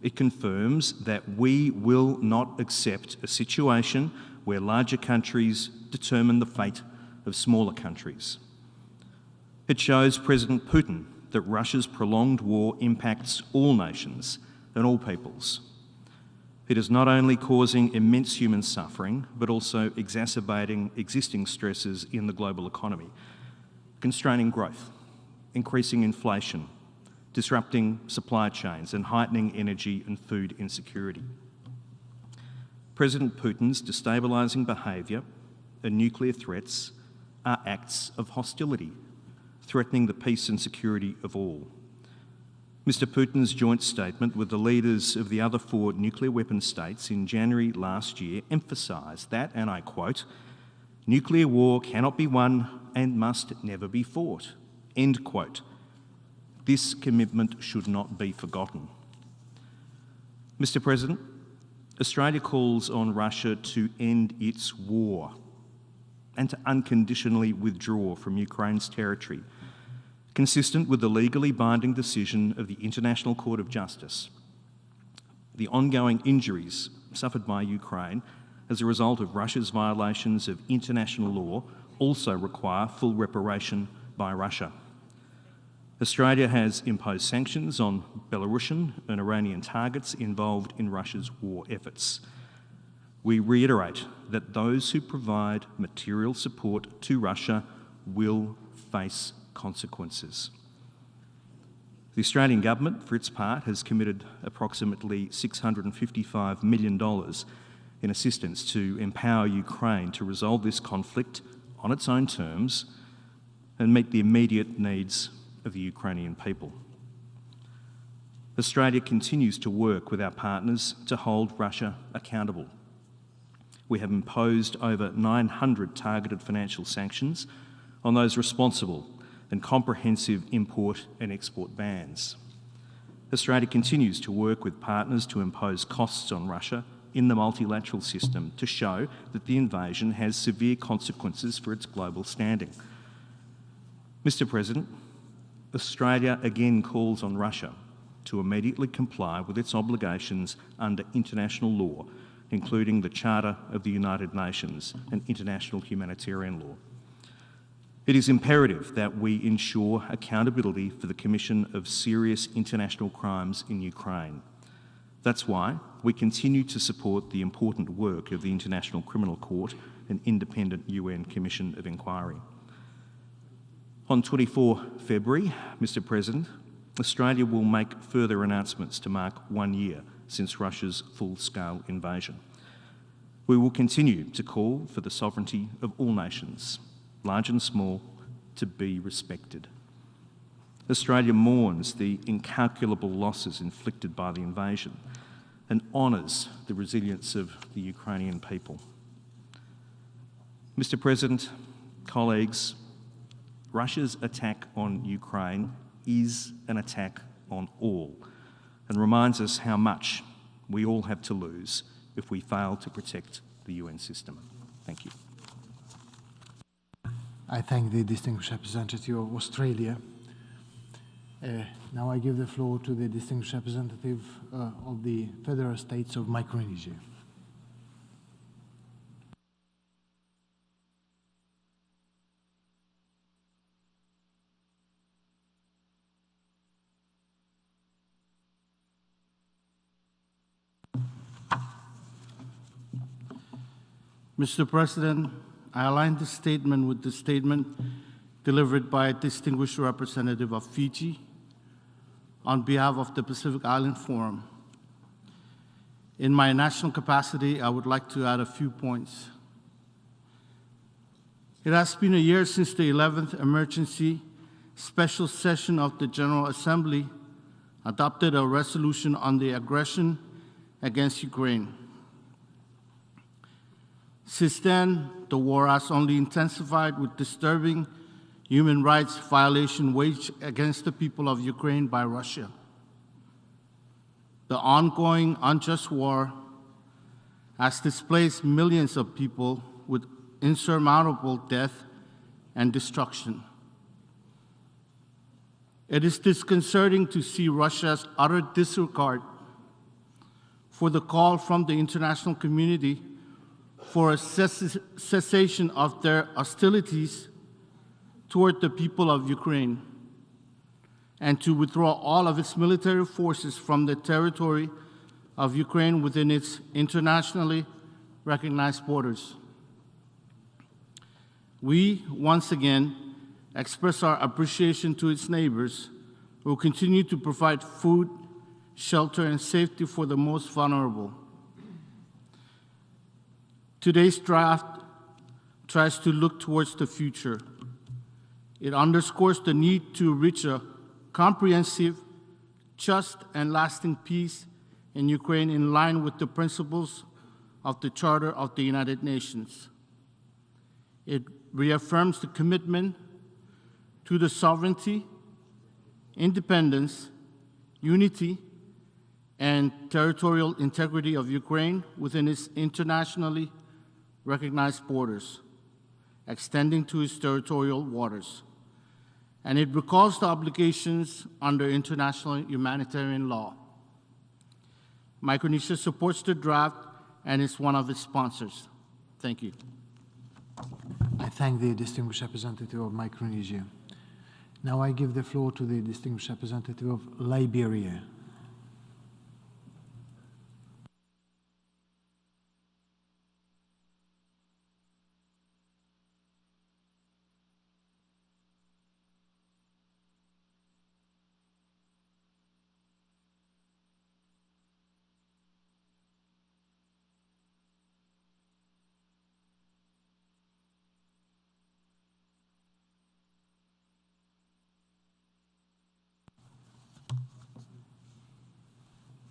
It confirms that we will not accept a situation where larger countries determine the fate of smaller countries. It shows President Putin that Russia's prolonged war impacts all nations and all peoples. It is not only causing immense human suffering, but also exacerbating existing stresses in the global economy, constraining growth, increasing inflation, disrupting supply chains and heightening energy and food insecurity. President Putin's destabilising behaviour and nuclear threats are acts of hostility, threatening the peace and security of all. Mr. Putin's joint statement with the leaders of the other 4 nuclear weapon states in January last year emphasised that, and I quote, "Nuclear war cannot be won and must never be fought," end quote. This commitment should not be forgotten. Mr. President, Australia calls on Russia to end its war and to unconditionally withdraw from Ukraine's territory, consistent with the legally binding decision of the International Court of Justice. The ongoing injuries suffered by Ukraine as a result of Russia's violations of international law also require full reparation by Russia. Australia has imposed sanctions on Belarusian and Iranian targets involved in Russia's war efforts. We reiterate that those who provide material support to Russia will face consequences. The Australian government, for its part, has committed approximately $655 million in assistance to empower Ukraine to resolve this conflict on its own terms and meet the immediate needs of the Ukrainian people. Australia continues to work with our partners to hold Russia accountable. We have imposed over 900 targeted financial sanctions on those responsible and comprehensive import and export bans. Australia continues to work with partners to impose costs on Russia in the multilateral system to show that the invasion has severe consequences for its global standing. Mr. President, Australia again calls on Russia to immediately comply with its obligations under international law, including the Charter of the United Nations and international humanitarian law. It is imperative that we ensure accountability for the commission of serious international crimes in Ukraine. That's why we continue to support the important work of the International Criminal Court and independent UN Commission of Inquiry. On 24 February, Mr. President, Australia will make further announcements to mark 1 year since Russia's full-scale invasion. We will continue to call for the sovereignty of all nations, large and small, to be respected. Australia mourns the incalculable losses inflicted by the invasion and honours the resilience of the Ukrainian people. Mr. President, colleagues, Russia's attack on Ukraine is an attack on all and reminds us how much we all have to lose if we fail to protect the UN system. Thank you. I thank the distinguished representative of Australia. Now I give the floor to the distinguished representative of the Federal States of Micronesia. Mr. President, I align this statement with the statement delivered by a distinguished representative of Fiji on behalf of the Pacific Island Forum. In my national capacity, I would like to add a few points. It has been a year since the 11th emergency special session of the General Assembly adopted a resolution on the aggression against Ukraine. Since then, the war has only intensified with disturbing human rights violations waged against the people of Ukraine by Russia. The ongoing unjust war has displaced millions of people with insurmountable death and destruction. It is disconcerting to see Russia's utter disregard for the call from the international community for a cessation of their hostilities toward the people of Ukraine and to withdraw all of its military forces from the territory of Ukraine within its internationally recognized borders. We, once again, express our appreciation to its neighbors who continue to provide food, shelter, and safety for the most vulnerable. Today's draft tries to look towards the future. It underscores the need to reach a comprehensive, just, and lasting peace in Ukraine in line with the principles of the Charter of the United Nations. It reaffirms the commitment to the sovereignty, independence, unity, and territorial integrity of Ukraine within its internationally recognized borders, extending to its territorial waters. And it recalls the obligations under international humanitarian law. Micronesia supports the draft and is one of its sponsors. Thank you. I thank the distinguished representative of Micronesia. Now I give the floor to the distinguished representative of Liberia.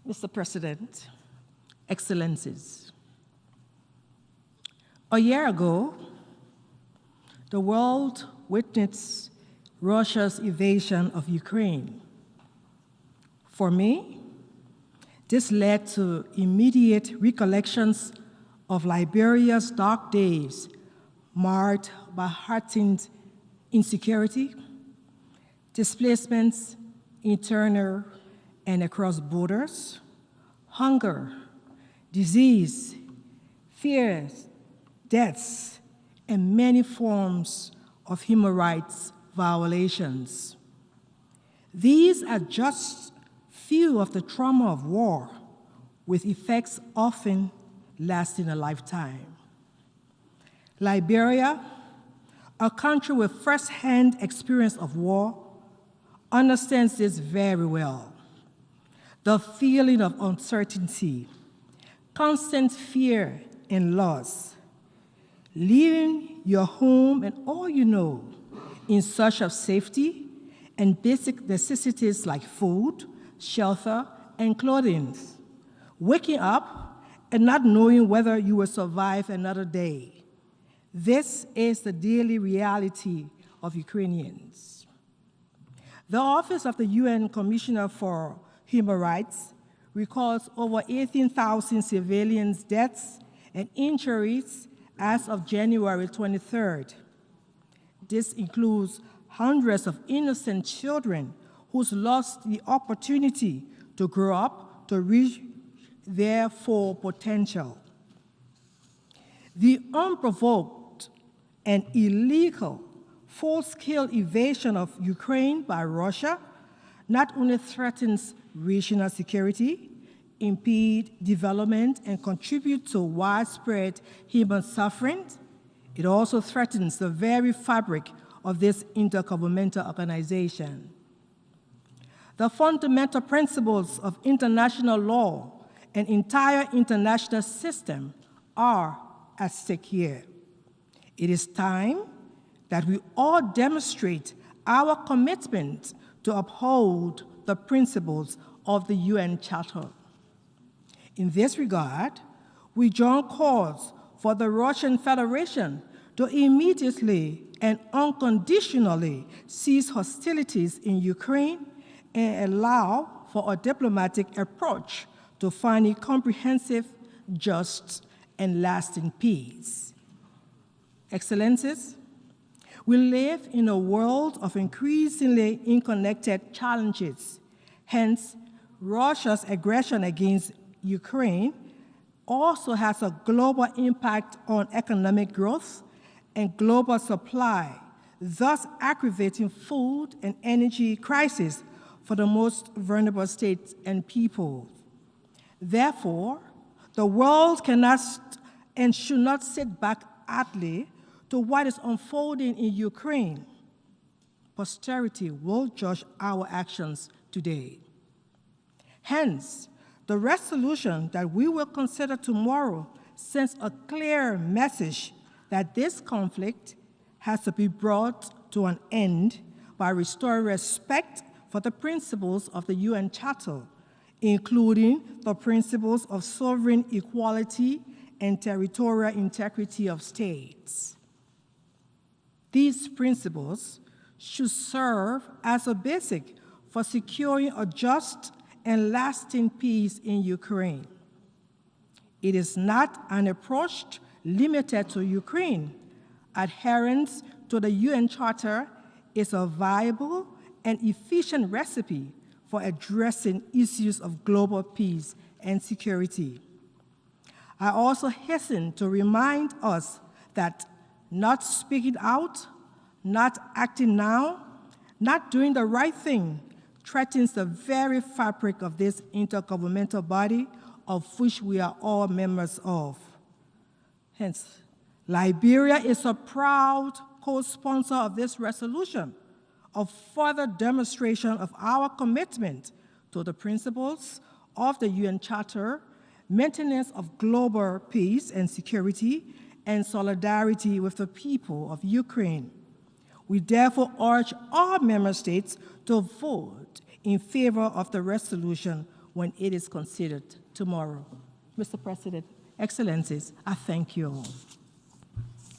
Mr. President, Excellencies, a year ago, the world witnessed Russia's invasion of Ukraine. For me, this led to immediate recollections of Liberia's dark days, marked by heightened insecurity, displacements, internal and across borders, hunger, disease, fears, deaths, and many forms of human rights violations. These are just few of the trauma of war, with effects often lasting a lifetime. Liberia, a country with first-hand experience of war, understands this very well. The feeling of uncertainty, constant fear and loss, leaving your home and all you know in search of safety and basic necessities like food, shelter, and clothing, waking up and not knowing whether you will survive another day. This is the daily reality of Ukrainians. The Office of the UN Commissioner for Human Rights records over 18,000 civilians' deaths and injuries as of January 23rd. This includes hundreds of innocent children who's lost the opportunity to grow up to reach their full potential. The unprovoked and illegal full-scale invasion of Ukraine by Russia not only threatens regional security, impede development, and contribute to widespread human suffering, it also threatens the very fabric of this intergovernmental organization. The fundamental principles of international law and entire international system are at stake here. It is time that we all demonstrate our commitment to uphold the principles of the UN Charter. In this regard, we join calls for the Russian Federation to immediately and unconditionally cease hostilities in Ukraine and allow for a diplomatic approach to finding comprehensive, just, and lasting peace. Excellencies, we live in a world of increasingly interconnected challenges. Hence, Russia's aggression against Ukraine also has a global impact on economic growth and global supply, thus aggravating food and energy crisis for the most vulnerable states and people. Therefore, the world cannot and should not sit back idly to what is unfolding in Ukraine. Posterity will judge our actions today. Hence, the resolution that we will consider tomorrow sends a clear message that this conflict has to be brought to an end by restoring respect for the principles of the UN Charter, including the principles of sovereign equality and territorial integrity of states. These principles should serve as a basic for securing a just and lasting peace in Ukraine. It is not an approach limited to Ukraine. Adherence to the UN Charter is a viable and efficient recipe for addressing issues of global peace and security. I also hasten to remind us that not speaking out, not acting now, not doing the right thing threatens the very fabric of this intergovernmental body of which we are all members of. Hence, Liberia is a proud co-sponsor of this resolution, a further demonstration of our commitment to the principles of the UN Charter, maintenance of global peace and security, and solidarity with the people of Ukraine. We therefore urge all member states to vote in favor of the resolution when it is considered tomorrow. Mr. President, Excellencies, I thank you all.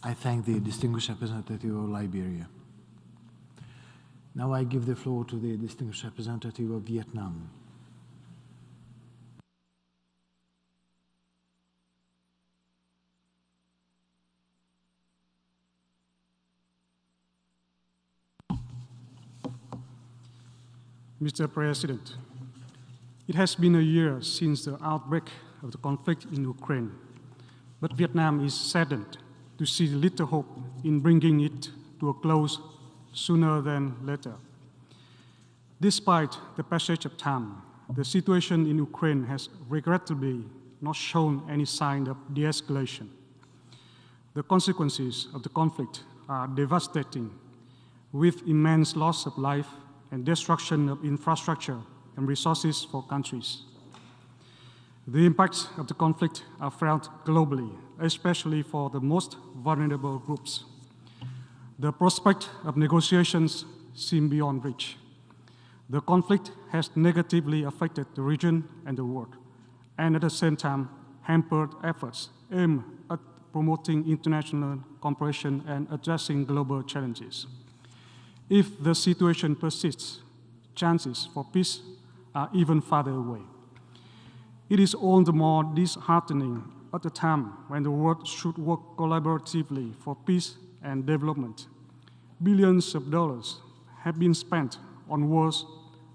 I thank the distinguished representative of Liberia. Now I give the floor to the distinguished representative of Vietnam. Mr. President, it has been a year since the outbreak of the conflict in Ukraine, but Vietnam is saddened to see little hope in bringing it to a close sooner than later. Despite the passage of time, the situation in Ukraine has regrettably not shown any sign of de-escalation. The consequences of the conflict are devastating, with immense loss of life and destruction of infrastructure and resources for countries. The impacts of the conflict are felt globally, especially for the most vulnerable groups. The prospect of negotiations seem beyond reach. The conflict has negatively affected the region and the world, and at the same time hampered efforts aimed at promoting international cooperation and addressing global challenges. If the situation persists, chances for peace are even farther away. It is all the more disheartening at a time when the world should work collaboratively for peace and development. Billions of dollars have been spent on wars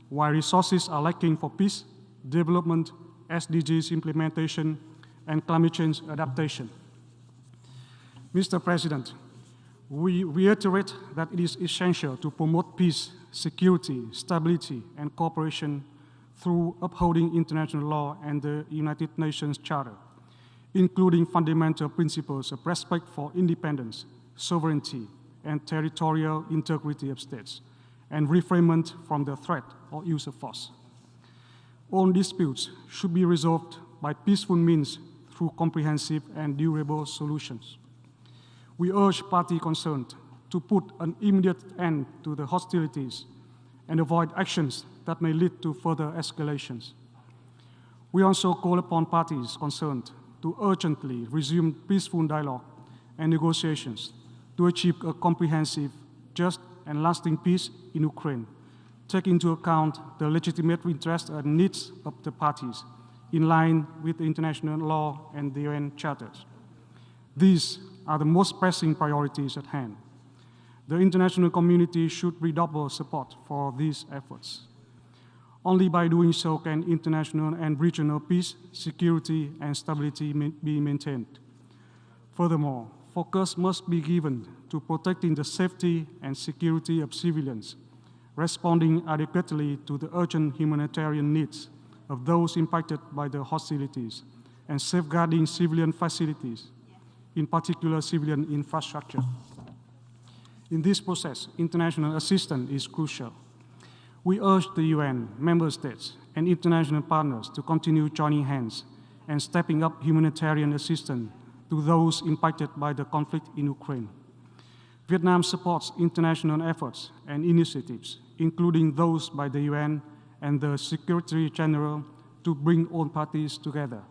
while resources are lacking for peace, development, SDGs implementation, and climate change adaptation. Mr. President, we reiterate that it is essential to promote peace, security, stability, and cooperation through upholding international law and the United Nations Charter, including fundamental principles of respect for independence, sovereignty, and territorial integrity of states, and refrainment from the threat or use of force. All disputes should be resolved by peaceful means through comprehensive and durable solutions. We urge parties concerned to put an immediate end to the hostilities and avoid actions that may lead to further escalations. We also call upon parties concerned to urgently resume peaceful dialogue and negotiations to achieve a comprehensive, just, and lasting peace in Ukraine, taking into account the legitimate interests and needs of the parties in line with the international law and the UN charters. These are the most pressing priorities at hand. The international community should redouble support for these efforts. Only by doing so can international and regional peace, security, and stability be maintained. Furthermore, focus must be given to protecting the safety and security of civilians, responding adequately to the urgent humanitarian needs of those impacted by the hostilities, and safeguarding civilian facilities, in particular civilian infrastructure. In this process, international assistance is crucial. We urge the UN, member states, and international partners to continue joining hands and stepping up humanitarian assistance to those impacted by the conflict in Ukraine. Vietnam supports international efforts and initiatives, including those by the UN and the Secretary General, to bring all parties together.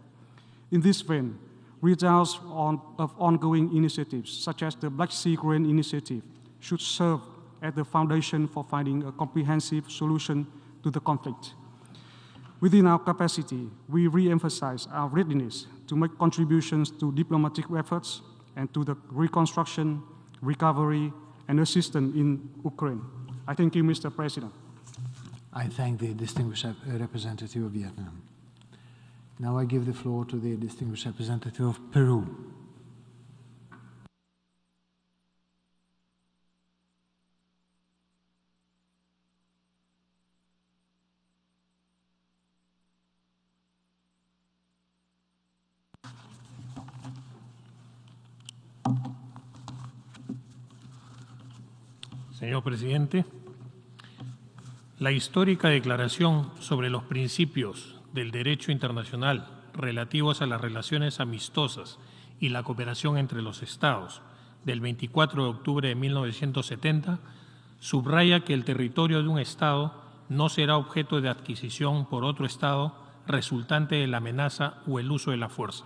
In this vein, results of ongoing initiatives, such as the Black Sea Grain Initiative, should serve as the foundation for finding a comprehensive solution to the conflict. Within our capacity, we re-emphasize our readiness to make contributions to diplomatic efforts and to the reconstruction, recovery, and assistance in Ukraine. I thank you, Mr. President. I thank the distinguished representative of Vietnam. Now I give the floor to the distinguished representative of Peru. Señor Presidente, la histórica Declaración sobre los Principios del Derecho Internacional relativos a las relaciones amistosas y la cooperación entre los Estados del 24 de octubre de 1970 subraya que el territorio de un Estado no será objeto de adquisición por otro Estado resultante de la amenaza o el uso de la fuerza,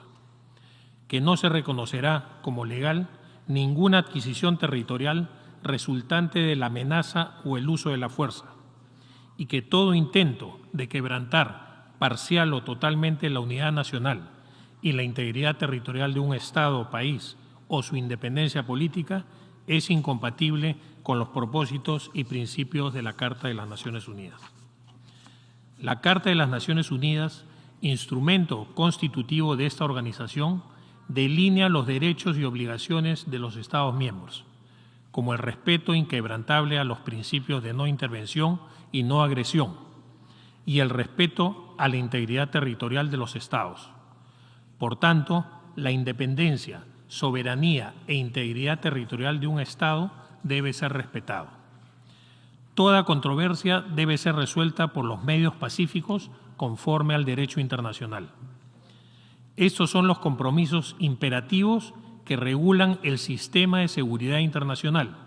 que no se reconocerá como legal ninguna adquisición territorial resultante de la amenaza o el uso de la fuerza, y que todo intento de quebrantar parcial o totalmente la unidad nacional y la integridad territorial de un Estado o país o su independencia política es incompatible con los propósitos y principios de la Carta de las Naciones Unidas. La Carta de las Naciones Unidas, instrumento constitutivo de esta organización, delinea los derechos y obligaciones de los Estados miembros, como el respeto inquebrantable a los principios de no intervención y no agresión, y el respeto a la integridad territorial de los Estados. Por tanto, la independencia, soberanía e integridad territorial de un Estado debe ser respetado. Toda controversia debe ser resuelta por los medios pacíficos conforme al derecho internacional. Estos son los compromisos imperativos que regulan el sistema de seguridad internacional,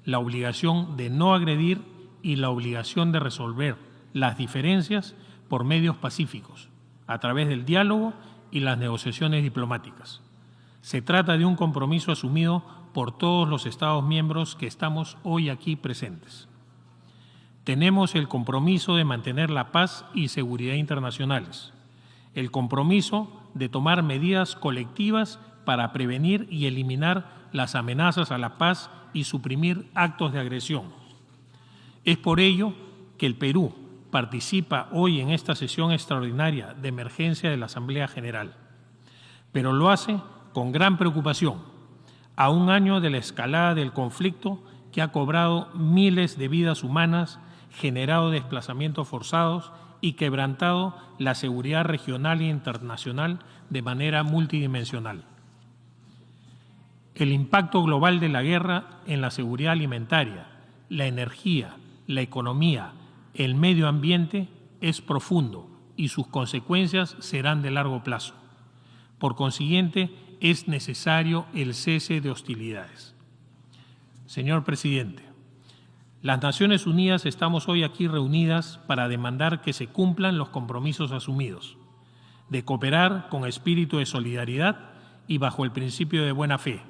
la obligación de no agredir y la obligación de resolver las diferencias por medios pacíficos, a través del diálogo y las negociaciones diplomáticas. Se trata de un compromiso asumido por todos los Estados miembros que estamos hoy aquí presentes. Tenemos el compromiso de mantener la paz y seguridad internacionales, el compromiso de tomar medidas colectivas para prevenir y eliminar las amenazas a la paz y suprimir actos de agresión. Es por ello que el Perú participa hoy en esta sesión extraordinaria de emergencia de la Asamblea General, pero lo hace con gran preocupación, a un año de la escalada del conflicto que ha cobrado miles de vidas humanas, generado desplazamientos forzados y quebrantado la seguridad regional e internacional de manera multidimensional. El impacto global de la guerra en la seguridad alimentaria, la energía, la economía, el medio ambiente es profundo y sus consecuencias serán de largo plazo. Por consiguiente, es necesario el cese de hostilidades. Señor Presidente, las Naciones Unidas estamos hoy aquí reunidas para demandar que se cumplan los compromisos asumidos, de cooperar con espíritu de solidaridad y bajo el principio de buena fe.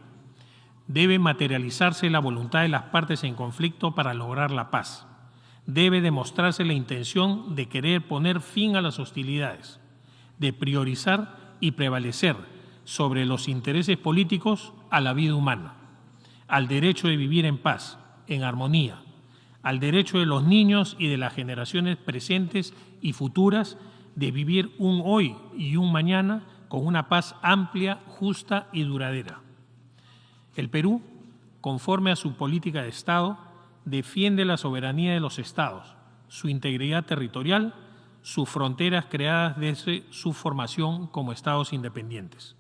Debe materializarse la voluntad de las partes en conflicto para lograr la paz. Debe demostrarse la intención de querer poner fin a las hostilidades, de priorizar y prevalecer sobre los intereses políticos a la vida humana, al derecho de vivir en paz, en armonía, al derecho de los niños y de las generaciones presentes y futuras de vivir un hoy y un mañana con una paz amplia, justa y duradera. El Perú, conforme a su política de Estado, defiende la soberanía de los Estados, su integridad territorial, sus fronteras creadas desde su formación como Estados independientes.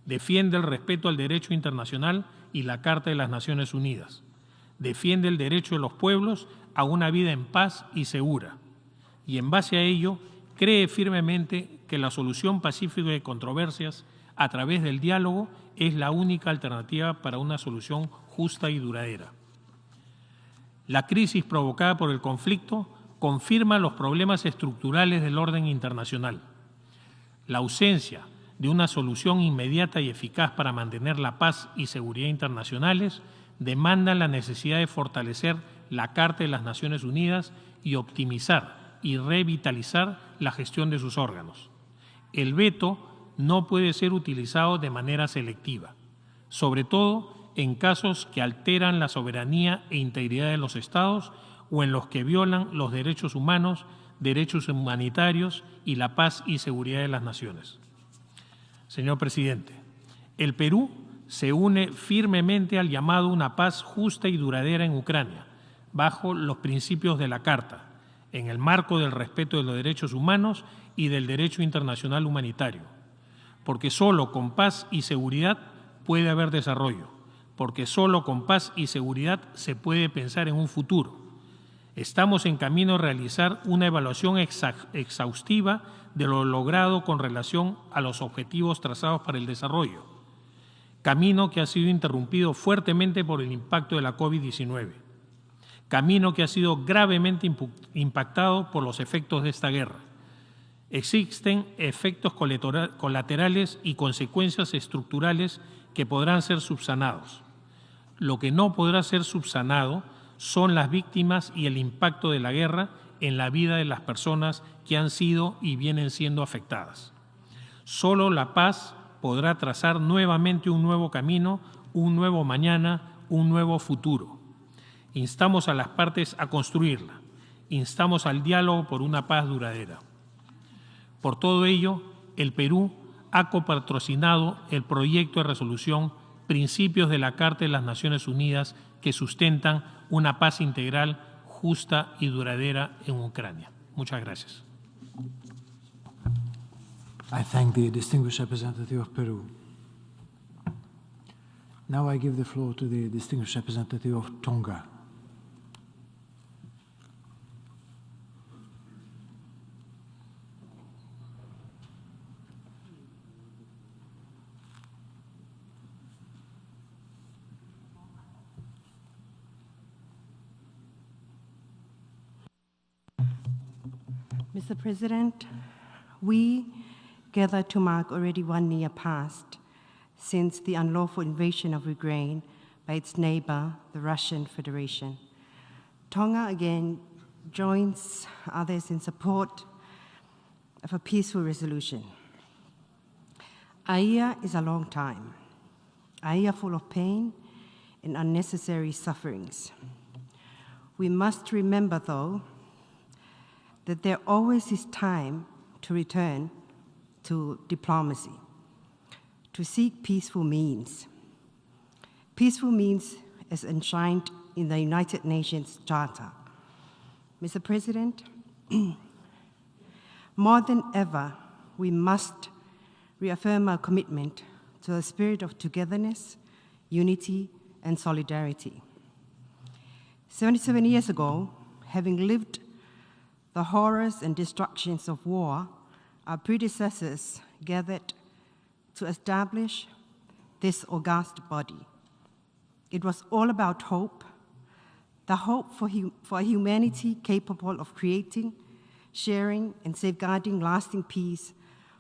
Defiende el respeto al derecho internacional y la Carta de las Naciones Unidas. Defiende el derecho de los pueblos a una vida en paz y segura. Y en base a ello, cree firmemente que la solución pacífica de controversias a través del diálogo es la única alternativa para una solución justa y duradera. La crisis provocada por el conflicto confirma los problemas estructurales del orden internacional. La ausencia de una solución inmediata y eficaz para mantener la paz y seguridad internacionales demanda la necesidad de fortalecer la Carta de las Naciones Unidas y optimizar y revitalizar la gestión de sus órganos. El veto no puede ser utilizado de manera selectiva, sobre todo en casos que alteran la soberanía e integridad de los Estados o en los que violan los derechos humanos, derechos humanitarios y la paz y seguridad de las naciones. Señor presidente, el Perú se une firmemente al llamado a una paz justa y duradera en Ucrania, bajo los principios de la Carta, en el marco del respeto de los derechos humanos y del derecho internacional humanitario, porque solo con paz y seguridad puede haber desarrollo, porque solo con paz y seguridad se puede pensar en un futuro. Estamos en camino a realizar una evaluación exhaustiva de lo logrado con relación a los objetivos trazados para el desarrollo, camino que ha sido interrumpido fuertemente por el impacto de la COVID-19, camino que ha sido gravemente impactado por los efectos de esta guerra. Existen efectos colaterales y consecuencias estructurales que podrán ser subsanados. Lo que no podrá ser subsanado son las víctimas y el impacto de la guerra en la vida de las personas que han sido y vienen siendo afectadas. Solo la paz podrá trazar nuevamente un nuevo camino, un nuevo mañana, un nuevo futuro. Instamos a las partes a construirla. Instamos al diálogo por una paz duradera. Por todo ello, el Perú ha copatrocinado el proyecto de resolución Principios de la Carta de las Naciones Unidas que sustentan una paz integral, justa y duradera en Ucrania. Muchas gracias. I thank the distinguished representative of Peru. Now I give the floor to the distinguished representative of Tonga. Mr. President, we gather to mark already 1 year past since the unlawful invasion of Ukraine by its neighbor, the Russian Federation. Tonga again joins others in support of a peaceful resolution. A year is a long time, a year full of pain and unnecessary sufferings. We must remember, though, that there always is time to return to diplomacy, to seek peaceful means. Peaceful means as enshrined in the United Nations Charter. Mr. President, more than ever, we must reaffirm our commitment to a spirit of togetherness, unity, and solidarity. 77 years ago, having lived the horrors and destructions of war, our predecessors gathered to establish this august body. It was all about hope, the hope for a humanity capable of creating, sharing, and safeguarding lasting peace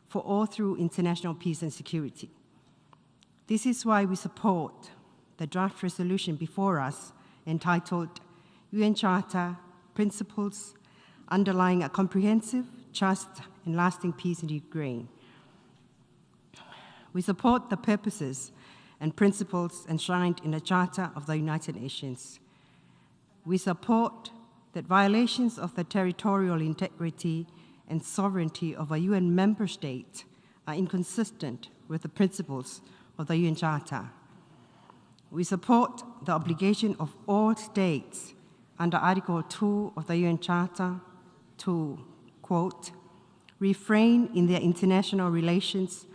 for all through international peace and security. This is why we support the draft resolution before us entitled UN Charter Principles Underlying a Comprehensive, Just and Lasting Peace in Ukraine. We support the purposes and principles enshrined in the Charter of the United Nations. We support that violations of the territorial integrity and sovereignty of a UN member state are inconsistent with the principles of the UN Charter. We support the obligation of all states under Article 2 of the UN Charter to, quote, refrain in their international relations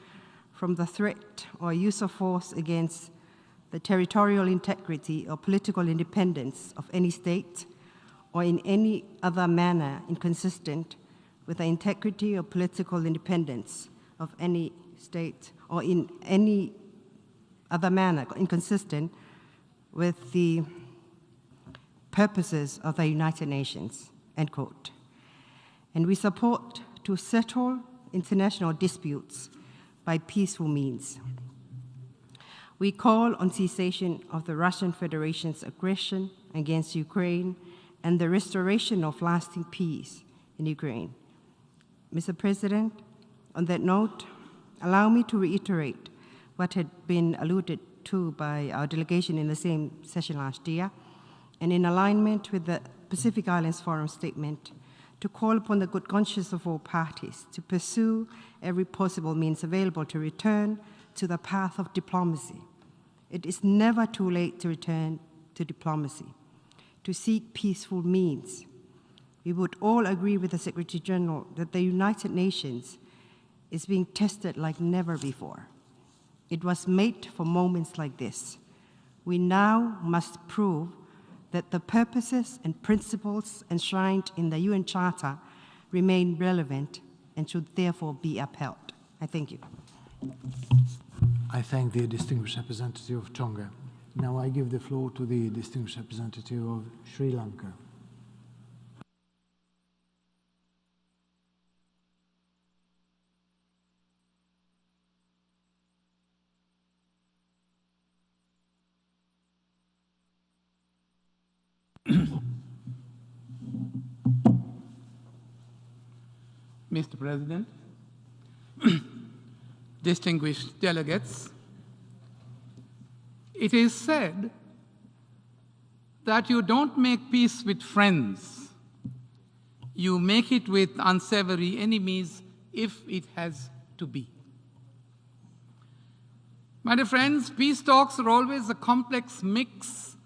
from the threat or use of force against the territorial integrity or political independence of any state or in any other manner inconsistent with the integrity or political independence of any state or in any other manner inconsistent with the purposes of the United Nations, end quote. And we support to settle international disputes by peaceful means. We call on cessation of the Russian Federation's aggression against Ukraine and the restoration of lasting peace in Ukraine. Mr. President, on that note, allow me to reiterate what had been alluded to by our delegation in the same session last year, and in alignment with the Pacific Islands Forum statement, to call upon the good conscience of all parties to pursue every possible means available to return to the path of diplomacy. It is never too late to return to diplomacy, to seek peaceful means. We would all agree with the Secretary General that the United Nations is being tested like never before. It was made for moments like this. We now must prove that the purposes and principles enshrined in the UN Charter remain relevant and should therefore be upheld. I thank you. I thank the distinguished representative of Tonga. Now I give the floor to the distinguished representative of Sri Lanka. Mr. President, distinguished delegates, it is said that you don't make peace with friends. You make it with unsavory enemies if it has to be. My dear friends, peace talks are always a complex mix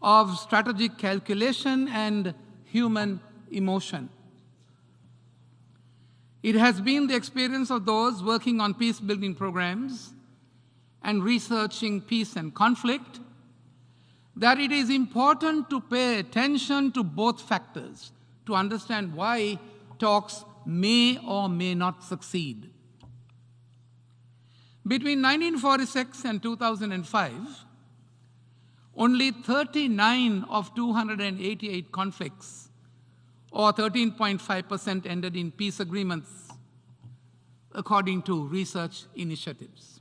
of strategic calculation and human emotion. It has been the experience of those working on peace-building programs and researching peace and conflict that it is important to pay attention to both factors to understand why talks may or may not succeed. Between 1946 and 2005, only 39 of 288 conflicts, or 13.5%, ended in peace agreements, according to research initiatives.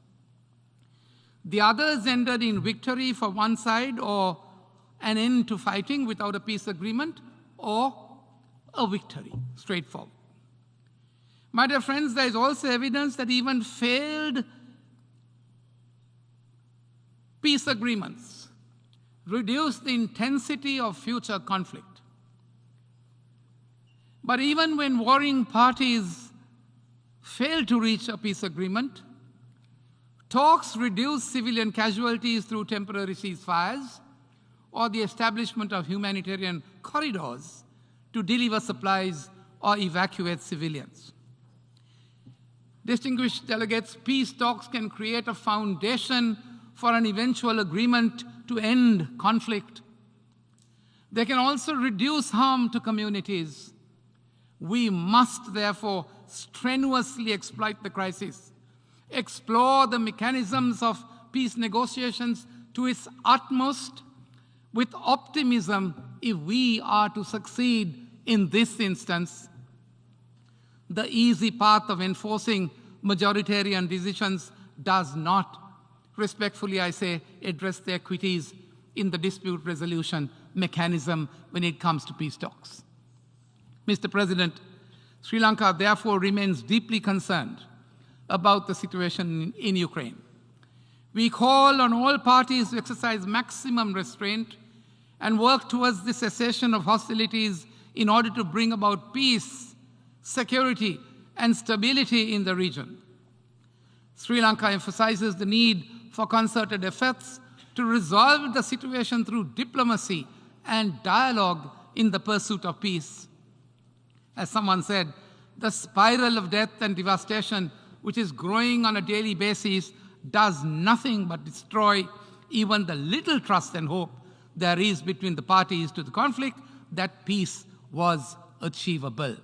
The others ended in victory for one side, or an end to fighting without a peace agreement, or a victory, straightforward. My dear friends, there is also evidence that even failed peace agreements reduce the intensity of future conflict. But even when warring parties fail to reach a peace agreement, talks reduce civilian casualties through temporary ceasefires or the establishment of humanitarian corridors to deliver supplies or evacuate civilians. Distinguished delegates, peace talks can create a foundation for an eventual agreement to end conflict. They can also reduce harm to communities. We must, therefore, strenuously exploit the crisis, explore the mechanisms of peace negotiations to its utmost with optimism if we are to succeed in this instance. The easy path of enforcing majoritarian decisions does not, respectfully I say, address the equities in the dispute resolution mechanism when it comes to peace talks. Mr. President, Sri Lanka therefore remains deeply concerned about the situation in Ukraine. We call on all parties to exercise maximum restraint and work towards the cessation of hostilities in order to bring about peace, security, and stability in the region. Sri Lanka emphasizes the need for concerted efforts to resolve the situation through diplomacy and dialogue in the pursuit of peace. As someone said, the spiral of death and devastation, which is growing on a daily basis, does nothing but destroy even the little trust and hope there is between the parties to the conflict that peace was achievable.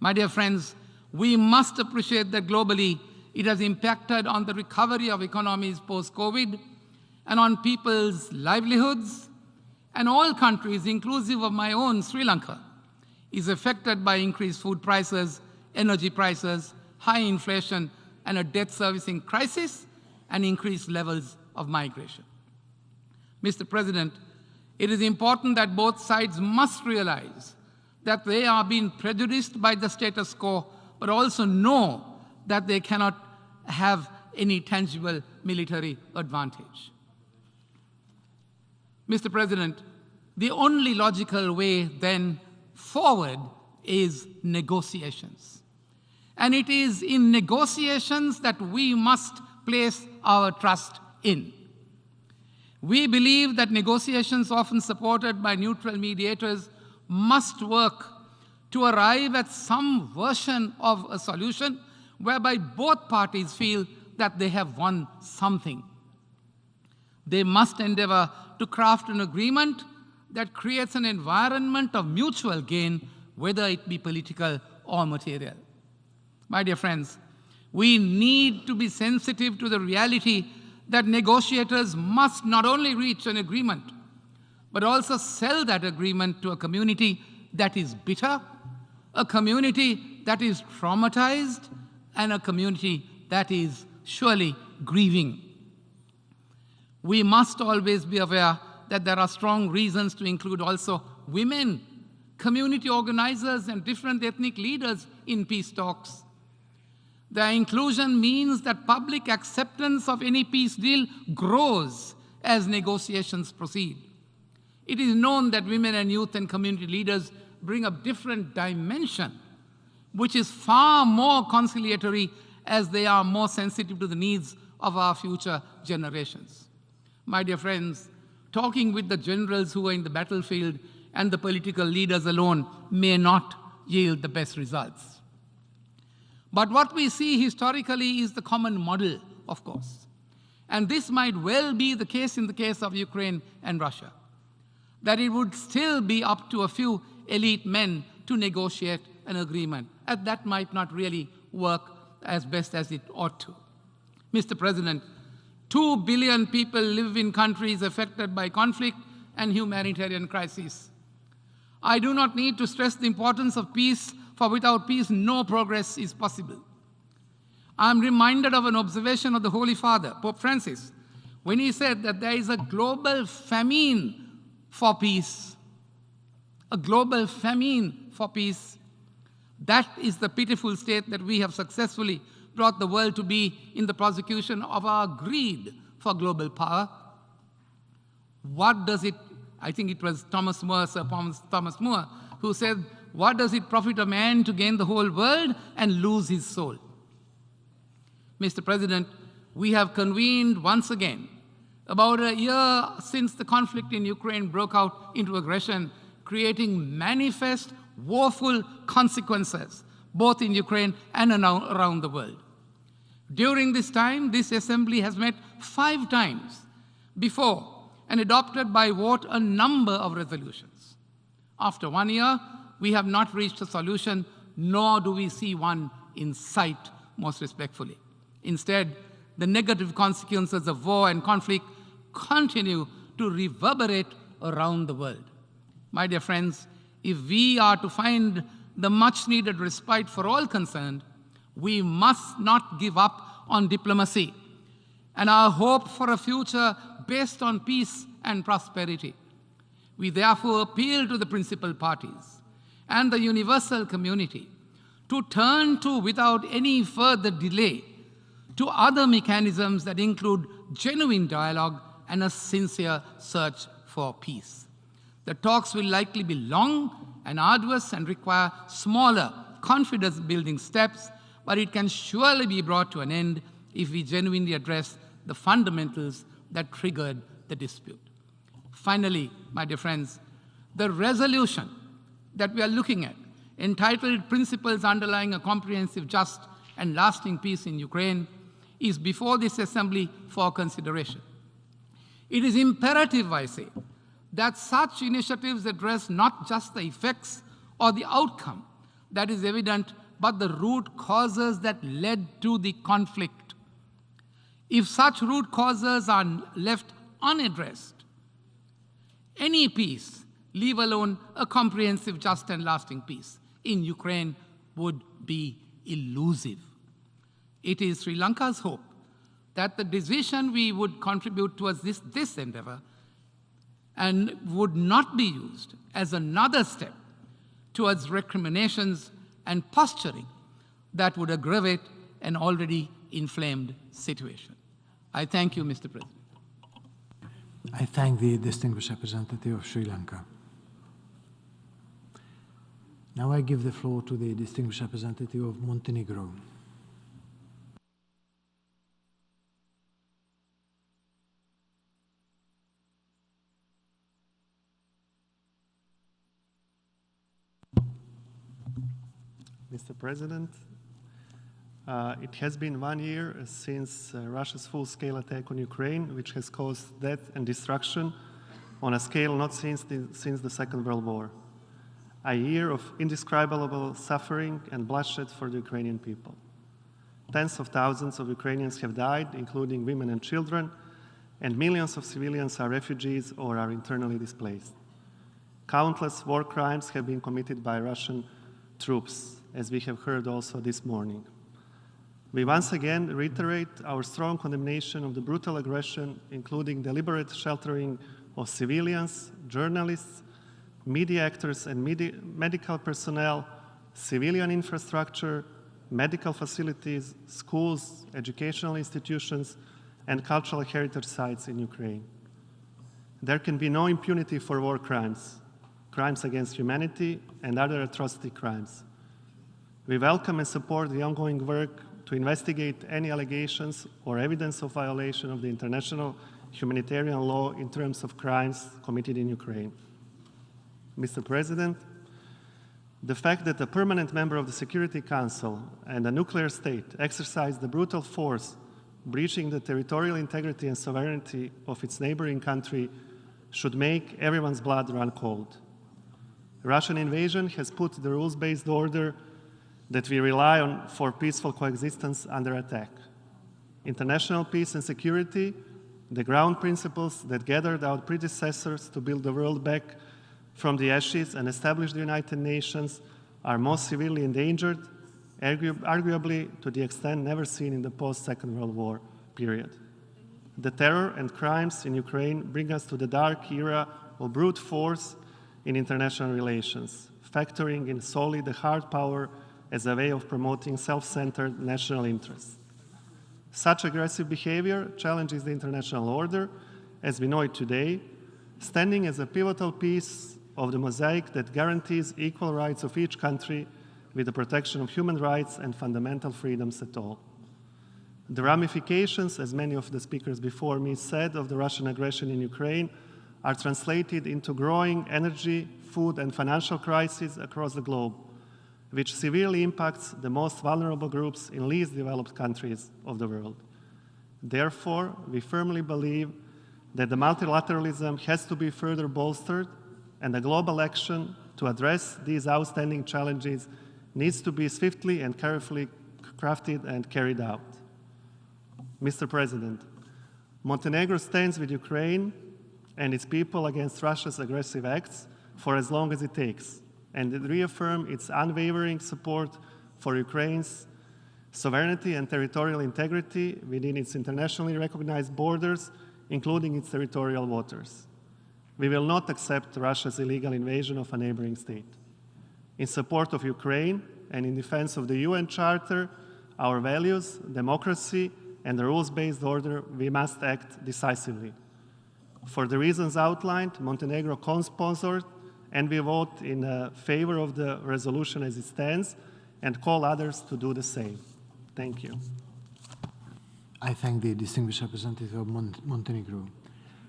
My dear friends, we must appreciate that globally it has impacted on the recovery of economies post-COVID and on people's livelihoods, and all countries, inclusive of my own Sri Lanka, is affected by increased food prices, energy prices, high inflation, and a debt servicing crisis, and increased levels of migration. Mr. President, it is important that both sides must realize that they are being prejudiced by the status quo, but also know that they cannot have any tangible military advantage. Mr. President, the only logical way then forward is negotiations. And it is in negotiations that we must place our trust in. We believe that negotiations, often supported by neutral mediators, must work to arrive at some version of a solution whereby both parties feel that they have won something. They must endeavor to craft an agreement that creates an environment of mutual gain, whether it be political or material. My dear friends, we need to be sensitive to the reality that negotiators must not only reach an agreement, but also sell that agreement to a community that is bitter, a community that is traumatized, and a community that is surely grieving. We must always be aware that there are strong reasons to include also women, community organizers, and different ethnic leaders in peace talks. Their inclusion means that public acceptance of any peace deal grows as negotiations proceed. It is known that women and youth and community leaders bring a different dimension, which is far more conciliatory as they are more sensitive to the needs of our future generations. My dear friends, talking with the generals who are in the battlefield and the political leaders alone may not yield the best results. But what we see historically is the common model, of course. And this might well be the case in the case of Ukraine and Russia, that it would still be up to a few elite men to negotiate an agreement, and that might not really work as best as it ought to. Mr. President, 2 billion people live in countries affected by conflict and humanitarian crises. I do not need to stress the importance of peace, for without peace, no progress is possible. I am reminded of an observation of the Holy Father, Pope Francis, when he said that there is a global famine for peace. A global famine for peace. That is the pitiful state that we have successfully brought the world to be in the prosecution of our greed for global power. What does it, I think it was Sir Thomas More, who said, what does it profit a man to gain the whole world and lose his soul? Mr. President, we have convened once again, about a year since the conflict in Ukraine broke out into aggression, creating manifest, woeful consequences, both in Ukraine and around the world. During this time, this assembly has met 5 times before and adopted by vote a number of resolutions. After 1 year, we have not reached a solution, nor do we see one in sight, most respectfully. Instead, the negative consequences of war and conflict continue to reverberate around the world. My dear friends, if we are to find the much-needed respite for all concerned, We must not give up on diplomacy and our hope for a future based on peace and prosperity. We therefore appeal to the principal parties and the universal community to turn to, without any further delay, to other mechanisms that include genuine dialogue and a sincere search for peace. The talks will likely be long and arduous and require smaller, confidence-building steps, but it can surely be brought to an end if we genuinely address the fundamentals that triggered the dispute. Finally, my dear friends, the resolution that we are looking at, entitled Principles Underlying a Comprehensive, Just, and Lasting Peace in Ukraine, is before this Assembly for consideration. It is imperative, I say, that such initiatives address not just the effects or the outcome that is evident, but the root causes that led to the conflict. If such root causes are left unaddressed, any peace, leave alone a comprehensive, just, and lasting peace, in Ukraine would be elusive. It is Sri Lanka's hope that the decision we would contribute towards this endeavor and would not be used as another step towards recriminations and posturing that would aggravate an already inflamed situation. I thank you, Mr. President. I thank the distinguished representative of Sri Lanka. Now I give the floor to the distinguished representative of Montenegro. Mr. President, it has been 1 year since Russia's full-scale attack on Ukraine, which has caused death and destruction on a scale not since the Second World War. A year of indescribable suffering and bloodshed for the Ukrainian people. Tens of thousands of Ukrainians have died, including women and children, and millions of civilians are refugees or are internally displaced. Countless war crimes have been committed by Russian troops, as we have heard also this morning. We once again reiterate our strong condemnation of the brutal aggression, including deliberate sheltering of civilians, journalists, media actors and medical personnel, civilian infrastructure, medical facilities, schools, educational institutions, and cultural heritage sites in Ukraine. There can be no impunity for war crimes, crimes against humanity, and other atrocity crimes. We welcome and support the ongoing work to investigate any allegations or evidence of violation of the international humanitarian law in terms of crimes committed in Ukraine. Mr. President, the fact that a permanent member of the Security Council and a nuclear state exercised the brutal force, breaching the territorial integrity and sovereignty of its neighboring country, should make everyone's blood run cold. Russian invasion has put the rules-based order that we rely on for peaceful coexistence under attack. International peace and security, the ground principles that gathered our predecessors to build the world back from the ashes and establish the United Nations, are most severely endangered, arguably to the extent never seen in the post-Second World War period. The terror and crimes in Ukraine bring us to the dark era of brute force in international relations, factoring in solely the hard power as a way of promoting self-centered national interests. Such aggressive behavior challenges the international order as we know it today, standing as a pivotal piece of the mosaic that guarantees equal rights of each country with the protection of human rights and fundamental freedoms at all. The ramifications, as many of the speakers before me said, of the Russian aggression in Ukraine are translated into growing energy, food, and financial crises across the globe, which severely impacts the most vulnerable groups in least developed countries of the world. Therefore, we firmly believe that the multilateralism has to be further bolstered, and the global action to address these outstanding challenges needs to be swiftly and carefully crafted and carried out. Mr. President, Montenegro stands with Ukraine and its people against Russia's aggressive acts for as long as it takes, and it reaffirms its unwavering support for Ukraine's sovereignty and territorial integrity within its internationally recognized borders, including its territorial waters. We will not accept Russia's illegal invasion of a neighboring state. In support of Ukraine and in defense of the UN Charter, our values, democracy, and the rules-based order, we must act decisively. For the reasons outlined, Montenegro co-sponsored, and we vote in favor of the resolution as it stands and call others to do the same. Thank you. I thank the distinguished representative of Montenegro.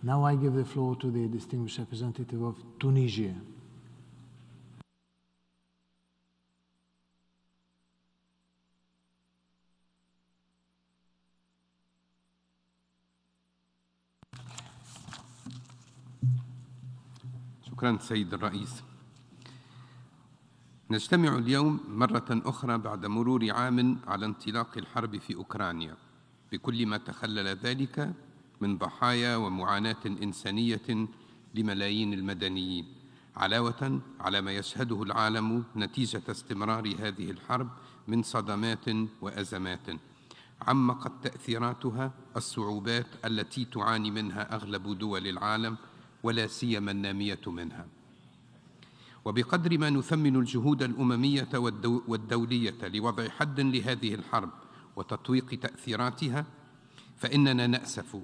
Now I give the floor to the distinguished representative of Tunisia. شكرا سيد الرئيس. نجتمع اليوم مرة أخرى بعد مرور عام على انطلاق الحرب في أوكرانيا بكل ما تخلل ذلك من ضحايا ومعاناة إنسانية لملايين المدنيين، علاوة على ما يشهده العالم نتيجة استمرار هذه الحرب من صدمات وأزمات عمقت تأثيراتها الصعوبات التي تعاني منها أغلب دول العالم ولا سيما النامية منها. وبقدر ما نثمن الجهود الأممية والدولية لوضع حد لهذه الحرب وتطويق تأثيراتها، فإننا نأسف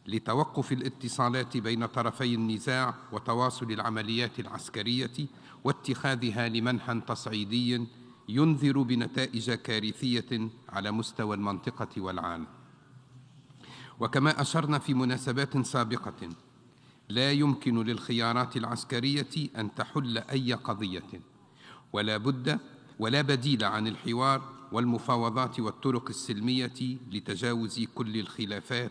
لتوقف الاتصالات بين طرفي النزاع وتواصل العمليات العسكرية واتخاذها لمنحى تصعيدي ينذر بنتائج كارثية على مستوى المنطقة والعالم. وكما أشرنا في مناسبات سابقة، لا يمكن للخيارات العسكرية أن تحل أي قضية، ولا بديل عن الحوار والمفاوضات والطرق السلمية لتجاوز كل الخلافات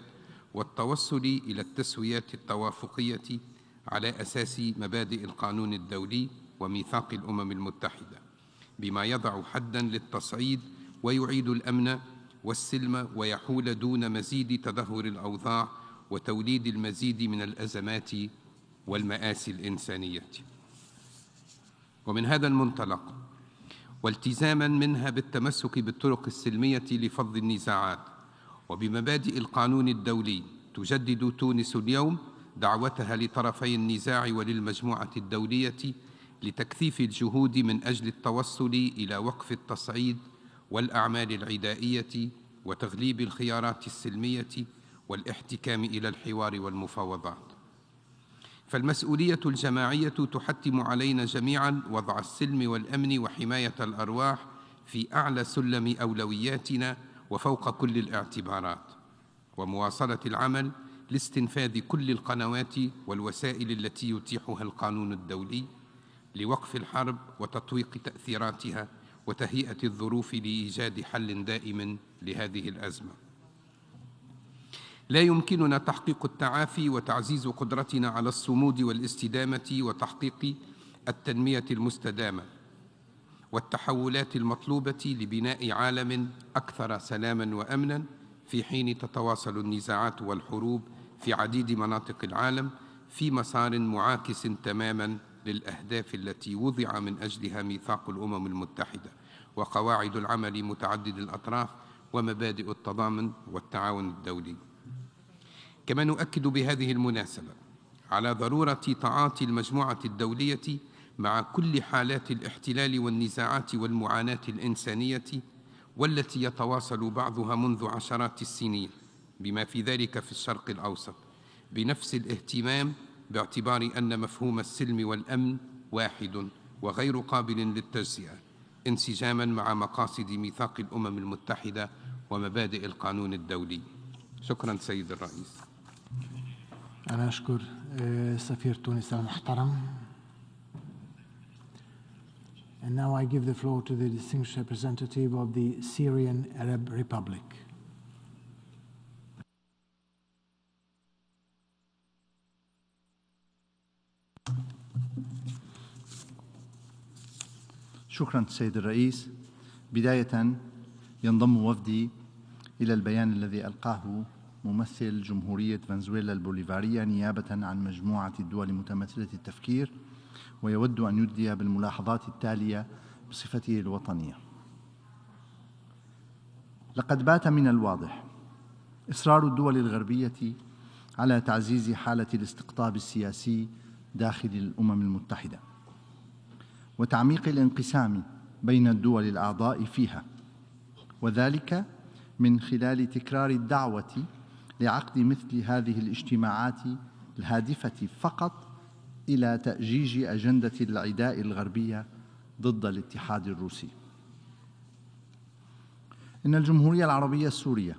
والتوصل إلى التسويات التوافقية على أساس مبادئ القانون الدولي وميثاق الأمم المتحدة، بما يضع حداً للتصعيد ويعيد الأمن والسلم ويحول دون مزيد تدهور الأوضاع وتوليد المزيد من الأزمات والمآسي الإنسانية. ومن هذا المنطلق والتزاماً منها بالتمسك بالطرق السلمية لفض النزاعات وبمبادئ القانون الدولي، تجدد تونس اليوم دعوتها لطرفي النزاع وللمجموعة الدولية لتكثيف الجهود من أجل التوصل إلى وقف التصعيد والأعمال العدائية وتغليب الخيارات السلمية والاحتكام إلى الحوار والمفاوضات. فالمسؤولية الجماعية تحتم علينا جميعاً وضع السلم والأمن وحماية الأرواح في أعلى سلم أولوياتنا وفوق كل الاعتبارات، ومواصلة العمل لاستنفاذ كل القنوات والوسائل التي يتيحها القانون الدولي لوقف الحرب وتطويق تأثيراتها وتهيئة الظروف لإيجاد حل دائم لهذه الأزمة. لا يمكننا تحقيق التعافي وتعزيز قدرتنا على الصمود والاستدامة وتحقيق التنمية المستدامة والتحولات المطلوبة لبناء عالم أكثر سلاماً وأمناً في حين تتواصل النزاعات والحروب في عديد مناطق العالم في مسار معاكس تماماً للأهداف التي وضع من أجلها ميثاق الأمم المتحدة وقواعد العمل متعدد الأطراف ومبادئ التضامن والتعاون الدولي. كما نؤكد بهذه المناسبة على ضرورة تعاطي المجموعة الدولية مع كل حالات الاحتلال والنزاعات والمعاناة الإنسانية والتي يتواصل بعضها منذ عشرات السنين بما في ذلك في الشرق الأوسط بنفس الاهتمام، باعتبار أن مفهوم السلم والأمن واحد وغير قابل للتجزئة، انسجاماً مع مقاصد ميثاق الأمم المتحدة ومبادئ القانون الدولي. شكراً سيد الرئيس. أنا أشكر سفير تونس المحترم. And now I give the floor to the distinguished representative of the Syrian Arab Republic. شكرا سيد الرئيس. بداية ينضم وفدي إلى البيان الذي ألقاه ممثل جمهورية فنزويلا البوليفارية نيابة عن مجموعة الدول متماثلة التفكير، ويود أن يبدي بالملاحظات التالية بصفته الوطنية. لقد بات من الواضح إصرار الدول الغربية على تعزيز حالة الاستقطاب السياسي داخل الأمم المتحدة وتعميق الانقسام بين الدول الأعضاء فيها، وذلك من خلال تكرار الدعوة لعقد مثل هذه الاجتماعات الهادفة فقط إلى تأجيج أجندة العداء الغربية ضد الاتحاد الروسي. إن الجمهورية العربية السورية،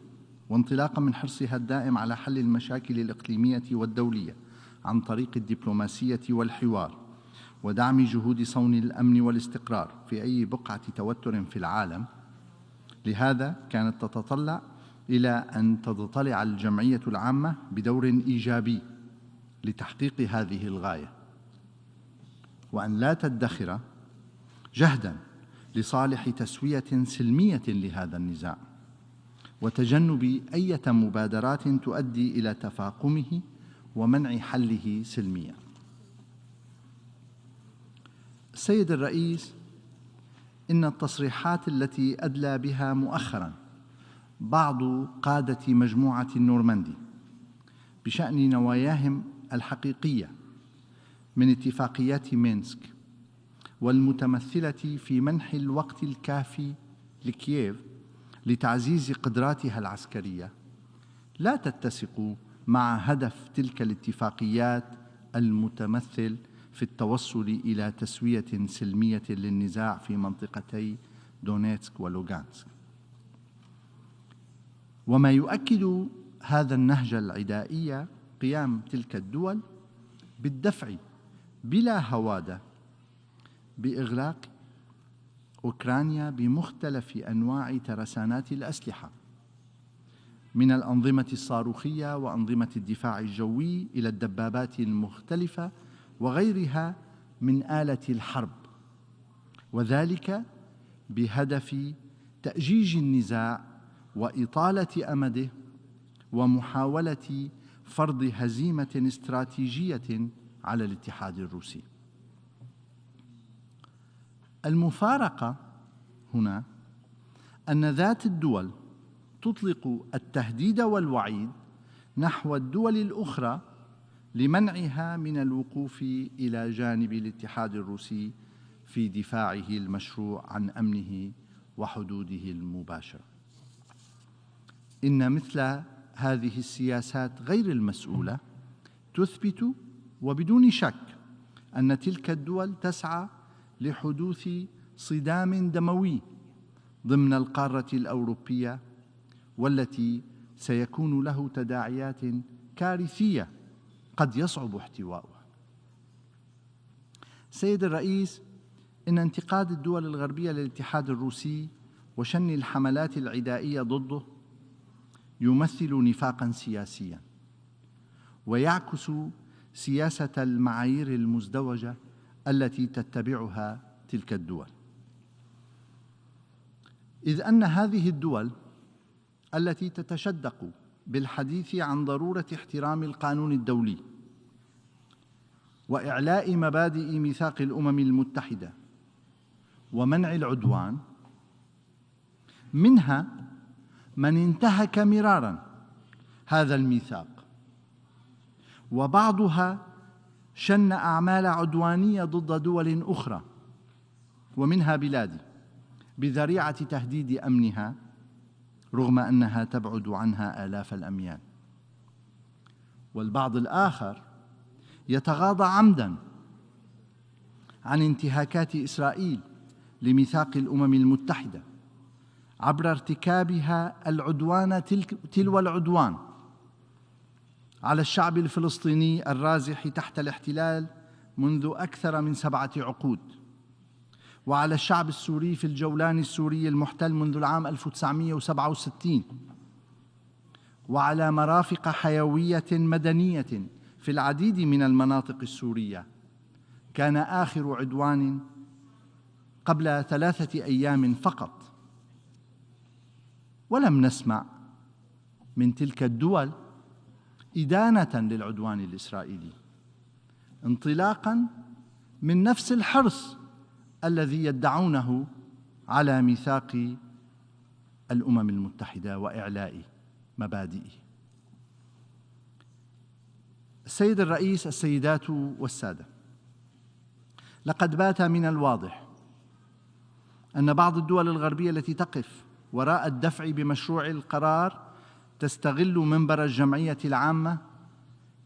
وانطلاقا من حرصها الدائم على حل المشاكل الإقليمية والدولية عن طريق الدبلوماسية والحوار ودعم جهود صون الأمن والاستقرار في أي بقعة توتر في العالم، لهذا كانت تتطلع إلى أن تضطلع الجمعية العامة بدور إيجابي لتحقيق هذه الغاية، وأن لا تدخر جهداً لصالح تسوية سلمية لهذا النزاع وتجنب أي مبادرات تؤدي إلى تفاقمه ومنع حله سلمياً. السيد الرئيس، إن التصريحات التي أدلى بها مؤخراً بعض قادة مجموعة النورماندي بشأن نواياهم الحقيقية من اتفاقيات مينسك والمتمثلة في منح الوقت الكافي لكييف لتعزيز قدراتها العسكرية لا تتسق مع هدف تلك الاتفاقيات المتمثل في التوصل إلى تسوية سلمية للنزاع في منطقتي دونيتسك ولوغانسك. وما يؤكد هذا النهج العدائي قيام تلك الدول بالدفع بلا هوادة بإغلاق أوكرانيا بمختلف أنواع ترسانات الأسلحة، من الأنظمة الصاروخية وأنظمة الدفاع الجوي إلى الدبابات المختلفة وغيرها من آلة الحرب، وذلك بهدف تأجيج النزاع وإطالة أمده ومحاولة فرض هزيمة استراتيجية على الاتحاد الروسي. المفارقة هنا أن ذات الدول تطلق التهديد والوعيد نحو الدول الأخرى لمنعها من الوقوف إلى جانب الاتحاد الروسي في دفاعه المشروع عن أمنه وحدوده المباشرة. إن مثل هذه السياسات غير المسؤولة تثبت وبدون شك أن تلك الدول تسعى لحدوث صدام دموي ضمن القارة الأوروبية، والتي سيكون له تداعيات كارثية قد يصعب احتواؤها. سيد الرئيس، إن انتقاد الدول الغربية للاتحاد الروسي وشن الحملات العدائية ضده يمثل نفاقاً سياسياً ويعكس سياسة المعايير المزدوجة التي تتبعها تلك الدول، إذ أن هذه الدول التي تتشدق بالحديث عن ضرورة احترام القانون الدولي وإعلاء مبادئ ميثاق الأمم المتحدة ومنع العدوان، منها من انتهك مراراً هذا الميثاق، وبعضها شن أعمال عدوانية ضد دول أخرى ومنها بلادي بذريعة تهديد أمنها رغم أنها تبعد عنها آلاف الأميال. والبعض الآخر يتغاضى عمداً عن انتهاكات إسرائيل لميثاق الأمم المتحدة عبر ارتكابها العدوان تلو العدوان على الشعب الفلسطيني الرازح تحت الاحتلال منذ أكثر من 7 عقود، وعلى الشعب السوري في الجولان السوري المحتل منذ العام 1967، وعلى مرافق حيوية مدنية في العديد من المناطق السورية. كان آخر عدوان قبل 3 أيام فقط، ولم نسمع من تلك الدول إدانة للعدوان الإسرائيلي، انطلاقاً من نفس الحرص الذي يدعونه على ميثاق الأمم المتحدة وإعلاء مبادئه. السيد الرئيس، السيدات والسادة، لقد بات من الواضح أن بعض الدول الغربية التي تقف وراء الدفع بمشروع القرار تستغل منبر الجمعية العامة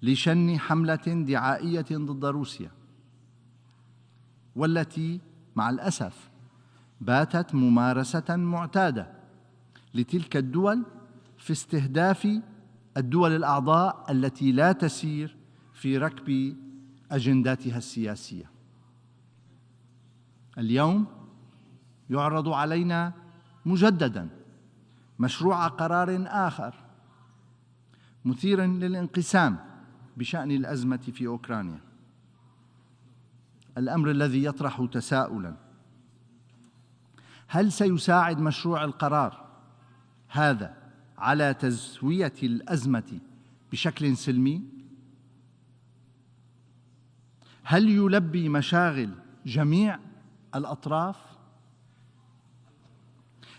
لشن حملة دعائية ضد روسيا، والتي مع الأسف باتت ممارسة معتادة لتلك الدول في استهداف الدول الأعضاء التي لا تسير في ركب أجنداتها السياسية. اليوم يعرض علينا مجدداً مشروع قرار آخر مثير للانقسام بشأن الأزمة في أوكرانيا، الأمر الذي يطرح تساؤلاً: هل سيساعد مشروع القرار هذا على تسوية الأزمة بشكل سلمي؟ هل يلبي مشاغل جميع الأطراف؟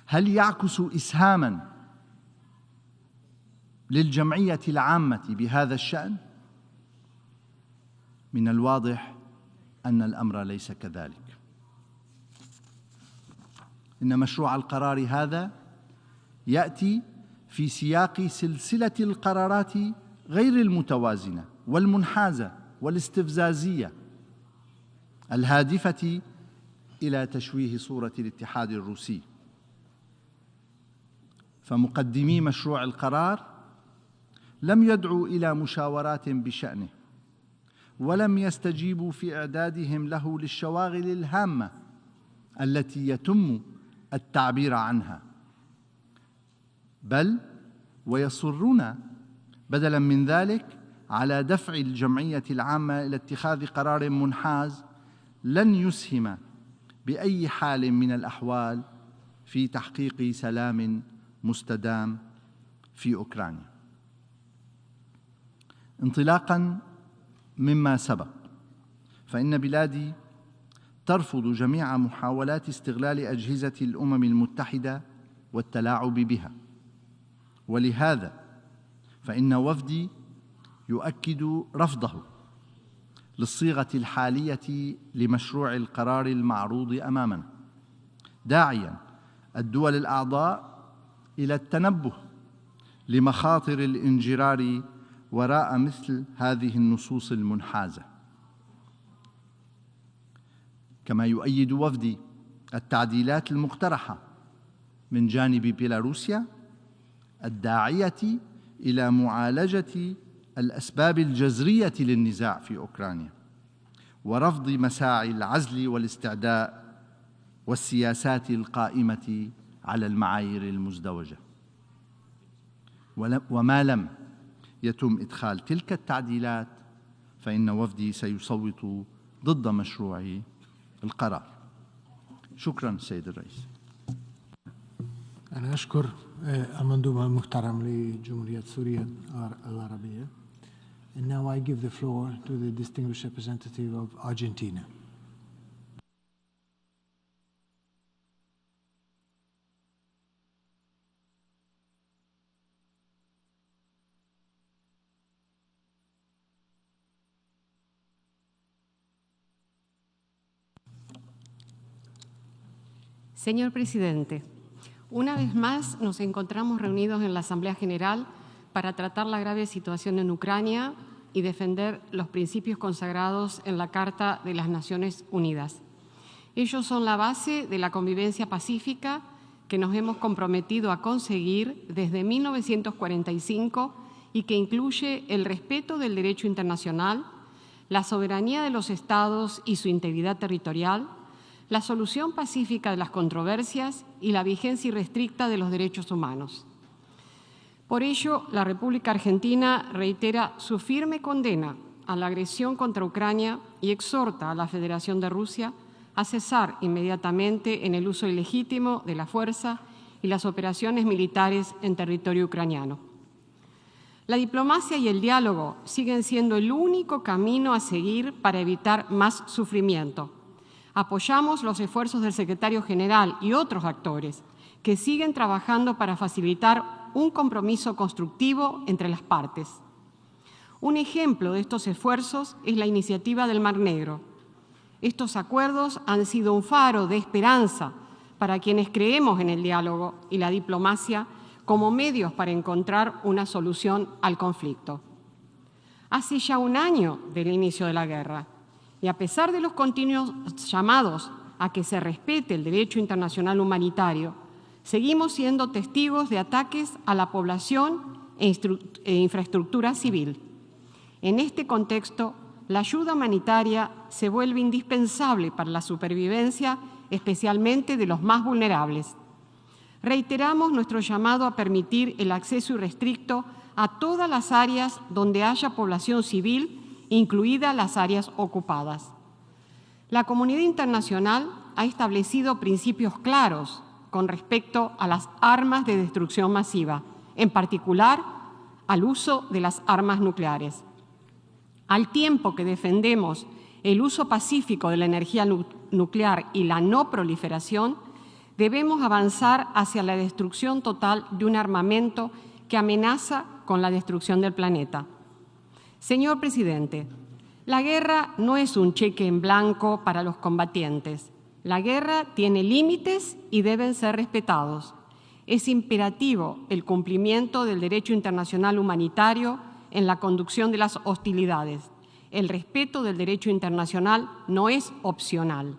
هل يعكس إسهاماً للجمعية العامة بهذا الشأن؟ من الواضح أن الأمر ليس كذلك. إن مشروع القرار هذا يأتي في سياق سلسلة القرارات غير المتوازنة والمنحازة والاستفزازية الهادفة إلى تشويه صورة الاتحاد الروسي. فمقدمي مشروع القرار لم يدعوا إلى مشاورات بشأنه، ولم يستجيبوا في إعدادهم له للشواغل الهامة التي يتم التعبير عنها، بل ويصرون بدلاً من ذلك على دفع الجمعية العامة إلى اتخاذ قرار منحاز لن يسهم بأي حال من الأحوال في تحقيق سلام مستدام في أوكرانيا. انطلاقاً مما سبق، فإن بلادي ترفض جميع محاولات استغلال أجهزة الأمم المتحدة والتلاعب بها، ولهذا فإن وفدي يؤكد رفضه للصيغة الحالية لمشروع القرار المعروض أمامنا، داعياً الدول الأعضاء إلى التنبه لمخاطر الانجرار وراء مثل هذه النصوص المنحازة. كما يؤيد وفدي التعديلات المقترحة من جانب بيلاروسيا الداعية إلى معالجة الأسباب الجذرية للنزاع في أوكرانيا، ورفض مساعي العزل والاستعداء والسياسات القائمة على المعايير المزدوجة. وما لم يتم إدخال تلك التعديلات فإن وفدي سيصوت ضد مشروع القرار. شكراً سيد الرئيس. أنا أشكر المندوب المحترم لجمهورية سوريا العربية. And now I give the floor to the distinguished representative of Argentina. Señor presidente, una vez más nos encontramos reunidos en la Asamblea General para tratar la grave situación en Ucrania y defender los principios consagrados en la Carta de las Naciones Unidas. Ellos son la base de la convivencia pacífica que nos hemos comprometido a conseguir desde 1945 y que incluye el respeto del derecho internacional, la soberanía de los Estados y su integridad territorial, la solución pacífica de las controversias y la vigencia irrestricta de los derechos humanos. Por ello, la República Argentina reitera su firme condena a la agresión contra Ucrania y exhorta a la Federación de Rusia a cesar inmediatamente en el uso ilegítimo de la fuerza y las operaciones militares en territorio ucraniano. La diplomacia y el diálogo siguen siendo el único camino a seguir para evitar más sufrimiento. Apoyamos los esfuerzos del secretario general y otros actores que siguen trabajando para facilitar un compromiso constructivo entre las partes. Un ejemplo de estos esfuerzos es la iniciativa del Mar Negro. Estos acuerdos han sido un faro de esperanza para quienes creemos en el diálogo y la diplomacia como medios para encontrar una solución al conflicto. Hace ya un año del inicio de la guerra, y a pesar de los continuos llamados a que se respete el derecho internacional humanitario, seguimos siendo testigos de ataques a la población e infraestructura civil. En este contexto, la ayuda humanitaria se vuelve indispensable para la supervivencia, especialmente de los más vulnerables. Reiteramos nuestro llamado a permitir el acceso irrestricto a todas las áreas donde haya población civil, incluidas las áreas ocupadas. La comunidad internacional ha establecido principios claros con respecto a las armas de destrucción masiva, en particular al uso de las armas nucleares. Al tiempo que defendemos el uso pacífico de la energía nuclear y la no proliferación, debemos avanzar hacia la destrucción total de un armamento que amenaza con la destrucción del planeta. Señor presidente, la guerra no es un cheque en blanco para los combatientes. La guerra tiene límites y deben ser respetados. Es imperativo el cumplimiento del derecho internacional humanitario en la conducción de las hostilidades. El respeto del derecho internacional no es opcional.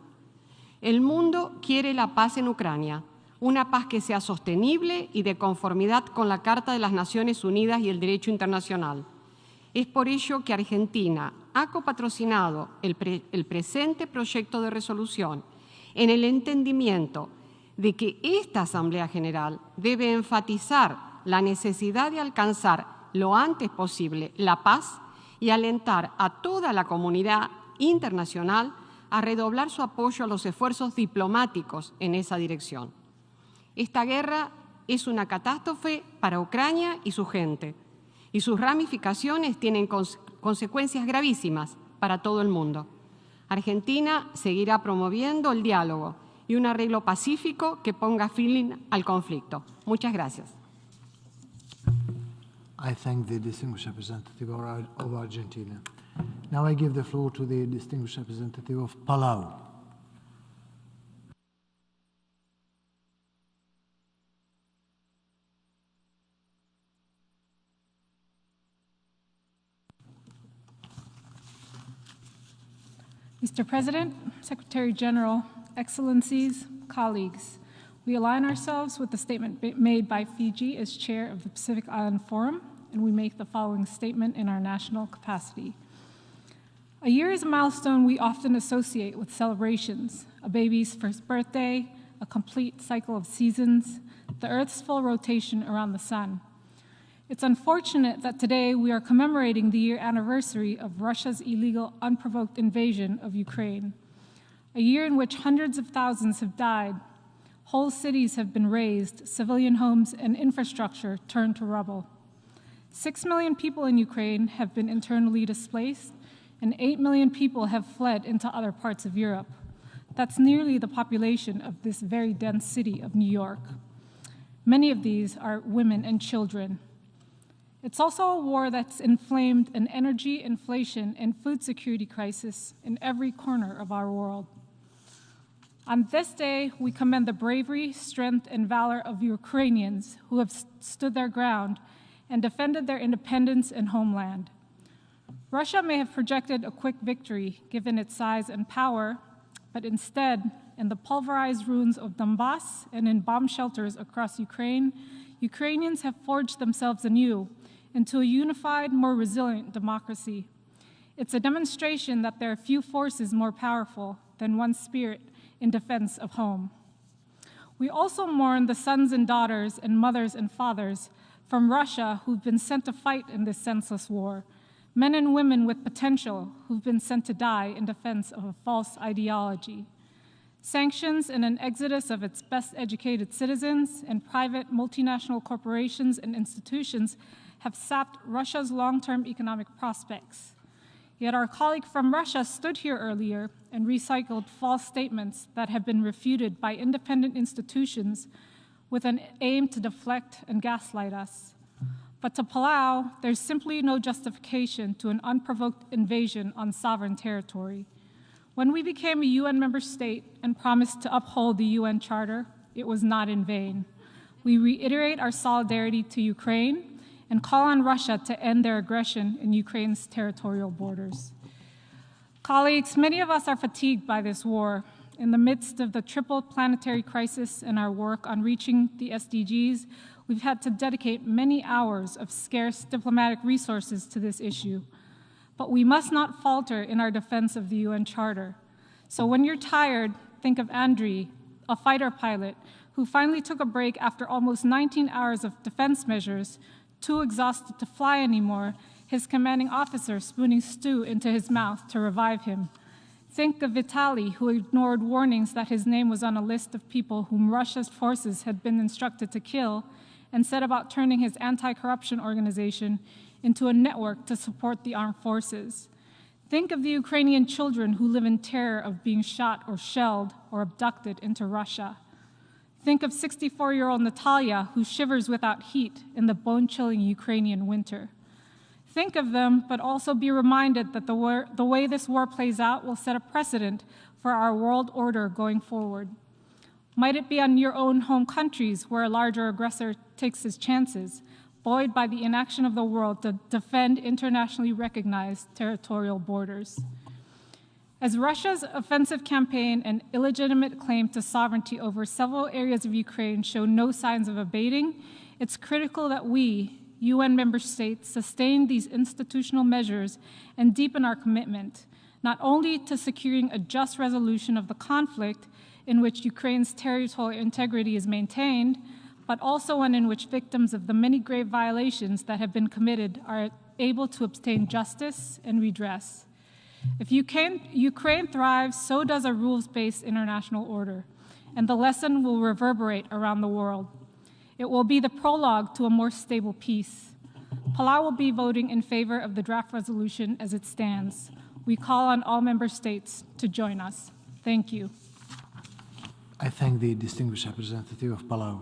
El mundo quiere la paz en Ucrania, una paz que sea sostenible y de conformidad con la Carta de las Naciones Unidas y el derecho internacional. Es por ello que Argentina ha copatrocinado el presente proyecto de resolución en el entendimiento de que esta Asamblea General debe enfatizar la necesidad de alcanzar lo antes posible la paz y alentar a toda la comunidad internacional a redoblar su apoyo a los esfuerzos diplomáticos en esa dirección. Esta guerra es una catástrofe para Ucrania y su gente, y sus ramificaciones tienen consecuencias gravísimas para todo el mundo. Argentina seguirá promoviendo el diálogo y un arreglo pacífico que ponga fin al conflicto. Muchas gracias. I thank the distinguished representative of Argentina. Now I give the floor to the distinguished representative of Palau. Mr. President, Secretary General, Excellencies, colleagues, we align ourselves with the statement made by Fiji as chair of the Pacific Island Forum, and we make the following statement in our national capacity. A year is a milestone we often associate with celebrations, a baby's first birthday, a complete cycle of seasons, the Earth's full rotation around the sun. It's unfortunate that today we are commemorating the year anniversary of Russia's illegal, unprovoked invasion of Ukraine, a year in which hundreds of thousands have died, whole cities have been razed, civilian homes and infrastructure turned to rubble. 6 million people in Ukraine have been internally displaced, and 8 million people have fled into other parts of Europe. That's nearly the population of this very dense city of New York. Many of these are women and children. It's also a war that's inflamed an energy, inflation, and food security crisis in every corner of our world. On this day, we commend the bravery, strength, and valor of Ukrainians who have stood their ground and defended their independence and homeland. Russia may have projected a quick victory given its size and power, but instead, in the pulverized ruins of Donbass and in bomb shelters across Ukraine, Ukrainians have forged themselves anew into a unified, more resilient democracy. It's a demonstration that there are few forces more powerful than one spirit in defense of home. We also mourn the sons and daughters and mothers and fathers from Russia who've been sent to fight in this senseless war, men and women with potential who've been sent to die in defense of a false ideology. Sanctions and an exodus of its best educated citizens and private multinational corporations and institutions have sapped Russia's long-term economic prospects. Yet our colleague from Russia stood here earlier and recycled false statements that have been refuted by independent institutions with an aim to deflect and gaslight us. But to Palau, there's simply no justification to an unprovoked invasion on sovereign territory. When we became a UN member state and promised to uphold the UN Charter, it was not in vain. We reiterate our solidarity to Ukraine and call on Russia to end their aggression in Ukraine's territorial borders. Colleagues, many of us are fatigued by this war. In the midst of the triple planetary crisis and our work on reaching the SDGs, we've had to dedicate many hours of scarce diplomatic resources to this issue. But we must not falter in our defense of the UN Charter. So when you're tired, think of Andriy, a fighter pilot who finally took a break after almost 19 hours of defense measures, too exhausted to fly anymore, his commanding officer spooning stew into his mouth to revive him. Think of Vitaly, who ignored warnings that his name was on a list of people whom Russia's forces had been instructed to kill, and set about turning his anti-corruption organization into a network to support the armed forces. Think of the Ukrainian children who live in terror of being shot or shelled or abducted into Russia. Think of 64-year-old Natalia, who shivers without heat in the bone-chilling Ukrainian winter. Think of them, but also be reminded that the way this war plays out will set a precedent for our world order going forward. Might it be on your own home countries where a larger aggressor takes his chances, buoyed by the inaction of the world to defend internationally recognized territorial borders? As Russia's offensive campaign and illegitimate claim to sovereignty over several areas of Ukraine show no signs of abating, it's critical that we, UN member states, sustain these institutional measures and deepen our commitment, not only to securing a just resolution of the conflict in which Ukraine's territorial integrity is maintained, but also one in which victims of the many grave violations that have been committed are able to obtain justice and redress. If Ukraine thrives, so does a rules-based international order, and the lesson will reverberate around the world. It will be the prologue to a more stable peace. Palau will be voting in favor of the draft resolution as it stands. We call on all member states to join us. Thank you. I thank the distinguished representative of Palau.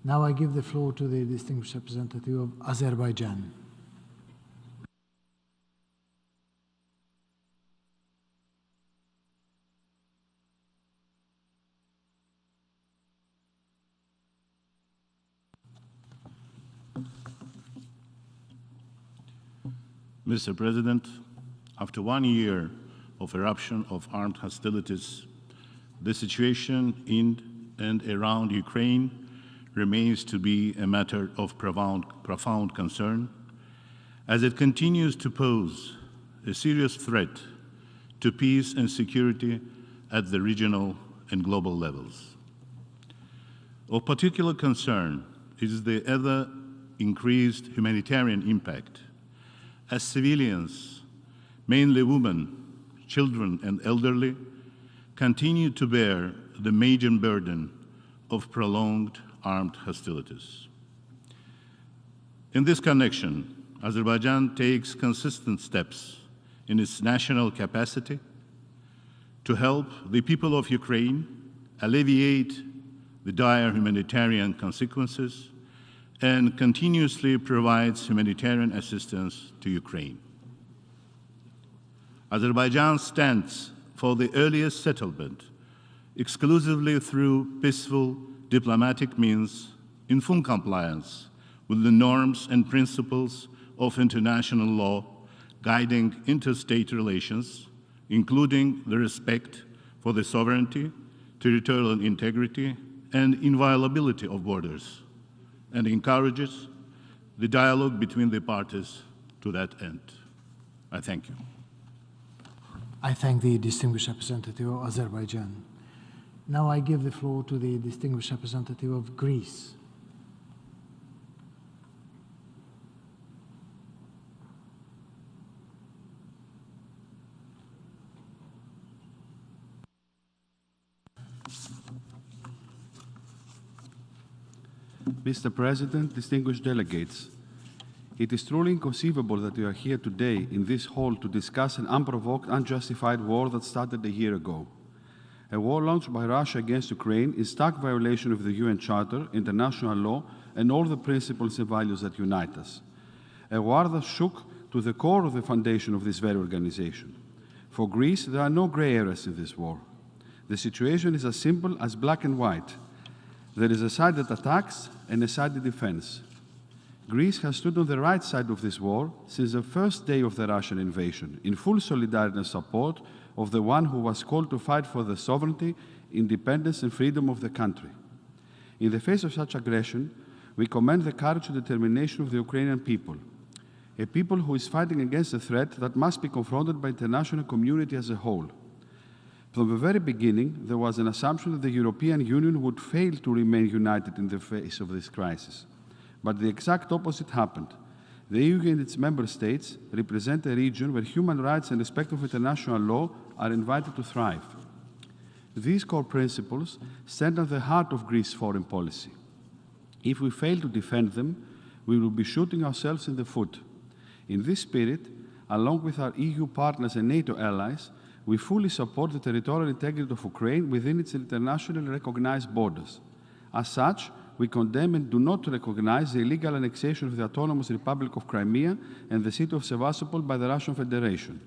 Now I give the floor to the distinguished representative of Azerbaijan. Mr. President, after 1 year of eruption of armed hostilities, the situation in and around Ukraine remains to be a matter of profound concern, as it continues to pose a serious threat to peace and security at the regional and global levels. Of particular concern is the ever increased humanitarian impact, as civilians, mainly women, children, and elderly, continue to bear the major burden of prolonged armed hostilities. In this connection, Azerbaijan takes consistent steps in its national capacity to help the people of Ukraine alleviate the dire humanitarian consequences and continuously provides humanitarian assistance to Ukraine. Azerbaijan stands for the earliest settlement exclusively through peaceful diplomatic means in full compliance with the norms and principles of international law guiding interstate relations, including the respect for the sovereignty, territorial integrity, and inviolability of borders, and encourages the dialogue between the parties to that end. I thank you. I thank the distinguished representative of Azerbaijan. Now I give the floor to the distinguished representative of Greece. Mr. President, distinguished delegates, it is truly inconceivable that we are here today in this hall to discuss an unprovoked, unjustified war that started a year ago. A war launched by Russia against Ukraine is stark violation of the UN Charter, international law, and all the principles and values that unite us. A war that shook to the core of the foundation of this very organization. For Greece, there are no gray areas in this war. The situation is as simple as black and white. There is a side that attacks and a side that defends. Greece has stood on the right side of this war since the first day of the Russian invasion, in full solidarity and support of the one who was called to fight for the sovereignty, independence, and freedom of the country. In the face of such aggression, we commend the courage and determination of the Ukrainian people, a people who is fighting against a threat that must be confronted by the international community as a whole. From the very beginning, there was an assumption that the European Union would fail to remain united in the face of this crisis. But the exact opposite happened. The EU and its member states represent a region where human rights and respect of international law are invited to thrive. These core principles stand at the heart of Greece's foreign policy. If we fail to defend them, we will be shooting ourselves in the foot. In this spirit, along with our EU partners and NATO allies, we fully support the territorial integrity of Ukraine within its internationally recognized borders. As such, we condemn and do not recognize the illegal annexation of the Autonomous Republic of Crimea and the city of Sevastopol by the Russian Federation,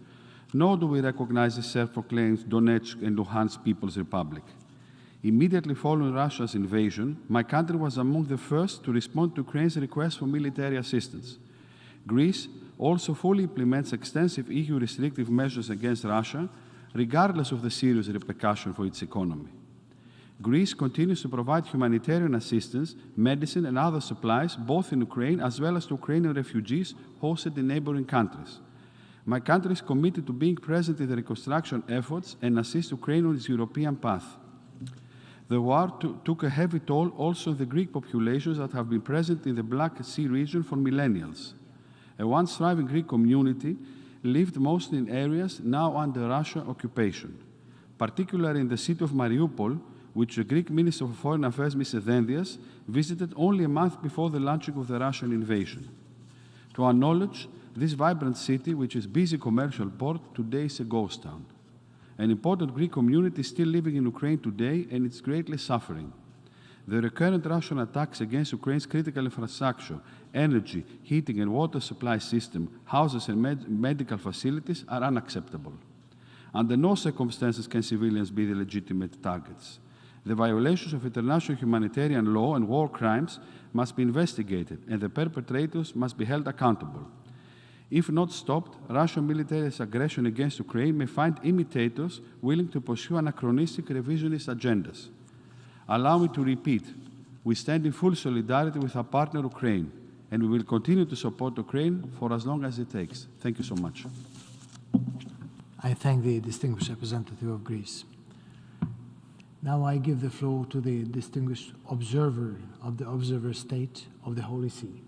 nor do we recognize the self-proclaimed Donetsk and Luhansk People's Republic. Immediately following Russia's invasion, my country was among the first to respond to Ukraine's request for military assistance. Greece also fully implements extensive EU restrictive measures against Russia, regardless of the serious repercussions for its economy. Greece continues to provide humanitarian assistance, medicine, and other supplies, both in Ukraine as well as to Ukrainian refugees hosted in neighboring countries. My country is committed to being present in the reconstruction efforts and assist Ukraine on its European path. The war took a heavy toll also on the Greek populations that have been present in the Black Sea region for millennials. A once thriving Greek community lived mostly in areas now under Russian occupation, particularly in the city of Mariupol, which the Greek Minister of Foreign Affairs, Mr. Dendias, visited only a month before the launching of the Russian invasion. To our knowledge, this vibrant city, which is a busy commercial port, today is a ghost town. An important Greek community is still living in Ukraine today, and it's greatly suffering. The recurrent Russian attacks against Ukraine's critical infrastructure, energy, heating and water supply system, houses and medical facilities are unacceptable. Under no circumstances can civilians be the legitimate targets. The violations of international humanitarian law and war crimes must be investigated, and the perpetrators must be held accountable. If not stopped, Russian military aggression against Ukraine may find imitators willing to pursue anachronistic revisionist agendas. Allow me to repeat, we stand in full solidarity with our partner Ukraine, and we will continue to support Ukraine for as long as it takes. Thank you so much. I thank the distinguished representative of Greece. Now I give the floor to the distinguished observer of the observer state of the Holy See.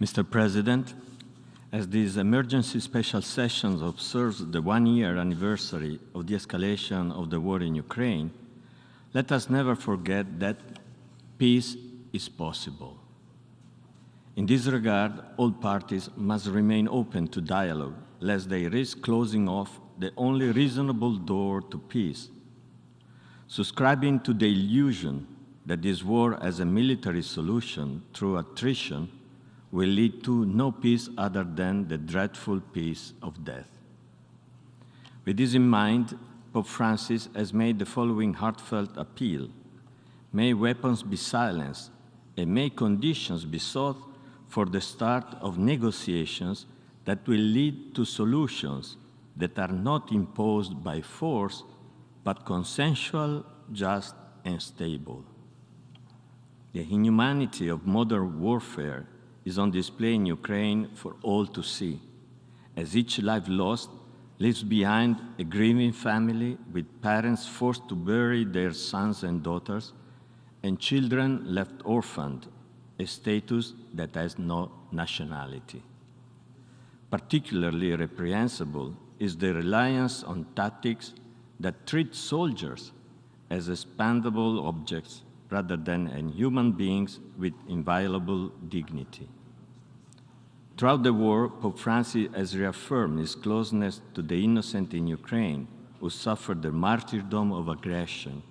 Mr. President, as this emergency special session observes the one-year anniversary of the escalation of the war in Ukraine, let us never forget that peace is possible. In this regard, all parties must remain open to dialogue, lest they risk closing off the only reasonable door to peace. Subscribing to the illusion that this war as a military solution through attrition will lead to no peace other than the dreadful peace of death. With this in mind, Pope Francis has made the following heartfelt appeal. May weapons be silenced, and may conditions be sought for the start of negotiations that will lead to solutions that are not imposed by force, but consensual, just, and stable. The inhumanity of modern warfare is on display in Ukraine for all to see, as each life lost leaves behind a grieving family with parents forced to bury their sons and daughters, and children left orphaned, a status that has no nationality. Particularly reprehensible is the reliance on tactics that treat soldiers as expendable objects rather than human beings with inviolable dignity. Throughout the war, Pope Francis has reaffirmed his closeness to the innocent in Ukraine who suffered the martyrdom of aggression.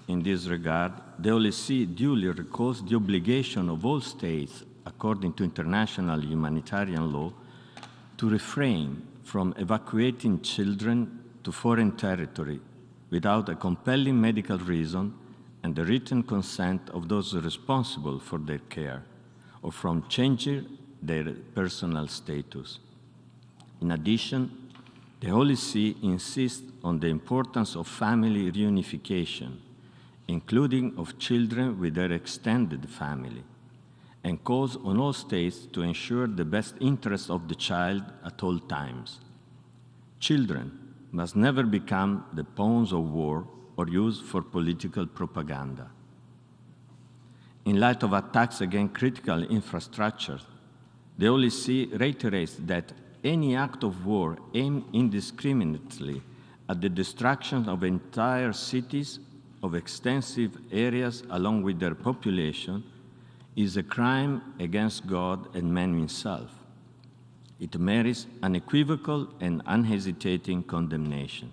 In this regard, the Holy See duly recalls the obligation of all states, according to international humanitarian law, to refrain from evacuating children to foreign territory without a compelling medical reason and the written consent of those responsible for their care, or from changing their personal status. In addition, the Holy See insists on the importance of family reunification, including of children with their extended family, and calls on all states to ensure the best interests of the child at all times. Children must never become the pawns of war or used for political propaganda. In light of attacks against critical infrastructure, the Holy See reiterates that any act of war aimed indiscriminately at the destruction of entire cities of extensive areas along with their population is a crime against God and man himself. It merits unequivocal and unhesitating condemnation.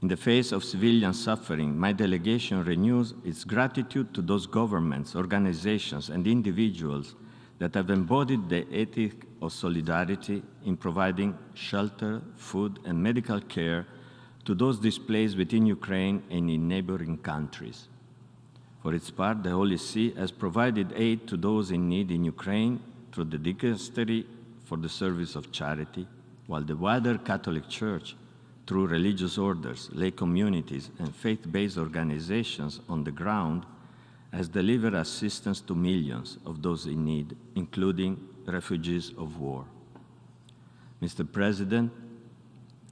In the face of civilian suffering, my delegation renews its gratitude to those governments, organizations, and individuals that have embodied the ethic of solidarity in providing shelter, food, and medical care to those displaced within Ukraine and in neighboring countries. For its part, the Holy See has provided aid to those in need in Ukraine through the Dicastery for the Service of Charity, while the wider Catholic Church, through religious orders, lay communities, and faith-based organizations on the ground, has delivered assistance to millions of those in need, including refugees of war. Mr. President,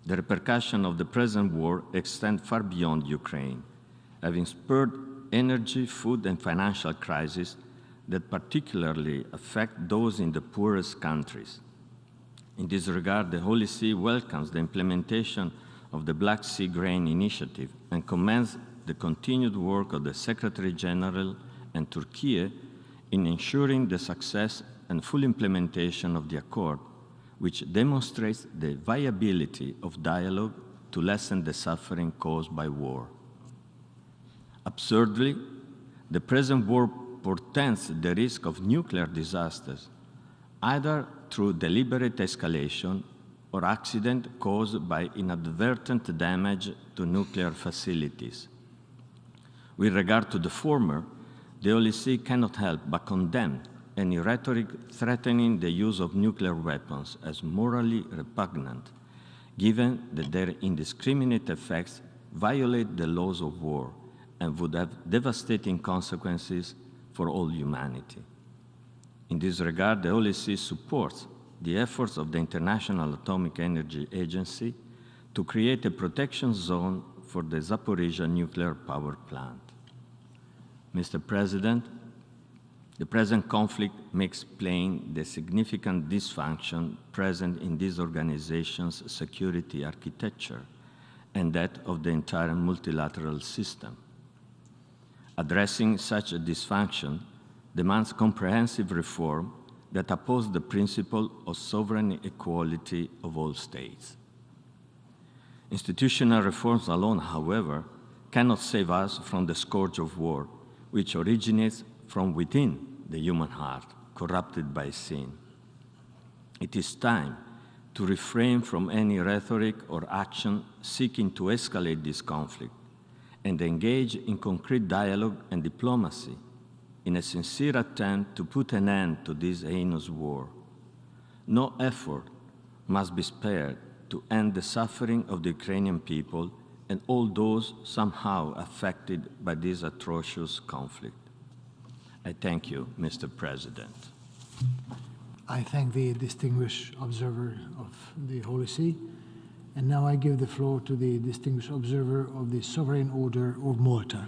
the repercussions of the present war extend far beyond Ukraine, having spurred energy, food, and financial crises that particularly affect those in the poorest countries. In this regard, the Holy See welcomes the implementation of the Black Sea Grain Initiative and commends the continued work of the Secretary General and Turkey in ensuring the success and full implementation of the accord, which demonstrates the viability of dialogue to lessen the suffering caused by war. Absurdly, the present war portends the risk of nuclear disasters, either through deliberate escalation or accident caused by inadvertent damage to nuclear facilities. With regard to the former, the Holy See cannot help but condemn any rhetoric threatening the use of nuclear weapons as morally repugnant, given that their indiscriminate effects violate the laws of war and would have devastating consequences for all humanity. In this regard, the Holy See supports the efforts of the International Atomic Energy Agency to create a protection zone for the Zaporizhzhia nuclear power plant. Mr. President, the present conflict makes plain the significant dysfunction present in this organization's security architecture and that of the entire multilateral system. Addressing such a dysfunction demands comprehensive reform that opposes the principle of sovereign equality of all states. Institutional reforms alone, however, cannot save us from the scourge of war, which originates from within the human heart, corrupted by sin. It is time to refrain from any rhetoric or action seeking to escalate this conflict and engage in concrete dialogue and diplomacy in a sincere attempt to put an end to this heinous war. No effort must be spared to end the suffering of the Ukrainian people and all those somehow affected by this atrocious conflict. I thank you, Mr. President. I thank the distinguished observer of the Holy See, and now I give the floor to the distinguished observer of the Sovereign Order of Malta.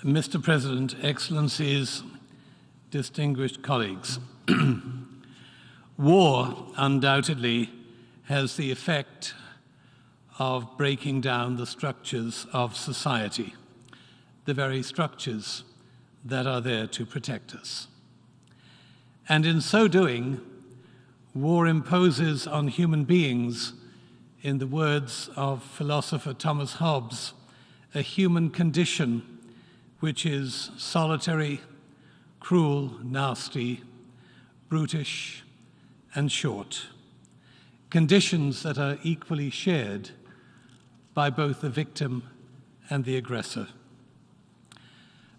Mr. President, Excellencies, distinguished colleagues, war undoubtedly has the effect of breaking down the structures of society, the very structures that are there to protect us. And in so doing, war imposes on human beings, in the words of philosopher Thomas Hobbes, a human condition which is solitary, cruel, nasty, brutish, and short. Conditions that are equally shared by both the victim and the aggressor.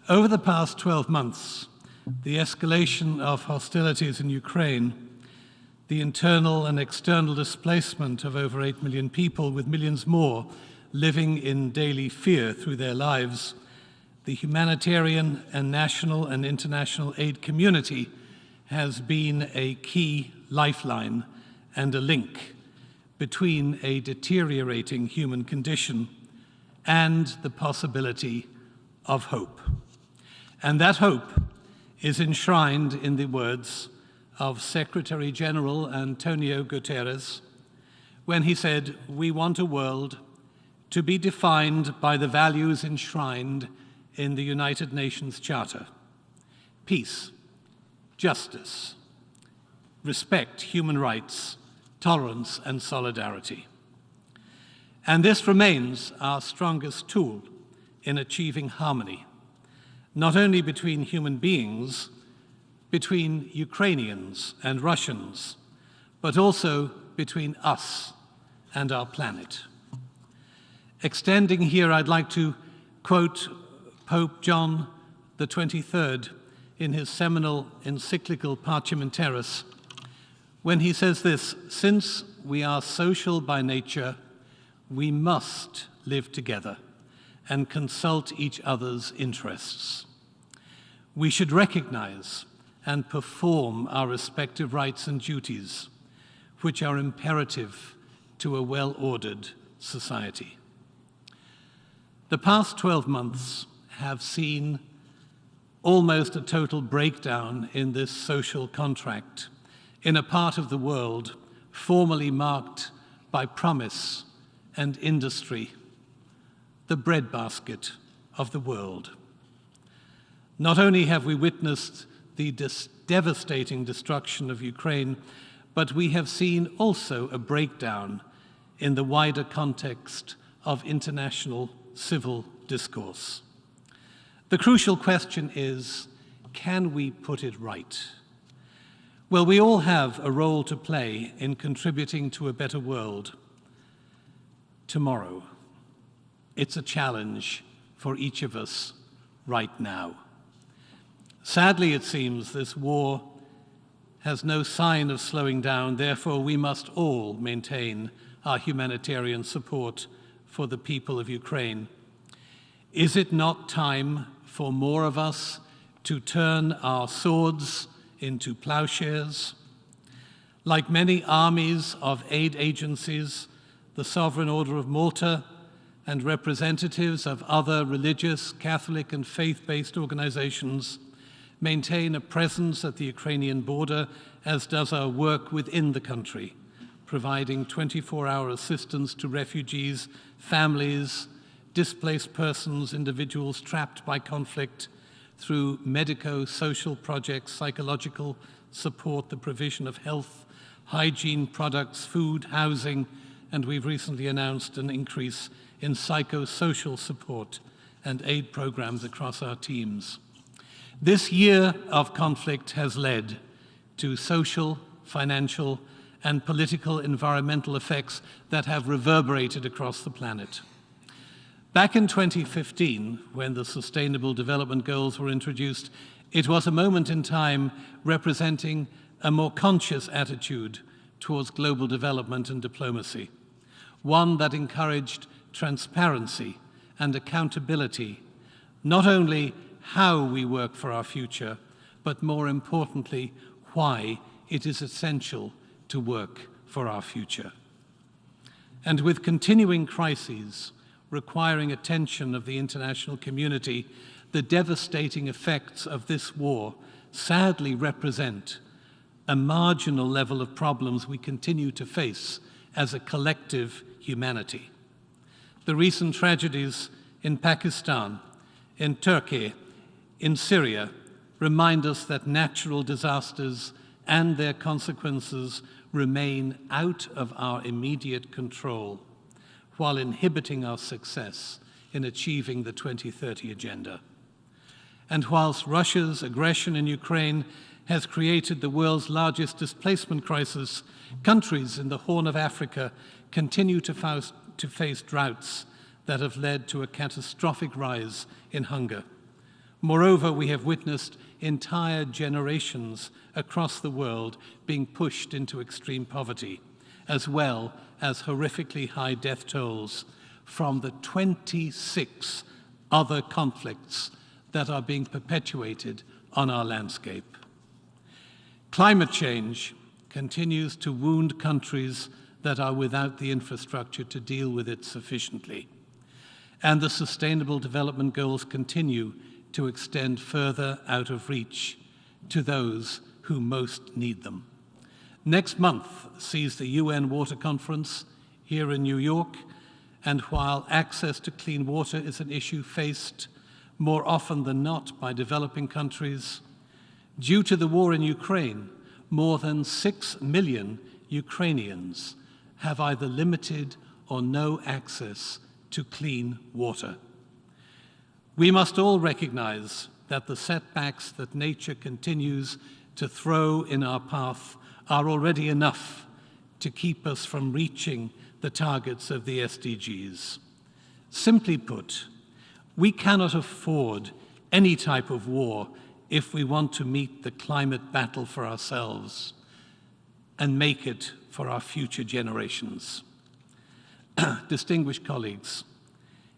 Over the past 12 months, the escalation of hostilities in Ukraine, the internal and external displacement of over 8 million people, with millions more living in daily fear through their lives, the humanitarian and national and international aid community has been a key lifeline and a link between a deteriorating human condition and the possibility of hope. And that hope is enshrined in the words of Secretary General Antonio Guterres when he said, "We want a world to be defined by the values enshrined in the United Nations Charter: peace, justice, respect, human rights, tolerance, and solidarity." And this remains our strongest tool in achieving harmony, not only between human beings, between Ukrainians and Russians, but also between us and our planet. Extending here, I'd like to quote Pope John XXIII in his seminal encyclical Parchimentaris, when he says this: "Since we are social by nature, we must live together and consult each other's interests. We should recognize and perform our respective rights and duties, which are imperative to a well-ordered society." The past 12 months have seen almost a total breakdown in this social contract in a part of the world formerly marked by promise and industry, the breadbasket of the world. Not only have we witnessed the devastating destruction of Ukraine, but we have seen also a breakdown in the wider context of international civil discourse. The crucial question is, can we put it right? Well, we all have a role to play in contributing to a better world tomorrow. It's a challenge for each of us right now. Sadly, it seems this war has no sign of slowing down. Therefore, we must all maintain our humanitarian support for the people of Ukraine. Is it not time for more of us to turn our swords into plowshares? Like many armies of aid agencies, the Sovereign Order of Malta and representatives of other religious, Catholic, and faith-based organizations maintain a presence at the Ukrainian border, as does our work within the country, providing 24-hour assistance to refugees, families, displaced persons, individuals trapped by conflict, through medico-social projects, psychological support, the provision of health, hygiene products, food, housing, and we've recently announced an increase in psychosocial support and aid programs across our teams. This year of conflict has led to social, financial, and political environmental effects that have reverberated across the planet. Back in 2015, when the Sustainable Development Goals were introduced, it was a moment in time representing a more conscious attitude towards global development and diplomacy, one that encouraged transparency and accountability, not only how we work for our future, but more importantly, why it is essential to work for our future. And with continuing crises requiring attention of the international community, the devastating effects of this war sadly represent a marginal level of problems we continue to face as a collective humanity. The recent tragedies in Pakistan, in Turkey, in Syria remind us that natural disasters and their consequences remain out of our immediate control, while inhibiting our success in achieving the 2030 agenda. And whilst Russia's aggression in Ukraine has created the world's largest displacement crisis, countries in the Horn of Africa continue to face droughts that have led to a catastrophic rise in hunger. Moreover, we have witnessed entire generations across the world being pushed into extreme poverty, as well as horrifically high death tolls from the 26 other conflicts that are being perpetuated on our landscape. Climate change continues to wound countries that are without the infrastructure to deal with it sufficiently. And the Sustainable Development Goals continue to extend further out of reach to those who most need them. Next month sees the UN Water Conference here in New York, and while access to clean water is an issue faced more often than not by developing countries, due to the war in Ukraine, more than 6 million Ukrainians have either limited or no access to clean water. We must all recognize that the setbacks that nature continues to throw in our path are already enough to keep us from reaching the targets of the SDGs. Simply put, we cannot afford any type of war if we want to meet the climate battle for ourselves and make it for our future generations. Distinguished colleagues,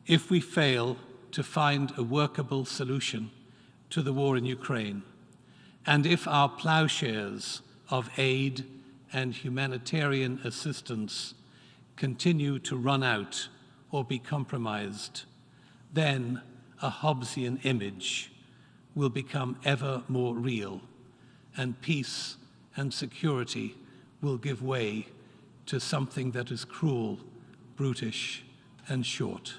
if we fail to find a workable solution to the war in Ukraine, and if our plowshares of aid and humanitarian assistance continue to run out or be compromised, then a Hobbesian image will become ever more real, and peace and security will give way to something that is cruel, brutish, and short.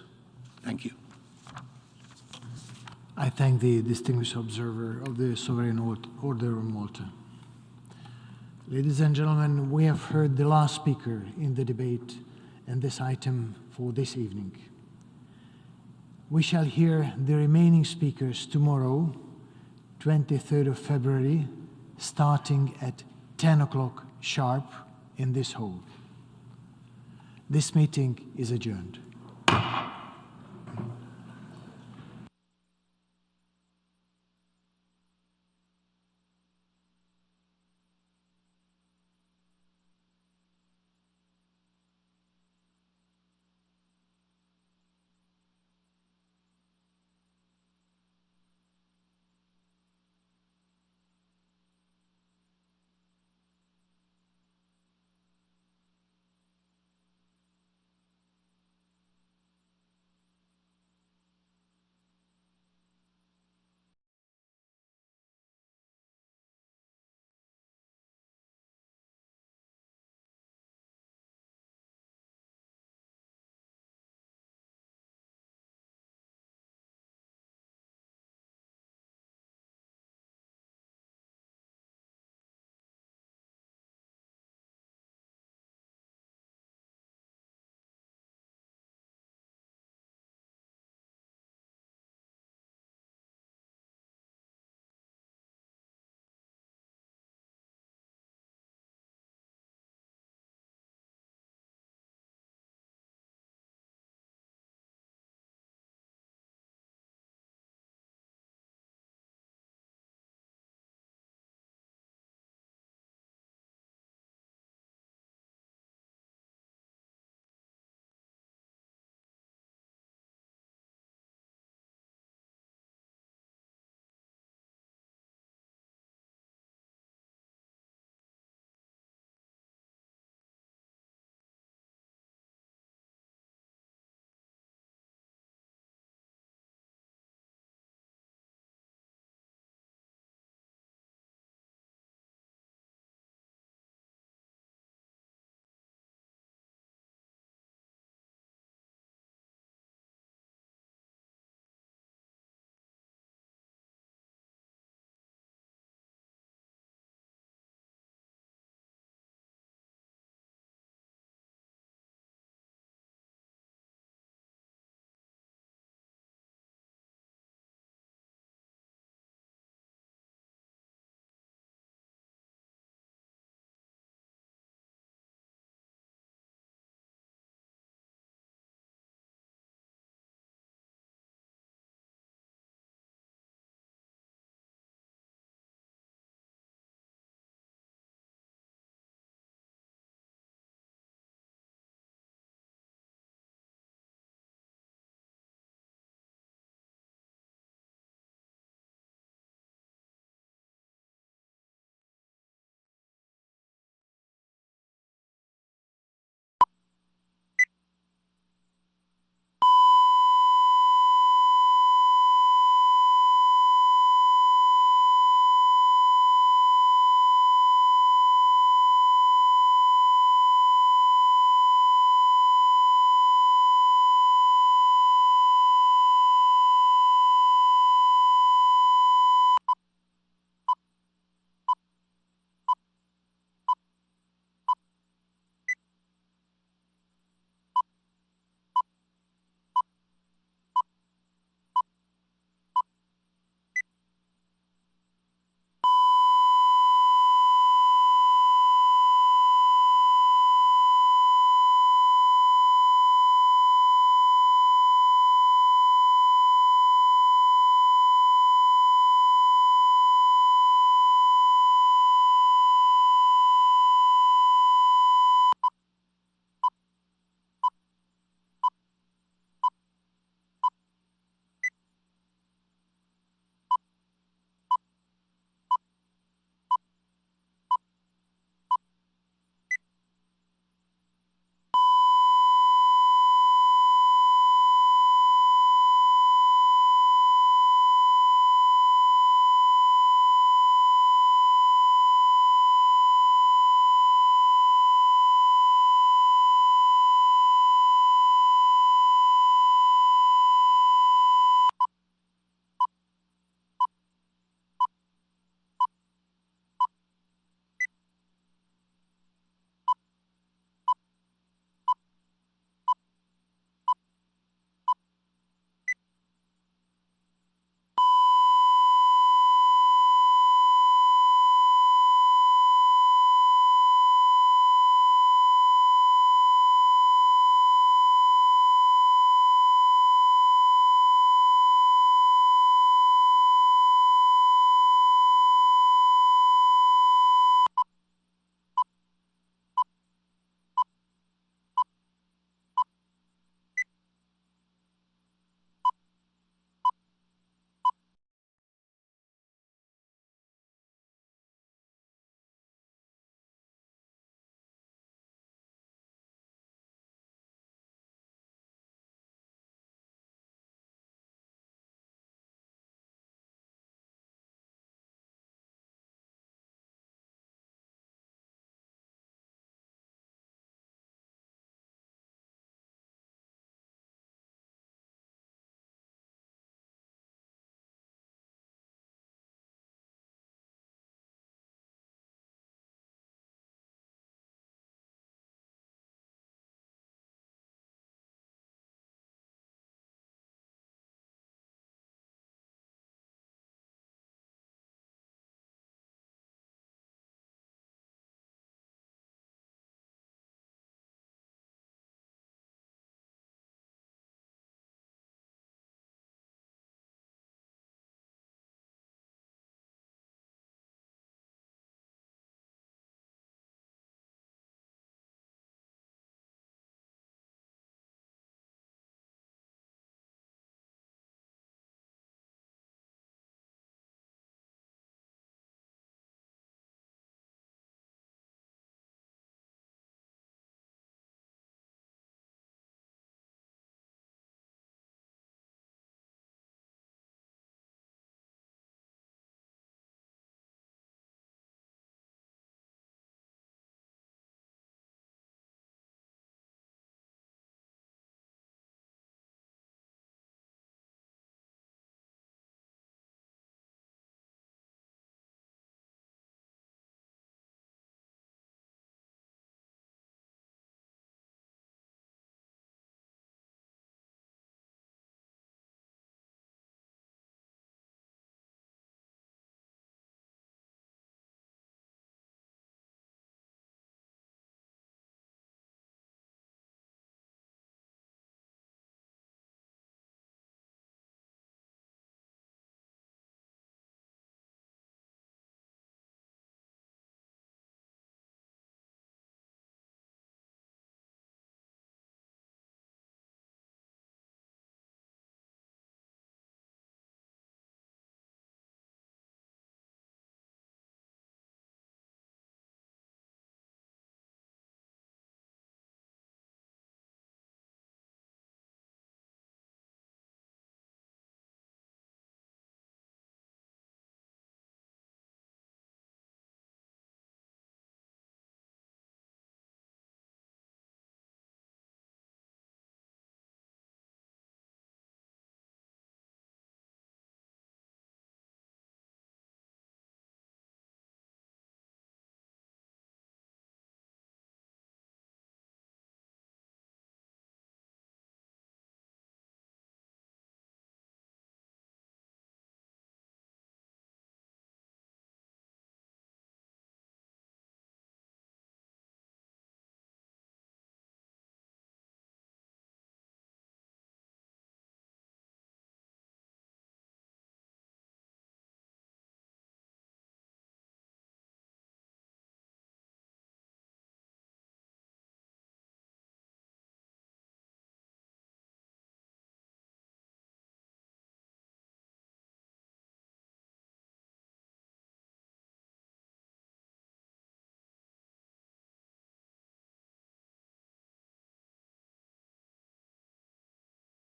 Thank you. I thank the distinguished observer of the Sovereign Order of Malta. Ladies and gentlemen, we have heard the last speaker in the debate and this item for this evening. We shall hear the remaining speakers tomorrow, 23rd of February, starting at 10 o'clock sharp in this hall. This meeting is adjourned.